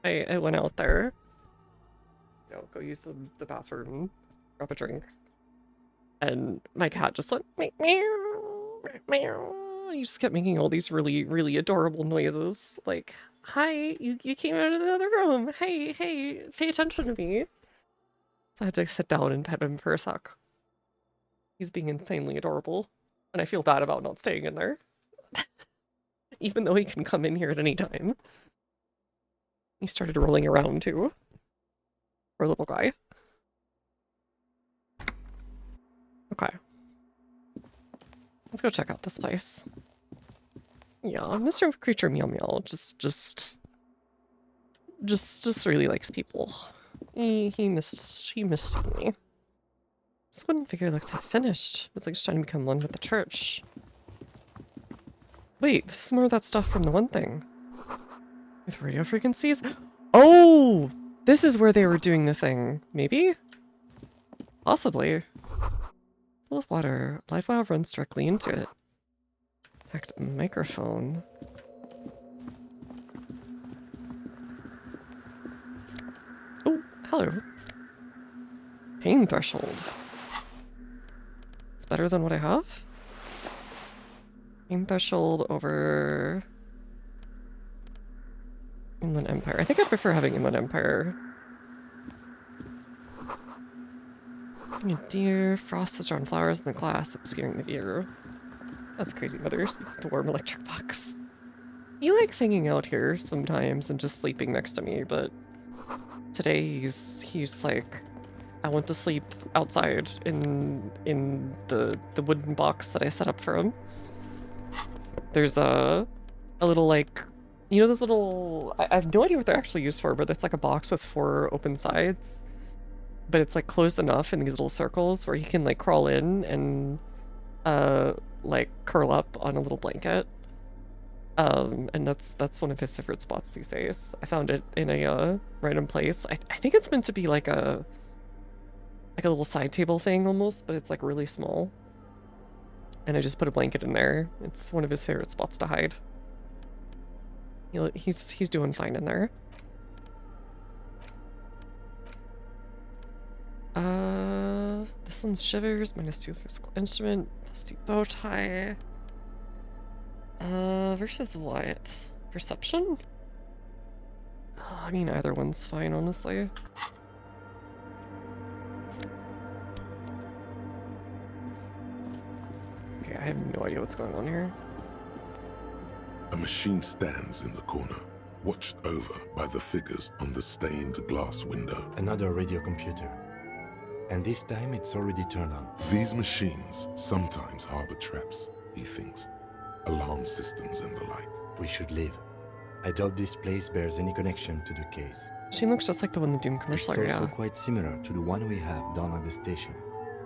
I went out there, you know, go use the bathroom, grab a drink, and my cat just went meow, meow, meow. He just kept making all these really, really adorable noises. Like, hi, you came out of the other room. Hey, pay attention to me. So I had to sit down and pet him for a sec. He's being insanely adorable, and I feel bad about not staying in there. Even though he can come in here at any time. He started rolling around too. Poor little guy. Okay. Let's go check out this place. Yeah, Mr. Creature Meow Meow just really likes people. He missed me. This wooden figure looks half finished. It's like it's trying to become one with the church. Wait, this is more of that stuff from the one thing. With radio frequencies? Oh! This is where they were doing the thing. Maybe? Possibly. Full of water. Live wire runs directly into it. Detect microphone. Oh, hello. Pain threshold. It's better than what I have? Pain threshold over Inland Empire. I think I prefer having Inland Empire. Deer, frost has drawn flowers in the glass, obscuring the view. That's crazy, mother. The warm electric box. He likes hanging out here sometimes and just sleeping next to me, but today he's like, I want to sleep outside in the wooden box that I set up for him. There's a little like, you know those little, I have no idea what they're actually used for, but it's like a box with 4 open sides. But it's like closed enough in these little circles where he can like crawl in and like curl up on a little blanket. And that's one of his favorite spots these days. I found it in a random place. I think it's meant to be like a little side table thing almost, but it's like really small. And I just put a blanket in there. It's one of his favorite spots to hide. He's doing fine in there. This one's shivers, -2 physical instrument, +2 bow tie. Versus what? Perception? I mean, either one's fine, honestly. Okay, I have no idea what's going on here. A machine stands in the corner, watched over by the figures on the stained glass window. Another radio computer. And this time it's already turned on. These machines sometimes harbor traps, he thinks. Alarm systems and the like. We should leave. I doubt this place bears any connection to the case. She looks just like the one in the Doom commercial It's area. also quite similar to the one we have down at the station.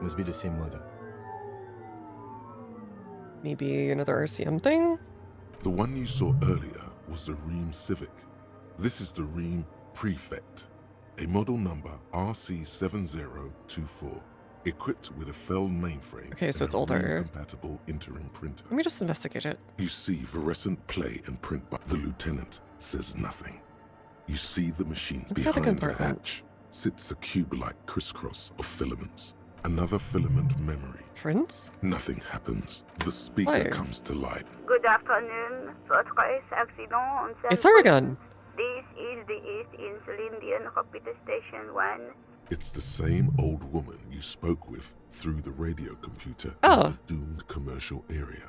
Must be the same model. Maybe another RCM thing? The one you saw earlier was the Ream Civic. This is the Ream Prefect, a model number RC7024, equipped with a Fell mainframe. Okay, so and it's a older. Ream-compatible interim printer. Let me just investigate it. You see fluorescent play and print, but the lieutenant says nothing. You see the machines Inside the behind the compartment. hatch sits a cube-like crisscross of filaments. Another filament memory. Prince? Nothing happens. The speaker Why? comes to life. Good afternoon. Votre accident on It's Aragon. This is the East Insulindian Computer Station 1. It's the same old woman you spoke with through the radio computer Oh. in the doomed commercial area.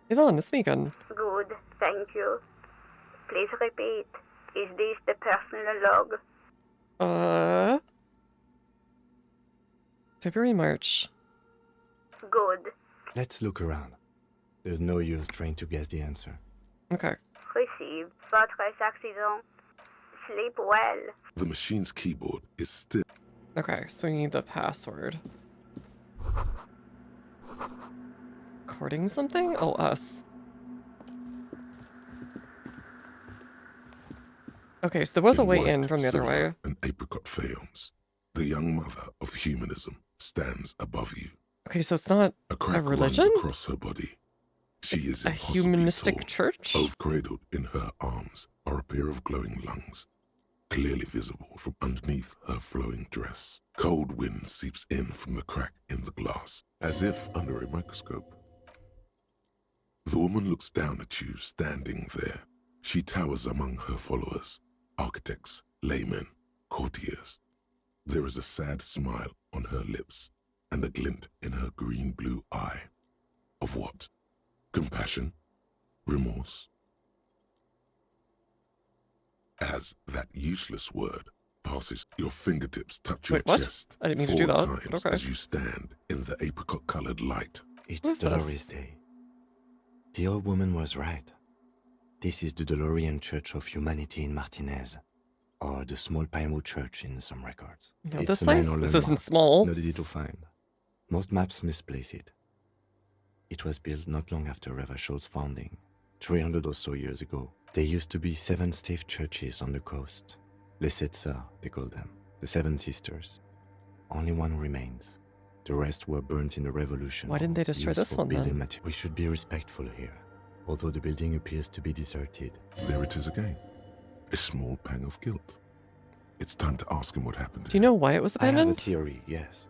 Yvonne, it's Megan. Good, thank you. Please repeat. Is this the personal log? February, March. Good. Let's look around. There's no use trying to guess the answer. Okay. Received. Votre accident. Sleep well. The machine's keyboard is still. Okay, so we need the password. Recording something? Oh, us. Okay, so there was a way in white, from the other silver, way. An apricot faience. The young mother of humanism stands above you. Okay, so it's not A a crack religion? runs across her body. She is A impossibly humanistic tall. church? Cradled in her arms are a pair of glowing lungs, clearly visible from underneath her flowing dress. Cold wind seeps in from the crack in the glass, as if under a microscope. The woman looks down at you standing there. She towers among her followers, architects, laymen, courtiers. There is a sad smile on her lips and a glint in her green-blue eye. Of what? Compassion? Remorse? As that useless word passes, your fingertips touch your Wait, what? chest I didn't mean to 4 do that. times Okay. as you stand in the apricot-colored light. It's Dolores Day. The old woman was right. This is the DeLorean Church of Humanity in Martinez, or the Small Pinewood Church in some records. No, It's this a place? minor This landmark, isn't small. not easy to find. Most maps misplace it. It was built not long after Revachol's founding, 300 or so years ago. There used to be 7 stave churches on the coast. Les Sept Sœurs, they call them, the 7 Sisters. Only one remains. The rest were burnt in the revolution. Why didn't they or destroy used this for one, then? building We should be respectful here, although the building appears to be deserted. There it is again. A small pang of guilt. It's time to ask him what happened. Do you know why it was I have a abandoned? theory, yes.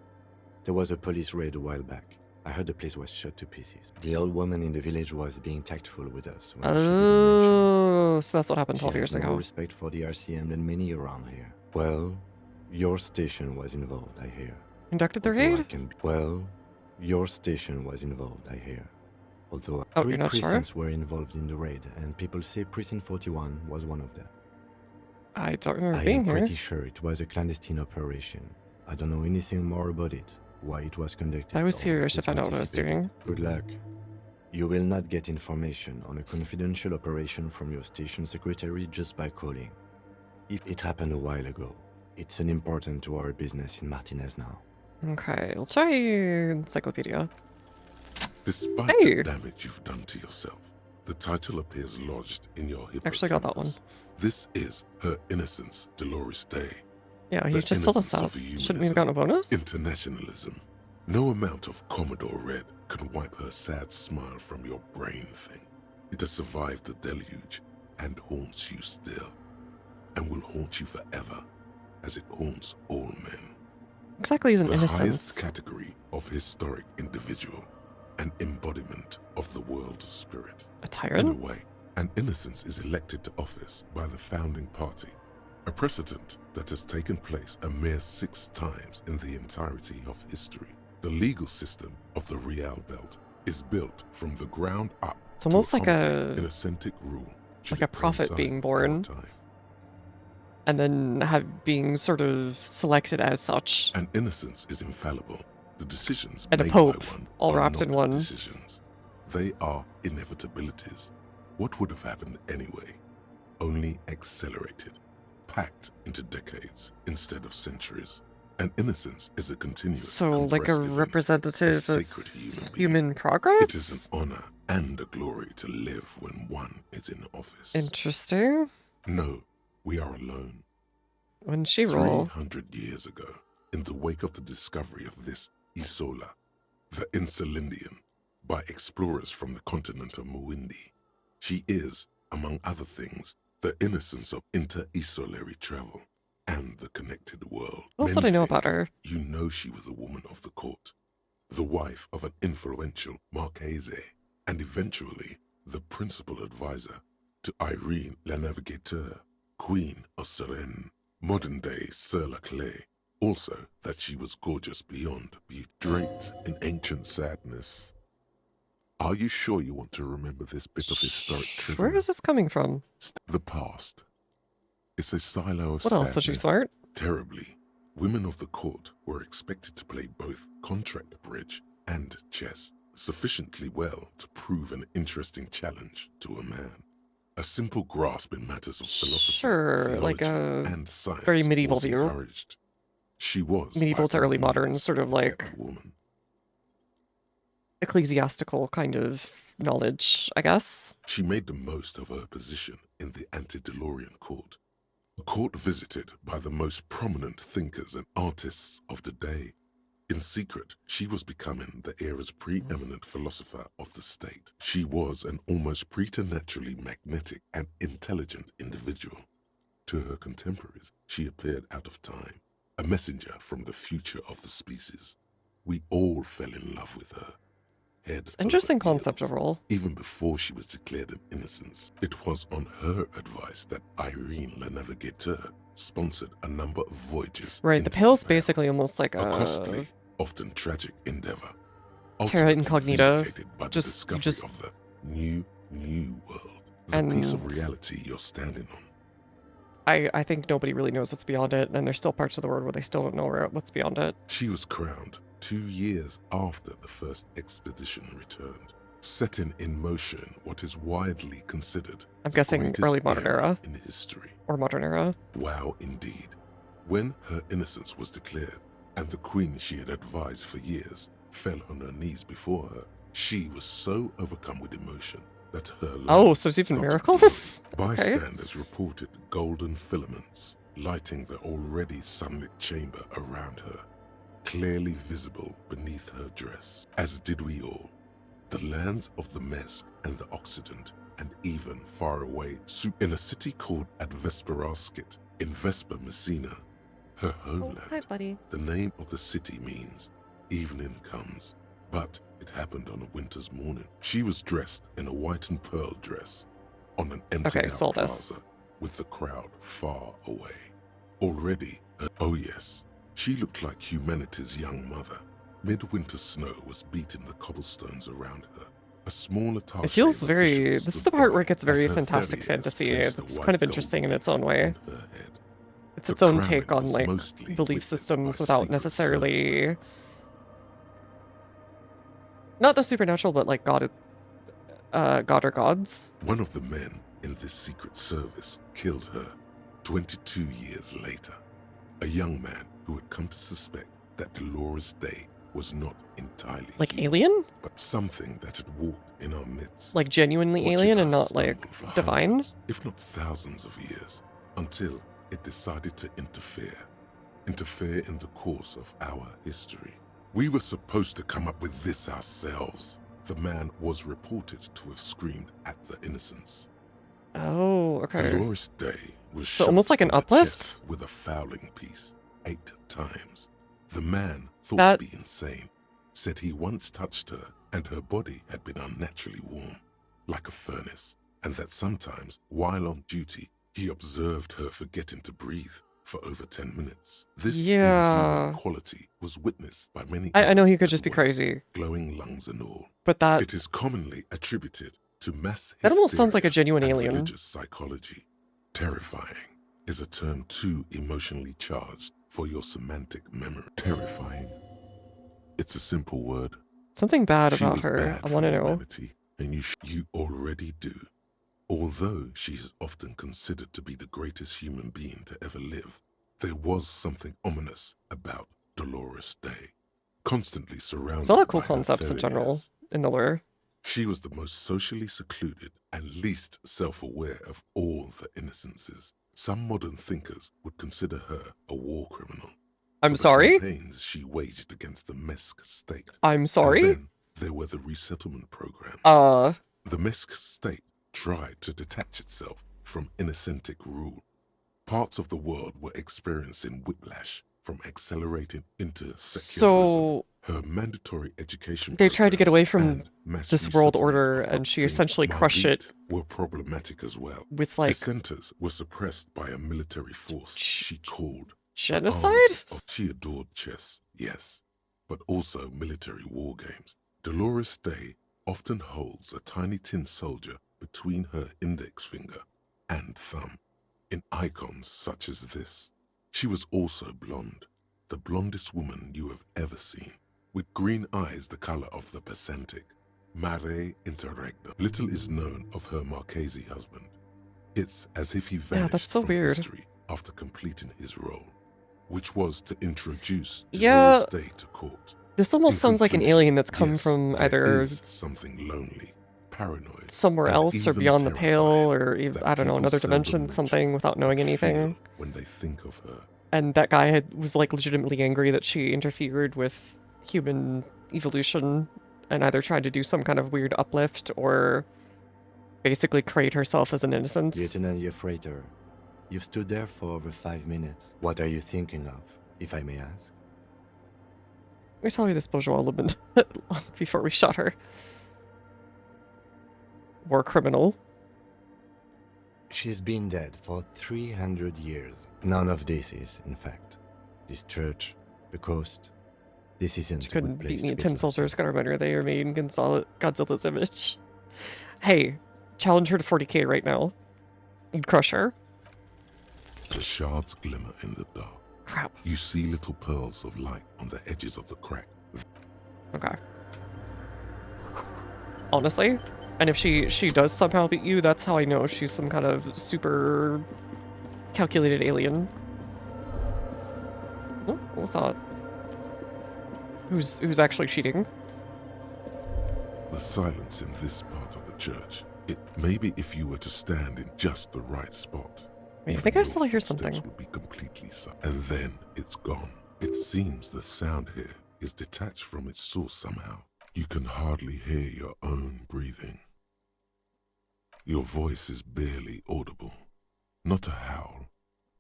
There was a police raid a while back. I heard the place was shot to pieces. The old woman in the village was being tactful with us. when she didn't Oh, so that's what happened She 12 has years more ago. respect for the RCM than many around here. Well, your station was involved, I hear. Conducted their Although I raid? Well, your station was involved, I hear. Although Oh, 3 you're not sure? precincts were involved in the raid, and people say Precinct 41 was one of them. I don't remember I being am here. pretty sure it was a clandestine operation. I don't know anything more about it, why it was conducted. I was or curious who to find out what I was doing. participated. Good luck. You will not get information on a confidential operation from your station secretary just by calling. If it happened a while ago, it's an important to our business in Martinez now. Okay, we'll try encyclopedia. Despite Hey! the damage you've done to yourself, the title appears lodged in your hippocampus. Actually got that one. This is Her Innocence, Dolores Day. Yeah, he The just told us innocence that. of Shouldn't we have gotten a bonus? Internationalism. No amount of Commodore Red can wipe her sad smile from your brain thing. It has survived the deluge and haunts you still, and will haunt you forever, as it haunts all men. Exactly as an The innocence. highest category of historic individual, an embodiment of the world's spirit. A tyrant? In a way, an innocence is elected to office by the founding party, a precedent that has taken place a mere 6 times in the entirety of history. The legal system of the Real Belt is built from the ground up. It's almost to like a accommodate innocent rule, should like a it prophet coincide being with born, time. and then being sort of selected as such. An innocence is infallible. The decisions And a made pope, by one all are wrapped in not one. decisions. They are inevitabilities. What would have happened anyway? Only accelerated, packed into decades instead of centuries. An innocence is a continuous, So, like a compressed event, representative sacred of human progress? It is an honor and a glory to live when one is in office. Interesting. No, we are alone. When did she roll? 300 years ago, in the wake of the discovery of this Isola, the Insulindian, by explorers from the continent of Muindi, she is, among other things, the innocence of inter-isolary travel and the connected world. What else did I know about her? You know she was a woman of the court, the wife of an influential Marchese, and eventually the principal advisor to Irene La Navigateur, Queen of Suresnes, modern-day Sir La Clé. Also, that she was gorgeous beyond beauty, draped in ancient sadness. Are you sure you want to remember this bit of historic trivia? Where is this coming from? The past. It's a silo of What else? Was she sadness. smart? Terribly, women of the court were expected to play both contract bridge and chess sufficiently well to prove an interesting challenge to a man. A simple grasp in matters of philosophy, Sure, like theology, a and science very medieval was view. encouraged. She was Medieval by to all early modern, means, sort of a like kept woman. ecclesiastical kind of knowledge, I guess. She made the most of her position in the antediluvian court, a court visited by the most prominent thinkers and artists of the day. In secret, she was becoming the era's preeminent philosopher of the state. She was an almost preternaturally magnetic and intelligent individual. To her contemporaries, she appeared out of time, a messenger from the future of the species. We all fell in love with her. Head Interesting over concept heels, of role. even before she was declared an innocence. It was on her advice that Irene La Navigateur sponsored a number of voyages. Right, the Pale's basically almost like A a costly, often tragic endeavor. terra ultimately incognita. vindicated by the Just discovery just of the new world. The piece of and reality you're standing on. I think nobody really knows what's beyond it, and there's still parts of the world where they still don't know what's beyond it. She was crowned 2 years after the first expedition returned, setting in motion what is widely considered I'm the guessing greatest early modern era. in history. Or modern era. Wow, indeed. When her innocence was declared, and the queen she had advised for years fell on her knees before her, she was so overcome with emotion that her Oh, light so it's even started miracles? glowing. Okay. Bystanders reported golden filaments lighting the already sunlit chamber around her, clearly visible beneath her dress, as did we all. The lands of the Mes and the Occident, and even far away, in a city called Advesperaskit, in Vesper, Messina, her homeland. Hi, buddy. The name of the city means evening comes, but it happened on a winter's morning. She was dressed in a white and pearl dress on an empty Okay, sold this. plaza with the crowd far away. Already, oh yes, she looked like humanity's young mother. Midwinter snow was beating the cobblestones around her. A small attaché It feels of very. officials This is stood the part by where it gets as very her fantastic ferriers fantasy. placed a It's white kind of gold interesting in its wreath own way. on her head. It's The its own crowning take on was like mostly belief witnessed by systems without Secret necessarily not the supernatural, but like God, God or gods. One of the men in this secret service killed her 22 years later. A young man who had come to suspect that Dolores Day was not entirely Like human, alien? but something that had walked in our midst. Like genuinely watching alien and us not stumble like for divine? hundreds, if not thousands of years, until it decided to interfere in the course of our history. We were supposed to come up with this ourselves. The man was reported to have screamed at the innocents. Oh, okay. Dolores Day was So shot almost like an in the uplift? chest with a fowling piece 8 times. The man, thought That- to be insane, said he once touched her and her body had been unnaturally warm, like a furnace, and that sometimes, while on duty, he observed her forgetting to breathe for over 10 minutes. This Yeah. inhuman quality was witnessed by many I know he others could as just be well, crazy. glowing lungs and all. But that It is commonly attributed to mass that almost sounds like a hysteria genuine and alien. religious psychology. Terrifying is a term too emotionally charged for your semantic memory. Terrifying. It's a simple word. Something bad She about was her. bad I for want to know. humanity, and you already do. Although she is often considered to be the greatest human being to ever live, there was something ominous about Dolores Day, constantly surrounded There's a lot of cool by her concepts in general ferriers. in the lore. She was the most socially secluded and least self-aware of all the innocences. Some modern thinkers would consider her a war criminal. I'm for the sorry? campaigns she waged against the Mesk state. I'm sorry? And then there were the resettlement programs. The Mesk state tried to detach itself from innocentic rule. Parts of the world were experiencing whiplash from accelerating into secularism. So Her mandatory education they tried to get away from and mass this world resettlement order, of and she up to essentially crushed it were problematic as well. with like Dissenters were suppressed by a military force she called the genocide? armies of. She adored chess, yes, but also military war games. Dolores Day often holds a tiny tin soldier between her index finger and thumb in icons such as this. She was also blonde, the blondest woman you have ever seen, with green eyes the color of the Pacific. Mare Interregnum. Little is known of her Marchese husband. It's as if he vanished that's so from weird. history after completing his role, which was to introduce Yeah. Dolores Day to court. This almost In sounds like an conclusion, alien that's come yes, from there either is something lonely, paranoid, somewhere and else or even beyond the pale terrifying or even, that I don't know, people another seldom dimension, mention something without knowing but anything. feel when they think of her. And that guy was like legitimately angry that she interfered with human evolution and either tried to do some kind of weird uplift or basically create herself as an innocence. Lieutenant Yefrater, you've stood there for over 5 minutes. What are you thinking of, if I may ask? Let me tell you this bourgeois woman before we shot her. War criminal. She's been dead for 300 years. None of this is, in fact. This church, the coast, this isn't She a couldn't good place beat me to at get 10 lost. soldiers. Gotta remind her they are made in Godzilla's image. Hey, challenge her to 40k right now. You'd crush her. The shards glimmer in the dark. Crap. You see little pearls of light on the edges of the crack. Okay. Honestly, and if she does somehow beat you, that's how I know she's some kind of super calculated alien. Oh, what was that? Who's actually cheating? The silence in this part of the church. It maybe if you were to stand in just the right spot. Wait, I even think I your still hear footsteps something. would be completely silent. And then it's gone. It seems the sound here is detached from its source somehow. You can hardly hear your own breathing. Your voice is barely audible. Not a howl,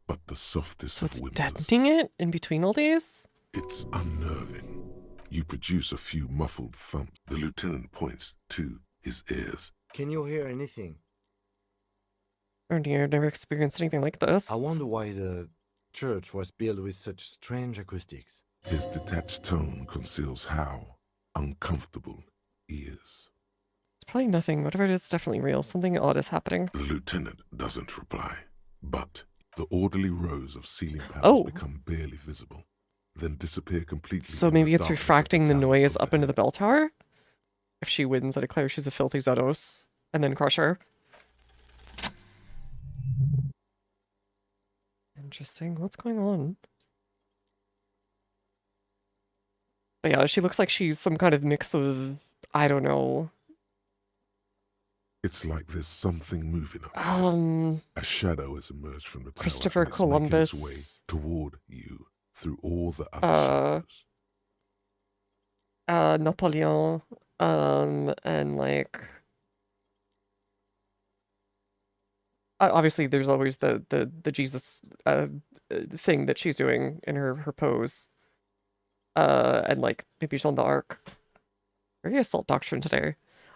but the softest So of it's whimpers. deadening it in between all these? It's unnerving. You produce a few muffled thumps. The lieutenant points to his ears. Can you hear anything? Oh dear, I've never experienced anything like this. I wonder why the church was built with such strange acoustics. His detached tone conceals how uncomfortable he is. Probably nothing. Whatever it is, definitely real. Something odd is happening. The lieutenant doesn't reply, but the orderly rows of ceiling panels become barely visible, then disappear completely. So maybe it's refracting the noise up into the bell tower? If she wins, I declare she's a filthy Zetos. And then crush her. Interesting. What's going on? But yeah, she looks like she's some kind of mix of, I don't know. It's like there's something moving up. A shadow has emerged from the tower. Christopher and it's making Columbus. its way toward you through all the other shadows. Napoleon, and like obviously there's always the Jesus thing that she's doing in her pose. And like maybe Jeanne d'Arc. Very assault doctrine today.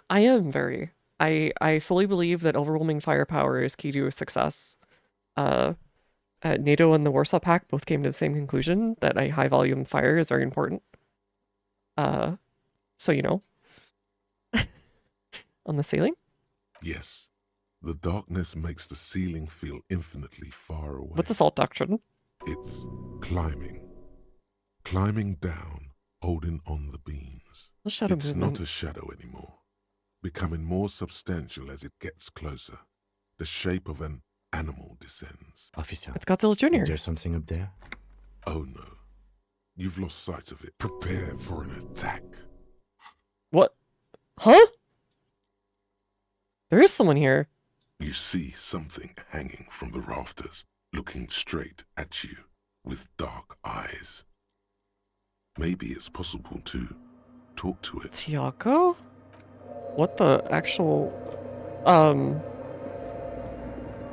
I am very. I fully believe that overwhelming firepower is key to success. NATO and the Warsaw Pact both came to the same conclusion that a high volume fire is very important. So you know. On the ceiling? Yes. The darkness makes the ceiling feel infinitely far away. What's assault doctrine? It's climbing. Climbing down, holding on the beams. Shadow it's movement. not a shadow anymore. Becoming more substantial as it gets closer. The shape of an animal descends. Officer. It's Godzilla Jr. Is there something up there? Oh no. You've lost sight of it. Prepare for an attack. What? Huh? There is someone here. You see something hanging from the rafters, looking straight at you with dark eyes. Maybe it's possible to talk to it. Tiago? What the actual...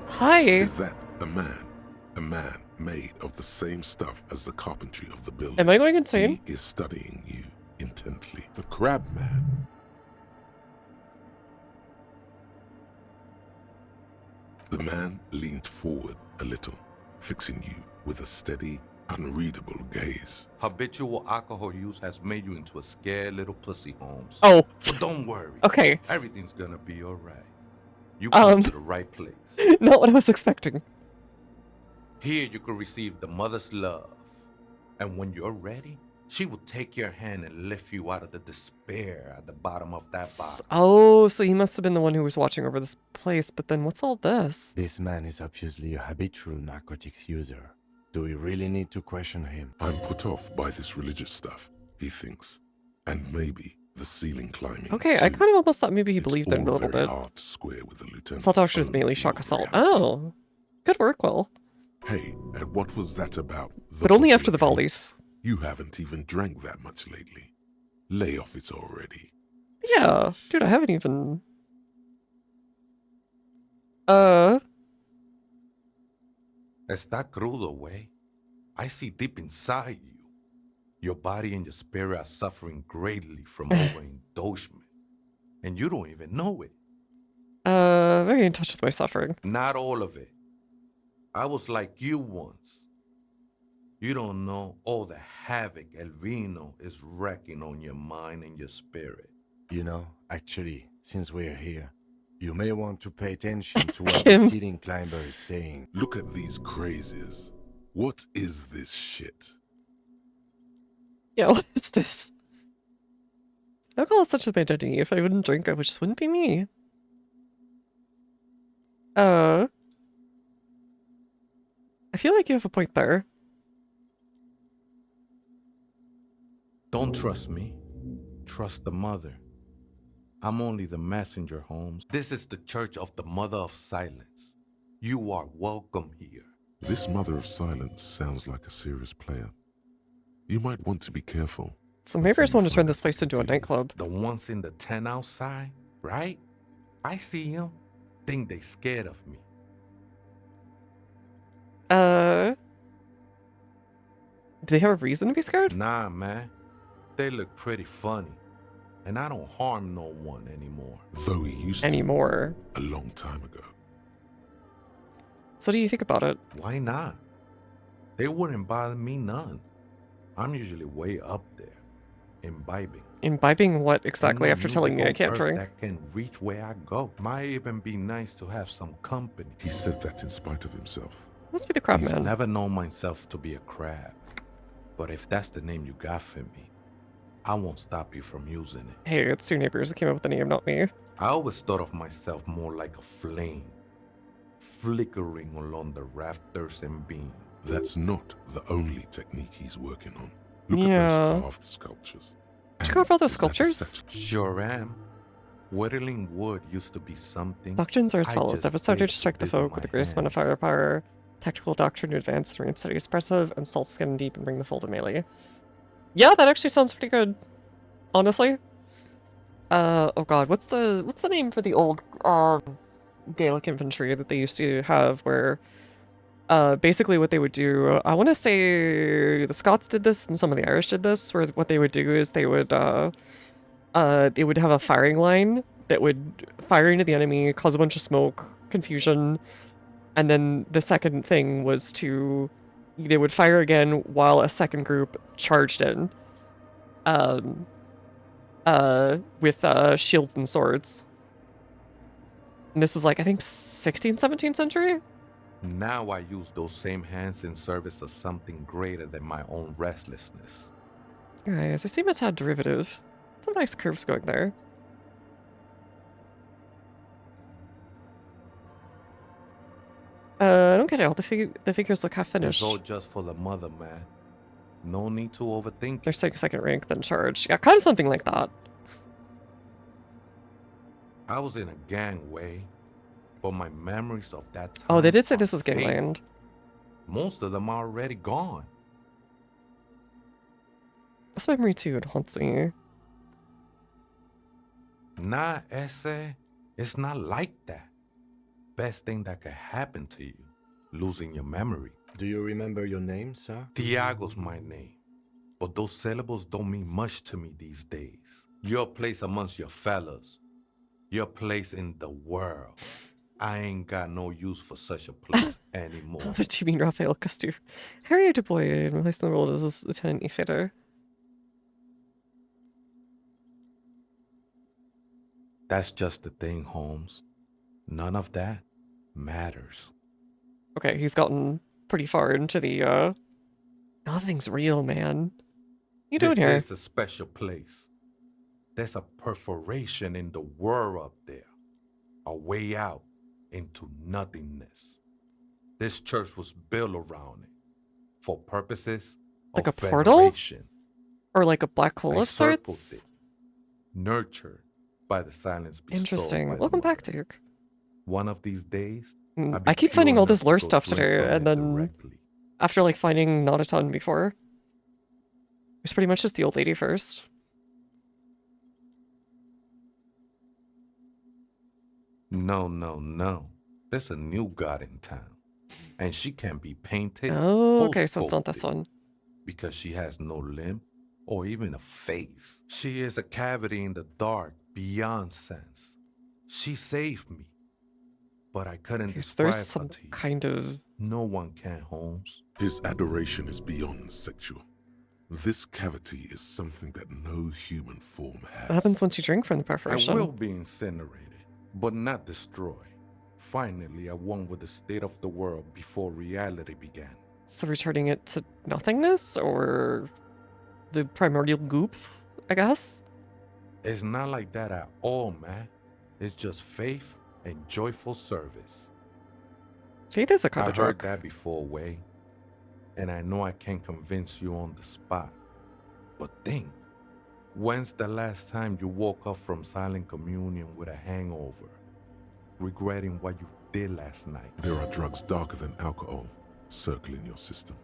Hi! Is that a man? A man made of the same stuff as the carpentry of the building. Am I going insane? He is studying you intently. The crab man. The man leaned forward a little, fixing you with a steady, unreadable gaze. Habitual alcohol use has made you into a scared little pussy, Holmes. Oh. But don't worry. Okay. Everything's gonna be alright. You come to the right place. Not what I was expecting. Here you can receive the mother's love. And when you're ready, she will take your hand and lift you out of the despair at the bottom of that bottle. Oh, so he must have been the one who was watching over this place, but then what's all this? This man is obviously a habitual narcotics user. Do we really need to question him? I'm put off by this religious stuff, he thinks. And maybe the ceiling climbing. Okay, I kind of almost thought maybe he believed it a little bit. Hard to square with the lieutenant. Assault doctrine is mainly shock assault. Oh. Good work, Will. Hey, and what was that about? But only after the volleys. You haven't even drank that much lately. Lay off it already. Yeah, dude, I haven't even... Está crudo, way. I see deep inside you. Your body and your spirit are suffering greatly from overindulgence. And you don't even know it. Very in touch with my suffering. Not all of it. I was like you once. You don't know all the havoc El Vino is wrecking on your mind and your spirit. You know, actually, since we're here, you may want to pay attention to what the ceiling climber is saying. Look at these crazies. What is this shit? Yeah, what is this? Alcohol is such a bad identity. If I wouldn't drink, it just wouldn't be me. I feel like you have a point there. Don't trust me. Trust the mother. I'm only the messenger, Holmes. This is the Church of the Mother of Silence. You are welcome here. This Mother of Silence sounds like a serious player. You might want to be careful. So maybe I just want to turn this place into a nightclub. The ones in the tent outside, right? I see them. Think they scared of me. Do they have a reason to be scared? Nah, man. They look pretty funny. And I don't harm no one anymore. Though he used to. Anymore. A long time ago. So what do you think about it? Why not? They wouldn't bother me none. I'm usually way up there. imbibing. Imbibing what exactly I after knew telling the me I old can't earth drink? that can reach where I go. Might even be nice to have some company. He said that in spite of himself. Must be the crab He's man. never known myself to be a crab. But if that's the name you got for me, I won't stop you from using it. Hey, it's two neighbors that came up with the name, not me. I always thought of myself more like a flame, flickering along the rafters and beams. That's not the only technique he's working on. Look at Yeah. those carved sculptures. Did you carve all those Is that a sculptures? section? Sure am. Whittling wood used to be something. Doctrines are as I follows. just Devastator did to strike the visit folk with the my greatest amount of hands. firepower. Tactical doctrine to advance and range study expressive, and salt skin deep and bring the foe to melee. Yeah, that actually sounds pretty good. Honestly. Oh god, what's the name for the old Gaelic infantry that they used to have where basically what they would do, I want to say the Scots did this and some of the Irish did this, where what they would do is they would have a firing line that would fire into the enemy, cause a bunch of smoke, confusion, and then the second thing was they would fire again while a second group charged in. With shields and swords. And this was like, I think 16th, 17th century? Now I use those same hands in service of something greater than my own restlessness. Guys, I seem a tad derivative. Some nice curves going there. I don't get it. All the figures look half finished. It's all just for the mother, man. No need to overthink They're it. second rank, then charge. Yeah, kind of something like that. I was in a gangway, but my memories of that time. Oh, they did say are this was fading. gangland. Most of them are already gone. This memory too, it haunts me. Nah, ese, it's not like that. Best thing that could happen to you, losing your memory. Do you remember your name, sir? Tiago's my name, but those syllables don't mean much to me these days. Your place amongst your fellas, your place in the world. I ain't got no use for such a place anymore. What do you mean, Raphael Castu? Harry de Boyer, replaced in the world as Lieutenant Efitter. That's just the thing, Holmes. None of that matters. Okay, he's gotten pretty far into the, nothing's real, man. What you doing here? This is a special place. There's a perforation in the world up there. A way out into nothingness. This church was built around it. For purposes Like of a portal? veneration. Or like a black hole I of circled sorts? it, nurtured by the silence bestowed Interesting. by the Welcome back, mother. Duke. One of these days, I'll be I keep pure finding all enough this to lore go stuff drink today, from and it then directly. after like finding not a ton before, it's pretty much just the old lady first. No. There's a new god in town. And she can be painted Oh, or okay, so it's not this sculpted one. because she has no limb or even a face. She is a cavity in the dark beyond sense. She saved me, but I couldn't Okay, so describe there's her some to you. kind of... No one can, Holmes. His adoration is beyond sexual. This cavity is something that no human form has. What happens once you drink from the perforation? I will be incinerated, but not destroyed. Finally, I won with the state of the world before reality began. So returning it to nothingness, or the primordial goop, I guess? It's not like that at all, man. It's just faith and joyful service. Faith is a kind I of heard drug. that before, Way, and I know I can't convince you on the spot. But think, when's the last time you woke up from silent communion with a hangover, regretting what you did last night? There are drugs darker than alcohol circling your system.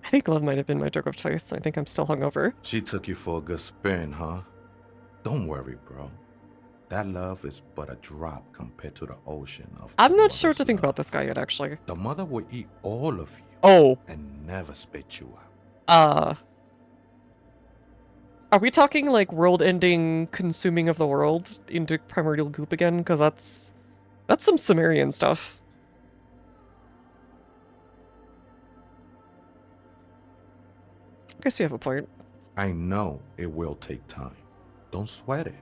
I think love might have been my drug of choice. I think I'm still hungover. She took you for a good spin, huh? Don't worry, bro. That love is but a drop compared to the ocean of the I'm not sure what to mother's think love. about this guy yet, actually. The mother will eat all of you Oh. and never spit you out. Are we talking like world-ending consuming of the world into primordial goop again? Because that's some Sumerian stuff. I guess you have a point. I know it will take time. Don't sweat it.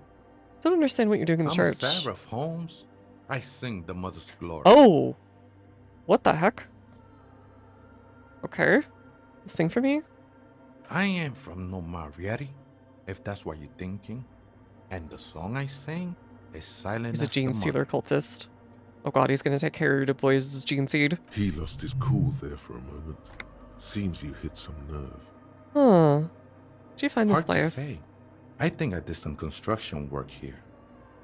Don't understand what you're doing in the I'm church. a seraph, Holmes. I sing the Mother's glory. Oh! What the heck? Okay. Sing for me? I am from No Marieti, if that's what you're thinking. And the song I sing is silent He's a as gene the stealer mother. cultist. Oh god, he's gonna take care of Du Bois' gene seed. He lost his cool there for a moment. Seems you hit some nerve. Huh. Did you find this Hard to place? say. I think I did some construction work here.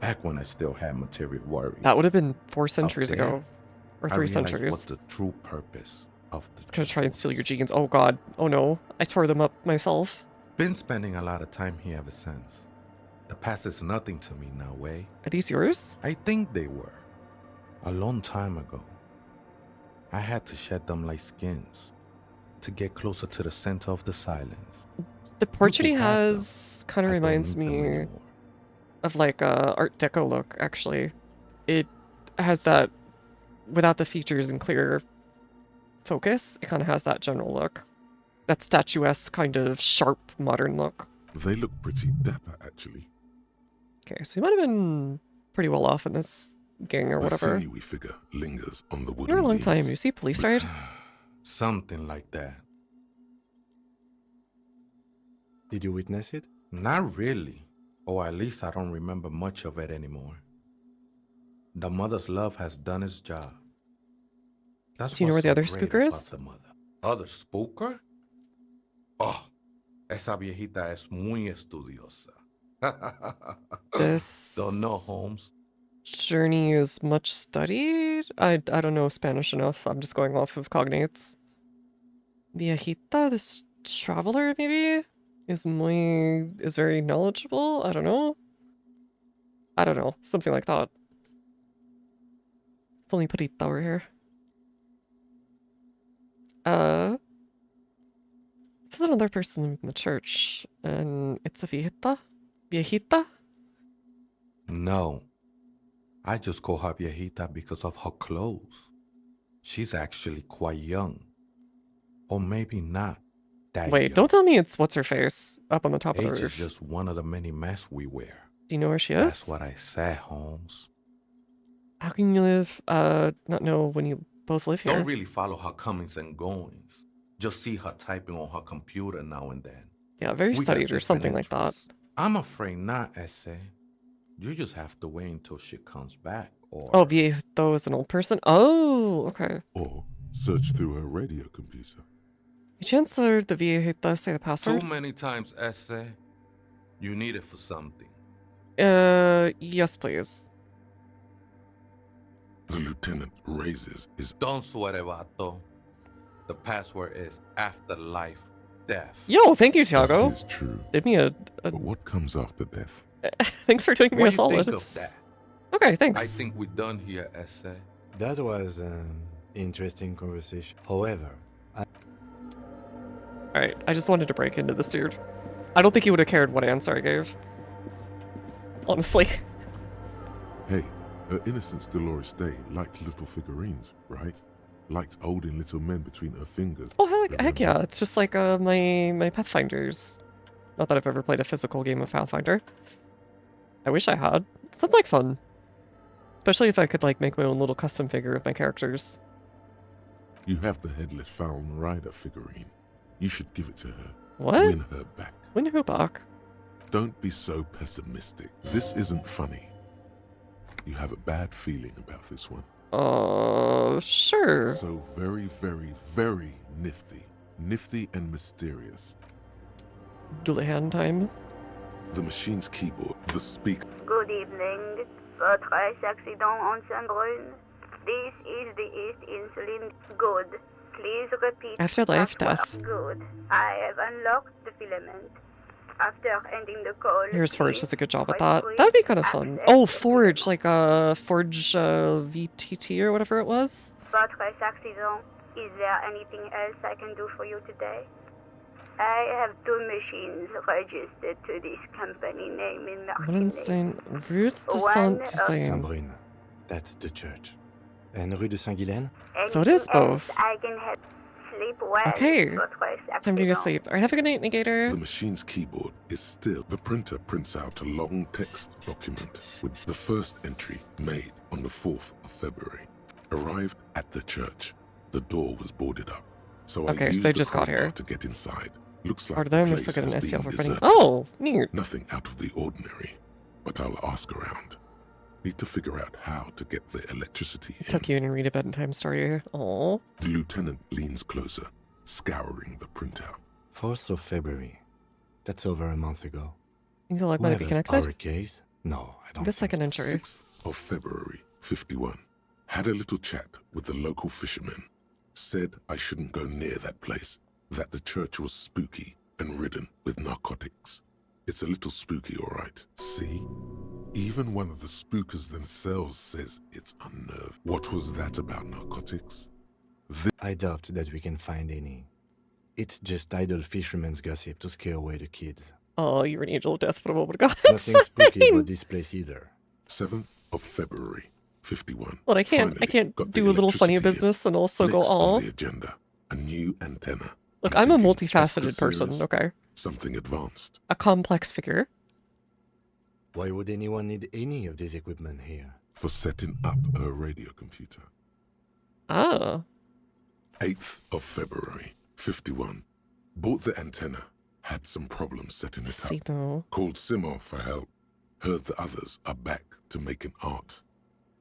Back when I still had material worries. That would have been 4 centuries Up there, ago. Or I 3 realized centuries. what the true purpose of the It's gonna try and steal your genes. Oh god. Oh no. I tore them up myself. Been spending a lot of time here ever since. The past is nothing to me now, eh? Are these yours? I think they were. A long time ago. I had to shed them like skins to get closer to the center of the silence. The portrait he People have has kind of I don't reminds need them me anymore. of like a Art Deco look, actually. It has that, without the features and clear focus, it kind of has that general look. That statuesque kind of sharp modern look. They look pretty dapper, actually. Okay, so he might have been pretty well off in this gang or The whatever. sinewy figure lingers on the wooden You're a long time. beams. You see a police raid? Something like that. Did you witness it? Not really. Or at least I don't remember much of it anymore. The mother's love has done its job. That's Do you know where what's the so other great spooker about is? the mother. Other spooker? Oh, esa viejita es muy estudiosa. This Don't know, Holmes. journey is much studied? I don't know Spanish enough. I'm just going off of cognates. Viejita, this traveler maybe? Is very knowledgeable? I don't know. I don't know. Something like that. Fully Purita over here. This is another person in the church, and it's a viejita? Viejita? No. I just call her viejita because of her clothes. She's actually quite young. Or maybe not that Wait, young. don't tell me it's what's-her-face up on the top of Age the is roof. just one of the many masks we wear. Do you know where she is? That's what I said, Holmes. How can you not know when you both live here? Don't really follow her comings and goings. Just see her typing on her computer now and then. Yeah, very We got studied or different something like that. interests. I'm afraid not, Essay. You just have to wait until she comes back, or... Oh, Viejito is an old person? Oh, okay. Or search through her radio computer. You chance the Viejita say the Too password? many times, Essay. You need it for something. Yes, please. The lieutenant raises his... Don't sweat it, vato. The password is afterlife death. Yo, thank you, Tiago. That is true. Did me a... But what comes after death? Thanks for doing me What a do you solid. think of that? Okay, thanks. I think we're done here, Essay. That was an interesting conversation. However, Alright, I just wanted to break into this dude. I don't think he would have cared what answer I gave. Honestly. Hey, her Innocence Dolores Day liked little figurines, right? Liked holding little men between her fingers. Oh, heck yeah. It's just like my Pathfinders. Not that I've ever played a physical game of Pathfinder. I wish I had. Sounds like fun. Especially if I could like make my own little custom figure of my characters. You have the Headless Fallen Rider figurine. You should give it to her. What? Win her back. Win who back? Don't be so pessimistic. This isn't funny. You have a bad feeling about this one. Sure. So very, very, very nifty. Nifty and mysterious. Dullahan time. The machine's keyboard, the speaker. Good evening. Votre accident on Saint-Brune. This is the East Insulin. Good. Please repeat. Afterlife password. death. Good. I have unlocked the filament. After ending the call, Here's Forge does a good job at press that. free That'd be kind of fun. access Oh, the Forge, like Forge VTT or whatever it was. Votre accident. Is there anything else I can do for you today? I have 2 machines registered to this company name in What Martinique. insane. Ruth de One Saint-Brune. That's the church. And Rue de Saint-Guylaine? So it is Anything else both. I can help. Sleep well, Okay. votre Time for you to sacrement. sleep. All right, have a good night, Negator. The machine's keyboard is still. The printer prints out a long text document with the first entry made on the 4th of February. Arrived at the church. The door was boarded up. So I Okay, so used they the just got crowbar here. to get inside. Looks like Are the they place still getting has an STL been for printing? deserted. Oh, neat. Nothing out of the ordinary, but I'll ask around. Need to figure out how to get the electricity in. Tuck you in and read a bedtime story. Aw. The lieutenant leans closer, scouring the printout. 4th of February. That's over a month ago. You feel like might be Whoever's connected? our case? No, I don't The think second so. entry. 6th of February, 51. Had a little chat with the local fishermen. Said I shouldn't go near that place, that the church was spooky and ridden with narcotics. It's a little spooky, all right. See? Even one of the spookers themselves says it's unnerved. What was that about narcotics? I doubt that we can find any. It's just idle fishermen's gossip to scare away the kids. Oh, you're an angel of death, but a moment ago. Nothing spooky about this place either. 7th of February, 51. Well, I can't Finally, got the do a little funny electricity in. business and also go, Next on aw. the agenda, a new antenna. Look, I'm I'm a thinking multifaceted Jessica person, Sears, okay? Something advanced. A complex figure. Why would anyone need any of this equipment here? For setting up a radio computer. Ah. 8th of February, 51. Bought the antenna. Had some problems setting it up. Simo. Called Simo for help. Heard the others are back to making art.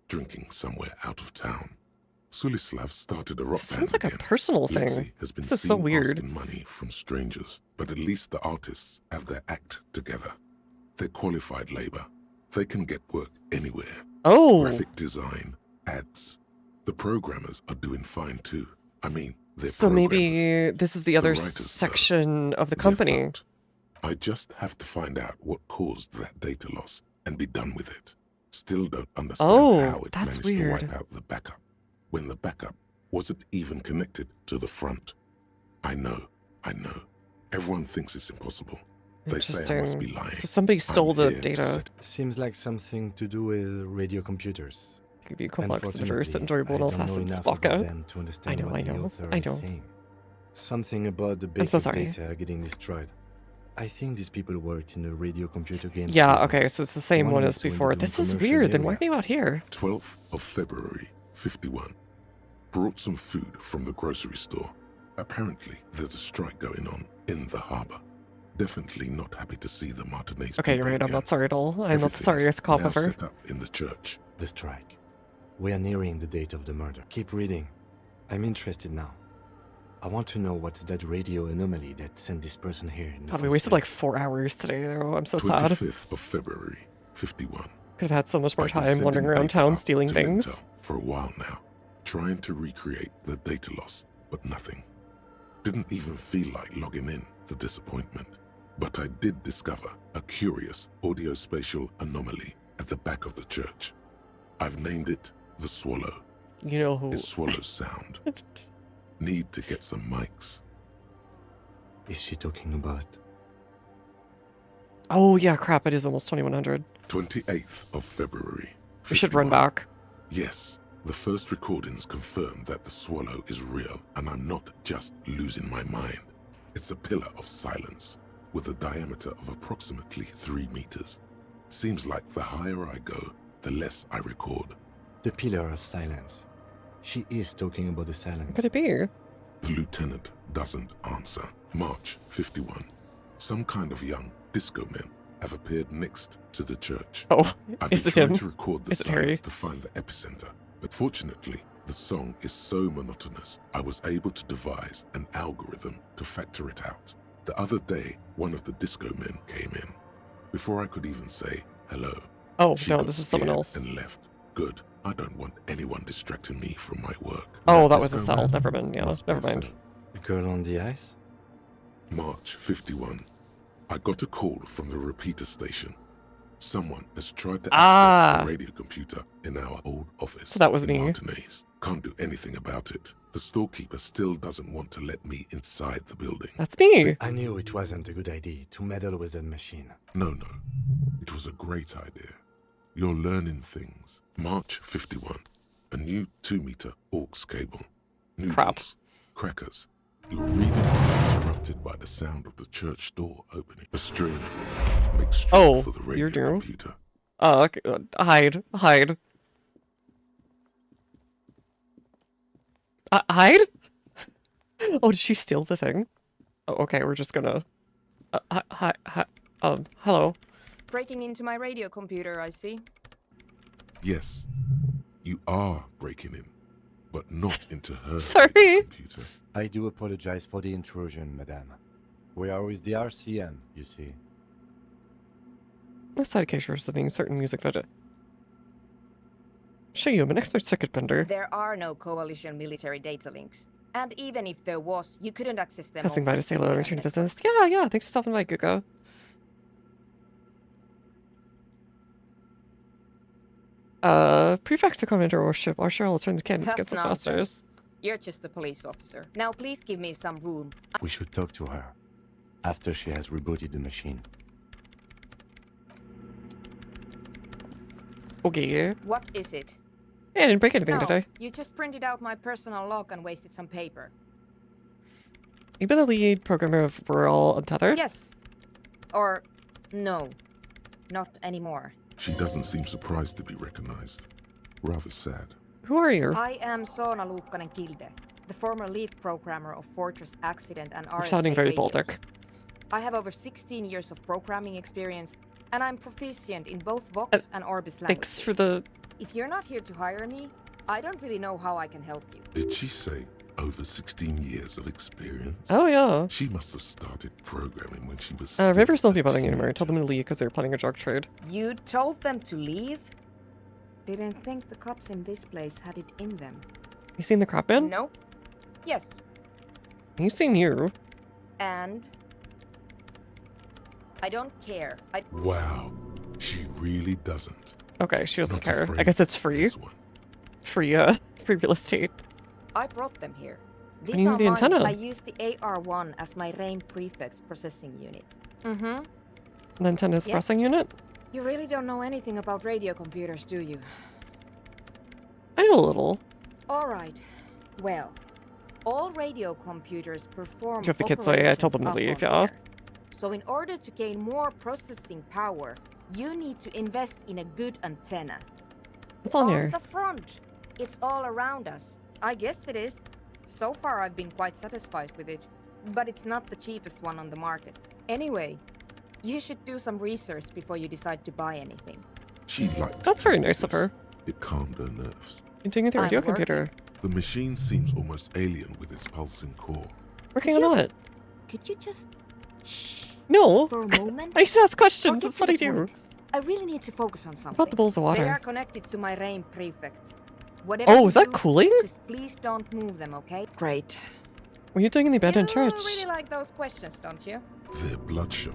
Drinking somewhere out of town. Sulislav started a rock band Sounds like again. a personal thing. Lexi has been This is seen so weird. asking money from strangers, but at least the artists have their act together. They're qualified labor. They can get work anywhere. Oh. Graphic design, ads. The programmers are doing fine too. I mean, they're So programmers. maybe this is the other writers, though, section of the they're company. fucked. I just have to find out what caused that data loss and be done with it. Still don't understand how it that's managed weird. to wipe out the backup when the backup wasn't even connected to the front. I know. Everyone thinks it's impossible. They say I must be lying. So somebody stole I'm the here to data. set- Seems like something to do with radio computers. Could be complex, diverse, Unfortunately, enjoyable, and I all don't know facets. enough Baka. about them to understand what the author I is know. saying. Something about the I'm basic so sorry. data getting destroyed. I think these people worked in the radio computer games. Yeah, business. okay, so it's the same one as used to before. into This is commercial weird, then why area. are you out here? 12th of February, 51. Brought some food from the grocery store. Apparently, there's a strike going on in the harbor. Definitely not happy to see the Martinez Okay, you're people right, I'm again. not sorry at all. I'm not the Everything's sorriest cop now ever. set up in the church. The strike. We are nearing the date of the murder. Keep reading. I'm interested now. I want to know what's that radio anomaly that sent this person here in the God, we first wasted place. like 4 hours today, though. I'm so sad. 25th of February, 51. Could have had so much more I've been time wandering sending around data town up stealing to things. Intel for a while now, trying to recreate the data loss, but nothing. Didn't even feel like logging in, the disappointment. But I did discover a curious audio-spatial anomaly at the back of the church. I've named it the Swallow. You know who? It swallows sound. Need to get some mics. Is she talking about? Oh, yeah, crap, it is almost 2100. 28th of February. We should run 51. back. Yes, the first recordings confirm that the swallow is real, and I'm not just losing my mind. It's a pillar of silence, with a diameter of approximately 3 meters. Seems like the higher I go, the less I record. The pillar of silence. She is talking about the silence. What could it be? The lieutenant doesn't answer. March 51. Some kind of young disco men have appeared next to the church. Oh, I've been is it trying him? to record the Is it Harry? silence to find the epicenter, but fortunately, the song is so monotonous, I was able to devise an algorithm to factor it out. The other day, one of the disco men came in. Before I could even say hello, Oh, she no, got this is someone scared else. and left. Good. I don't want anyone distracting me from my work. Oh, that was a disco cell. man Never mind. Yeah, must be never a mind. cell. The girl on the ice? March 51. I got a call from the repeater station. Someone has tried to access the radio computer in our old office. So that was in me. Martinez. Can't do anything about it. The storekeeper still doesn't want to let me inside the building. That's me. I knew it wasn't a good idea to meddle with that machine. No. It was a great idea. You're learning things. March 51. A new 2-meter aux cable. Noodles, crackers, Your reading was interrupted by the sound of the church door opening. A strange woman makes straight for the radio you're new. computer. Oh, okay. Hide. Hide. Hide? Oh, did she steal the thing? Oh, okay, we're just gonna... hi, hello. Breaking into my radio computer, I see. Yes, you are breaking in, but not into her Sorry. computer. I do apologize for the intrusion, madame. We are with the RCM, you see. This side case for setting certain music video. Show you, I'm an expert circuit bender. There are no coalition military data links. And even if there was, you couldn't access them. Passing by over to say the hello and civilian return to network. business. Yeah, thanks for stopping by, Guga. Prefects to Commander Worship. Our shall return the cannons against That's us nonsense. masters. You're just a police officer. Now please give me some room. We should talk to her after she has rebooted the machine. Okay. What is it? Yeah, I didn't break anything, No, did I? you just printed out my personal log and wasted some paper. You been the lead programmer of We're All Untethered? Yes. Or no. Not anymore. She doesn't seem surprised to be recognized. Rather sad. Who are you? I am Soona Luukkanen-Kilde, the former lead programmer of Fortress Accident and You're RSA sounding very radios. Baltic. I have over 16 years of programming experience, and I'm proficient in both Vox and Orbis languages. Thanks for the... If you're not here to hire me, I don't really know how I can help you. Did she say over 16 years of experience? Oh, yeah. She must have started programming when she was... Rivers won't be bothering you anymore. Tell them to leave because they're planning a drug trade. You told them to leave? Didn't think the cops in this place had it in them. You seen the crop bin? Nope. Yes. He's seen you. And? I don't care. Wow. She really doesn't. Okay, she doesn't Not care. I afraid guess it's of free. this one. Free real estate. I brought them here. do you need the mine. antenna? I used the AR-1 as my RAIN prefix processing unit. Mm-hmm. The antenna's Yes. pressing unit? You really don't know anything about radio computers, do you? I know a little. All right. Well, all radio computers perform Do you have the kids say I told them to operations leave, up on yeah? air. So in order to gain more processing power, you need to invest in a good antenna. What's on here? the front. It's all around us. I guess it is. So far I've been quite satisfied with it. But it's not the cheapest one on the market. Anyway, you should do some research before you decide to buy anything. She liked That's very nice of her. It calmed her nerves. You're doing it with your I'm radio working. computer. The machine seems almost alien with its pulsing core. Working on what? Could you just No. for a moment? I just ask questions. I'll That's get what I to the do. point. I really need to focus on something. About the bowls of water? They are connected to my RAIN prefect. Whatever Oh, you is that do, cooling? Just please don't move them, okay? Great. What are you doing in the abandoned You church? really like those questions, don't you? They're bloodshot.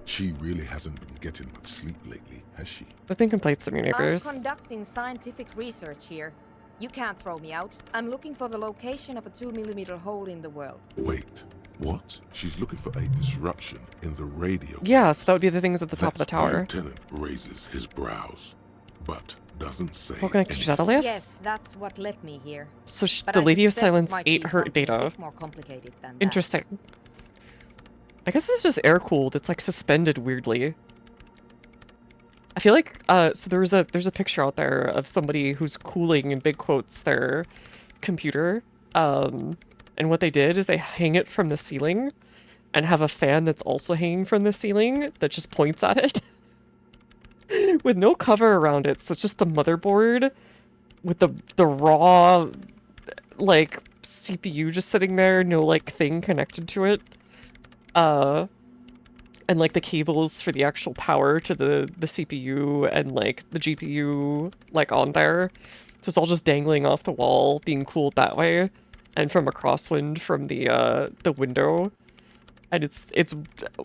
She really hasn't been getting much sleep lately, has she? I've been complaints from your I'm neighbors. conducting scientific research here. You can't throw me out. I'm looking for the location of a 2mm hole in the world. Wait, what? She's looking for a disruption in the radio. Yeah, so that would be the things at the top of the The tower. lieutenant raises his brows, but doesn't say It's all connected to anything. data list? Yes, that's what led me here. So But the I Lady of suspect it Silence might ate be her something a data. bit more complicated than that. Interesting. I guess it's just air cooled. It's like suspended weirdly. I feel like so there's a picture out there of somebody who's cooling in big quotes their computer. And what they did is they hang it from the ceiling and have a fan that's also hanging from the ceiling that just points at it. With no cover around it, so it's just the motherboard with the raw like CPU just sitting there, no like thing connected to it. And like the cables for the actual power to the CPU and like the GPU like on there. So it's all just dangling off the wall, being cooled that way, and from a crosswind from the window. And it's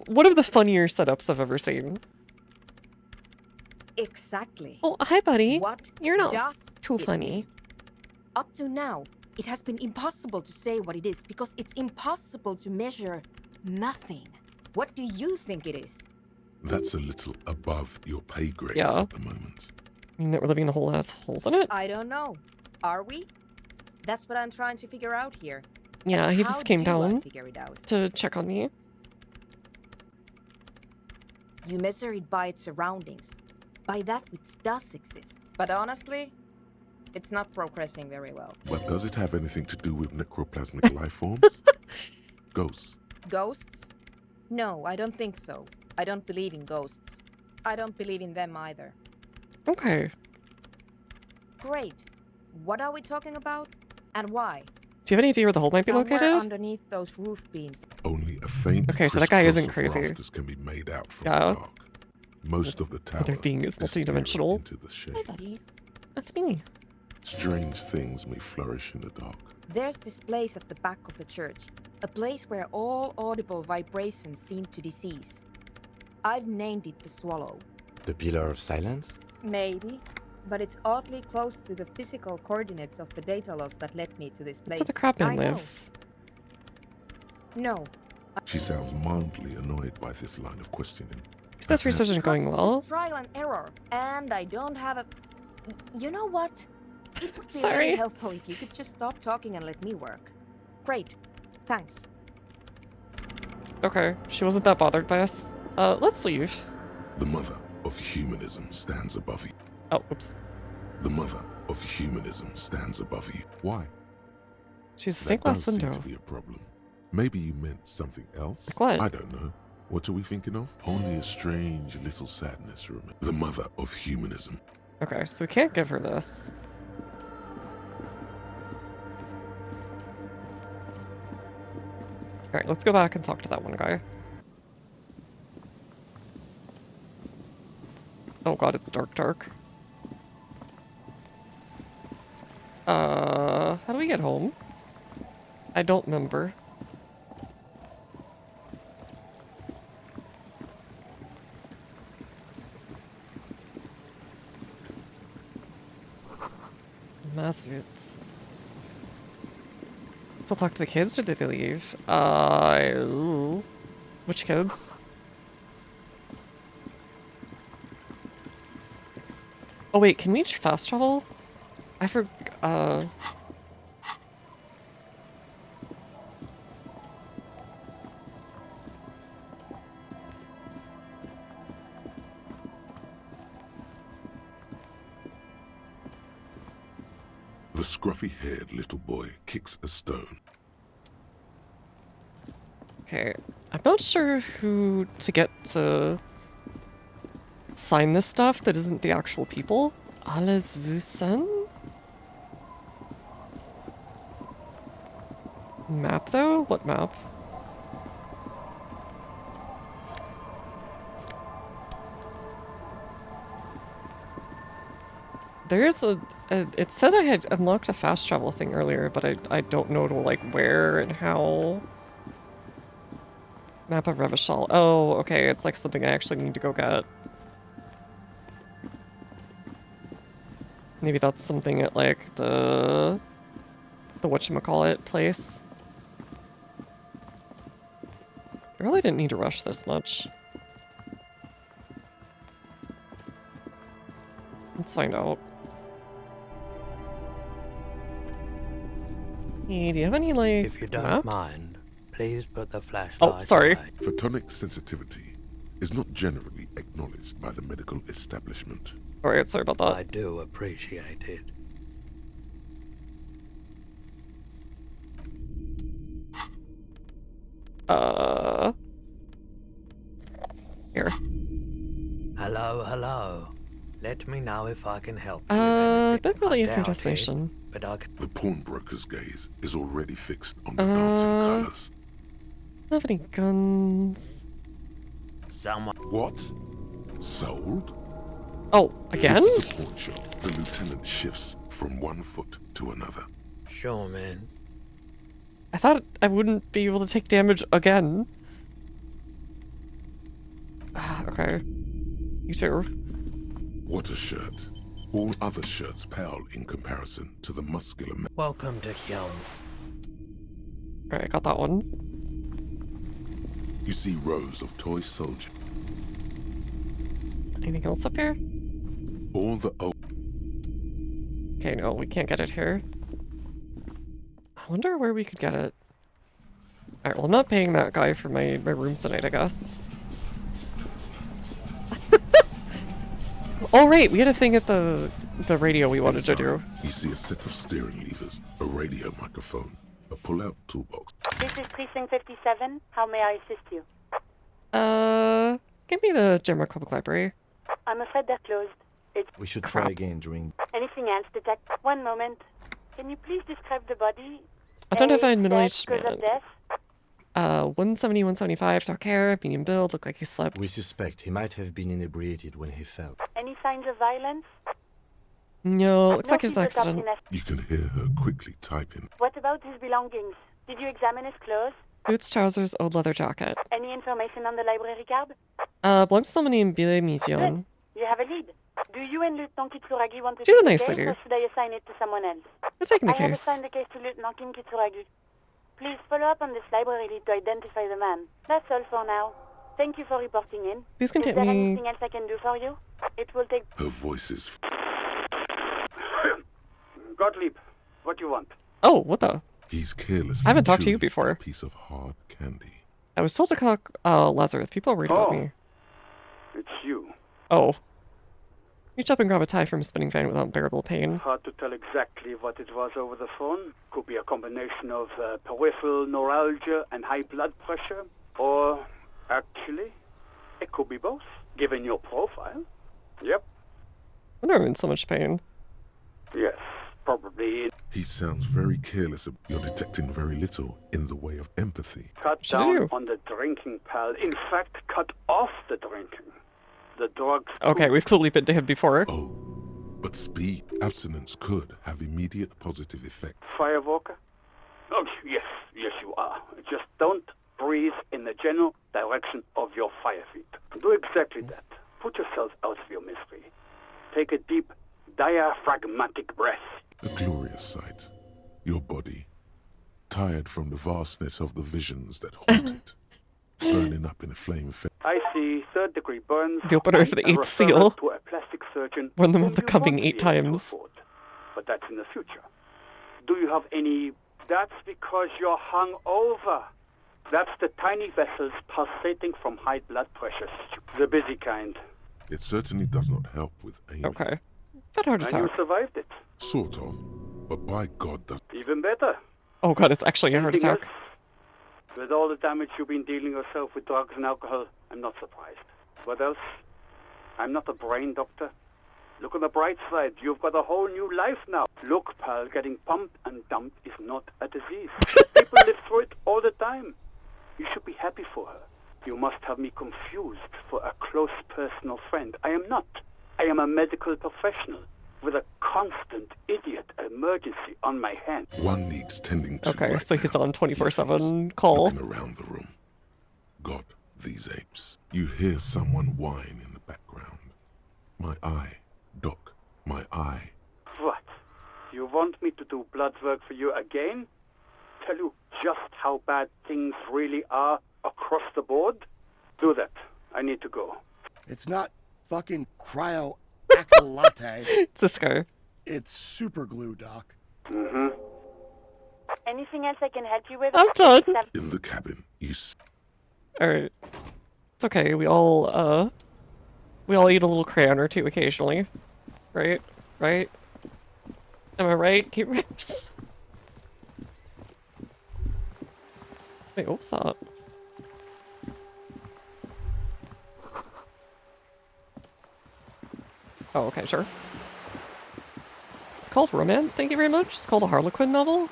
one of the funnier setups I've ever seen. Exactly. Oh, hi, buddy. What You're not does too it funny. mean? Up to now, it has been impossible to say what it is because it's impossible to measure nothing. What do you think it is? That's a little above your pay grade Yeah. at the moment. I mean that we're living in a whole ass holes in it? I don't know. Are we? That's what I'm trying to figure out here. Yeah, he How just came do I down figure it out? to check on me. You measure it by its surroundings, by that which does exist. But honestly, it's not progressing very well. But does it have anything to do with necroplasmic life forms? Ghosts? Ghosts? No, I don't think so. I don't believe in ghosts. I don't believe in them either. Okay. Great. What are we talking about? And why? Do you have any idea where the hole might be Somewhere located? underneath those roof beams. Only a faint Okay, so that guy isn't crisscross of crazy. rafters can be made out from the Yeah. dark. Most of the tower Other being is disappearing multidimensional. into the shade. Hi, buddy. That's me. Strange things may flourish in the dark. There's this place at the back of the church. A place where all audible vibrations seem to cease. I've named it the Swallow. The Pillar of Silence? Maybe. But it's oddly close to the physical coordinates of the data loss that led me to this place. That's where the crab man I know. lives. No. She sounds mildly annoyed by this line of questioning. This research isn't going It's well. just trial and error. And I don't have a... You know what? It would be Sorry. really helpful if you could just stop talking and let me work. Great. Thanks. Okay, she wasn't that bothered by us. Let's leave. The mother of humanism stands above you. Oh, oops. The mother of humanism stands above you. Why? She's a That stained glass does seem window. to be a problem. Maybe you meant something else? Like what? I don't know. What are we thinking of? Only a strange little sadness remains. The mother of humanism. Okay, so we can't give her this. Alright, let's go back and talk to that one guy. Oh god, it's dark. How do we get home? I don't remember. Massuits. Still talk to the kids, or did they leave? Ooh. Which kids? Oh wait, can we fast travel? I The scruffy-haired little boy kicks a stone. Okay, I'm not sure who to get to sign this stuff that isn't the actual people. Alles Wusen? Map though? What map? There's it said I had unlocked a fast travel thing earlier, but I don't know like where and how. Map of Revachol. Oh, okay, it's like something I actually need to go get. Maybe that's something at like the whatchamacallit place. I really didn't need to rush this much. Let's find out. Hey, do you have any, like, If you don't maps? mind, please put the flashlight. Oh, sorry. away. Photonic sensitivity is not generally acknowledged by the medical establishment. Alright, sorry about that. I do appreciate it. Here. Hello. Let me know if I can help. Been really in doubt your it, destination. But I can. The pawnbroker's gaze is already fixed on the dancing colours. Don't have any guns. Someone. What? Sold? Oh, again? This is the pawn shop. The lieutenant shifts from one foot to another. Sure, man. I thought I wouldn't be able to take damage again. Okay. You too. What a shirt. All other shirts pale in comparison to the muscular man. Welcome to Hyun. Alright, got that one. You see rows of toy soldiers. Anything else up here? All the Okay, no, we can't get it here. I wonder where we could get it. Alright, well, I'm not paying that guy for my room tonight, I guess. Oh, right, we had a thing at the radio we wanted to do. You see a set of steering levers, a radio microphone, a pull-out toolbox. This is Precinct 57. How may I assist you? Give me the General Public Library. I'm afraid they're closed. We should Crap. try again during... Anything else, detect? One moment. Can you please describe the body? Identified Age, middle-aged death, cause man. of death? 170, 175, dark hair, medium build, looked like he slept. We suspect he might have been inebriated when he fell. Any signs of violence? No, looks like it's an people accident. talking You can hear her quickly typing. What about his belongings? Did you examine his clothes? Boots, trousers, old leather jacket. Any information on the library card? Belongs to somebody in Bile Mission. You have a lead. Do you and Lieutenant Kitsuragi want to She's a take the nice case, lady. or should I assign it to someone else? We're taking the I have case. assigned the case to Lieutenant Kim Kitsuragi. Please follow up on this library lead to identify the man. That's all for now. Thank you for reporting in. Please Is contact there me. anything else I can do for you? It will take... Her voice is... Gottlieb, what do you want? Oh, what the? He's careless. I haven't talked to you before. A piece of hard candy. I was told to call Lazarus. People are worried about me. It's you. Oh. Reach up and grab a tie from a spinning fan without unbearable pain. Hard to tell exactly what it was over the phone. Could be a combination of peripheral neuralgia and high blood pressure. Or, actually, it could be both, given your profile. Yep. I'm never in so much pain. Yes, probably. He sounds very careless. You're detecting very little in the way of empathy. Cut down on the drinking, pal. In fact, cut off the drinking. The drugs... Okay, we've clearly been to him before. Oh, but speed abstinence could have immediate positive effect. Firewalker? Oh, yes, you are. Just don't breathe in the general direction of your fire feet. Do exactly that. Put yourself out of your misery. Take a deep, diaphragmatic breath. A glorious sight. Your body, tired from the vastness of the visions that haunt it, burning up in a flame of... I see third-degree burns. The opener for the and a 8th seal. referral to a plastic surgeon. One of them whom with the you coming won't 8 be able to times. afford. But that's in the future. Do you have any... That's because you're hungover. That's the tiny vessels pulsating from high blood pressure. The busy kind. It certainly does not help with aiming. Okay. But hard to And you talk. survived it. Sort of. But by God, does... Even better. Oh god, it's actually a heart Anything attack. else? With all the damage you've been dealing yourself with drugs and alcohol, I'm not surprised. What else? I'm not a brain doctor. Look on the bright side. You've got a whole new life now. Look, pal, getting pumped and dumped is not a disease. People live through it all the time. You should be happy for her. You must have me confused for a close personal friend. I am not. I am a medical professional with a constant idiot emergency on my hand. One needs tending to. Okay, right so he's now. on 24/7 call. Looking around the room. God, these apes. You hear someone whine in the background. My eye, Doc, my eye. What? You want me to do blood work for you again? Tell you just how bad things really are across the board? Do that. I need to go. It's not fucking cryo latte. It's this guy. It's super glue, Doc. Mm-hmm. Anything else I can help you with? I'm done. In the cabin, Alright. It's okay, we all eat a little crayon or two occasionally. Right? Right? Am I right? Keep rips. Wait, what's that? Oh, okay, sure. It's called Romance, thank you very much. It's called a Harlequin novel.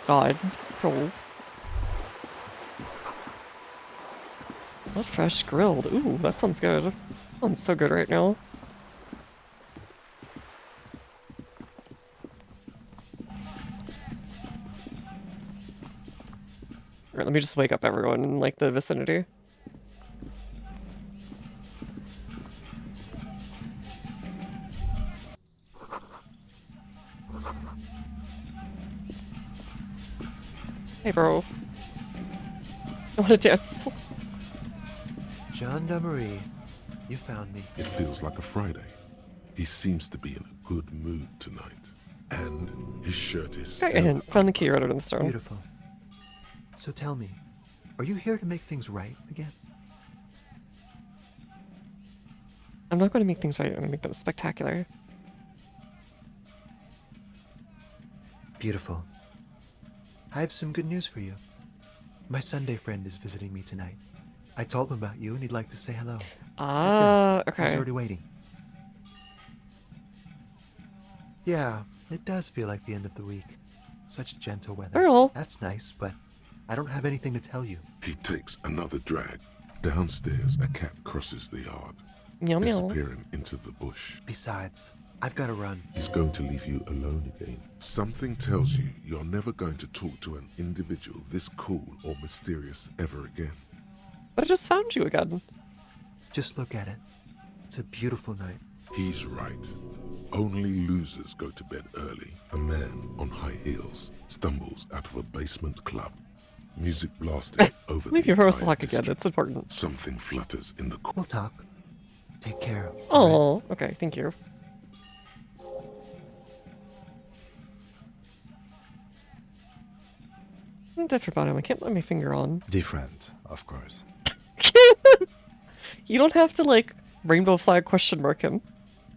God, trolls. Not fresh grilled. Ooh, that sounds good. Sounds so good right now. Alright, let me just wake up everyone in, like, the vicinity. Hey, bro. I wanna dance. Gendarmerie, you found me. It feels like a Friday. He seems to be in a good mood tonight. And his shirt is Okay, still and found the key right under the stone. Beautiful. So tell me, are you here to make things right again? I'm not going to make things right. I'm going to make them spectacular. Beautiful. I have some good news for you. My Sunday friend is visiting me tonight. I told him about you and he'd like to say hello. Okay. He's already waiting. Yeah, it does feel like the end of the week. Such gentle weather. Earl. That's nice, but I don't have anything to tell you. He takes another drag. Downstairs, a cat crosses the yard, Meow meow. disappearing into the bush. Besides, I've got to run. He's going to leave you alone again. Something tells you you're never going to talk to an individual this cool or mysterious ever again. But I just found you again. Just look at it. It's a beautiful night. He's right. Only losers go to bed early. A man on high heels stumbles out of a basement club. Music blasting over Leave the your horse entire talk again. district. That's important. Something flutters in the We'll talk. Take care. Oh, okay. Thank you. Different bottom. I can't put my finger on. Different, of course. You don't have to, like, rainbow flag question mark him.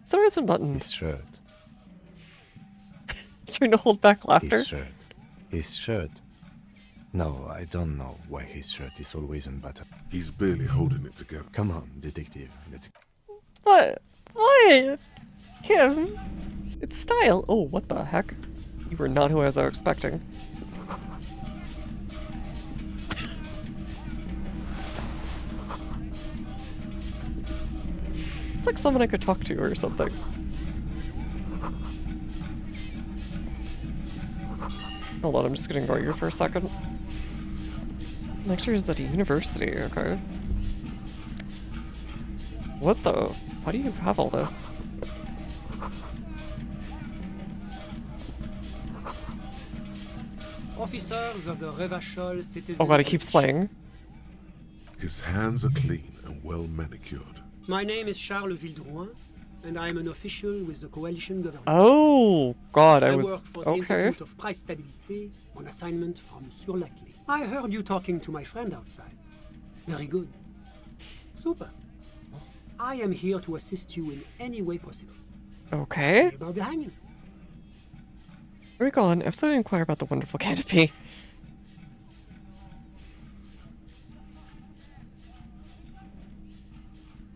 So there isn't buttons. His shirt. Trying to hold back laughter. His shirt. His shirt. No, I don't know why his shirt is always unbuttoned. He's barely holding it together. Come on, detective. Let's... What? What? Kim? It's style. Oh, what the heck? You were not who I was expecting. It's like someone I could talk to or something. Hold on, I'm just gonna ignore you for a second. Next year is at a university, okay. What the? Why do you have all this? Officers of the Revachol Citizen. Oh god, it keeps playing. His hands are clean and well manicured. My name is Charles Vildrouin, and I am an official with the coalition government. Oh god, I was work for the okay. Institute of Price Stabilité on assignment from Sur la Clé. I heard you talking to my friend outside. Very good. Super. I am here to assist you in any way possible. Okay. About the hanging. Where are we going? Episode to inquire about the wonderful canopy.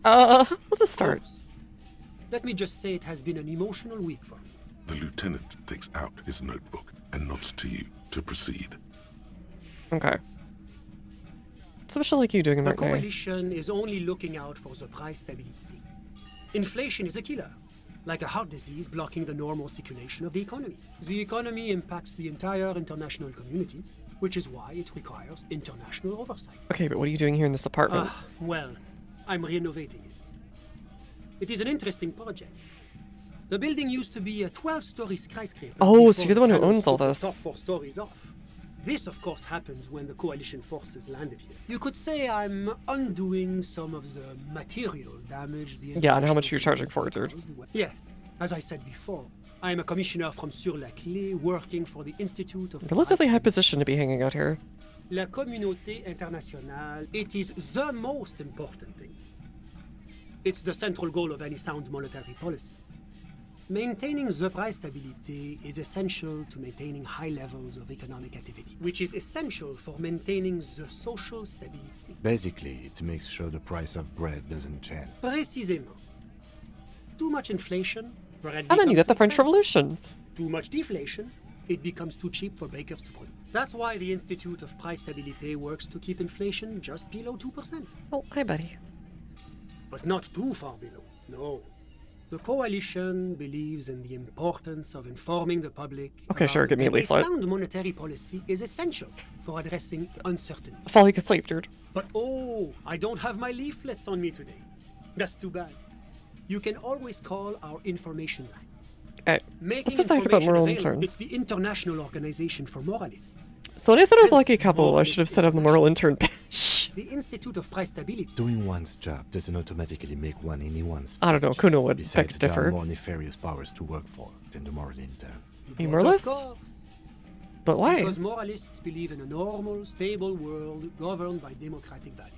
We'll just start. Let me just say it has been an emotional week for me. The lieutenant takes out his notebook and nods to you to proceed. Okay. Especially like you doing it The right now. coalition is only looking out for the price stability. Inflation is a killer, like a heart disease blocking the normal circulation of the economy. The economy impacts the entire international community, which is why it requires international oversight. Okay, but what are you doing here in this apartment? Well, I'm renovating it. It is an interesting project. The building used to be a 12-story skyscraper. Oh, so before you're the one who panels owns all took the this. top 4 stories off. This, of course, happened when the coalition forces landed here. You could say I'm undoing some of the material damage the Yeah, and how much you're charging for it, dude. Yes, as I said before, I am a commissioner from Sur la Clé working for the Institute of Relatively high position to be hanging out here. La communauté internationale, it is the most important thing. It's the central goal of any sound monetary policy. Maintaining the price stability is essential to maintaining high levels of economic activity, which is essential for maintaining the social stability. Basically, it makes sure the price of bread doesn't change. Précisément. Too much inflation, bread And then you becomes get the too French expensive. Revolution. Too much deflation, it becomes too cheap for bakers to produce. That's why the Institute of Price Stability works to keep inflation just below 2%. Oh, hi, buddy. But not too far below, no. The coalition believes in the importance of informing the public. Okay, sure, give me a that leaflet. sound monetary policy is essential for addressing uncertainty. Fall like asleep, dude. But oh, I don't have my leaflets on me today. That's too bad. You can always call our information line. What's this act about moral intern? It's the International Organization for Moralists. So when I said I was a lucky couple, I should have said I'm the moral intern. Shh. The Institute of Price Stability. Doing one's job doesn't automatically make one anyone's. I don't know, Kuno would beg Besides, to there differ. are more nefarious powers to work for than the moral intern. Humorless? Of course. But why? Because moralists believe in a normal, stable world governed by democratic values.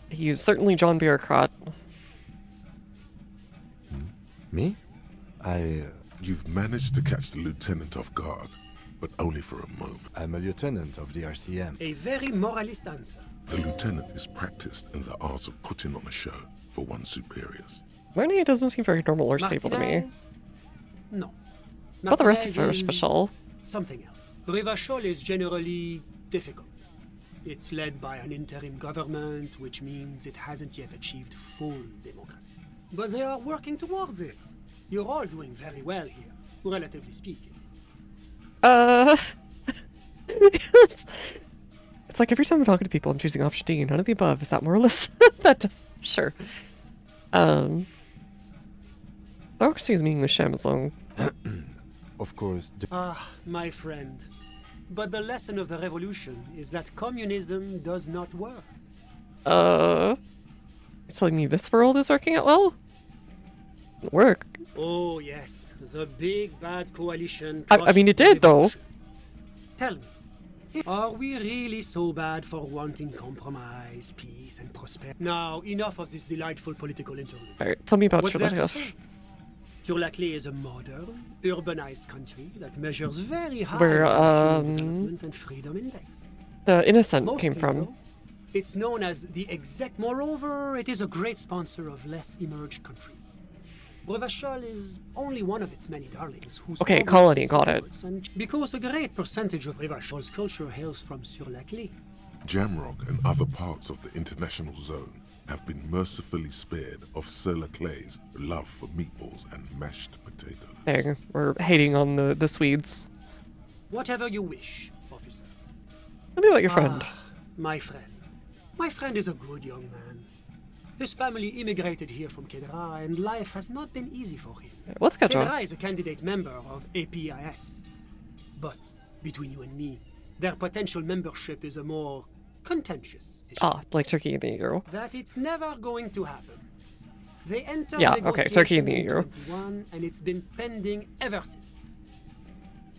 He is certainly John Bureaucrat. Me? You've managed to catch the lieutenant off guard, but only for a moment. I'm a lieutenant of the RCM. A very moralist answer. The lieutenant is practiced in the art of putting on a show for one's superiors. Marnie doesn't seem very normal or stable to me. Martinez? No. But the rest of her Martinez is is special. Something else. Rivachol is generally difficult. It's led by an interim government, which means it hasn't yet achieved full democracy. But they are working towards it. You're all doing very well here, relatively speaking. It's like every time I'm talking to people, I'm choosing option D. None of the above. Is that moralist? That does. Sure. Democracy is meaningless Shamazong. Of course. My friend. But the lesson of the revolution is that communism does not work. You're telling me this world is working out well? Work. Oh, yes. The big bad coalition. I mean, it did, though. Tell me, are we really so bad for wanting compromise, peace, and prosperity? Now, enough of this delightful political interlude. Alright, tell me about What's there to Chulakov. say? Sur-la-Clé is a modern, urbanized country that measures very high Where, development and freedom index. The Innocent Mostly, came from. though, it's known as the exec. Moreover, it is a great sponsor of less emerged countries. Revachol is only one of its many darlings. Whose Okay, progress colony, it got it. supports, and because a great percentage of Revachol's culture hails from Sur-la-Clé. Jamrock and other parts of the international zone have been mercifully spared of Sur-la-Clé's love for meatballs and mashed potatoes. Dang, we're hating on the Swedes. Whatever you wish, officer. Tell me about your friend. My friend. My friend is a good young man. His family immigrated here from Kedra, and life has not been easy for him. What's Kedra? Kedra is a candidate member of APIS. But, between you and me, their potential membership is a more contentious issue. Ah, like Turkey and the EU. That it's never going to happen. They entered Yeah, okay, Turkey and the negotiations in EU. 21, and it's been pending ever since.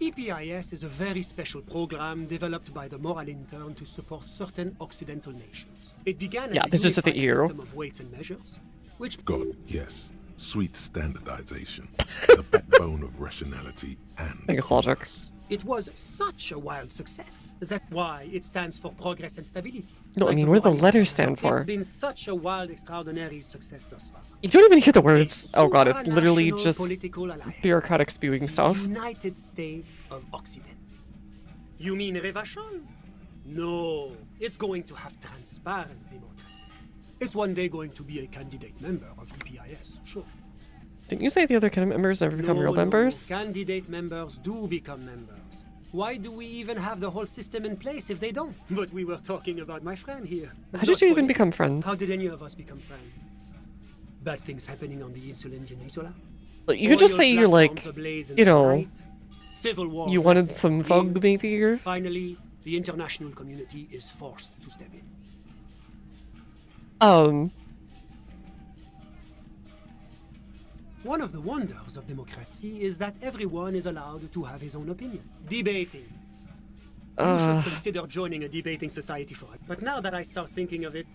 EPIS is a very special program developed by the Moral Intern to support certain Occidental nations. It began as Yeah, a this is just the unified EU. system of weights and measures, which God, yes. Sweet standardization. The backbone of rationality and I guess logic. it was such a wild success. That's why it stands for progress and stability. No, I Like mean, the what do the Moral letters Intern, stand for? It's been such a wild, extraordinary success thus far. You don't even hear the words. Oh god, it's literally Supranational just political alliance. bureaucratic spewing stuff. United States of Occident. You mean Revachol? No, it's going to have transparent democracy. It's one day going to be a candidate member of EPIS, sure. Didn't you say the other kind of members never become real members? Candidate members do become members. Why do we even have the whole system in place if they don't? But we were talking about my friend here. How did you even become friends? How did any of us become friends? Bad things happening on the Insulindian Isola? Well, you could just Oil say you're like, platforms ablaze in you the know, night. Civil wars you wanted lasted some for years. fog maybe, or... Finally, the international community is forced to step in. One of the wonders of democracy is that everyone is allowed to have his own opinion. Debating. You should consider joining a debating society for it. But now that I start thinking of it,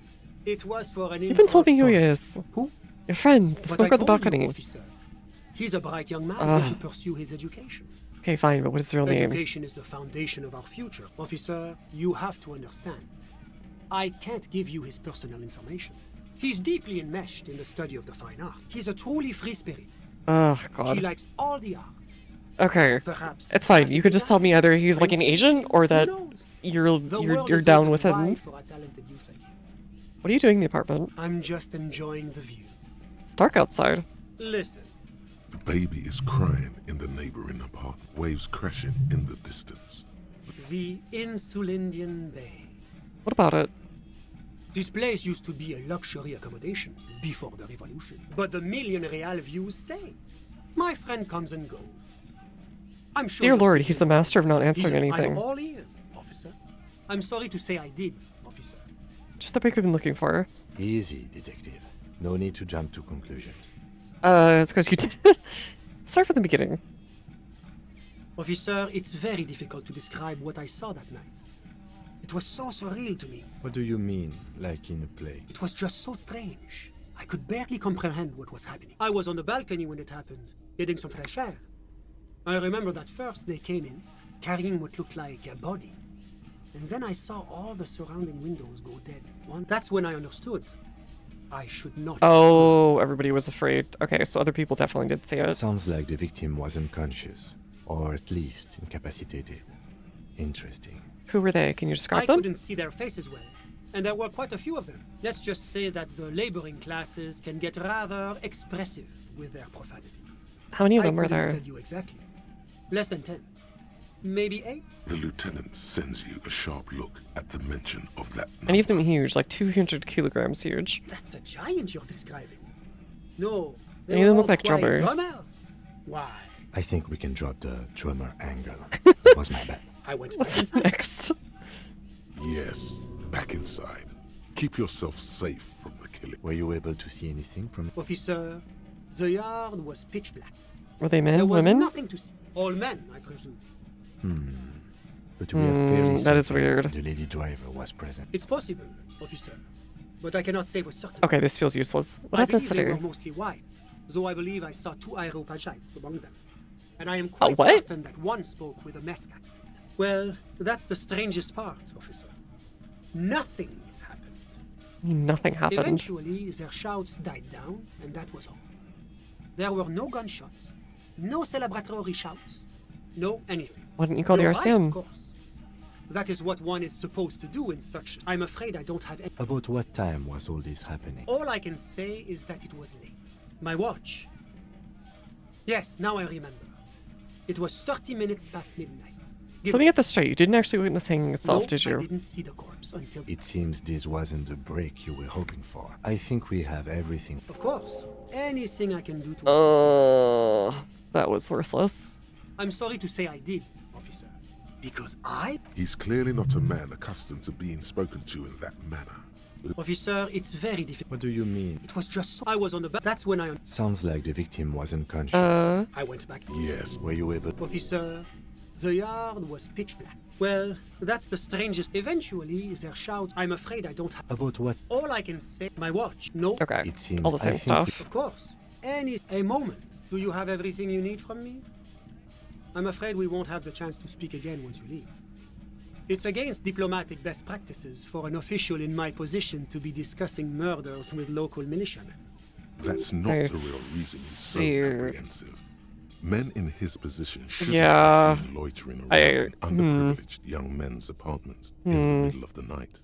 it was for an You haven't told me who he is. Who? Your friend, the But smoker I on the told you, balcony. officer. He's a bright young man Ugh. who to pursue his education. Okay, fine, but what is his real name? Education is the foundation of our future. Officer, you have to understand. I can't give you his personal information. He's deeply enmeshed in the study of the fine art. He's a truly free spirit. Oh, He god. likes all the arts. Okay. Perhaps It's fine. You could just tell me either he's like an agent or that The you're world you're is down open with him. wide for a talented youth like you. What are you doing in the apartment? I'm just enjoying the view. It's dark outside. Listen. The baby is crying in the neighboring apartment, waves crashing in the distance. The Insulindian Bay. What about it? This place used to be a luxury accommodation before the revolution. But the million real view stays. My friend comes and goes. I'm sure Dear you'll Lord, see he's the him. master of not answering anything. I'm all ears, officer. I'm sorry to say I did, officer. Just the break we've been looking for. Easy, detective. No need to jump to conclusions. It's because you did. Start from the beginning. Officer, it's very difficult to describe what I saw that night. It was so surreal to me. What do you mean, like in a play? It was just so strange. I could barely comprehend what was happening. I was on the balcony when it happened, getting some fresh air. I remember that first they came in, carrying what looked like a body. And then I saw all the surrounding windows go dead. That's when I understood. I should not. Oh, everybody was afraid. Okay, so other people definitely did see it. Sounds like the victim was unconscious, or at least incapacitated. Interesting. Who were they? Can you describe I them? couldn't see their faces well, and there were quite a few of them. Let's just say that the laboring classes can get rather expressive with their profanities. How many of them I were couldn't there? tell you exactly. Less than 10. Maybe 8? The lieutenant sends you a sharp look at the mention of that number. Any of them huge, like 200 kilograms huge. That's a giant you're describing. No. Any of them look like drummers. Why? I think we can drop the drummer angle. That was my bad. I went back What's inside. next? Yes, back inside. Keep yourself safe from the killing. Were you able to see anything from... Officer, the yard was pitch black. Were they men, There was women? nothing to see. All men, I presume. But we are fairly that is certain weird. the lady driver was present. It's possible, officer. But I cannot say for certain. Okay, this feels useless. What I believe they were ethnicity? mostly white, though I believe I saw 2 Aeropagites among them. And I am quite what? certain that one spoke with a Mesk accent. Well, that's the strangest part, officer. Nothing happened. Nothing happened. Eventually, their shouts died down, and that was all. There were no gunshots, no celebratory shouts, no anything. Why didn't you call the No, I, RCM? of course. That is what one is supposed to do in such... I'm afraid I don't have any... About what time was all this happening? All I can say is that it was late. My watch. Yes, now I remember. It was 30 minutes past midnight. So let me get this straight. You didn't actually witness hanging itself, No, did you? I didn't see the corpse until... It seems this wasn't the break you were hoping for. I think we have everything. Of course. Anything I can do to That was worthless. I'm sorry to say I did, officer. Because I... He's clearly not a man accustomed to being spoken to in that manner. Officer, it's very difficult. What do you mean? It was just so... I was on the back. That's when I... Sounds like the victim was unconscious. I went back. Yes. Were you able... Officer, the yard was pitch black. Well, that's the strangest... Eventually, their shouts... I'm afraid I don't have... About what? All I can say... My watch. No. Okay. It seems... All the same stuff. Of course. A moment. Do you have everything you need from me? I'm afraid we won't have the chance to speak again once you leave. It's against diplomatic best practices for an official in my position to be discussing murders with local militiamen. That's not the real reason he's so apprehensive. Men in his position shouldn't be seen loitering around underprivileged young men's apartments in the middle of the night.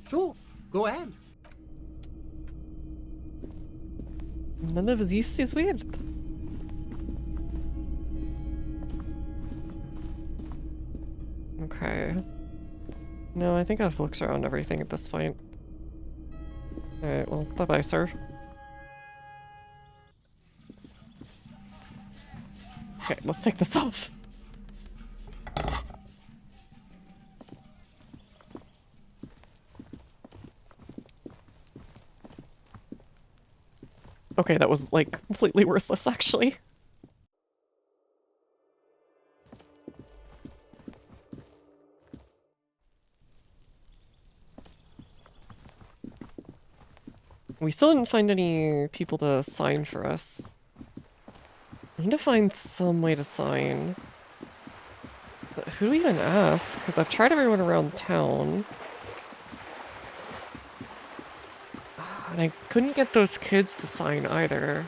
Sure, go ahead. None of this is weird. Okay. No, I think I've looked around everything at this point. Alright, well, bye-bye, sir. Okay, let's take this off. Okay, that was, like, completely worthless, actually. We still didn't find any people to sign for us. I need to find some way to sign. But who do we even ask? Because I've tried everyone around town. And I couldn't get those kids to sign either.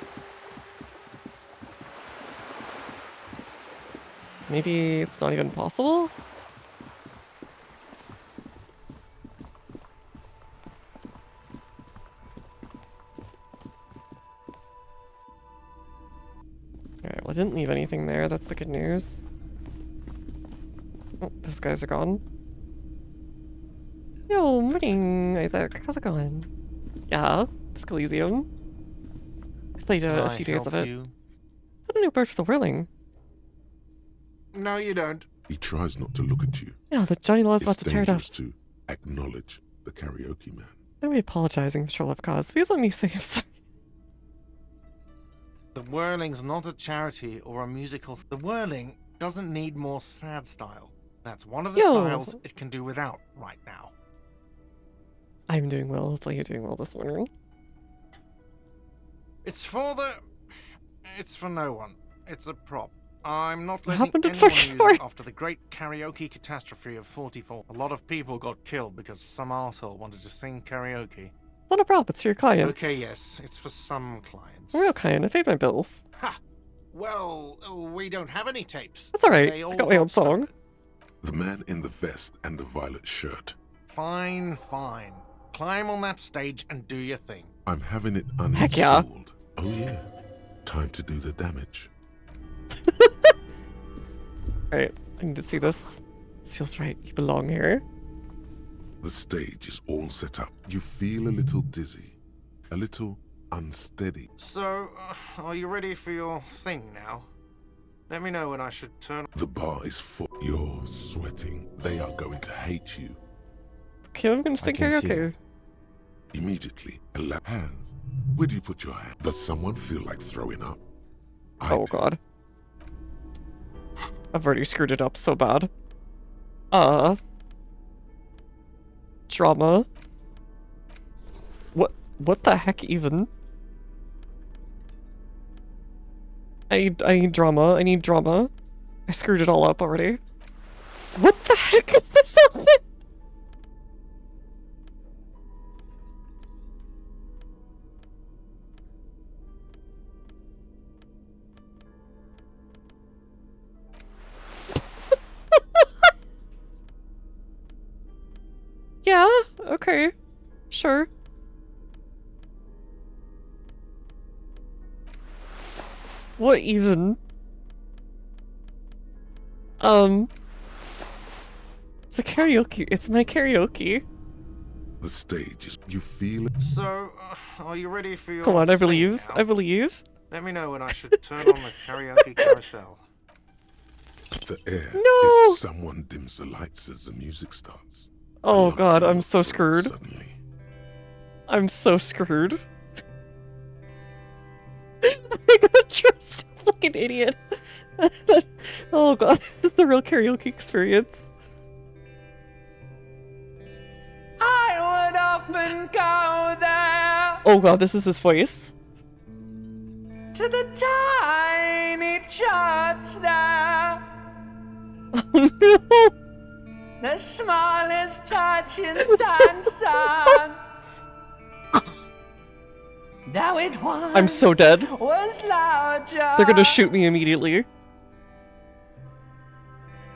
Maybe it's not even possible? Alright, well I didn't leave anything there, that's the good news. Oh, those guys are gone. Yo, morning, Isaac. How's it going? Yeah, it's Elysium. I played a few days of it. I don't know bird for the whirling. No, you don't. He tries not to look at you. Yeah, but Johnny Law's about It's to tear it up. dangerous to acknowledge the karaoke man. I'm apologizing, Mr. Love Cause. Please let me say I'm sorry. The Whirling's not a charity or a musical. The Whirling doesn't need more sad style. That's one of the styles it can do without right now. I'm doing well. Hopefully you're doing well this morning. It's for no one. It's a prop. I'm not What letting happened to anyone use 44? it after the great karaoke catastrophe of 44. A lot of people got killed because some arsehole wanted to sing karaoke. It's not a prop, it's for your clients. Okay, yes, it's for some clients. I'm a real client, I paid my bills. Ha! Well, we don't have any tapes. That's alright, They I all got my own song. The man in the vest and the violet shirt. Fine, fine. Climb on that stage and do your thing. I'm having it Heck yeah. uninstalled. Oh yeah. Time to do the damage. Alright, I need to see this. This feels right, you belong here. The stage is all set up. You feel a little dizzy, a little unsteady. So, are you ready for your thing now? Let me know when I should turn. The bar is full. You're sweating. They are going to hate you. Okay, I'm gonna sing karaoke. Immediately, hands. Where do you put your hand? Does someone feel like throwing up? Oh god. I've already screwed it up so bad. Drama. What the heck even? I need drama, I need drama. I screwed it all up already. What the heck is this outfit? Yeah, okay. Sure. What even? It's a karaoke. It's my karaoke. The stage is. You feel it. So, are you ready for your Come on, I thing believe. now? I believe. Let me know when I should turn on the karaoke carousel. The air No! is someone dims the lights as the music starts. Oh Beyonce god, I'm looks so through screwed. Suddenly. I'm so screwed. I got dressed like an idiot. Oh god, this is the real karaoke experience. I would often go there Oh god, this is his voice. to the tiny church there. Oh no! The smallest church in Sanson. Though it was I'm so dead. was larger. They're gonna shoot me immediately.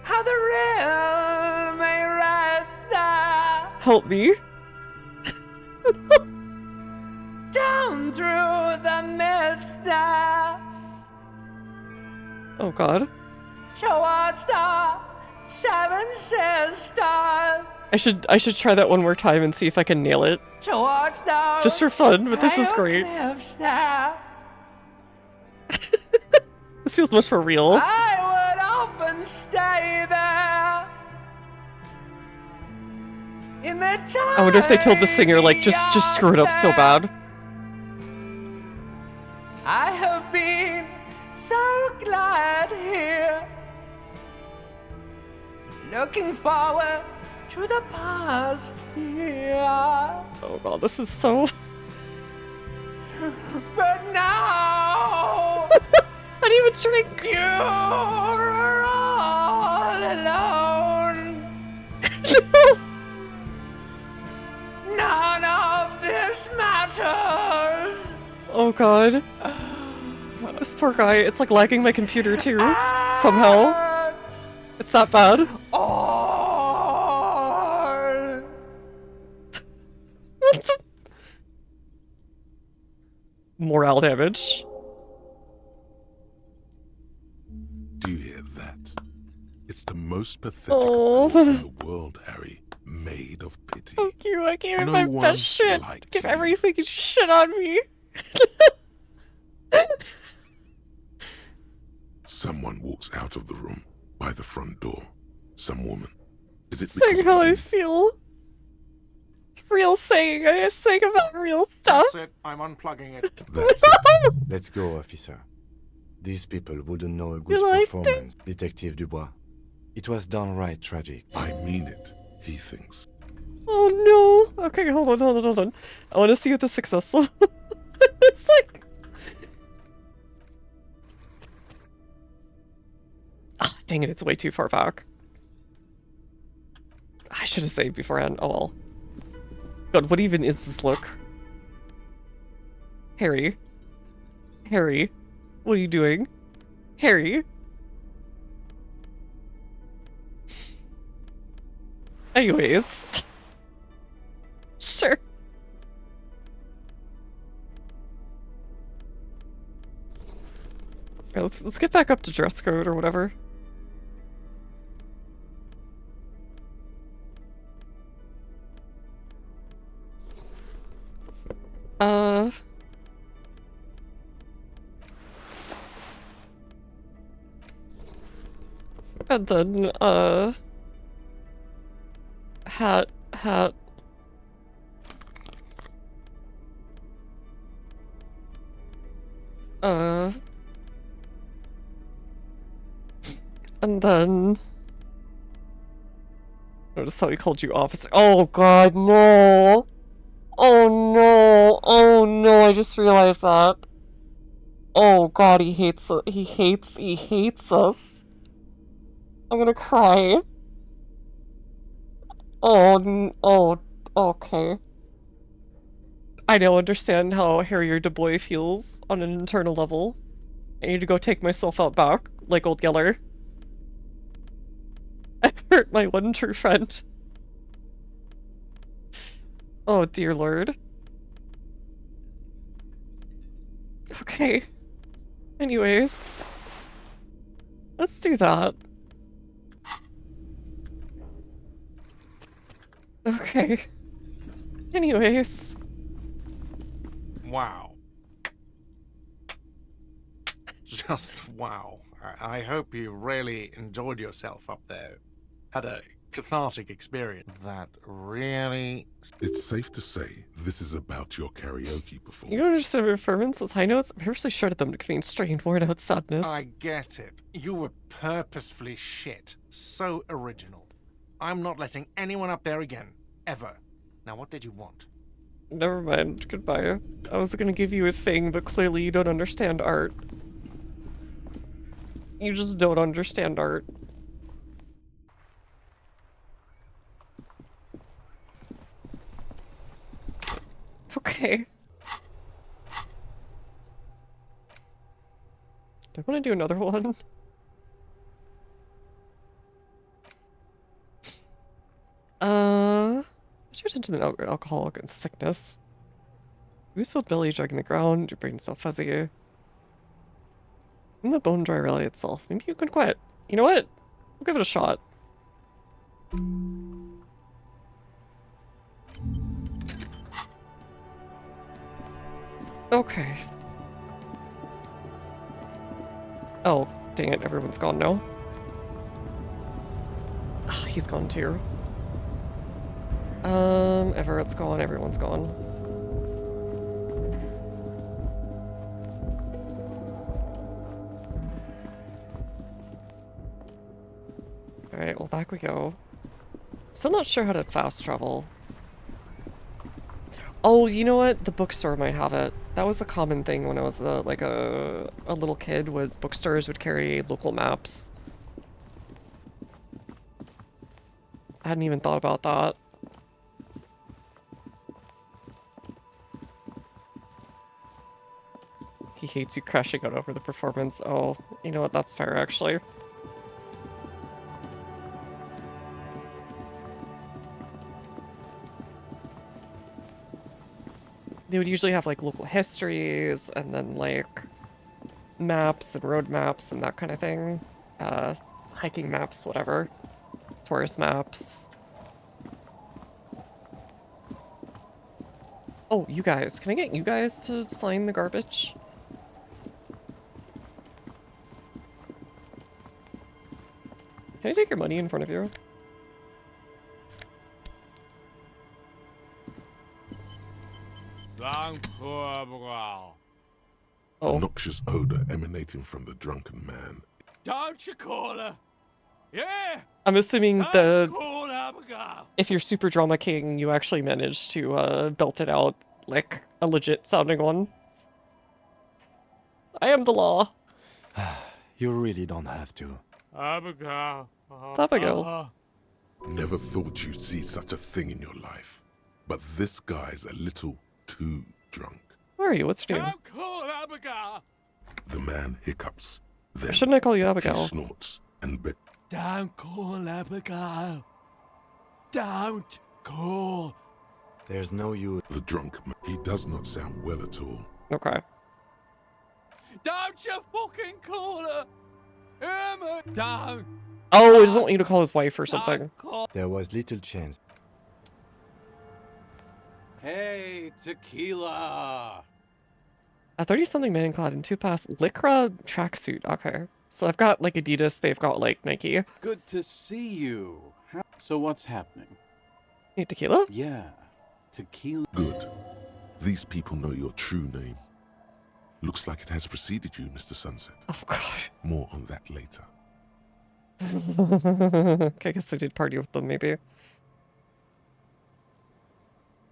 How the real may rest there. Help me. Down through the mist there. Oh god. Towards the Seven Sisters. I should try that one more time and see if I can nail it. Towards those Just for fun, but this is pale great. cliffs there. This feels much more real. I would often stay there. In the I wonder if they told the singer, like, just screw it up so bad. I have been so glad here. Looking forward to the past here. Oh god, this is so... But now I didn't even drink. You're all alone. None of this matters. Oh god. This poor guy, it's like lagging my computer too. Somehow. It's that bad. Morale damage. Do you hear that? It's the most pathetic Oh. voice in the world, Harry. Made of pity. Thank you, I gave it No my one best shit. liked Give you. everything and shit on me. Someone walks out of the room by the front door. Some woman. Is it Saying because how of I you? feel. real saying. I was saying about real stuff. That's it. I'm unplugging it. That's it. Let's go, officer. These people wouldn't know a good liked performance, Detective Dubois. It was downright tragic. I mean it, he thinks. Oh no. Okay, hold on. I want to see if it's successful. It's like... Ah, dang it, it's way too far back. I should have saved beforehand. Oh well. God, what even is this look? Harry? Harry? What are you doing? Harry? Anyways. Sure. Okay, let's get back up to dress code or whatever. And then, hat. And then... Notice how he called you officer. Oh god, no! Oh no, I just realized that. Oh god, he hates us. I'm gonna cry. Oh, okay. I now understand how Harrier DuBois feels on an internal level. I need to go take myself out back, like old Yeller. I hurt my one true friend. Oh dear lord. Okay. Anyways. Let's do that. Okay. Anyways. Wow. Just wow. I hope you really enjoyed yourself up there. Had a cathartic experience. That really... It's safe to say this is about your karaoke performance. You don't understand my performance, those high notes? I purposely shredded them to convey strained, worn out sadness. I get it. You were purposefully shit. So original. I'm not letting anyone up there again. Ever. Now what did you want? Never mind. Goodbye. I was gonna give you a thing, but clearly you don't understand art. You just don't understand art. Okay. Do I want to do another one? What's your attention to alcoholic and sickness? Goose-filled belly dragging the ground, your brain's so fuzzy. And the bone dry reality itself. Maybe you can quit. You know what? We'll give it a shot. Okay. Oh, dang it, everyone's gone now. Ah, he's gone too. Everett's gone, everyone's gone. Alright, well back we go. Still not sure how to fast travel. Oh, you know what? The bookstore might have it. That was a common thing when I was like a little kid, was bookstores would carry local maps. I hadn't even thought about that. He hates you crashing out over the performance. Oh, you know what? That's fair, actually. They would usually have like local histories and then like maps and road maps and that kind of thing. Hiking maps, whatever. Tourist maps. Oh, you guys. Can I get you guys to sign the garbage? Can I take your money in front of you? A noxious odor emanating from the drunken man. Don't you call her? Yeah! I'm assuming Don't call Abigail! if you're Super Drama King, you actually managed to belt it out like a legit sounding one. I am the law. You really don't have to. Abigail. It's Abigail. Never thought you'd see such a thing in your life. But this guy's a little too drunk. Where are you? What's your name? Don't call Abigail! The man hiccups. Then Shouldn't I call you he Abigail? snorts and Don't call Abigail. Don't call. There's no use. The drunk man, he does not sound well at all. Okay. Don't you fucking call her! Emma, don't! Oh, he doesn't want you to call his wife or something. There was little chance. Hey, tequila! A 30-something man clad in two-pass Lycra tracksuit. Okay. So I've got, like, Adidas. They've got, like, Nike. Good to see you. So what's happening? Need tequila? Yeah. Tequila. Good. These people know your true name. Looks like it has preceded you, Mr. Sunset. Oh, God. More on that later. Okay, I guess I did party with them, maybe.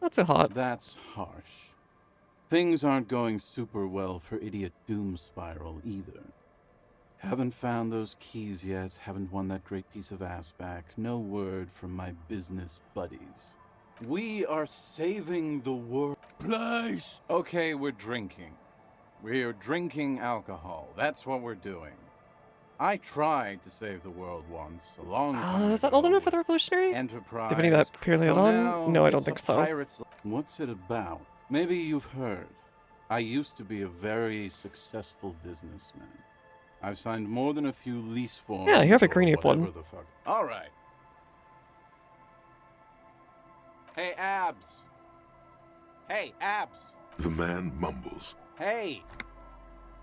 Not so hot. That's harsh. Things aren't going super well for Idiot Doom Spiral either. Haven't found those keys yet, haven't won that great piece of ass back. No word from my business buddies. We are saving the world. Please! Okay, we're drinking. We're drinking alcohol. That's what we're doing. I tried to save the world once, a long time Is that ago old enough for with the Revolutionary? Enterprise. Do you have any of that purely So on? now No, I don't it's think a so. pirate's- What's it about? Maybe you've heard. I used to be a very successful businessman. I've signed more than a few lease forms. Yeah, you have a or green ape whatever one. the fuck. All right. Hey, Abs. Hey, Abs. The man mumbles. Hey.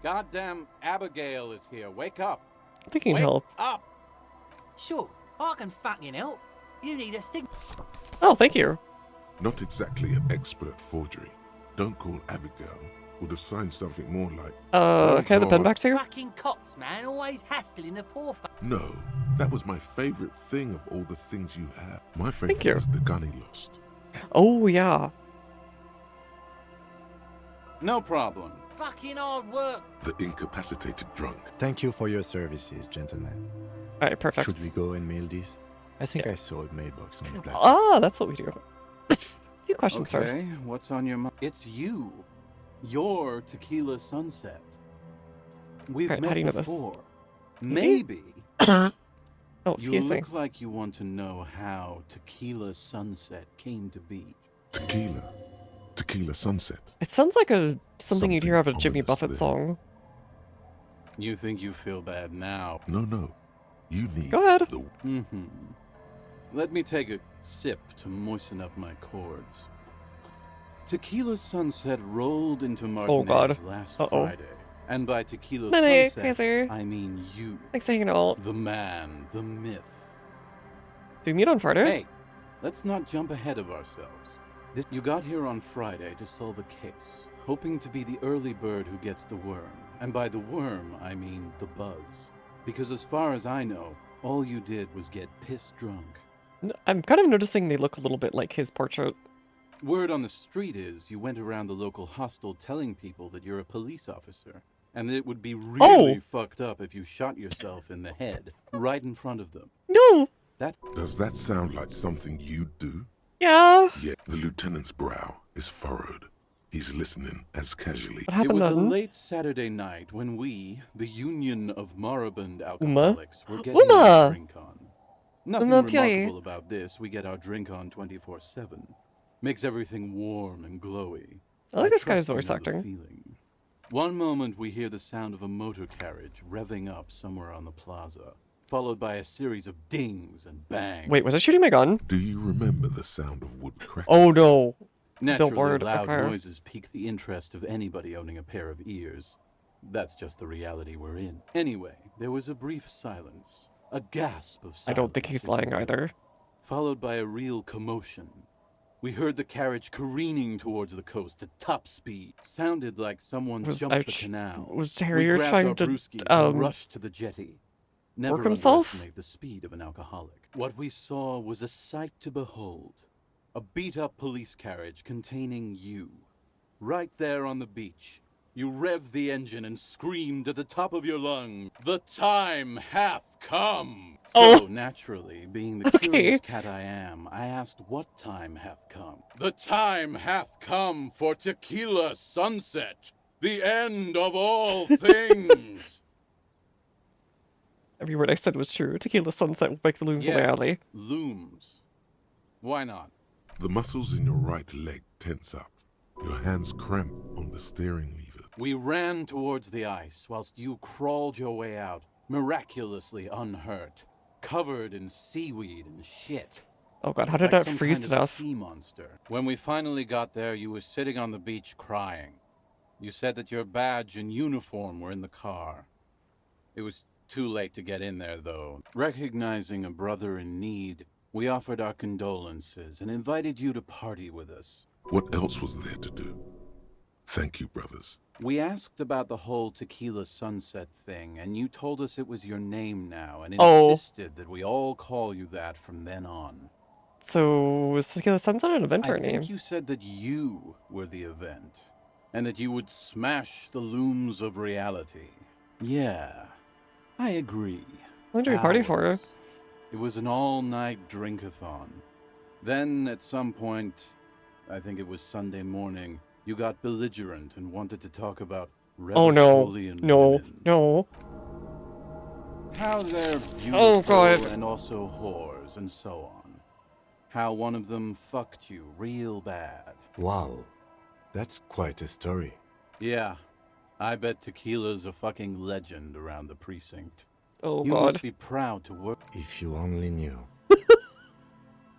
Goddamn Abigail is here. Wake up. I think he can Wake help. up. Sure, I can fucking help. You need a thing. Oh, thank you. Not exactly an expert forgery. Don't call Abigail. Would have signed something more like... Can I have the pen God. back to you? Fucking cops, man, always hassling the poor No, that was my favorite thing of all the things you had. My Thank favorite you. was the gun he lost. Oh, yeah. No problem. Fucking hard work. The incapacitated drunk. Thank you for your services, gentlemen. Alright, perfect. Should we go and mail these? I think I saw a mailbox on the plaza. Ah, that's what we do. Few questions Okay, first. what's on your mind? It's you. Your Tequila Sunset. We've Alright, met how do you know this? before. Maybe? Maybe. Oh, excuse you me. look like you want to know how Tequila Sunset came to be. Tequila. Tequila Sunset. It sounds like something you'd hear of a Jimmy ominous Buffett there. song. You think you feel bad now? No. You need Go ahead. the... Mm-hmm. Let me take a sip to moisten up my cords. Tequila Sunset rolled into Oh, God. Martinez last Uh-oh. Friday. And by Tequila Nene, Sunset, Kaiser. I mean you. Thanks for hanging out. The man, the myth. Do we meet on Friday? Hey, let's not jump ahead of ourselves. You got here on Friday to solve a case, hoping to be the early bird who gets the worm. And by the worm, I mean the buzz. Because as far as I know, all you did was get piss drunk. I'm kind of noticing they look a little bit like his portrait. Word on the street is you went around the local hostel telling people that you're a police officer. And that it would be really fucked up if you shot yourself in the head, right in front of them. No! Does that sound like something you'd do? Yeah. Yeah, the lieutenant's brow is furrowed. He's listening as casually. What happened It was a then? late Saturday night when we, the Union of Moribund Alcoholics, were getting Uma. our drink on. Nothing Uma Piri. remarkable about this. We get our drink on 24/7. Makes everything warm and glowy. I like this guy's trust you voice know the acting. feeling. One moment we hear the sound of a motor carriage revving up somewhere on the plaza, followed by a series of dings and bangs. Wait, was I shooting my gun? Do you remember the sound of wood cracking? Oh, no. Naturally, Billboard. loud Okay. noises pique the interest of anybody owning a pair of ears. That's just the reality we're in. Anyway, there was a brief silence, a gasp of silence. I don't think he's lying either. Followed by a real commotion. We heard the carriage careening towards the coast at top speed. Sounded like someone Was jumped the canal. was We Harrier grabbed trying our to brewskis and rushed to the jetty. Never work himself? underestimate the speed of an alcoholic. What we saw was a sight to behold. A beat-up police carriage containing you. Right there on the beach. You revved the engine and screamed at the top of your lungs, "The time hath come!" So, naturally, being the curious cat I am, I asked what time hath come. "The time hath come for tequila sunset, the end of all things!" Every word I said was true. Tequila sunset will make the looms on the alley. Looms. Why not? The muscles in your right leg tense up. Your hands cramp on the steering lever. We ran towards the ice whilst you crawled your way out, miraculously unhurt, covered in seaweed and shit. Oh god, how did Like that some freeze kind to of death? sea monster. When we finally got there, you were sitting on the beach crying. You said that your badge and uniform were in the car. It was too late to get in there, though. Recognizing a brother in need, we offered our condolences and invited you to party with us. What else was there to do? Thank you, brothers. We asked about the whole tequila sunset thing, and you told us it was your name now, and insisted that we all call you that from then on. So, was Tequila Sunset an event or a I name? think you said that you were the event, and that you would smash the looms of reality. Yeah, I agree. What did we party for? Hours. It was an all-night drink-a-thon. Then, at some point, I think it was Sunday morning, you got belligerent and wanted to talk about Oh no, Rebellion no, women. no. How they're beautiful Oh, God. and also whores and so on. How one of them fucked you real bad. Wow, that's quite a story. Yeah, I bet Tequila's a fucking legend around the precinct. Oh You god. must be proud to work. If you only knew.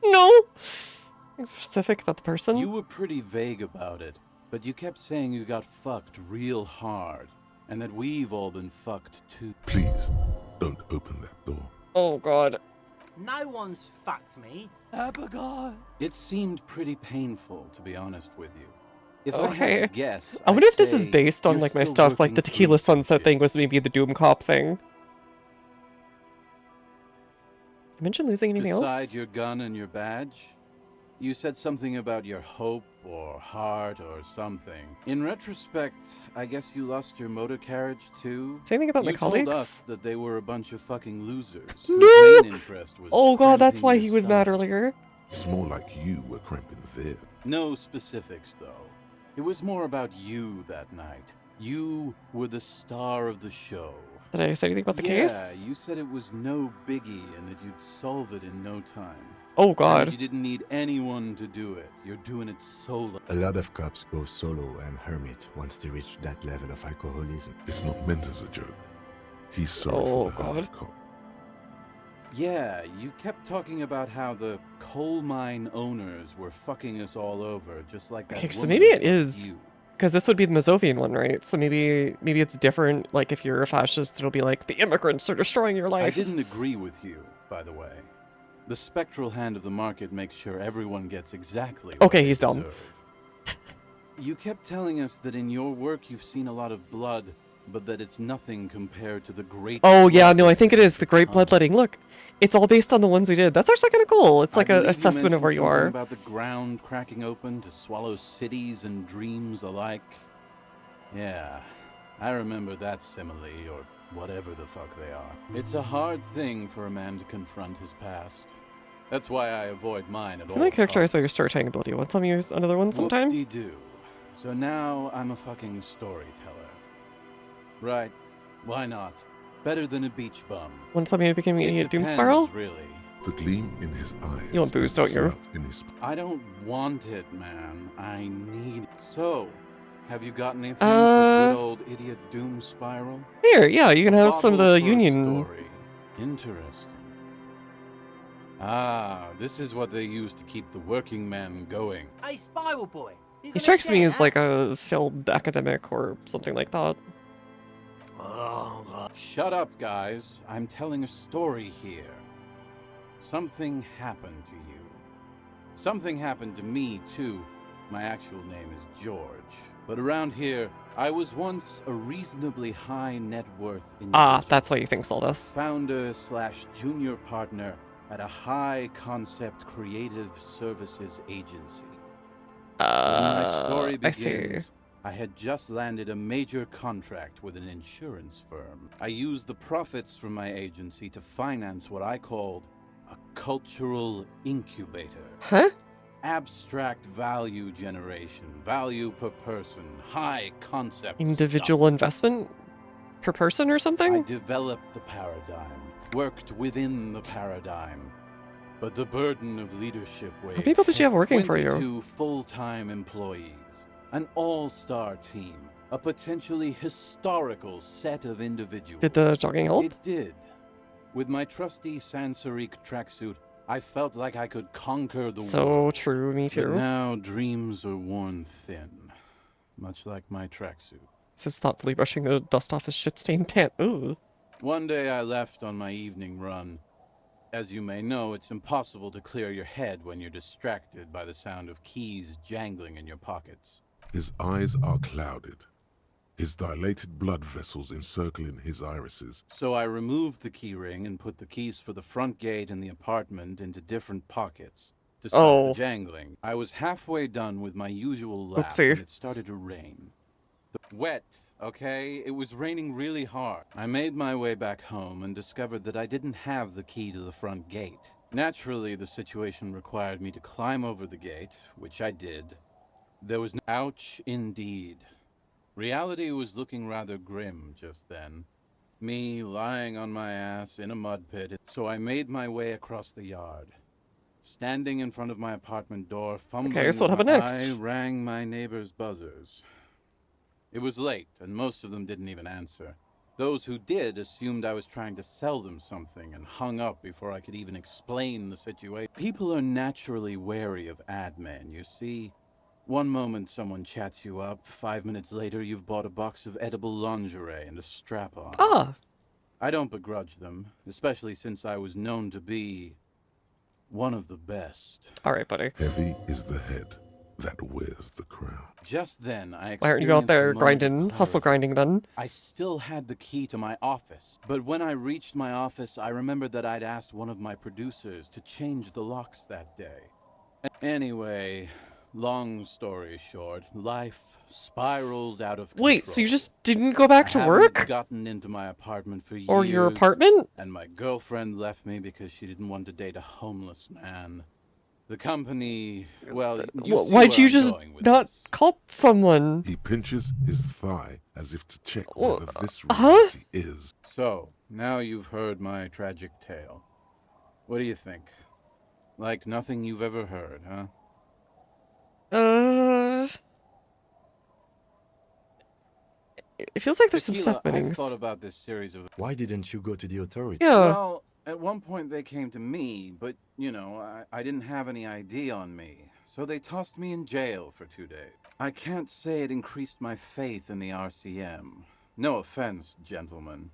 No! Specific about the person? You were pretty vague about it, but you kept saying you got fucked real hard, and that we've all been fucked too. Please, don't open that door. Oh god. No one's fucked me. Abigail. It seemed pretty painful, to be honest with you. If I Okay. had to guess, I wonder I'd if this is say based on you're like my still stuff, like working the Tequila Sunset thing was maybe the Doom Cop thing. You mentioned losing anything Beside else? your gun and your badge, you said something about your hope or heart or something. In retrospect, I guess you lost your motor carriage too. Say anything about my You told colleagues? us that they were a bunch of fucking losers. No! Whose main interest was Oh god, that's cramping why your he was mad stomach. earlier. It's more like you were cramping there. No specifics, though. It was more about you that night. You were the star of the show. Did I say anything about the case? Yeah, you said it was no biggie and that you'd solve it in no time. Oh And god. that you didn't need anyone to do it. You're doing it solo. A lot of cops go solo and hermit once they reach that level of alcoholism. It's not meant as a joke. He's sorry Oh, for the hard God. cop. Yeah, you kept talking about how the coal mine owners were fucking us all over, just like that. Okay, so woman maybe it fucked is. you. Because this would be the Mazovian one, right? So maybe it's different. Like, if you're a fascist, it'll be like, the immigrants are destroying your I life. didn't agree with you, by the way. The spectral hand of the market makes sure everyone gets exactly what Okay, they he's dumb. deserve. You kept telling us that in your work you've seen a lot of blood, but that it's nothing compared to the great. Oh yeah, no, I bloodletting think it is the great huh? bloodletting. Look, it's all based on the ones we did. That's actually kind of cool. It's like I an believe assessment of where you mentioned are. something about the ground cracking open to swallow cities and dreams alike. Yeah, I remember that simile, or whatever the fuck they are. It's a hard thing for a man to confront his past. That's why I avoid mine at I all feel like characterized by costs. your storytelling ability. Want to tell me another one sometime? Whoop-de-doo. So now I'm a fucking storyteller. Right, why not? Better than a beach bum. Want to tell me I became an It idiot Doom depends, Spiral? really. The gleam in his eyes. You want booze, and don't you? smut in his I don't want it, man. I need it. So, have you got anything for Uh, good old idiot Doom Spiral? Here, yeah, you can A have some of bottle the for a Union. story. Interesting. Ah, this is what they use to keep the working man going. Hey, Spiral Boy. You He gonna strikes me share as that? like a failed academic or something like that. Shut up, guys. I'm telling a story here. Something happened to you. Something happened to me, too. My actual name is George. But around here, I was once a reasonably high net worth individual. Ah, that's why you think all this. Founder/junior partner at a high concept creative services agency. When my story I see. begins, I had just landed a major contract with an insurance firm. I used the profits from my agency to finance what I called a cultural incubator. Huh? Abstract value generation, value per person, high concept Individual stuff. investment per person or something? I developed the paradigm, worked within the paradigm. But the burden of leadership weighs. How many people did you have working for you? 22 full-time employees, an all-star team, a potentially historical set of individuals. Did the jogging help? It did. With my trusty Sansaric tracksuit, I felt like I could conquer the world. So true, me too. But now dreams are worn thin, much like my tracksuit. This is thoughtfully brushing the dust off his shit-stained pant. Ooh. One day I left on my evening run. As you may know, it's impossible to clear your head when you're distracted by the sound of keys jangling in your pockets. His eyes are clouded, his dilated blood vessels encircling his irises. So I removed the key ring and put the keys for the front gate and the apartment into different pockets to stop the jangling. I was halfway done with my usual lap when it started to rain. Wet, okay? It was raining really hard. I made my way back home and discovered that I didn't have the key to the front gate. Naturally, the situation required me to climb over the gate, which I did. There was no ouch indeed. Reality was looking rather grim just then. Me lying on my ass in a mud pit. So I made my way across the yard. Standing in front of my apartment door, fumbling so what with happened my next? eye, rang my neighbor's buzzers. It was late, and most of them didn't even answer. Those who did assumed I was trying to sell them something and hung up before I could even explain the situation. People are naturally wary of ad men, you see. One moment someone chats you up, 5 minutes later you've bought a box of edible lingerie and a strap-on. Ah. I don't begrudge them, especially since I was known to be one of the best. All right, buddy. Heavy is the head that wears the crown. Just then, I Why aren't you out there grinding, hustle grinding then? I still had the key to my office, but when I reached my office, I remembered that I'd asked one of my producers to change the locks that day. Anyway, long story short, life spiraled out of control. Wait, so you just didn't go back to work? I haven't gotten into my apartment for years. Or your apartment? And my girlfriend left me because she didn't want to date a homeless man. The company, well, why'd you just not call someone? He pinches his thigh as if to check whether this reality is. So, now you've heard my tragic tale. What do you think? Like nothing you've ever heard, huh? It feels like there's some Tequila, stuff missing. I've thought about this series of... Why didn't you go to the authorities? Yeah. Well, at one point they came to me, but, you know, I didn't have any ID on me. So they tossed me in jail for 2 days. I can't say it increased my faith in the RCM. No offense, gentlemen.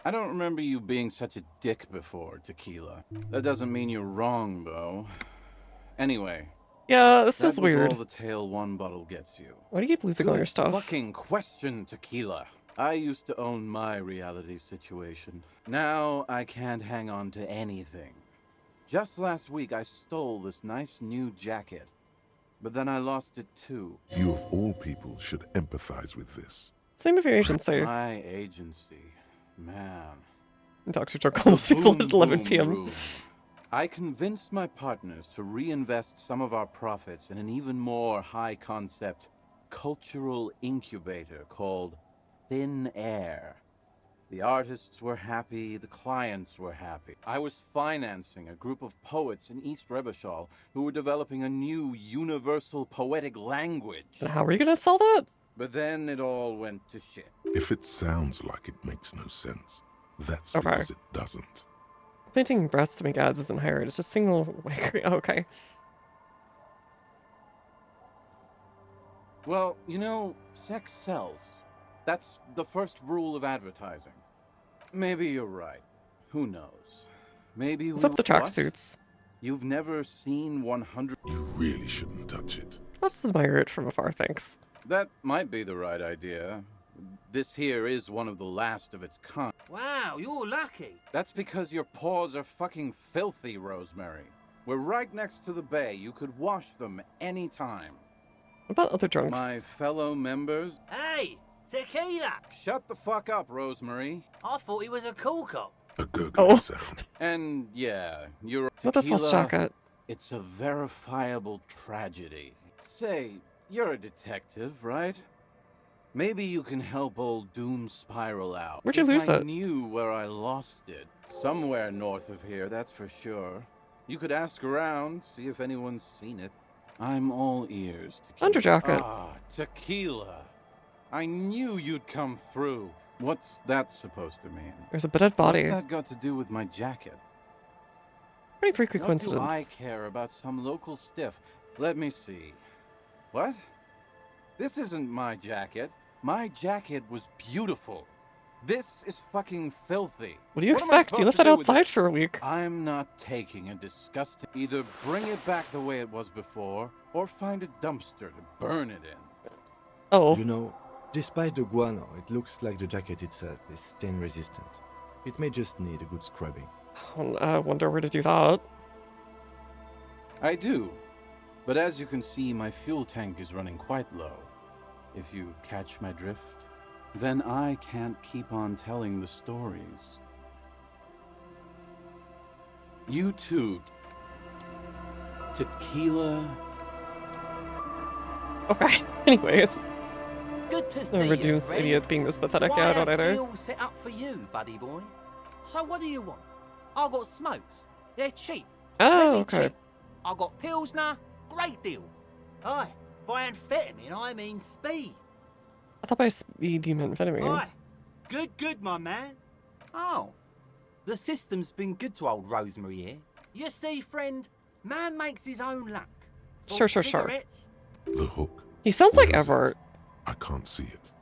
I don't remember you being such a dick before, Tequila. That doesn't mean you're wrong, though. Anyway. Yeah, this is that was weird. all the tale one bottle gets you. Why do you keep losing all your stuff? Fucking question, Tequila. I used to own my reality situation. Now I can't hang on to anything. Just last week I stole this nice new jacket, but then I lost it too. You of all people should empathize with this. Same with your agency. My agency. Man. Dr. Joe calls people at 11 p.m. Room. I convinced my partners to reinvest some of our profits in an even more high-concept cultural incubator called Thin Air. The artists were happy, the clients were happy. I was financing a group of poets in East Revachol who were developing a new universal poetic language. And how are you gonna sell that? But then it all went to shit. If it sounds like it makes no sense, that's because it doesn't. Painting breasts to make ads isn't hard, it's just single... okay. Well, you know, sex sells. That's the first rule of advertising. Maybe you're right. Who knows? Maybe What's up with the tracksuits? You've never seen 100... You really shouldn't touch it. I'll just admire it from afar, thanks. That might be the right idea. This here is one of the last of its kind. Wow, you're lucky. That's because your paws are fucking filthy, Rosemary. We're right next to the bay. You could wash them anytime. What about other drunks? My fellow members... Hey, tequila! Shut the fuck up, Rosemary. I thought he was a cool cop. A gurgling sound. And yeah, you're... What this false jacket? It's a verifiable tragedy. Say, you're a detective, right? Maybe you can help old Doom Spiral out. Where'd you lose I it? knew where I lost it. Somewhere north of here, that's for sure. You could ask around, see if anyone's seen it. I'm all ears. Tequila. Underjacket. Ah, tequila. I knew you'd come through. What's that supposed to mean? There's a dead body. What's that got to do with my jacket? Pretty freaky What coincidence. do I care about some local stiff? Let me see. What? This isn't my jacket. My jacket was beautiful. This is fucking filthy. What do you am I expect? You supposed left to that do with outside it? for a week. I'm not taking a disgusting... Either bring it back the way it was before, or find a dumpster to burn it in. Oh. You know, despite the guano, it looks like the jacket itself is stain resistant. It may just need a good scrubbing. I wonder where to do that. I do. But as you can see, my fuel tank is running quite low. If you catch my drift, then I can't keep on telling the stories. You too. Tequila. Okay, anyways. Good to see The you, reduced friend. idiot being this pathetic. Why Yeah, I don't have either. deals set up for you, buddy boy. So what do you want? I got smokes. They're cheap. Oh, Very okay. cheap. I got Pilsner. Great deal. Aye, by amphetamine, I mean speed. I thought by speed you meant amphetamine. Aye. Good, my man. Oh, the system's been good to old Rosemary here. You see, friend, man makes his own luck. Sure. Cigarettes. The hook. He sounds like Where is it? Everett. I can't see it.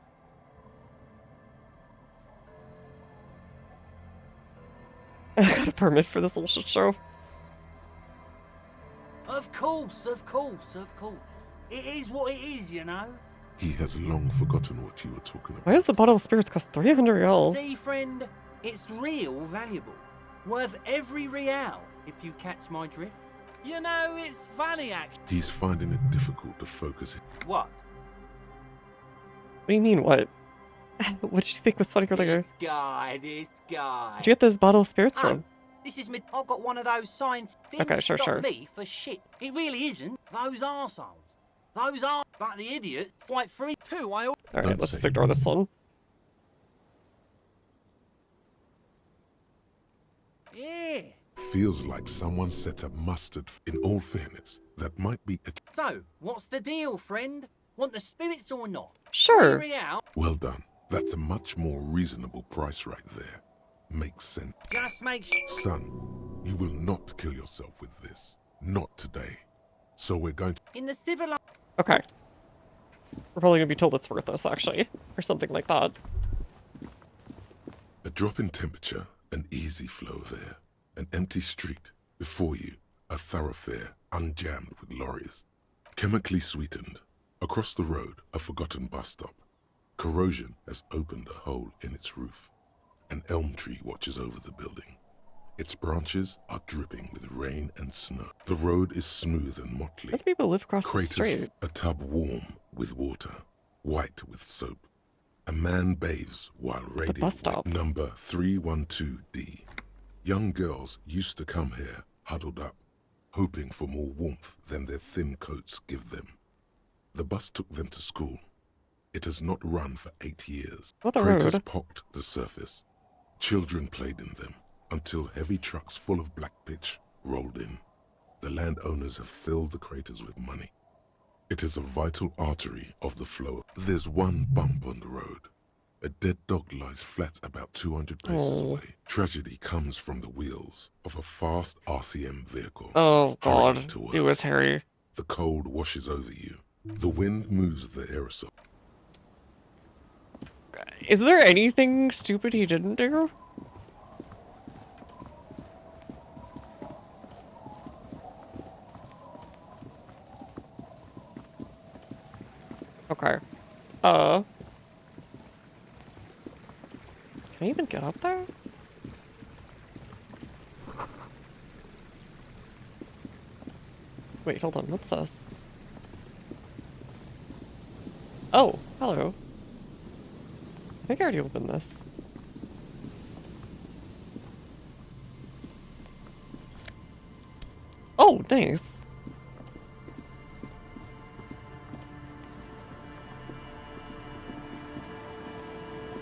I got a permit for this little shit show. Of course. It is what it is, you know. He has long forgotten what you were talking about. Why does the bottle of spirits cost 300 real? See, friend, it's real valuable. Worth every real, if you catch my drift. You know, it's funny, actually. He's finding it difficult to focus. What? What do you mean, what? What did you think was funny earlier? This guy. Where'd you get this bottle of spirits from? This is me. I've got one of those signs. Okay, sure. Me for shit. It really isn't. Those arseholes. Those are. But the idiot. Fight free too. Alright, let's just ignore this one. Yeah. Feels like someone set up mustard. In all fairness, that might be a... So, what's the deal, friend? Want the spirits or not? Sure. Well done. That's a much more reasonable price right there. Makes sense. Just make Son, you will not kill yourself with this. Not today. So we're going to... in the civil. Okay. We're probably gonna be told it's worthless, actually. Or something like that. A drop in temperature, an easy flow of air, an empty street. Before you, a thoroughfare unjammed with lorries. Chemically sweetened. Across the road, a forgotten bus stop. Corrosion has opened a hole in its roof. An elm tree watches over the building. Its branches are dripping with rain and snow. The road is smooth and motley. Let people live across the street. Craters, a tub warm with water, white with soap. A man bathes while radio bus stop. number 312D. Young girls used to come here, huddled up, hoping for more warmth than their thin coats give them. The bus took them to school. It has not run for 8 years. What the Craters road? pocked the surface. Children played in them until heavy trucks full of black pitch rolled in. The landowners have filled the craters with money. It is a vital artery of the flow. There's one bump on the road. A dead dog lies flat about 200 paces away. Tragedy comes from the wheels of a fast RCM vehicle. Oh hurrying god, to it work. was Harry. The cold washes over you. The wind moves the aerosol. Is there anything stupid he didn't do? Can I even get up there? Wait, hold on, what's this? Oh, hello. I think I already opened this. Oh, nice.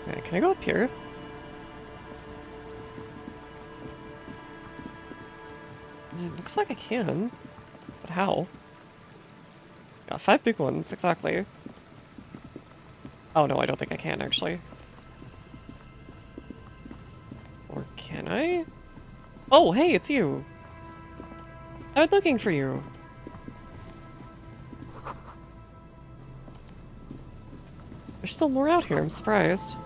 Okay, can I go up here? It looks like I can. But how? Got 5 big ones, exactly. Oh no, I don't think I can, actually. Or can I? Oh, hey, it's you! I've been looking for you. There's still more out here, I'm surprised.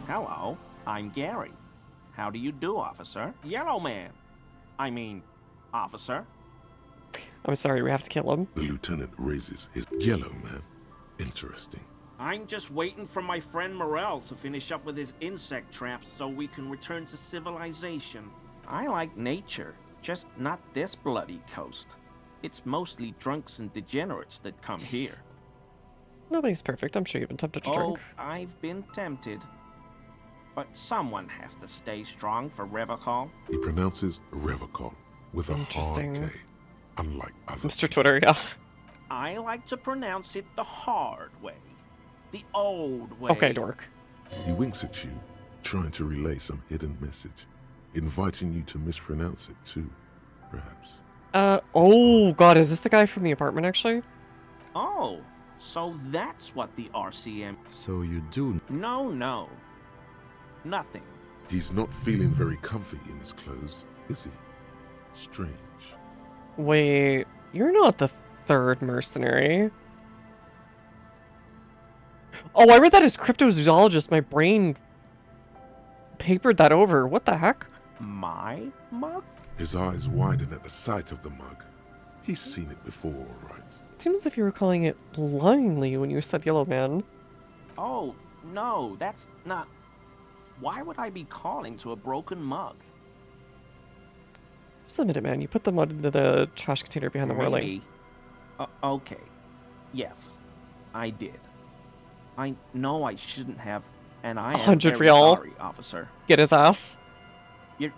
Hello, I'm Gary. How do you do, officer? Yellow man. I mean, officer. I'm sorry, we have to kill him. The lieutenant raises his yellow man. Interesting. I'm just waiting for my friend Morel to finish up with his insect traps so we can return to civilization. I like nature, just not this bloody coast. It's mostly drunks and degenerates that come here. Nobody's perfect. I'm sure you've been tempted to drink. I've been tempted. But someone has to stay strong for Revocol. He pronounces Revocol with a hard K, unlike others. Mr. Twitter, yeah. I like to pronounce it the hard way. The old way. Okay, dork. He winks at you, trying to relay some hidden message, inviting you to mispronounce it too, perhaps. Oh god, is this the guy from the apartment, actually? Oh, so that's what the RCM... So you do... No. Nothing. He's not feeling very comfy in his clothes, is he? Strange. Wait, you're not the third mercenary. Oh, I read that as cryptozoologist. My brain papered that over. What the heck? My mug? His eyes widen at the sight of the mug. He's seen it before, all right? It seems as if you were calling it blindly when you said yellow man. Oh, no, that's not... Why would I be calling to a broken mug? Just a minute, man. You put the mud into the trash container behind the whirling. Okay. Yes, I did. I know I shouldn't have, and I am 100 very real. sorry, officer. Get his ass. You're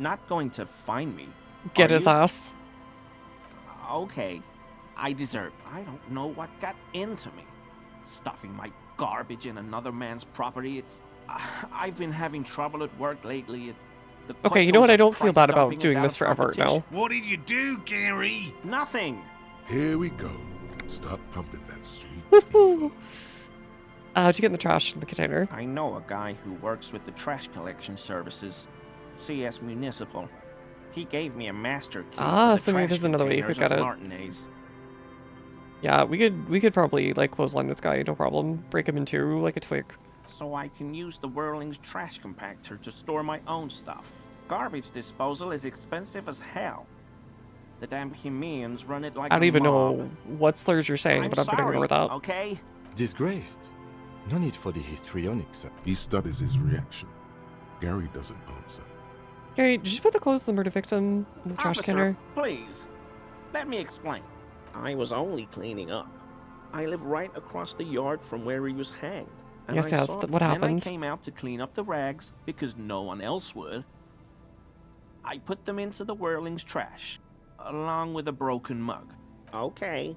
not going to find me. Get his ass. Okay, I deserve. I don't know what got into me. Stuffing my garbage in another man's property. I've been having trouble at work lately. Okay, you know what? I don't feel bad about doing this forever now. What did you do, Gary? Nothing. Here we go. Start pumping that sweet info. How'd you get in the trash in the container? I know a guy who works with the trash collection services, CS Municipal. He gave me a master key. So maybe there's another way you could get it. Yeah, we could probably like clothesline this guy, no problem. Break him in two like a twig. So I can use the Whirling's trash compactor to store my own stuff. Garbage disposal is expensive as hell. The damn Hemians run it like I don't even know what slurs you're saying, but I'm gonna ignore that. Okay? Disgraced. No need for the histrionic, sir. He studies his reaction. Gary doesn't answer. Gary, did you put the clothes of the murder victim in the trash canner? Please, let me explain. I was only cleaning up. I live right across the yard from where he was hanged. And Yes, what happened? Then I came out to clean up the rags because no one else would. I put them into the Whirling's trash, along with a broken mug. Okay.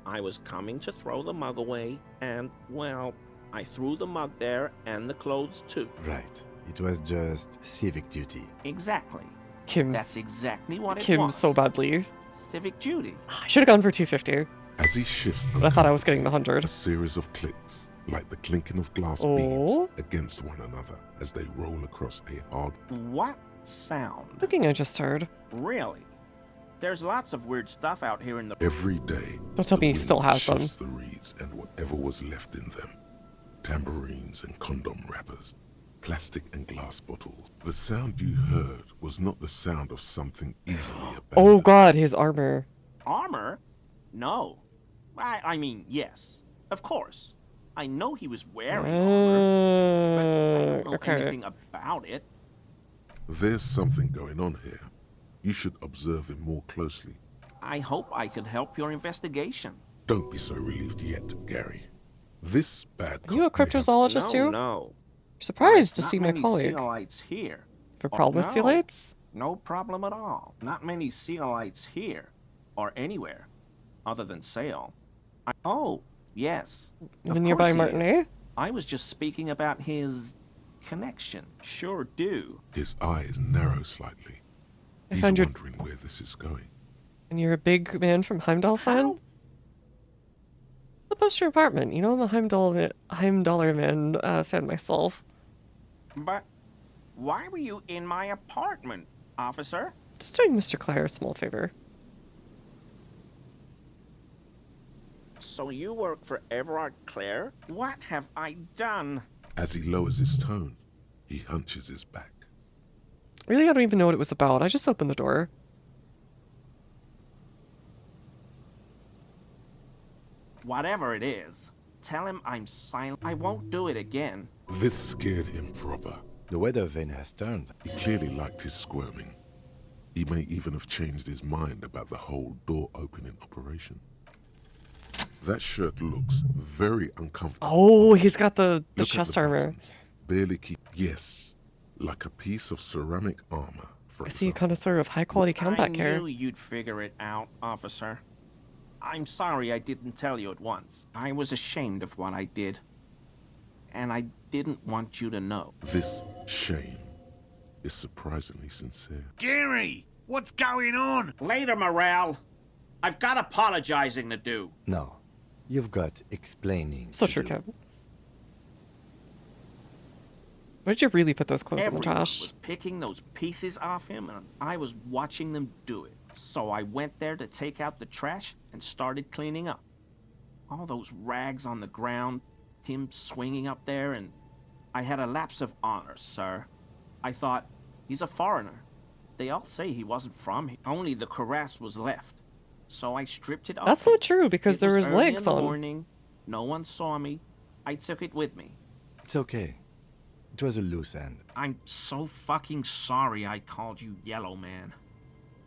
I was coming to throw the mug away, and, well, I threw the mug there and the clothes too. Right. It was just civic duty. Exactly. That's exactly what it was. Kim's so badly. Civic duty. I should have gone for 250. As he shifts, but I thought I was getting the 100. A series of clicks, like the clinking of glass beads against one another as they roll across a hard... What sound? Looking I just heard. Really? There's lots of weird stuff out here in the... Every day, don't tell me he still has them. The reeds and whatever was left in them. Tambourines and condom wrappers. plastic and glass bottles. The sound you heard was not the sound of something easily abandoned. Oh god, his armor. Armor? No. I mean, yes. Of course. I know he was wearing armor, but I don't know anything about it. There's something going on here. You should observe him more closely. I hope I can help your investigation. Don't be so relieved yet, Gary. This bad Are you a cryptozoologist too? No. Surprised to Not see my many colleague. Sealites here. For problem with Sealites? No problem at all. Not many Sealites here, or anywhere, other than Sale. Oh, yes. Even nearby Martinet? I was just speaking about his connection. Sure do. His eye is narrow slightly. He's wondering where this is going. And you're a big man from Heimdall fan? The poster apartment. You know, I'm a Heimdall man fan myself. But why were you in my apartment, officer? Just doing Mr. Clare a small favor. So you work for Everard Clare? What have I done? As he lowers his tone, he hunches his back. Really, I don't even know what it was about. I just opened the door. Whatever it is, tell him I'm silent. I won't do it again. This scared him proper. The weather vane has turned. He clearly liked his squirming. He may even have changed his mind about the whole door-opening operation. That shirt looks very uncomfortable. Oh, he's got the Look chest at the armor. buttons. Barely keep... Yes, like a piece of ceramic armor, for I see a connoisseur of high-quality combat gear. I knew you'd figure it out, officer. I'm sorry I didn't tell you at once. I was ashamed of what I did. And I didn't want you to know. This shame is surprisingly sincere. Gary, what's going on? Later, Morale. I've got apologizing to do. No, you've got explaining. So true, Kevin. Why did you really put those clothes in the Everyone trash? was picking those pieces off him, and I was watching them do it. So I went there to take out the trash and started cleaning up. All those rags on the ground, him swinging up there, and I had a lapse of honor, sir. I thought, he's a foreigner. They all say he wasn't from here. Only the cuirass was left. So I stripped it off. That's not true, because there was early legs in the on. morning. No one saw me. I took it with me. It's okay. It was a loose end. I'm so fucking sorry I called you Yellow Man.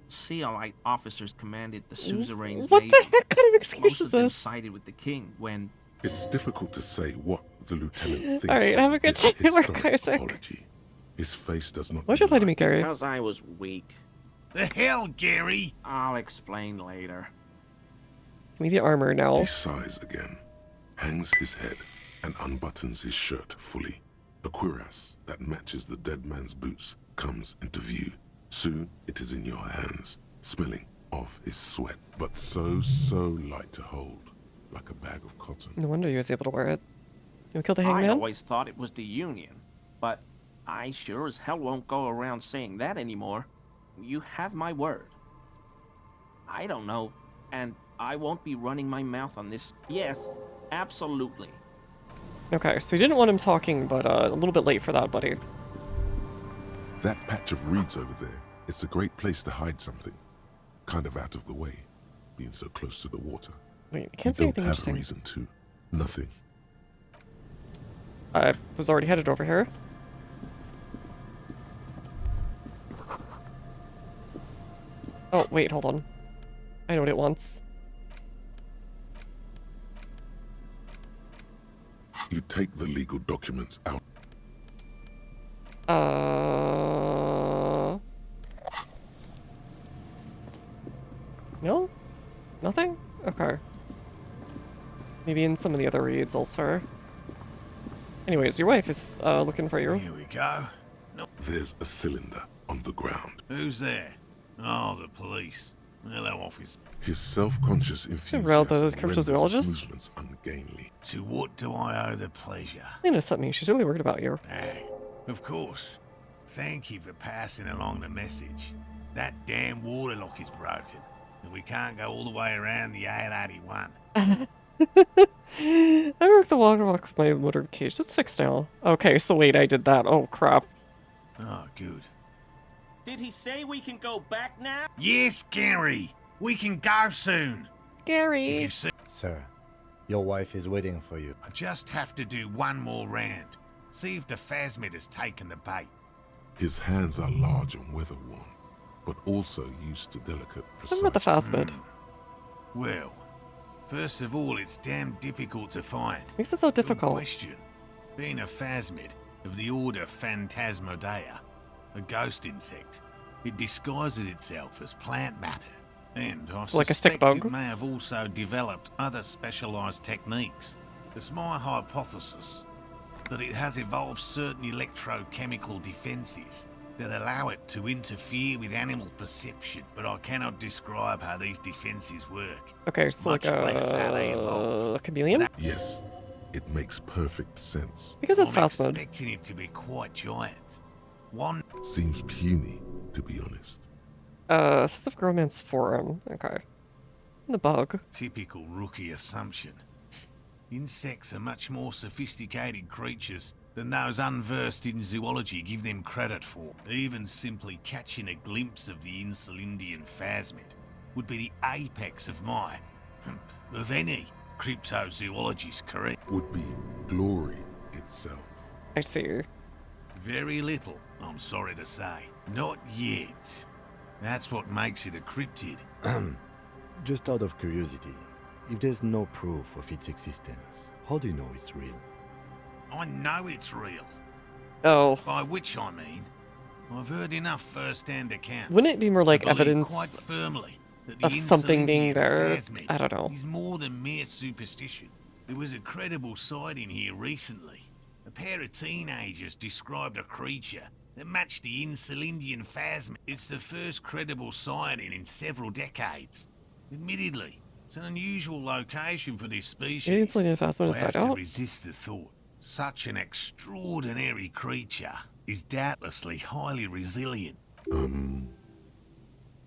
Sealite officers commanded the suzerain's What navy. the heck kind of excuse Most is of them this? sided with the king when... It's difficult to say what the lieutenant thinks Alright, of have a good this day, Lord historic Isaac. apology. His face does not... Why'd you lie to me, Gary? Because I was weak. The hell, Gary? I'll explain later. Give me the armor now. He sighs again, hangs his head, and unbuttons his shirt fully. A cuirass that matches the dead man's boots comes into view. Soon it is in your hands, smelling of his sweat, but so light to hold, like a bag of cotton. No wonder he was able to wear it. You kill the I hangman? always thought it was the Union, but I sure as hell won't go around saying that anymore. You have my word. I don't know, and I won't be running my mouth on this. Yes, absolutely. Okay, so you didn't want him talking, but a little bit late for that, buddy. That patch of reeds over there, it's a great place to hide something. Kind of out of the way, being so close to the water. Wait, I can't see You anything don't have a interesting. reason to. Nothing. I was already headed over here. Oh, wait, hold on. I know what it wants. You take the legal documents out. No? Nothing? Okay. Maybe in some of the other reads also. Anyways, your wife is looking for you. Here we go. No. There's a cylinder on the ground. Who's there? Oh, the police. Hello, officer. His self-conscious Should route the enthusiasm renders his cryptozoologist. movements ungainly. To what do I owe the pleasure? Lena sent me. She's really worried about you. Of course. Thank you for passing along the message. That damn water lock is broken, and we can't go all the way around the 881. I broke the water lock with my motor cage. It's fixed now. Okay, so wait, I did that. Oh, crap. Oh, good. Did he say we can go back now? Yes, Gary. We can go soon. Gary. If you see... Sir, your wife is waiting for you. I just have to do one more round. See if the phasmid has taken the bait. His hands are large and weather-worn, but also used to delicate Talking about the phasmid. Well, first of all, it's damn difficult to find. Makes it so difficult. Good question. Being a phasmid of the order Phantasmodea, a ghost insect, it disguises itself as plant matter. And I like a stick bug. It may have also developed other specialized techniques. It's my hypothesis that it has evolved certain electrochemical defenses that allow it to interfere with animal perception, but I cannot describe how these defenses work. Okay, so Much less how they evolve. a chameleon? Yes, it makes perfect sense. Because it's I'm phasmid. expecting it to be quite giant. One Seems puny, to be honest. Sense of Romance Forum. Okay. The bug. typical rookie assumption. Insects are much more sophisticated creatures than those unversed in zoology give them credit for. Even simply catching a glimpse of the Insulindian phasmid would be the apex of my, of any, cryptozoology's career. Would be glory itself. I see. Very little, I'm sorry to say. Not yet. That's what makes it a cryptid. Just out of curiosity, if there's no proof of its existence, how do you know it's real? I know it's real. Oh. By which I mean, I've heard enough first-hand accounts. Wouldn't it be more like to believe evidence quite firmly that the of something being Insulindian there? phasmid I don't know. is more than mere superstition. There was a credible sighting here recently. A pair of teenagers described a creature that matched the Insulindian phasmid. It's the first credible sighting in several decades. Admittedly, it's an unusual location for this species. The Insulindian phasmid has I have died to out. resist the thought. Such an extraordinary creature is doubtlessly highly resilient.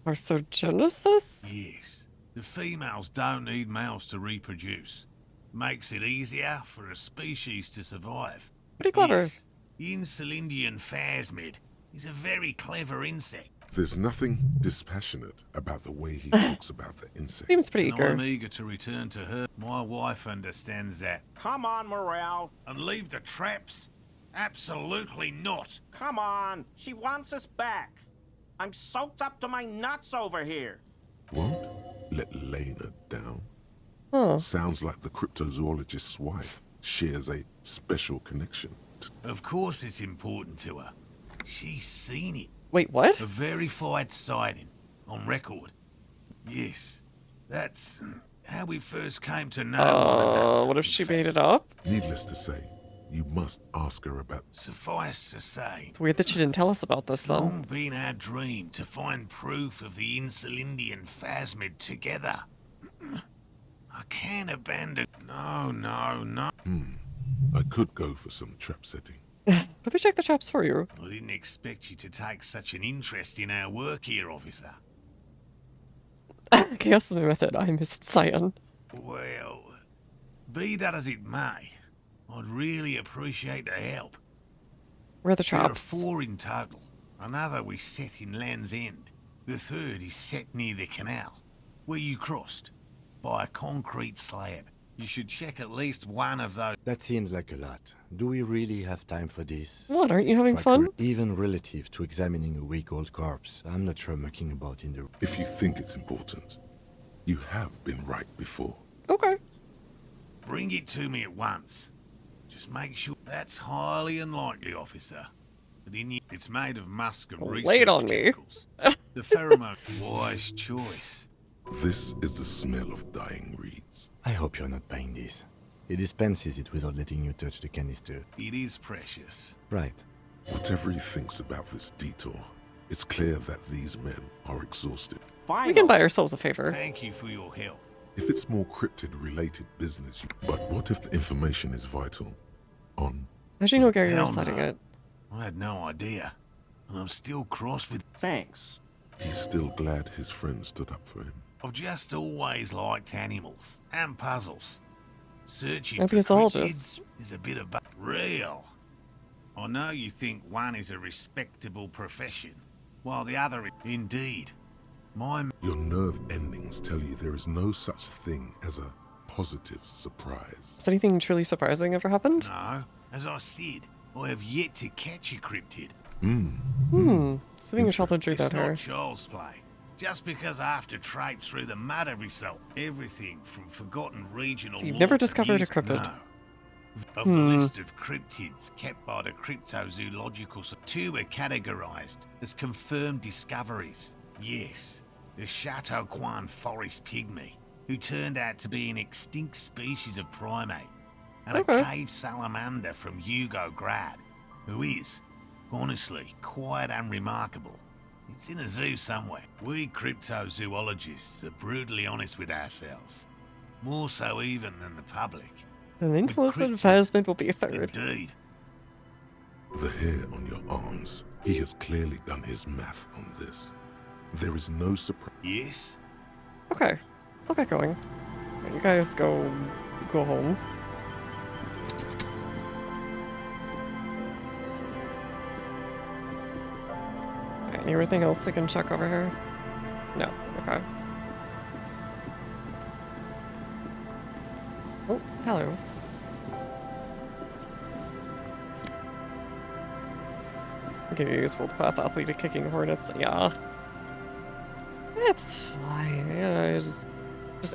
Orthogenesis? Yes. The females don't need males to reproduce. Makes it easier for a species to survive. Pretty clever. Yes, the Insulindian phasmid is a very clever insect. There's nothing dispassionate about the way he talks about the insect. Seems pretty And eager. I'm eager to return to her. My wife understands that. Come on, Morale. And leave the traps? Absolutely not. Come on. She wants us back. I'm soaked up to my nuts over here. Won't let Lena down. Huh. Sounds like the cryptozoologist's wife shares a special connection. Of course it's important to her. She's seen it. Wait, what? A verified sighting. On record. Yes. That's how we first came to know one another. What if she made it up? Needless to say, you must ask her about... Suffice to say, It's weird that she didn't tell us about this, it's then. long been our dream to find proof of the Insulindian phasmid together. I can't abandon... No. I could go for some trap setting. Let me check the traps for you. I didn't expect you to take such an interest in our work here, officer. Chaos is my method. I missed Cyan. Well, be that as it may, I'd really appreciate the help. Where are the There are traps? 4 in total. Another we set in Land's End. The third is set near the canal, where you crossed, by a concrete slab. You should check at least one of those. That seems like a lot. Do we really have time for this? What, aren't you having Striker, fun? Even relative to examining a week-old corpse, I'm not sure mucking about in the... If you think it's important, you have been right before. Okay. Bring it to me at once. Just make sure that's highly unlikely, officer. But it's made of musk and research Lay it on me. chemicals. The pheromone, wise choice. This is the smell of dying reeds. I hope you're not buying this. He dispenses it without letting you touch the canister. It is precious. Right. Whatever he thinks about this detour, it's clear that these men are exhausted. We can buy ourselves a favor. Thank you for your help. If it's more cryptid-related business, but what if the information is vital? On... How'd you know Gary Hell was setting no. it? I had no idea. And I'm still cross with... Thanks. He's still glad his friend stood up for him. I've just always liked animals and puzzles. Searching Might for be a zoologist. cryptids is a bit of real. I know you think one is a respectable profession, while the other is indeed. Your nerve endings tell you there is no such thing as a positive surprise. Has anything truly surprising ever happened? No, as I said, I have yet to catch a cryptid. Sitting a childhood dream It's about not her. child's play. Just because I have to traipse through the mud every so, everything from forgotten regional. So you've never lore to discovered a music- cryptid? No. Of the list of cryptids kept by the Cryptozoological, two are categorized as confirmed discoveries. Yes, the Chateauquan forest pygmy, who turned out to be an extinct species of primate, and a cave salamander from Grad, who is, honestly, quite unremarkable. It's in a zoo somewhere. We cryptozoologists are brutally honest with ourselves, more so even than the public. The insolent advertisement will be a third. Indeed. The hair on your arms. He has clearly done his math on this. There is no surprise. Yes? Okay. I'll get going. Right, you guys go home. Okay, anything else I can check over here? No. Okay. Oh, hello. Okay, use world-class athlete at kicking hornets. Yeah. It's fine. Yeah, just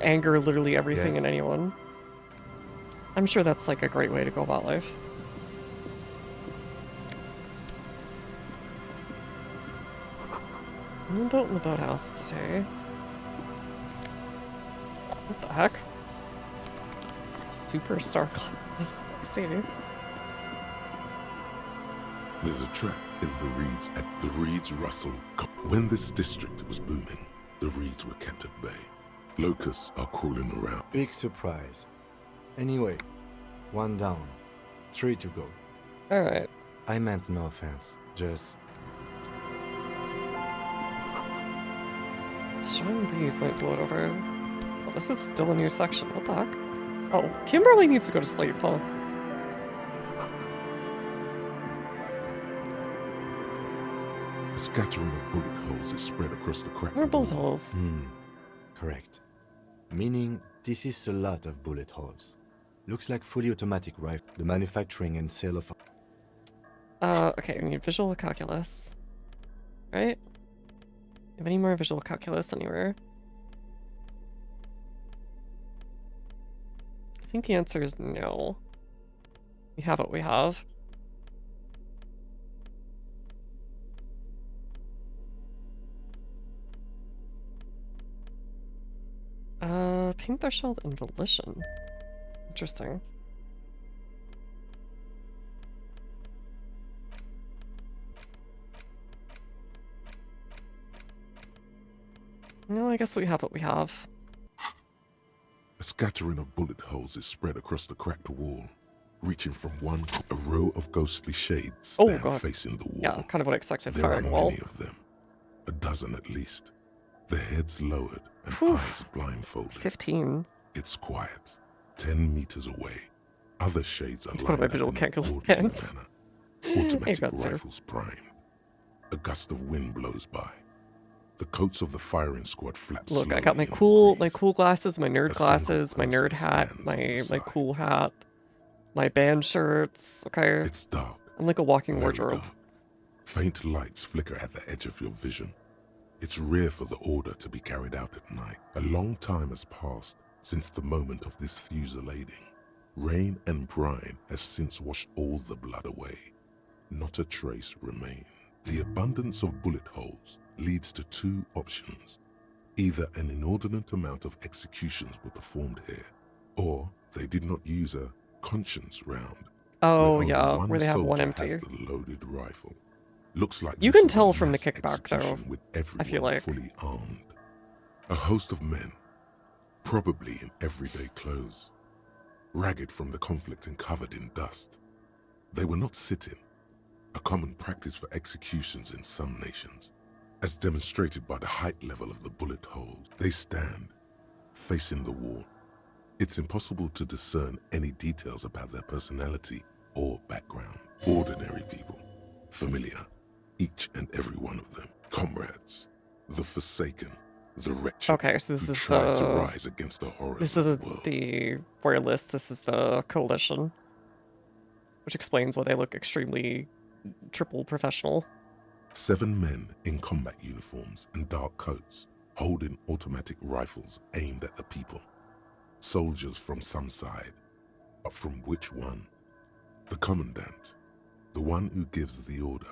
anger literally everything and anyone. I'm sure that's like a great way to go about life. No boat in the boathouse today. What the heck? Superstar classes. I see. There's a trap in the reeds at the Reeds Russell. When this district was booming, the reeds were kept at bay. Locusts are crawling around. Big surprise. Anyway, 1 down, 3 to go. Alright. I meant no offense, just... Strong breeze might blow it over. Oh, this is still a new section. What the heck? Oh, Kimberly needs to go to sleep, huh? A scattering of bullet holes is spread across the crack. More bullet holes. Correct. Meaning, this is a lot of bullet holes. Looks like fully automatic rifle. The manufacturing and sale of... Okay, we need visual calculus. Right? Have any more visual calculus anywhere? I think the answer is no. We have what we have. Paint threshold and volition. Interesting. No, I guess we have what we have. A scattering of bullet holes is spread across the cracked wall, reaching from one a row of ghostly shades stand facing the wall. Yeah, kind of what I expected. There are Firing wall. many of them, a dozen at least. Their heads lowered and eyes blindfolded. 15. It's quiet. 10 meters away. Other shades are It's one of my lined visual up in an calculus orderly pens. manner. Automatic got sir. rifles primed. A gust of wind blows by. The coats of the firing squad flap Look, I got my slowly cool glasses, my nerd A single glasses, my nerd person hat, stands on the my side. cool hat, my band shirts. Okay. It's dark. I'm like a walking Very wardrobe. dark. Faint lights flicker at the edge of your vision. It's rare for the order to be carried out at night. A long time has passed since the moment of this fusillading. Rain and brine have since washed all the blood away. Not a trace remains. The abundance of bullet holes leads to two options. Either an inordinate amount of executions were performed here, or they did not use a conscience round. Oh only yeah, where they have one soldier empty. has the loaded rifle. Looks like You this can was a tell from the mass kickback though. execution with I feel everyone like. fully armed. A host of men, probably in everyday clothes, ragged from the conflict and covered in dust. They were not sitting, a common practice for executions in some nations. As demonstrated by the height level of the bullet holes, they stand, facing the wall, It's impossible to discern any details about their personality or background. Ordinary people, familiar, each and every one of them, comrades, the forsaken, the wretched, Okay, so this who is tried to the... rise against the horrors This of the isn't world. the Royalists, this is the Coalition. Which explains why they look extremely triple professional. 7 men in combat uniforms and dark coats, holding automatic rifles aimed at the people. Soldiers from some side, but from which one? The commandant, the one who gives the order.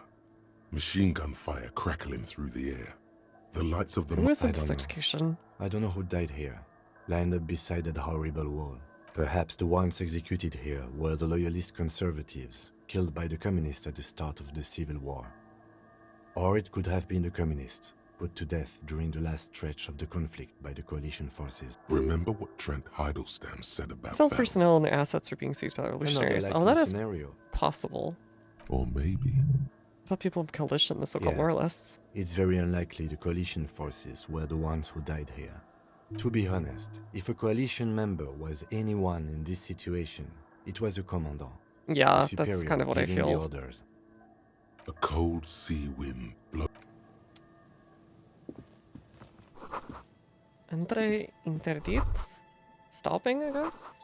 Machine gun fire crackling through the air. The lights of the... Who was in I this don't know. execution? I don't know who died here, lined up beside that horrible wall. Perhaps the ones executed here were the loyalist conservatives, killed by the communists at the start of the Civil War. Or it could have been the communists, put to death during the last stretch of the conflict by the coalition forces. Remember what Trent Heidelstein said about Felt Val? personnel and assets were being seized by the revolutionaries. Another Oh, likely that is scenario. possible. Or maybe... I thought people of Coalition, the so-called Yeah. Loyalists. It's very unlikely the coalition forces were the ones who died here. To be honest, if a coalition member was anyone in this situation, it was a commandant. Yeah, the that's superior kind of what I giving the feel. orders. A cold sea wind blow... Entre interdit? Stopping, I guess?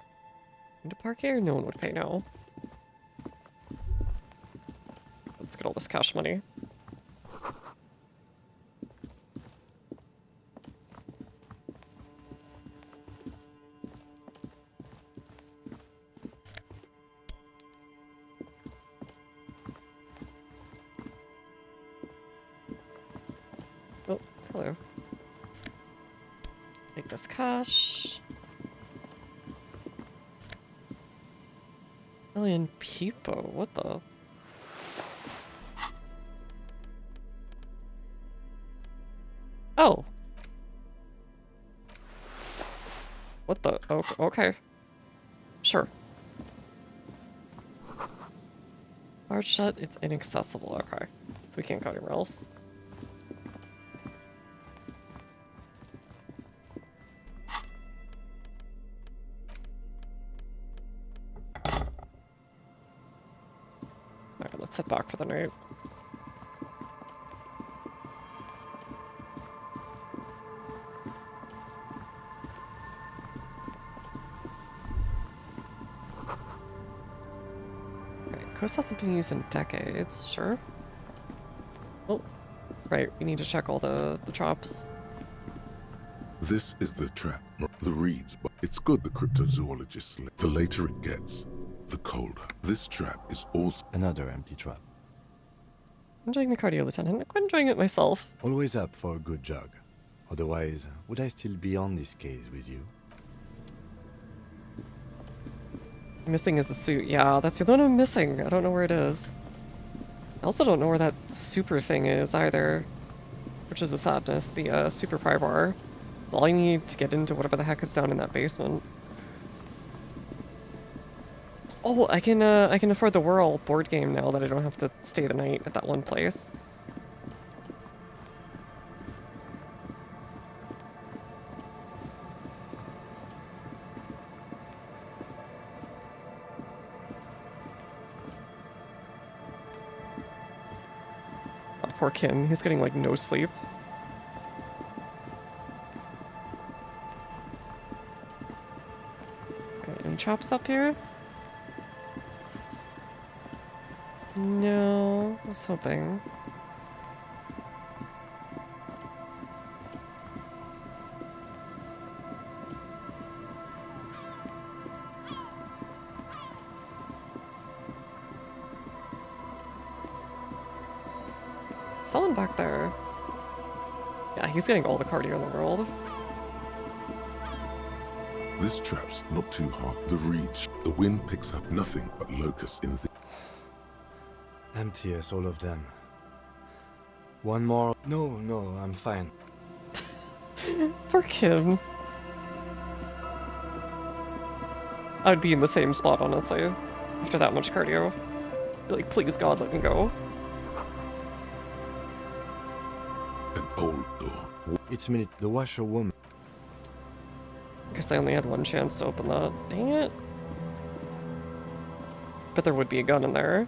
Into park here? No one would pay now. Let's get all this cash money. Oh, hello. Take this cash. Million people, what the? Oh. What the? Oh, okay. Sure. Hard shut, it's inaccessible. Okay. So we can't go anywhere else. Alright, let's head back for the night. Coast hasn't been used in decades, sure. Oh, right, we need to check all the traps. This is the trap, the reeds, but it's good the cryptozoologists slip. The later it gets, the colder. This trap is also... Another empty trap. I'm enjoying the cardio, Lieutenant. I'm quite enjoying it myself. Always up for a good jog. Otherwise, would I still be on this case with you? Missing is the suit. Yeah, that's the only one I'm missing. I don't know where it is. I also don't know where that super thing is either, which is a sadness. The super pry bar. It's all I need to get into whatever the heck is down in that basement. Oh, I can afford the Whirl board game now that I don't have to stay the night at that one place. Oh, poor Kim, he's getting like no sleep. Okay, any traps up here? No, I was hoping. Someone back there. Yeah, he's getting all the cardio in the world. This trap's not too hard. The reeds, the wind picks up nothing but locusts in the... Empty as all of them. One more. No, I'm fine. Poor Kim. I'd be in the same spot, honestly, after that much cardio. Like, please God, let me go. An old door. It's minute the washerwoman. Guess I only had one chance to open that. Dang it. But there would be a gun in there.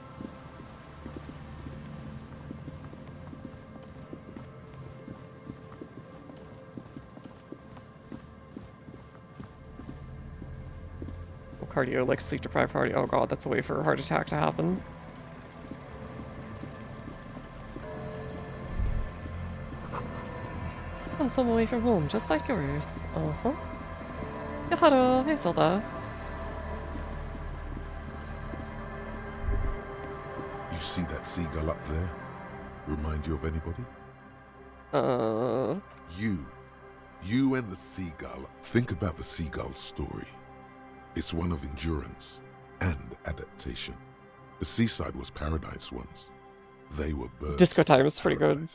Cardio, like sleep-deprived cardio. Oh god, that's a way for a heart attack to happen. I'm some away from home, just like yours. Uh-huh. Yeah, hello. Hey, Zelda. You see that seagull up there? Remind you of anybody? You and the seagull. Think about the seagull's story. It's one of endurance and adaptation. The seaside was paradise once. They were birds. Disco time is pretty good.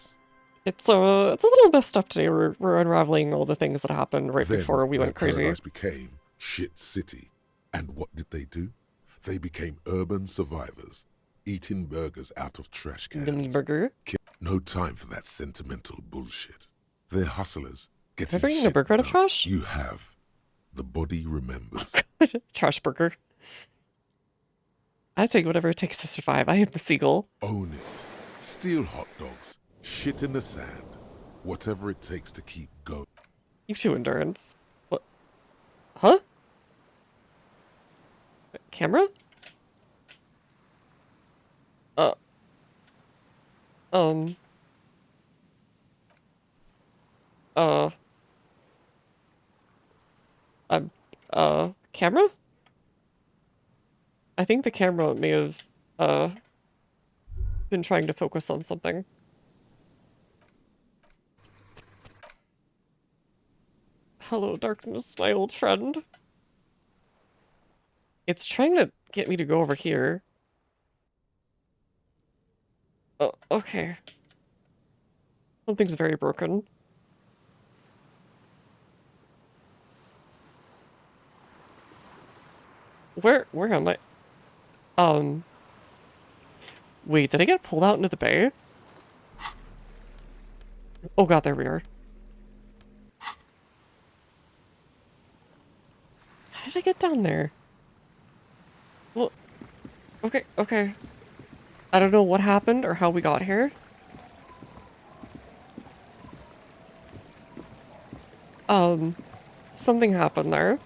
It's a little messed up today. We're unraveling all the things that happened right before we went crazy. Paradise became shit city. And what did they do? They became urban survivors, eating burgers out of trash cans. The burger? No time for that sentimental bullshit. They're hustlers. Have I ever eaten a burger out of trash? You have. The body remembers. Trash burger. I take whatever it takes to survive. I am the seagull. Own it. Steal hot dogs. Shit in the sand. Whatever it takes to keep going. You two endurance. What? Huh? Camera? Camera? I think the camera may have, been trying to focus on something. Hello, darkness, my old friend. It's trying to get me to go over here. Oh, okay. Something's very broken. Where am I? Wait, did I get pulled out into the bay? Oh god, there we are. How did I get down there? Well, okay. I don't know what happened or how we got here. Something happened there.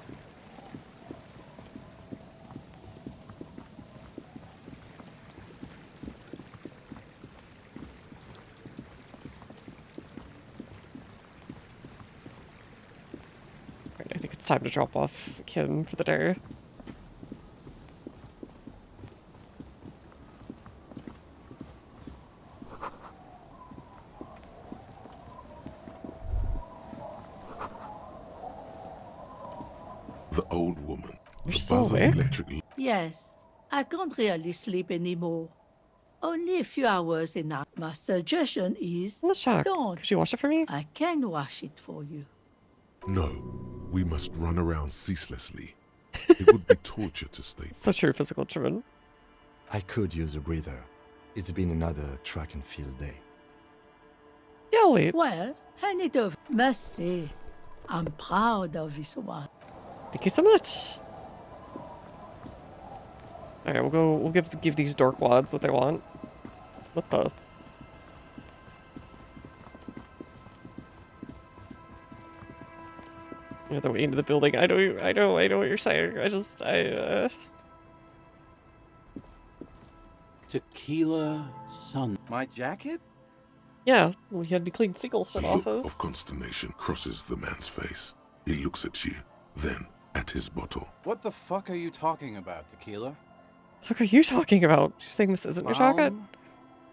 Right, I think it's time to drop off Kim for the day. The old woman. You're The still buzz of awake? electric. Yes, I can't really sleep anymore. Only a few hours enough. My suggestion is don't. Could you wash it for me? I can wash it for you. No, we must run around ceaselessly. It would be torture to stay. Such a physical treatment. I could use a breather. It's been another track and field day. Yeah, I'll wait. Well, hand it over. Must say, I'm proud of this one. Thank you so much. Alright, we'll give these dork wads what they want. What the? Yeah, the way into the building. I know what you're saying. Tequila sun. My jacket? Yeah, we had to clean seagull shit A off look of. of consternation crosses the man's face. He looks at you, then at his bottle. What the fuck are you talking about, Tequila? What are you talking about? You're saying this isn't your jacket?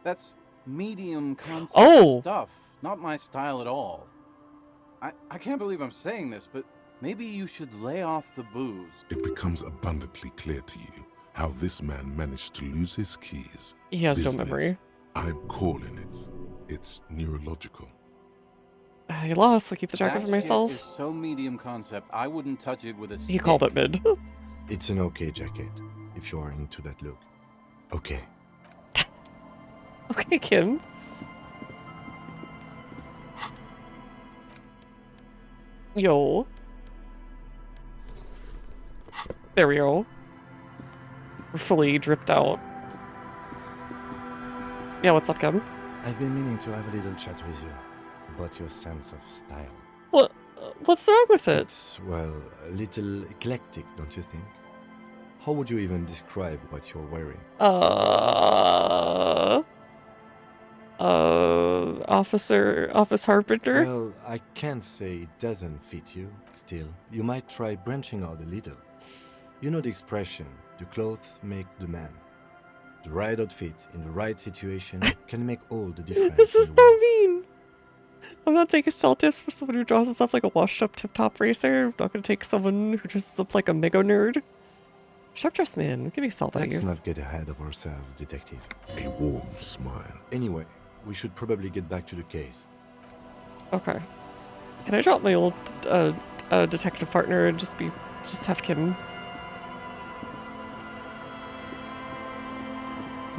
That's medium concept stuff. Not my style at all. I can't believe I'm saying this, but maybe you should lay off the booze. It becomes abundantly clear to you how this man managed to lose his keys. He has no memory. I'm calling it. It's neurological. You lost. I'll keep the jacket That for myself. shit is so medium concept, I wouldn't touch it with a stick. He called it mid. It's an okay jacket, if you are into that look. Okay. Okay, Kim. Yo. There we go. We're fully dripped out. Yeah, what's up, Kevin? I've been meaning to have a little chat with you about your sense of style. What's wrong with it? It's, well, a little eclectic, don't you think? How would you even describe what you're wearing? Office Harbinger? Well, I can't say it doesn't fit you. Still, you might try branching out a little. You know the expression, the clothes make the man. The right outfit in the right situation can make all the difference. This is so mean! I'm not taking style tips for someone who dresses up like a washed-up tip-top racer. I'm not gonna take someone who dresses up like a mega nerd. Sharp dress man, give me style buddies. Let's not get ahead of ourselves, detective. A warm smile. Anyway, we should probably get back to the case. Okay. Can I drop my old detective partner and just have Kim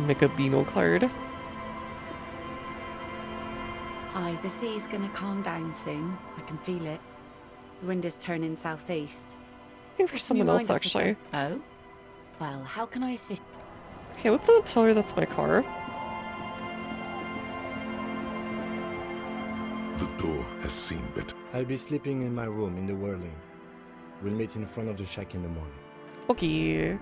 make a Beano card? Aye, the sea's gonna calm down soon. I can feel it. The wind is turning southeast. Looking for someone else, actually. Oh? Well, how can I assist? Okay, let's not tell her that's my car. The door has seen better. I'll be sleeping in my room in the whirling. We'll meet in front of the shack in the morning. Okay.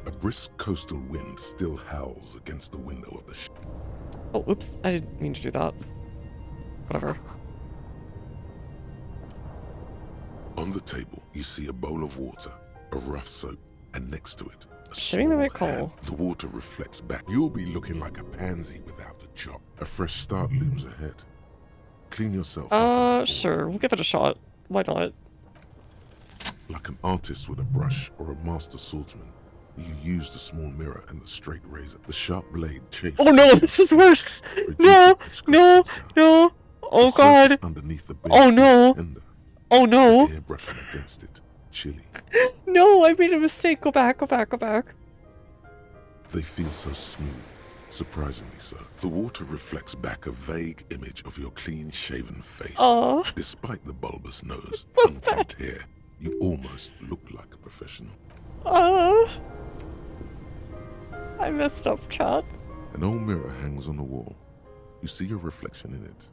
A brisk coastal wind still howls against the window of the ship. Oh, oops. I didn't mean to do that. Whatever. On the table, you see a bowl of water, a rough soap, and next to it, a Showing the small right call. hand. The water reflects back. You'll be looking like a pansy without the chop. A fresh start looms ahead. Clean yourself up. Sure. We'll give it a shot. Why not? Like an artist with a brush or a master swordsman, you use the small mirror and the straight razor. The sharp blade chases. Oh no, this is worse! No! No! No! Oh god! Underneath the Oh no! tender, Oh no! air brushing against it, chilly. No, I made a mistake. Go back, go back, go back. They feel so smooth, surprisingly so. The water reflects back a vague image of your clean-shaven face. Aw. Despite the bulbous nose, unkempt hair, you almost look like a professional. I messed up, chat. An old mirror hangs on the wall. You see your reflection in it.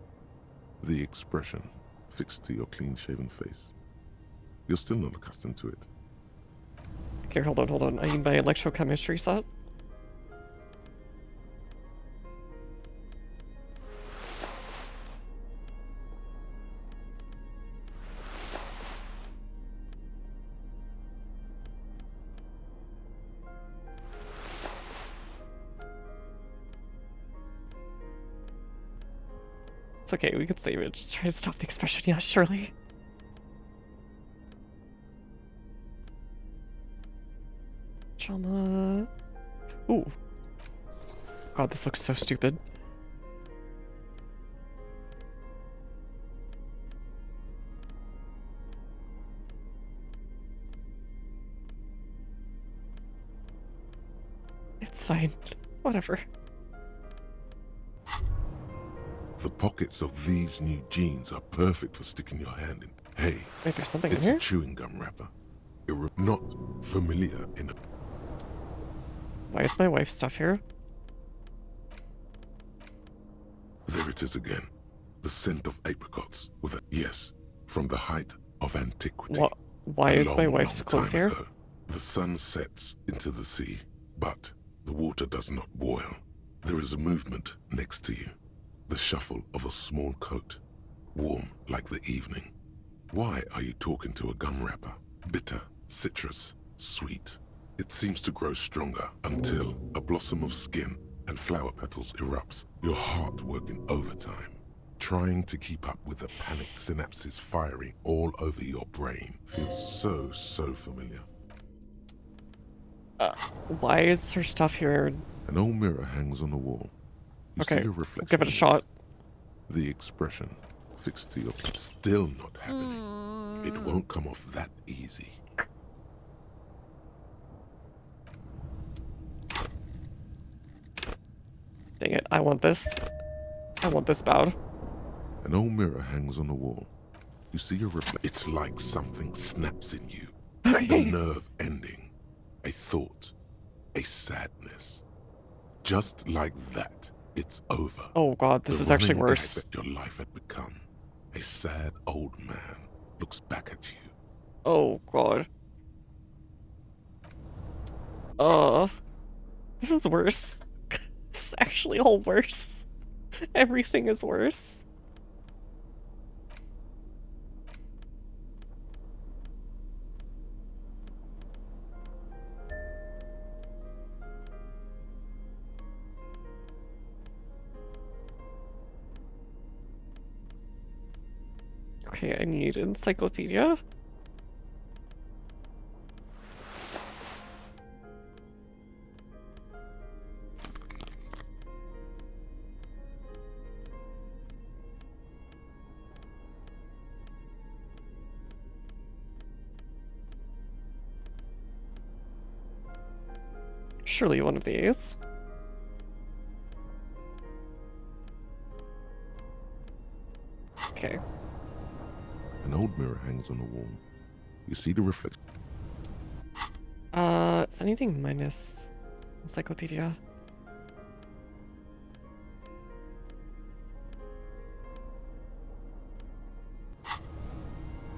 The expression fixed to your clean-shaven face. You're still not accustomed to it. Here, hold on. I need my electrochemistry set. It's okay, we could save it. Just try to stop the expression. Yeah, surely. Trauma. Ooh. God, this looks so stupid. It's fine. Whatever. The pockets of these new jeans are perfect for sticking your hand in. Hey, wait, there's something it's in here? a chewing gum wrapper. Not familiar in a... Why is my wife's stuff here? There it is again. The scent of apricots with a... Yes, from the height of antiquity. Why is my long, wife's long clothes time here? ago. The sun sets into the sea, but the water does not boil. There is a movement next to you. The shuffle of a small coat, warm like the evening. Why are you talking to a gum wrapper? Bitter, citrus, sweet. It seems to grow stronger until a blossom of skin and flower petals erupts, your heart working overtime, trying to keep up with the panicked synapses firing all over your brain. Feels so familiar. Why is her stuff here? An old mirror hangs on the wall. You see your reflection. Give it a shot. The expression fixed to your still not happening. It won't come off that easy. Dang it, I want this. I want this bad. An old mirror hangs on the wall. You see a reflection. It's like something snaps in you. A nerve ending. A thought. A sadness. Just like that, it's over. Oh god, this is actually worse. That your life had become. A sad old man looks back at you. Oh god. This is worse. It's actually all worse. Everything is worse. Okay, I need encyclopedia. Surely one of these. Okay. An old mirror hangs on the wall. You see the reflection. Is anything minus encyclopedia?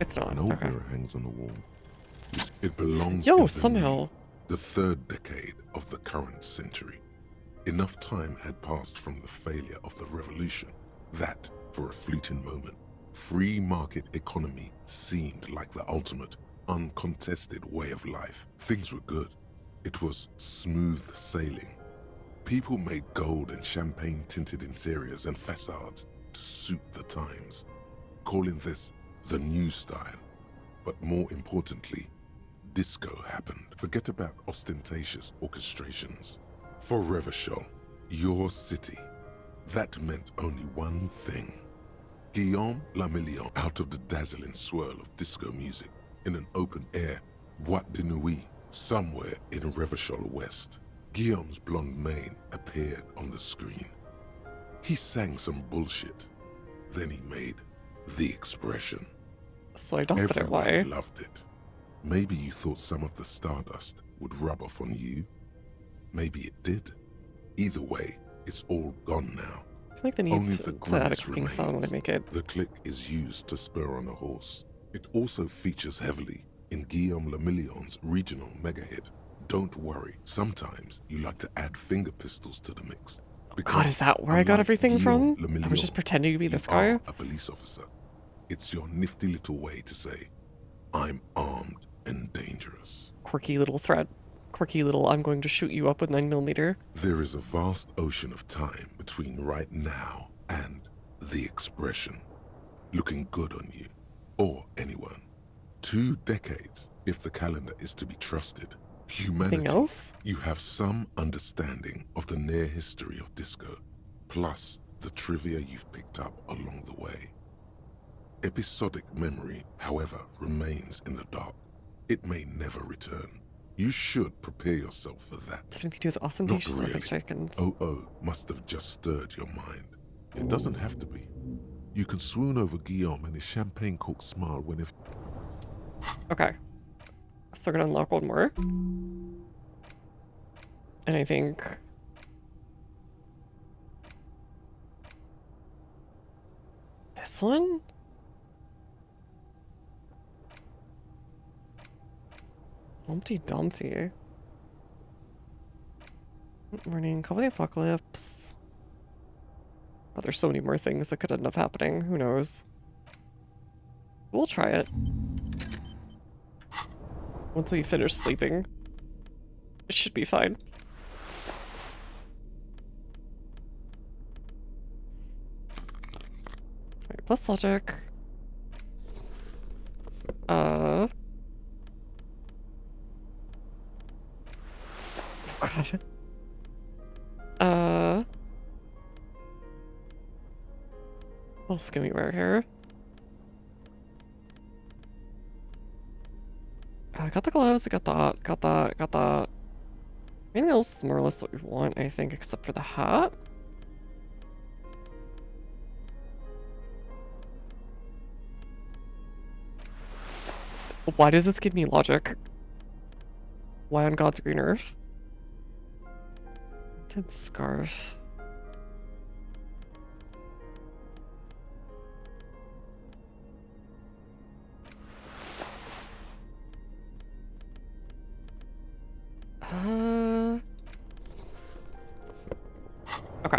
It's not. An old Okay. mirror hangs on the wall. It belongs Yo, in somehow. the third decade of the current century. Enough time had passed from the failure of the revolution that, for a fleeting moment, free market economy seemed like the ultimate, uncontested way of life. Things were good. It was smooth sailing. People made gold and champagne-tinted interiors and facades to suit the times, calling this the new style. But more importantly, disco happened. Forget about ostentatious orchestrations. For Revachol, your city, that meant only one thing. Guillaume Lamillion out of the dazzling swirl of disco music in an open-air boîte de nuit somewhere in Revachol West. Guillaume's blonde mane appeared on the screen. He sang some bullshit. Then he made the expression. So I don't get why. Everyone loved it. Maybe you thought some of the stardust would rub off on you. Maybe it did. Either way, it's all gone now. I feel like they Only need the to add a grimace cooking sound when I make it. The click is used to spur on a horse. It also features heavily in Guillaume Lamillion's regional mega hit, Don't Worry. Sometimes you like to add finger pistols to the mix. God, is that where I got everything from? I was just pretending to be this guy. A police officer. It's your nifty little way to say, I'm armed and dangerous. Quirky little threat. Quirky little, I'm going to shoot you up with 9mm. There is a vast ocean of time between right now and the expression. Looking good on you. Or anyone. 2 decades, if the calendar is to be trusted. Humanity. Anything else? You have some understanding of the near history of disco, plus the trivia you've picked up along the way. Episodic memory, however, remains in the dark. It may never return. You should prepare yourself for that. Anything to do with ostentatious Not really. orchestrations. OO must have just stirred your mind. It doesn't have to be. You can swoon over Guillaume and his champagne-corked smile whenever... Okay. So we're gonna unlock one more. And I think... this one? Humpty Dumpty. Morning, Call of the Apocalypse. Oh, there's so many more things that could end up happening. Who knows? We'll try it. Once we finish sleeping, it should be fine. Alright, plus logic. God. What else can we wear here? I got the gloves, I got that. Anything else is more or less what we want, I think, except for the hat. Why does this give me logic? Why on God's green earth? Tinted scarf. Okay.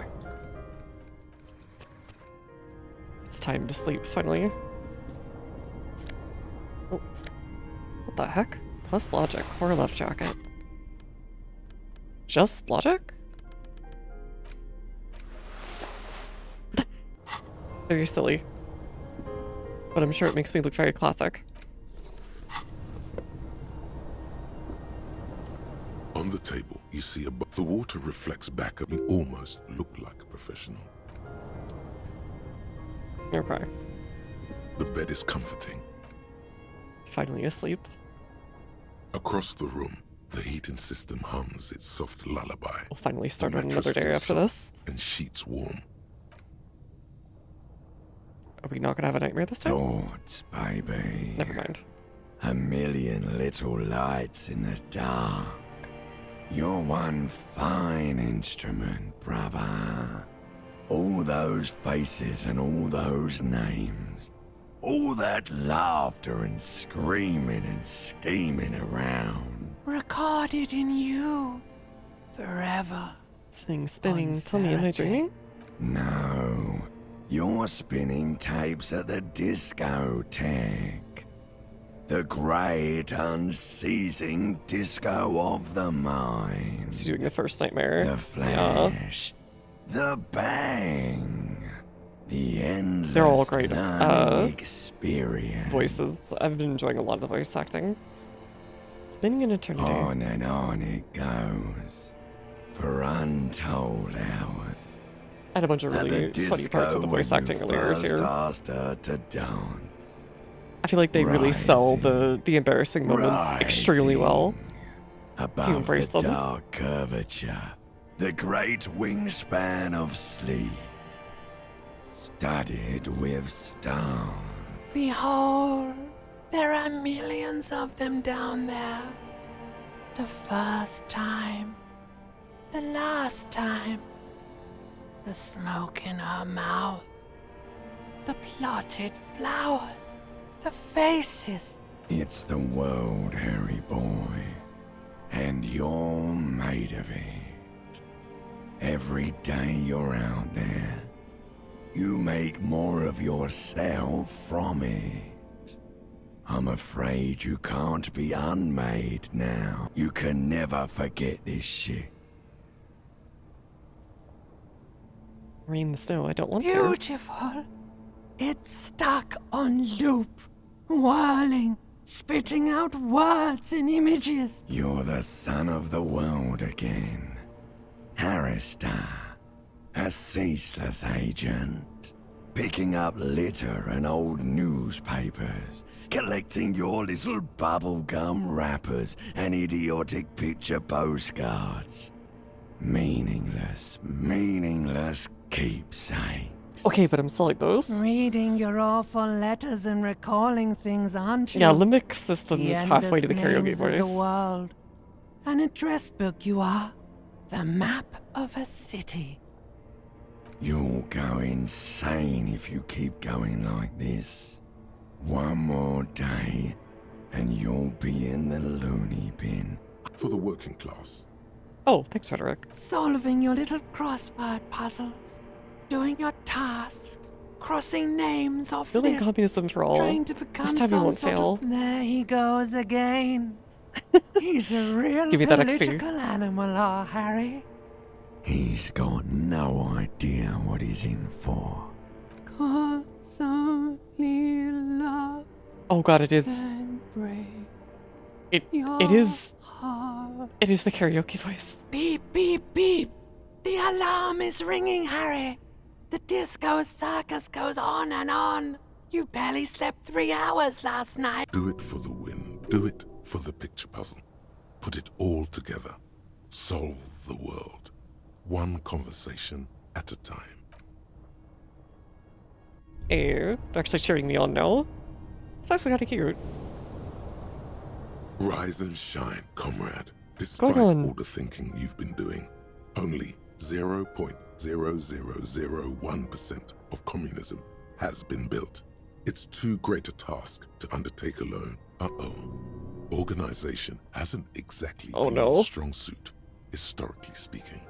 It's time to sleep, finally. Oh. What the heck? Plus logic, core left jacket. Just logic? Very silly. But I'm sure it makes me look very classic. On the table, you see the water reflects back at you, almost look like a professional. Okay. The bed is comforting. Finally asleep. Across the room, the heating system hums its soft lullaby. We'll finally start The on another mattress day feels after soft this. and sheets warm. Are we not gonna have a nightmare this time? Thoughts, baby. Never mind. A million little lights in the dark. You're one fine instrument, brother. All those faces and all those names. All that laughter and screaming and scheming around. Recorded in you. Forever. Thing spinning. Tell me, am I dreaming? No. You're spinning tapes at the discotheque. The great, unceasing disco of the mind. He's doing the first nightmare. The flash. The bang. The endless They're all great experience. voices. I've been enjoying a lot of the voice acting. Spinning an eternity. On and on it goes. For untold hours. I had a bunch of really funny parts with the voice acting earlier too. Asked her to dance. I feel like they really sell the embarrassing moments extremely well. Above You embrace the them. dark curvature, the great wingspan of sleep, studded with stars. Behold, there are millions of them down there. The first time. The last time. The smoke in her mouth. The plotted flowers. The faces. It's the world, Harry boy, and you're made of it. Every day you're out there, you make more of yourself from it. I'm afraid you can't be unmade now. You can never forget this shit. Rain the snow, I don't want to. Beautiful. It's stuck on loop. Whirling. Spitting out words and images. You're the son of the world again. Harrister, a ceaseless agent. Picking up litter and old newspapers. Collecting your little bubblegum wrappers and idiotic picture postcards. Meaningless keepsakes. Okay, but I'm still like those. Reading your awful letters and recalling things, aren't you? Yeah, limbic system The is halfway to the endless karaoke names of voice. the world. An address book you are. The map of a city. You'll go insane if you keep going like this. One more day, and you'll be in the loony bin. For the working class. Oh, thanks, Frederick. Solving your little crossword puzzles. Doing your tasks. Crossing names off Building lists. communism for all. Trying to become This time we some won't sort fail. of... There he goes again. He's a real Give me that XP. political animal, our Harry. He's got no idea what he's in for. Cause only love Oh god, it is. can break It your is. heart. It is the karaoke voice. Beep, beep, beep. The alarm is ringing, Harry. The disco circus goes on and on. You barely slept 3 hours last night. Do it for the win. Do it for the picture puzzle. Put it all together. Solve the world. One conversation at a time. They're actually cheering me on now. It's actually kind of cute. Rise and shine, comrade. What's going Despite on? all the thinking you've been doing, only 0.0001% of communism has been built. It's too great a task to undertake alone. Uh-oh. Organization hasn't exactly been its strong suit, historically speaking.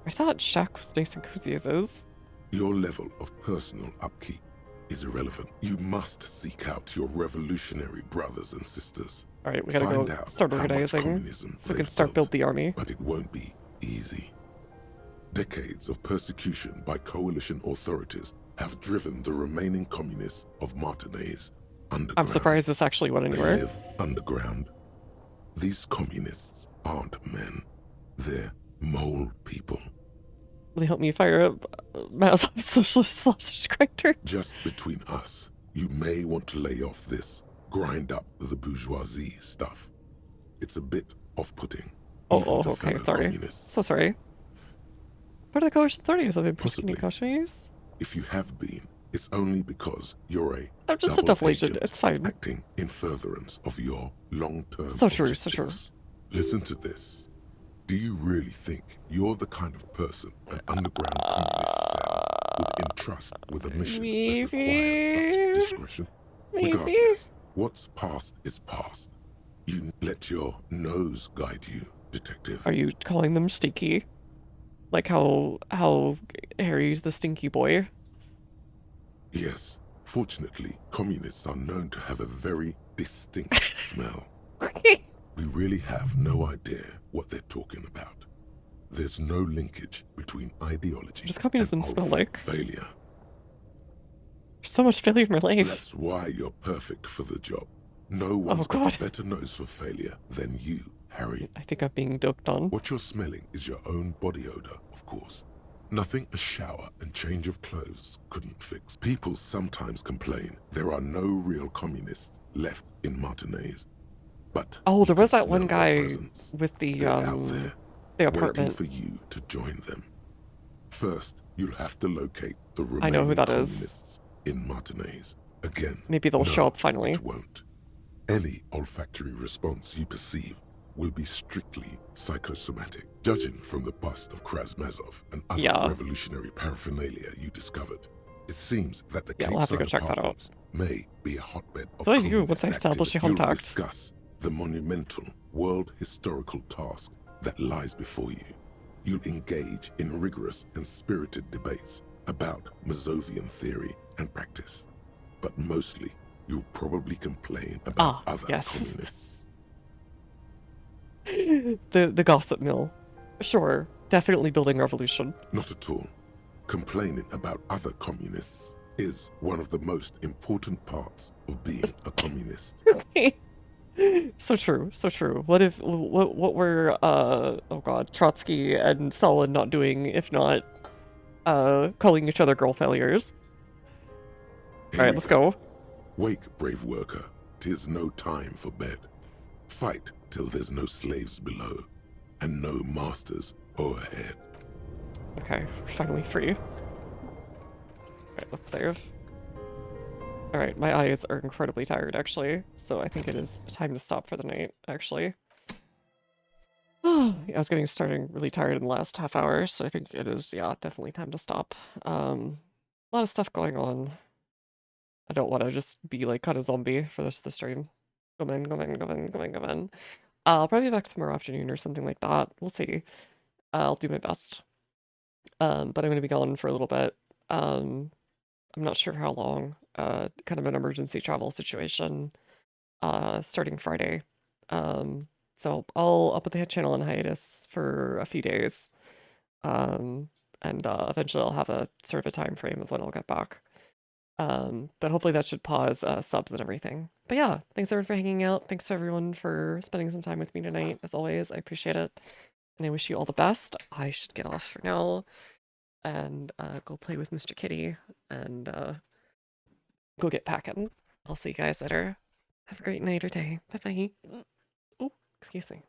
I thought Shaq was nice and cozy as is. Your level of personal upkeep is irrelevant. You must seek out your revolutionary brothers and sisters. Alright, we gotta go start organizing so we can start build the army. But it won't be easy. Decades of persecution by coalition authorities have driven the remaining communists of Martinaise underground. I'm surprised this actually went anywhere. They live underground. These communists aren't men. They're mole people. They help me fire up mass socialist sausage grinder. Just between us, you may want to lay off this grind up the bourgeoisie stuff. It's a bit off-putting. Okay, sorry. So sorry. What are the coalition authorities? I've been persecuting coalitionaries? If you have been, it's only because you're I'm just a double agent. It's fine. Acting in furtherance of your long-term So true, so true. Listen to this. Do you really think you're the kind of person an underground communist cell would entrust with a mission that requires such discretion? Regardless, what's past is past. You let your nose guide you, detective. Are you calling them stinky? Like how Harry's the stinky boy? Yes. Fortunately, communists are known to have a very distinct smell. We really have no idea what they're talking about. There's no linkage between ideology Does communism smell like? failure. There's so much failure in my life. That's why you're perfect for the job. No one's got a better nose for failure than you, Harry. I think I'm being doped on. What you're smelling is your own body odor, of course. Nothing a shower and change of clothes couldn't fix. People sometimes complain there are no real communists left in Martinaise. But there was that one guy with the apartment. Waiting for you to join them. First, you'll have to locate the remaining I know who that communists in Martinaise. Again, maybe they'll show up finally. It won't. Any olfactory response you perceive will be strictly psychosomatic, judging from the bust of Krasmazov and other revolutionary paraphernalia you discovered. It seems that the we'll have to go check that out. apartments may be a hotbed of What do I do once I establish a You'll contact? discuss the monumental world historical task that lies before you. You'll engage in rigorous and spirited debates about Mazovian theory and practice. But mostly, you'll probably complain about other communists. the gossip mill. Sure, definitely building revolution. Not at all. Complaining about other communists is one of the most important parts of being a communist. So true, so true. What were Trotsky and Stalin not doing if not calling each other girl failures? Alright, let's go. Wake, brave worker. 'Tis no time for bed. Fight till there's no slaves below, and no masters o'erhead. Okay, we're finally free. Alright, let's save. Alright, my eyes are incredibly tired, actually, so I think it is time to stop for the night, actually. I was starting really tired in the last half hour, so I think it is, definitely time to stop. A lot of stuff going on. I don't want to just be, kind of zombie for the stream. Come in. I'll probably be back tomorrow afternoon or something like that. We'll see. I'll do my best. But I'm going to be gone for a little bit. I'm not sure how long. Kind of an emergency travel situation. Starting Friday. So I'll put the channel on hiatus for a few days. And eventually I'll have a sort of a time frame of when I'll get back. But hopefully that should pause subs and everything. But yeah, thanks everyone for hanging out. Thanks everyone for spending some time with me tonight. As always, I appreciate it. And I wish you all the best. I should get off for now and go play with Mr. Kitty and go get packing. I'll see you guys later. Have a great night or day. Bye-bye. Oh, excuse me.